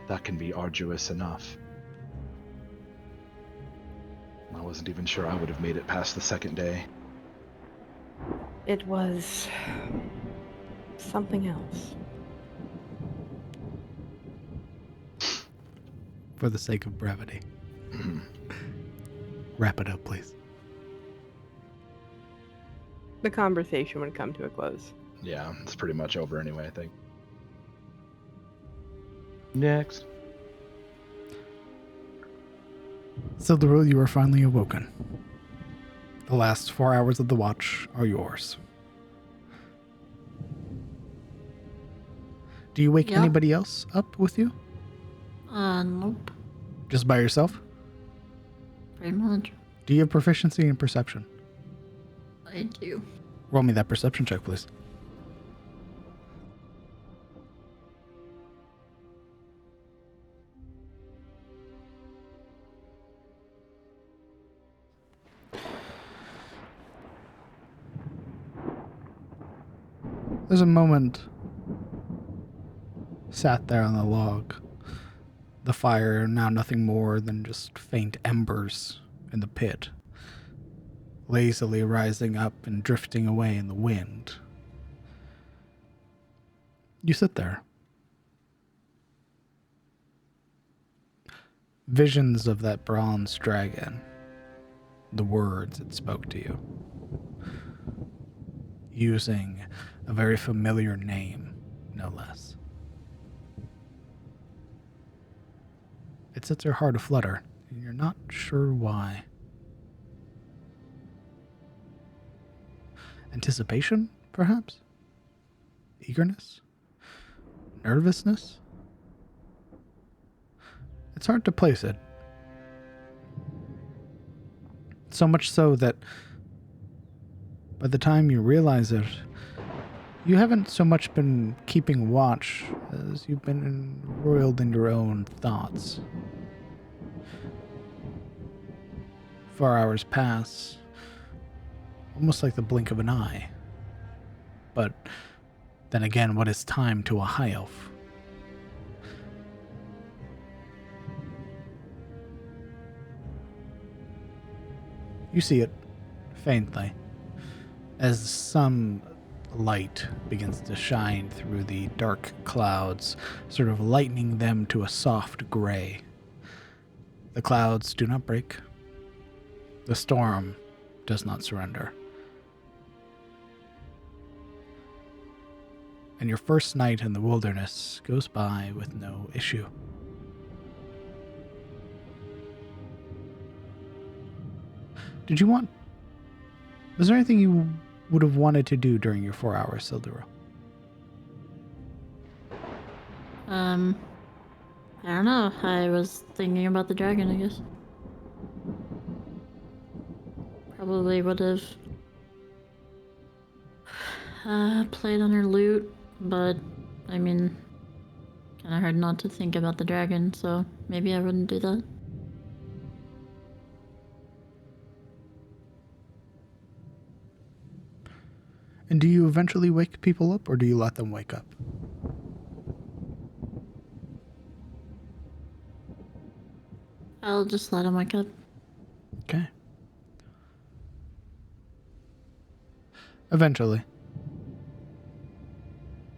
that can be arduous enough. I wasn't even sure I would have made it past the second day. It was something else. For the sake of brevity. wrap it up, please. The conversation would come to a close. Yeah, it's pretty much over anyway, I think. Next. Sildaril, you are finally awoken. The last 4 hours of the watch are yours. Do you wake Yeah. anybody else up with you? Nope. Just by yourself? Pretty much. Do you have proficiency in perception? I do. Roll me that perception check, please. There's a moment sat there on the log. The fire now nothing more than just faint embers in the pit, lazily rising up and drifting away in the wind. You sit there. Visions of that bronze dragon, the words it spoke to you, using a very familiar name, no less. It sets your heart aflutter, and you're not sure why. Anticipation, perhaps? Eagerness? Nervousness? It's hard to place it. So much so that by the time you realize it, you haven't so much been keeping watch as you've been embroiled in your own thoughts. 4 hours pass, almost like the blink of an eye. But then again, what is time to a high elf? You see it faintly as some light begins to shine through the dark clouds, sort of lightening them to a soft gray. The clouds do not break. The storm does not surrender. And your first night in the wilderness goes by with no issue. Was there anything you would have wanted to do during your 4 hours, Sildura? I don't know. I was thinking about the dragon, I guess. Probably would have played on her lute, but I mean, kind of hard not to think about the dragon, so maybe I wouldn't do that. And do you eventually wake people up, or do you let them wake up? I'll just let him wake up. Okay. Eventually,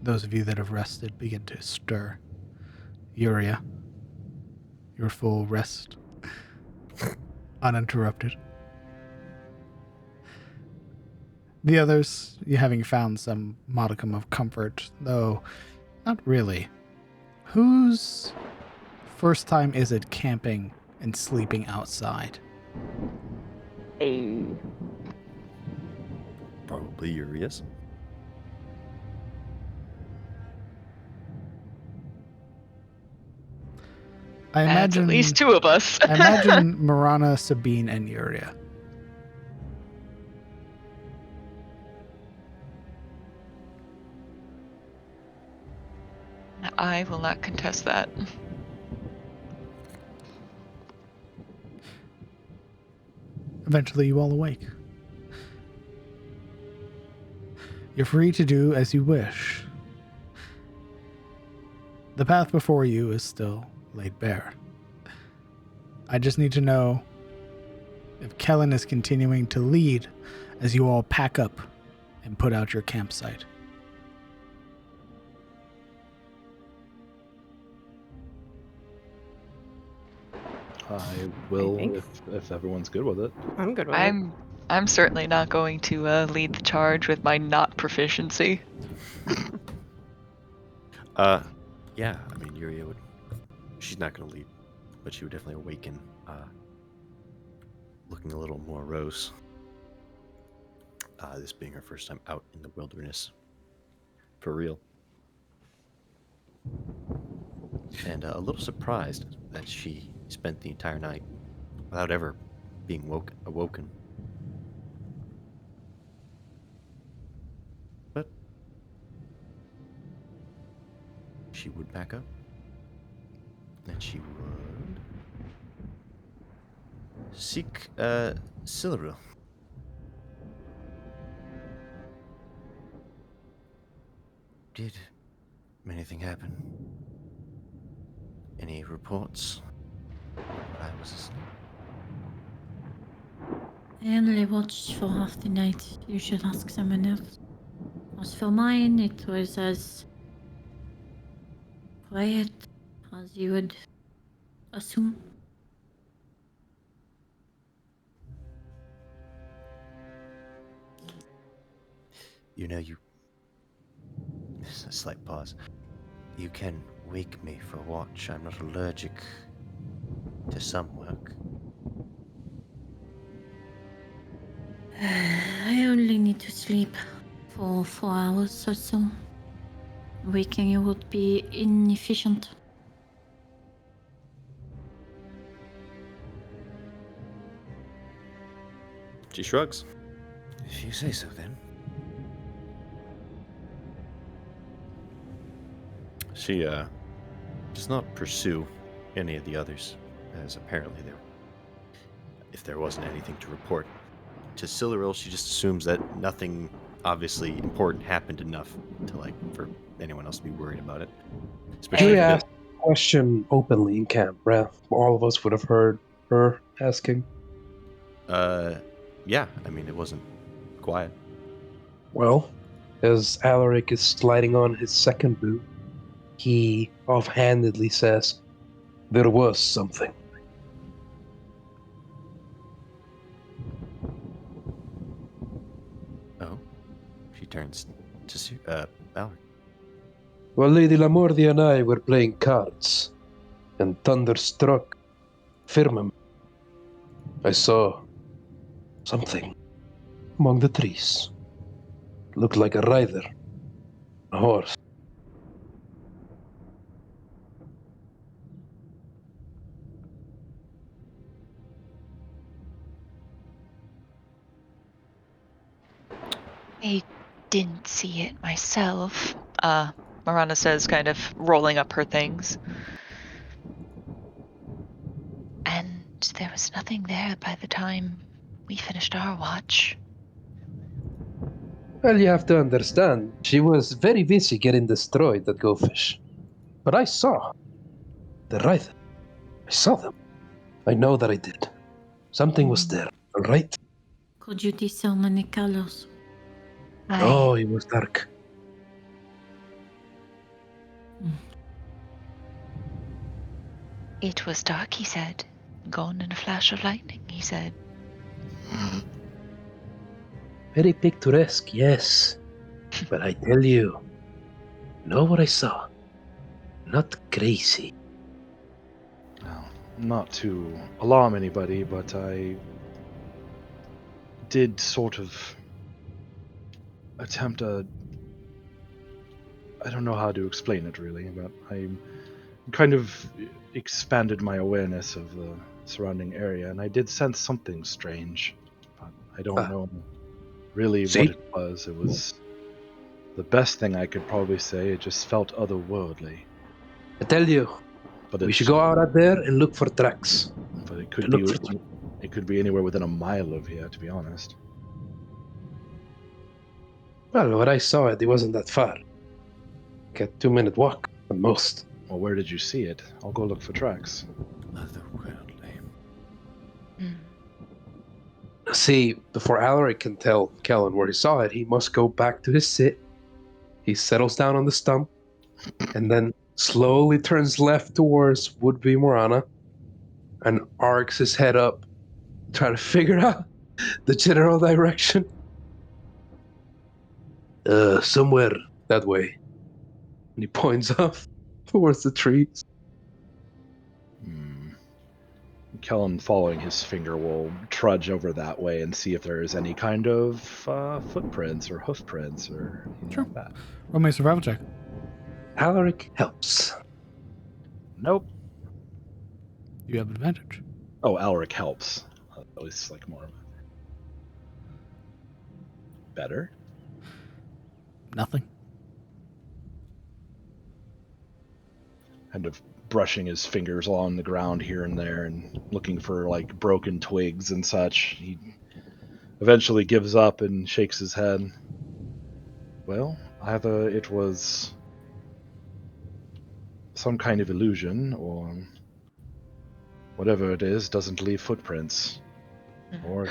those of you that have rested begin to stir. Yuria, your full rest, uninterrupted. The others, you having found some modicum of comfort, though not really. Whose first time is it camping and sleeping outside? Probably Urias. I That's imagine at least two of us. I imagine Marana, Sabine, and Yuria. I will not contest that. Eventually, you all awake. You're free to do as you wish. The path before you is still laid bare. I just need to know if Kellen is continuing to lead as you all pack up and put out your campsite. I will think if everyone's good with it. I'm good with it. I'm certainly not going to lead the charge with my not proficiency. Yeah, I mean, Yuria would. She's not going to lead, but she would definitely awaken, looking a little more rose. This being her first time out in the wilderness. For real. And a little surprised that she spent the entire night without ever being awoken. But she would back up. And she would seek Silveril. Did anything happen? Any reports? I was asleep. I only watched for half the night. You should ask someone else. As for mine, it was as quiet as you would assume. You know, a slight pause. You can wake me for a watch. I'm not allergic to some work. I only need to sleep for 4 hours or so. Waking you would be inefficient. She shrugs. If you say so, then. She does not pursue any of the others, as apparently if there wasn't anything to report. To Silveril, she just assumes that nothing obviously important happened enough to for anyone else to be worried about it. Especially Julia if asked a question openly in camp, right? All of us would have heard her asking. Yeah, I mean, it wasn't quiet. Well, as Alaric is sliding on his second boot, he offhandedly says, "There was something." Oh, she turns to Alaric. Well, Lady Lamordia and I were playing cards, and thunder struck firmament. I saw something among the trees. Looked like a rider, a horse. I didn't see it myself. Marana says, kind of rolling up her things. And there was nothing there by the time we finished our watch. Well, you have to understand, she was very busy getting destroyed, that goldfish. But I saw the rider. I saw them. I know that I did. Something was there, all right? Could you discern any colors? Oh, it was dark. It was dark, he said. Gone in a flash of lightning, he said. Very picturesque, yes. But I tell you, know what I saw? Not crazy. Well, not to alarm anybody, but I did sort of attempt I don't know how to explain it really, but I kind of expanded my awareness of the surrounding area, and I did sense something strange, but I don't know really See? what it was. It was the best thing I could probably say. It just felt otherworldly. I tell you, But we should go out there and look for tracks. But it could Look be for it could be anywhere within a mile of here, to be honest. Well, when I saw it, it wasn't that far. Like a 2-minute walk at most. Well, where did you see it? I'll go look for tracks. Otherworldly. See, before Alaric can tell Kellen where he saw it, he must go back to his sit. He settles down on the stump, and then slowly turns left towards would-be Morana, and arcs his head up, trying to figure out the general direction. Somewhere that way. And he points off towards the trees. Kellen, following his finger, will trudge over that way and see if there is any kind of footprints or hoof prints or anything like that. Roll me a survival check. Alaric helps. Nope. You have advantage. Oh, Alaric helps. At least like more. Better. Nothing. Kind of brushing his fingers along the ground here and there and looking for like broken twigs and such. He eventually gives up and shakes his head. Well, either it was some kind of illusion, or whatever it is doesn't leave footprints. Or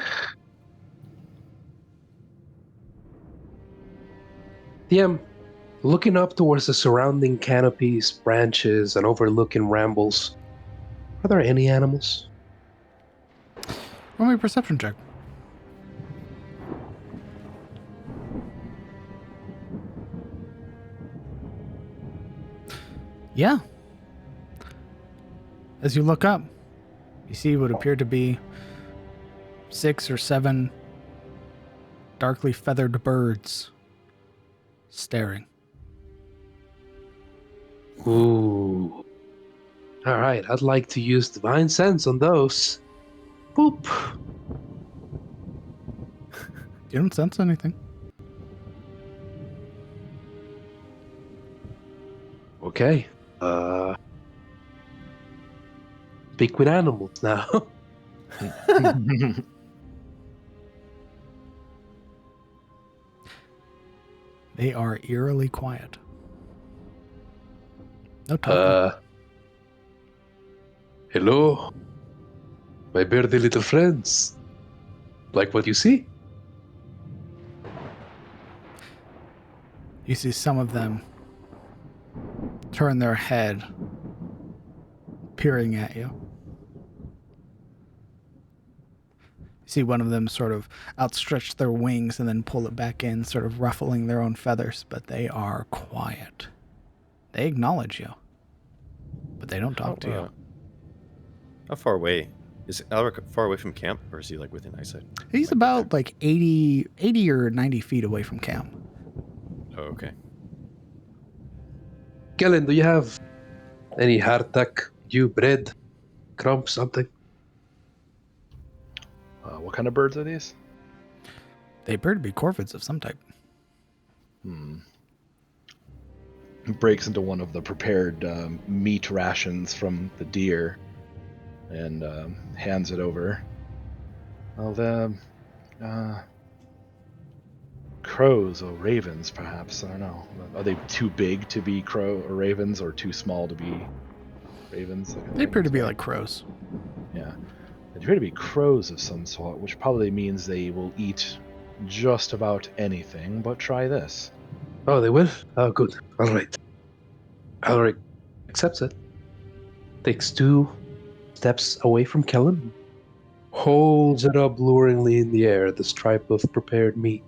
DM, looking up towards the surrounding canopies, branches, and overlooking rambles, are there any animals? Roll me a perception check. Yeah. As you look up, you see what appear to be 6 or 7 darkly feathered birds staring. Ooh. Alright, I'd like to use Divine Sense on those. Boop. You don't sense anything. Okay. Speak with animals now. They are eerily quiet. No talking. Hello, my birdie little friends. Like what you see? You see some of them turn their head, peering at you. You see one of them sort of outstretch their wings and then pull it back in, sort of ruffling their own feathers, but they are quiet. They acknowledge you, but they don't talk to you. How far away? Is Alaric far away from camp, or is he like within eyesight? He's about like 80 or 90 feet away from camp. Oh, okay. Kellen, do you have any hardtack, bread, crumbs, something? What kind of birds are these? They appear to be corvids of some type. Breaks into one of the prepared meat rations from the deer and hands it over. Well, the crows or ravens, perhaps. I don't know. Are they too big to be crow or ravens, or too small to be ravens? They appear to be like crows. Yeah. They appear to be crows of some sort, which probably means they will eat just about anything, but try this. Oh, they will? Oh, good. All right. Alaric accepts it. Takes 2 steps away from Kellen. Holds it up luringly in the air, the stripe of prepared meat.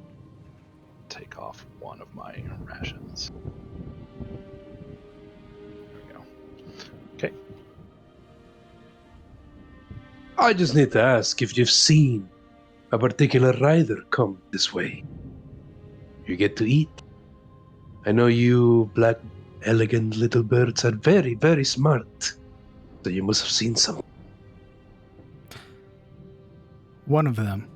Take off one of my rations. There we go. Okay. I just need to ask if you've seen a particular rider come this way. You get to eat. I know you black, elegant little birds are very, very smart. So you must have seen some. One of them,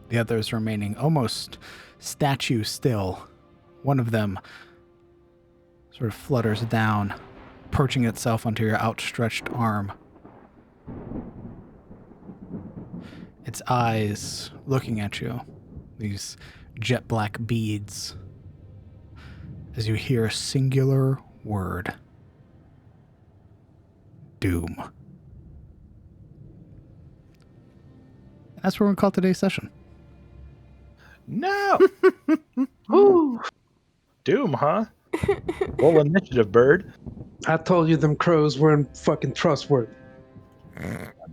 the others remaining almost statue still. One of them sort of flutters down, perching itself onto your outstretched arm. Its eyes looking at you, these jet black beads, as you hear a singular word. Doom. That's where we're going to call today's session. No! Ooh. Doom, huh? Roll initiative, bird. I told you them crows weren't fucking trustworthy.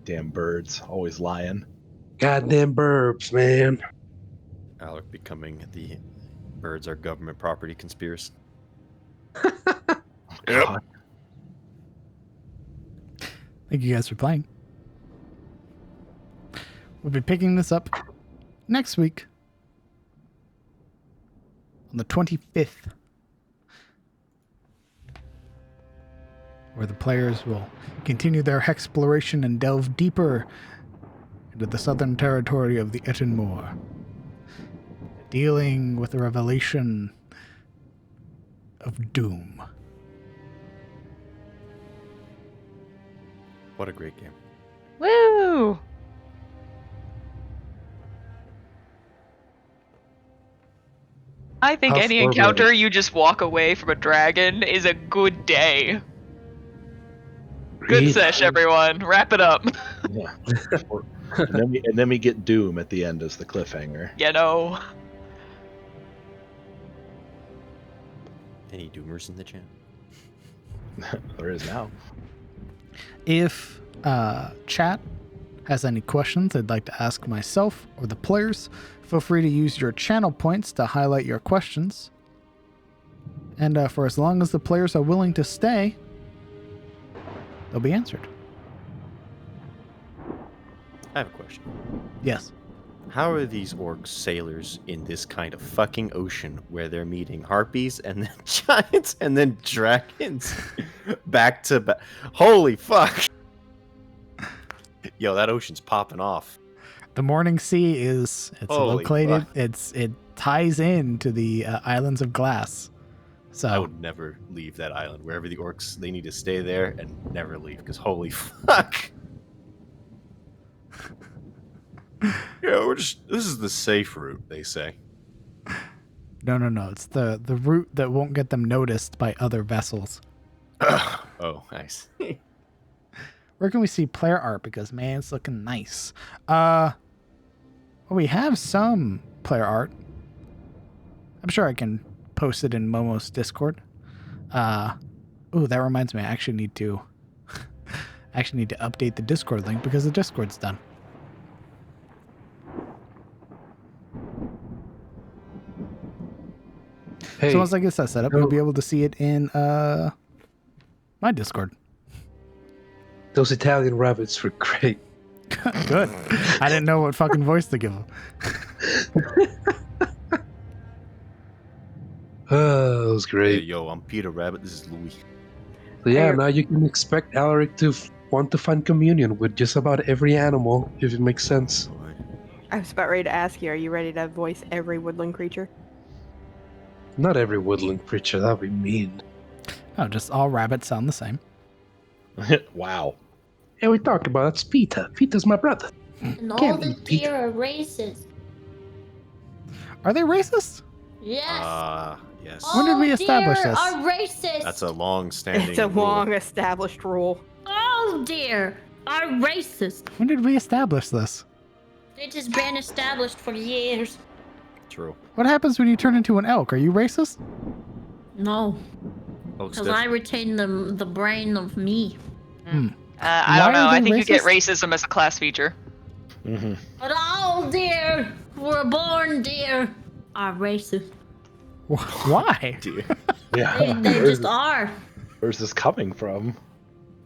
Damn birds, always lying. Goddamn burbs, man. Alec becoming the birds are government property conspiracy. Yep. God. Thank you guys for playing. We'll be picking this up next week on the 25th, where the players will continue their exploration and delve deeper into the southern territory of the Etenmoor, dealing with the revelation of doom. What a great game. Woo! I think How any far encounter away? you just walk away from a dragon is a good day. Good Read. sesh, everyone. Wrap it up. Yeah. and then we get Doom at the end as the cliffhanger. You know. Any doomers in the chat? There is now. If chat has any questions they'd like to ask myself or the players, feel free to use your channel points to highlight your questions. And for as long as the players are willing to stay, they'll be answered. I have a question. Yes. How are these orcs sailors in this kind of fucking ocean where they're meeting harpies and then giants and then dragons back to back? Holy fuck! Yo, that ocean's popping off. The Morning Sea it's Holy located. fuck. It ties into the Islands of Glass. So I would never leave that island. Wherever the orcs, they need to stay there and never leave. Because holy fuck! Yeah, this is the safe route, they say. no. It's the route that won't get them noticed by other vessels. Oh, nice. Where can we see player art? Because man, it's looking nice. Well, we have some player art. I'm sure I can post it in Momo's Discord. Ooh, that reminds me. I actually need to update the Discord link because the Discord's done. Hey, So once I get that set up, you'll be able to see it in my Discord. those Italian rabbits were great. Good. I didn't know what fucking voice to give them. Oh, that was Hey, great. yo, I'm Peter Rabbit. This is Louis. So yeah, Hey. now you can expect Alaric to want to find communion with just about every animal, if it makes sense. I was about ready to ask you, are you ready to voice every woodland creature? Not every woodland creature, that'd be mean. Oh, just all rabbits sound the same. Wow. Yeah, we talked about that's Peter. Peter's my brother. And all Can't the eat Peter. deer are racist. Are they racist? Yes. Yes. When did we All establish deer this? are racist. That's a long-standing It's a rule. long established rule. All deer are racist. When did we establish this? It has been established for years. True. What happens when you turn into an elk? Are you racist? No, Oh, because I retain the brain of me. I don't Why know. are I they think you get racist? racism as a class feature. Mm-hmm. But all deer who are born deer are racist. Why? Dear. Yeah. They just are. Where's this coming from?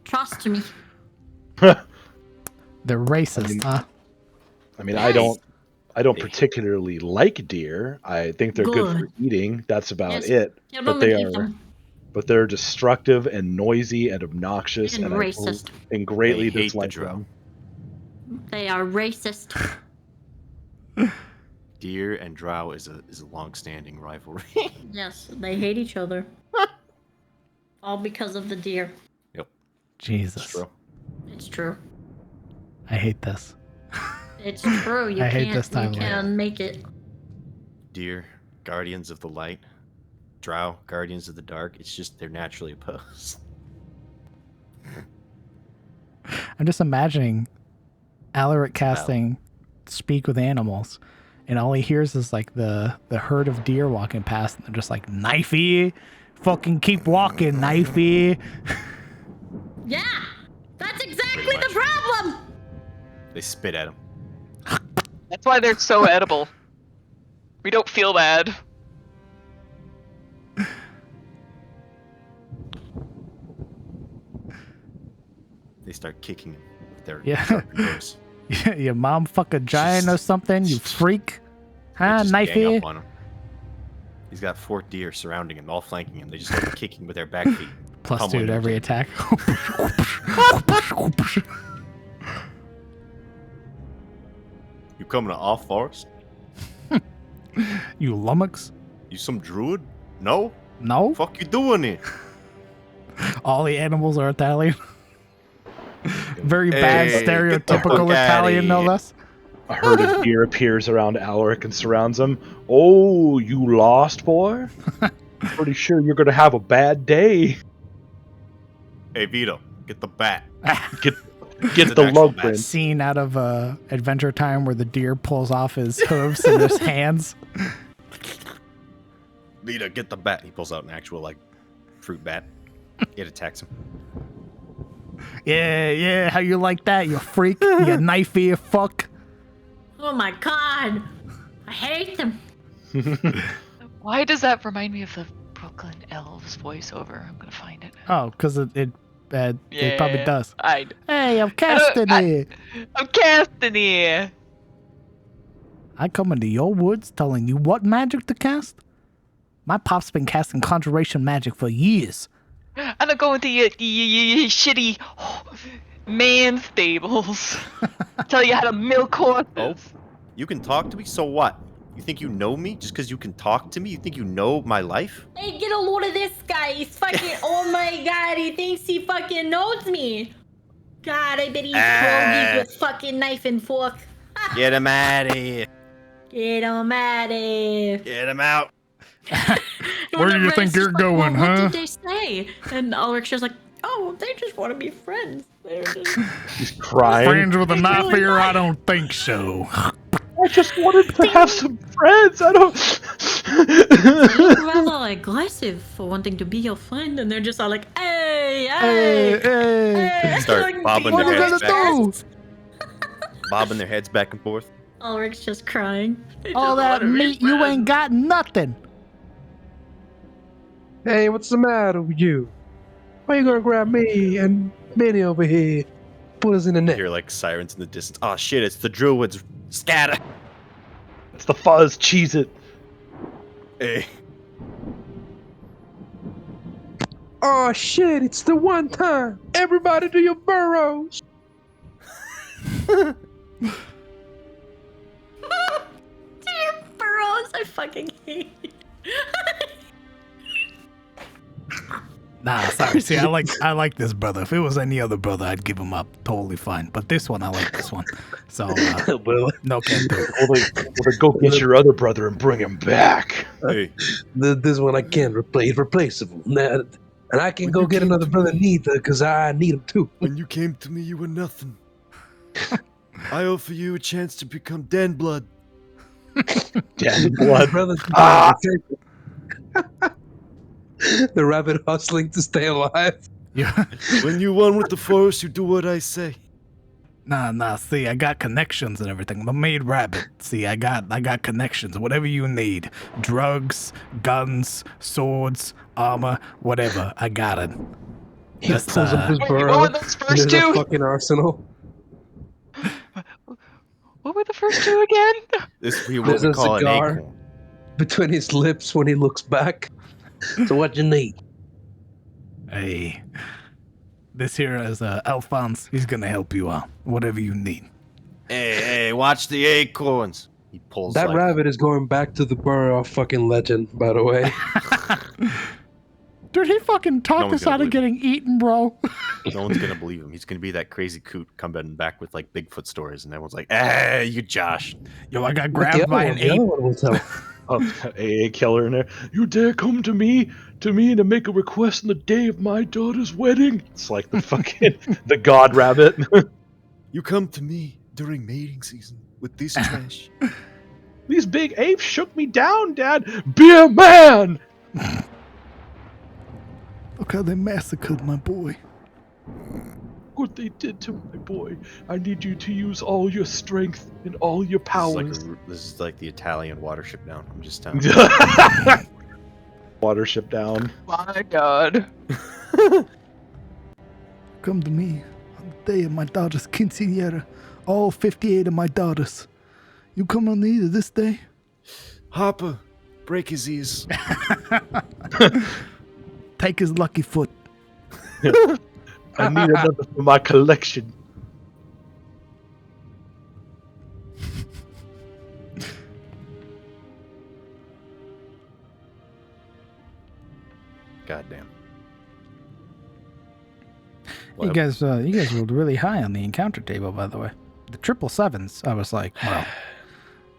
Trust me. They're racist, huh? I mean, Yes. I don't particularly like deer. I think they're good for eating. That's about Yes. it. Kill But them they and eat are, them. but they're destructive and noisy and obnoxious And and racist. and greatly They hate the dislike drow. them. They are racist. Deer and drow is a long-standing rivalry. Yes, they hate each other. All because of the deer. Jesus. It's true. It's true. I hate this. It's true. You I hate can't. this timeline. You can make it. Deer, guardians of the light. Drow, guardians of the dark. It's just they're naturally opposed. I'm just imagining Alaric casting Speak with Animals, and all he hears is like the herd of deer walking past, and they're just like, knifey, fucking keep walking, knifey. Yeah, that's exactly Pretty the much. problem. They spit at him. That's why they're so edible. We don't feel bad. They start kicking him with their Yeah. sharp nose. Your mom fuck a giant or something, you freak. They Huh, just knife gang here? up on him. He's got 4 deer surrounding him, all flanking him. They just start kicking with their back feet. Plus 2 pummeling to him. every attack. You coming to our forest? You lummox? You some druid? No? No? Fuck you doing here? All the animals are Italian. Very bad, Hey, get the fuck stereotypical outta Italian, no here. less. A herd of deer appears around Alaric and surrounds him. Oh, you lost, boy? Pretty sure you're gonna have a bad day. Hey, Vito, get the bat. Get It's an the actual love bat. print. Scene out of Adventure Time where the deer pulls off his hooves in his hands. Vito, get the bat. He pulls out an actual, like, fruit bat. It attacks him. Yeah, how you like that, you freak? You knife ear fuck. Oh my god! I hate them. Why does that remind me of the Brooklyn Elves voiceover? I'm gonna find it. Oh, because it probably does. Hey, I'm casting here. I'm casting here. I come into your woods telling you what magic to cast? My pop's been casting conjuration magic for years. I'm not going to your shitty man stables. Tell you how to milk horses. Oh, you can talk to me? So what? You think you know me just because you can talk to me? You think you know my life? Hey, get a load of this guy. He's fucking. Oh my god, he thinks he fucking knows me. God, I bet he's pierogies with fucking knife and fork. Get him out of here. Get him out of here. Get him out. Where do you Everybody's think you're just like, going, well, huh? What did they say? And Ulrich's just like, oh, they just want to be friends. They're just. He's crying. Friends with a It's knife really here? I nice. don't think so. I just wanted to have some friends. I don't. They look rather aggressive for wanting to be your friend, and they're just all like, hey, hey, hey. Start like, bobbing beating their on heads their back. chests. Bobbing their heads back and forth. Ulrich's just crying. They All just that wanna be meat, you friends. ain't got nothing. Hey, what's the matter with you? Why you gonna grab me and Minnie over here? Put us in the You net. hear like sirens in the distance. Oh shit, it's the druids. Scatter. It's the fuzz. Cheese it. Hey. Oh shit, it's the one time. Everybody do your burrows. Dear burrows, I fucking hate you. Nah, sorry. See, I like this brother. If it was any other brother, I'd give him up. Totally fine. But this one, I like this one. So, Well, no can do. Well, then go get your other brother and bring him back. Hey. this one I can't replace. Replaceable. Nah, and I can When go you get came another to brother me- neither, because I need him too. When you came to me, you were nothing. I offer you a chance to become Dan Blood. Damn blood. Brothers Ah! The rabbit hustling to stay alive. Yeah. When you one with the forest, you do what I say. Nah. See, I got connections and everything. I'm a made rabbit. See, I got connections. Whatever you need. Drugs, guns, swords, armor, whatever. I got it. He Just, pulls up his Wait, burrow. what were those and first there's a two? fucking arsenal. What were the first two again? This we what There's we a call an cigar. acorn. Between his lips when he looks back. So what you need? Hey, this here is Alphonse. He's gonna help you out. Whatever you need. Hey, watch the acorns. He pulls That like, rabbit is going back to the burrow fucking legend, by the way. Dude, he fucking No talked one's us out gonna of getting eaten, bro. no one's gonna believe him. He's gonna be that crazy coot coming back with like Bigfoot stories, and everyone's like, "Hey, you Josh." Yo, I got But the grabbed by other an one, the other ape. one will tell. Oh, AA killer in there. You dare come to me to make a request on the day of my daughter's wedding? It's like the fucking the god rabbit. You come to me during mating season with this trash. These big apes shook me down, Dad. Be a man. Look how they massacred my boy. what they did to my boy. I need you to use all your strength and all your powers. This is like the Italian Watership Down. I'm just telling Watership Down. My God. Come to me on the day of my daughter's quinceañera. All 58 of my daughters. You come on either this day? Hopper, break his ears. Take his lucky foot. I need another for my collection. Goddamn. You guys rolled really high on the encounter table, by the way. The 777s, I was like, well,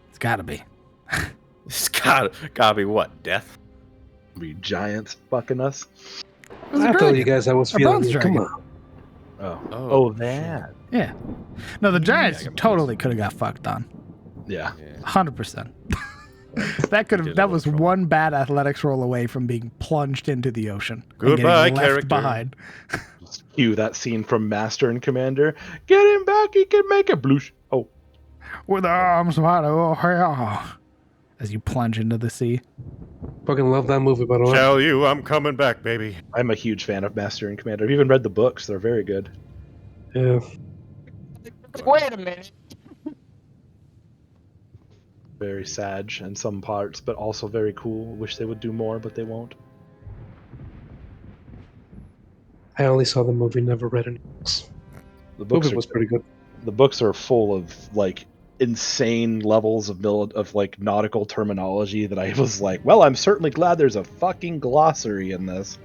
it's gotta be. It's gotta be what? Death? Be giants fucking us. I told you guys I was feeling it. Come on. Oh, that. Yeah. No, the Giants totally could have got fucked on. Yeah. 100%. That was one bad athletics roll away from being plunged into the ocean. Goodbye, and getting left character. behind. Cue that scene from Master and Commander. Get him back, he can make it. Bloosh. Oh. With arms wide open. As you plunge into the sea. Fucking love that movie, by the way. Tell you, I'm coming back, baby. I'm a huge fan of Master and Commander. I've even read the books. They're very good. Yeah. Wait a minute. Very sad in some parts, but also very cool. Wish they would do more, but they won't. I only saw the movie, never read any books. The books movie was pretty good. The books are full of like insane levels of like nautical terminology that I was like, well, I'm certainly glad there's a fucking glossary in this.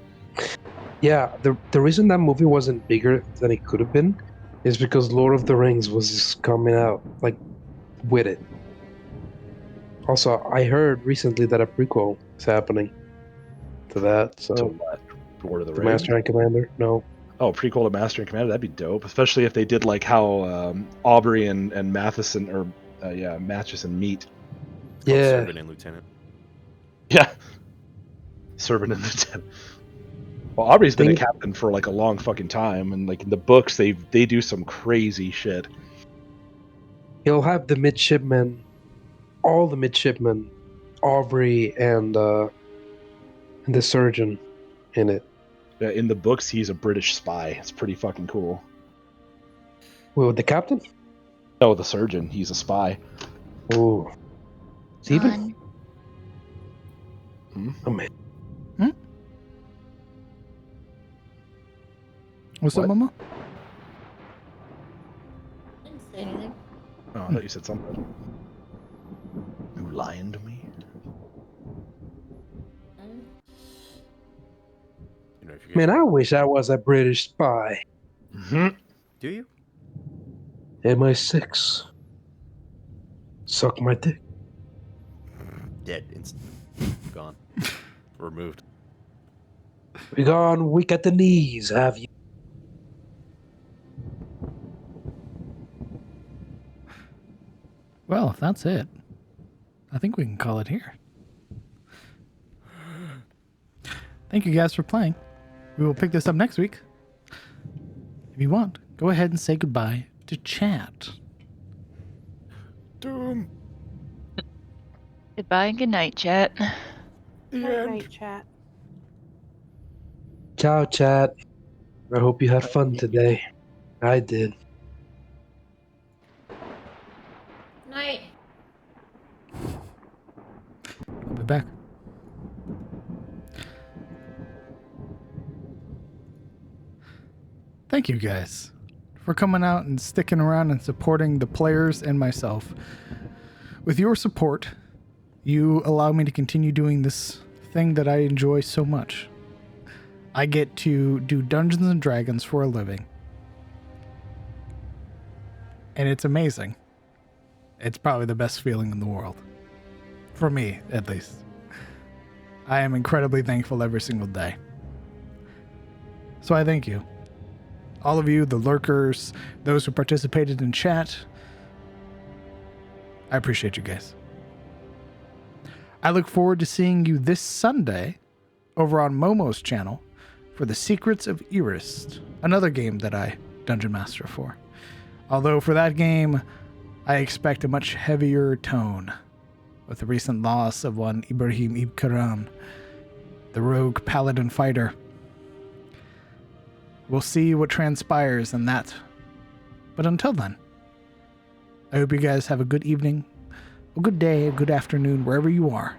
Yeah, the reason that movie wasn't bigger than it could have been is because Lord of the Rings was just coming out like with it. Also, I heard recently that a prequel is happening to that. So, To what? Lord of the the Rings? Master and Commander? No. Oh, prequel to Master and Commander, that'd be dope. Especially if they did like how Aubrey and Matheson or Matchison meet. Yeah. Servant and Lieutenant. Yeah. Servant and Lieutenant. Well, Aubrey's been a captain for like a long fucking time, and like in the books, they do some crazy shit. He'll have the midshipmen, all the midshipmen, Aubrey and the surgeon in it. Yeah, in the books, he's a British spy. It's pretty fucking cool. Well, the captain? No, the surgeon. He's a spy. Oh. Steven? Hmm? Oh, man. What's up, What? Mama? Didn't say anything. Oh, I thought you said something. You lying to me? You know, if you Man, I wish I was a British spy. Mm-hmm. Do you? MI6. Suck my dick. Dead instant. Gone. Removed. We gone weak at the knees, have you? Well, if that's it, I think we can call it here. Thank you guys for playing. We will pick this up next week. If you want, go ahead and say goodbye to chat. Doom. Goodbye and good night, chat. The Good end. night, chat. Ciao, chat. I hope you had fun today. I did. Night. I'll be back. Thank you guys for coming out and sticking around and supporting the players and myself. With your support, you allow me to continue doing this thing that I enjoy so much. I get to do Dungeons and Dragons for a living. And it's amazing. It's probably the best feeling in the world. For me, at least. I am incredibly thankful every single day. So I thank you. All of you, the lurkers, those who participated in chat. I appreciate you guys. I look forward to seeing you this Sunday over on Momo's channel for the Secrets of Erist, another game that I Dungeon Master for. Although for that game, I expect a much heavier tone, with the recent loss of one Ibrahim Ibkaran, the rogue paladin fighter. We'll see what transpires in that. But until then, I hope you guys have a good evening, a good day, a good afternoon, wherever you are.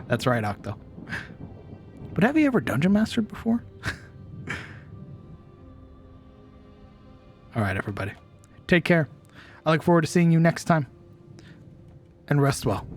That's right, Octo. But have you ever Dungeon Mastered before? All right, everybody. Take care. I look forward to seeing you next time. And rest well.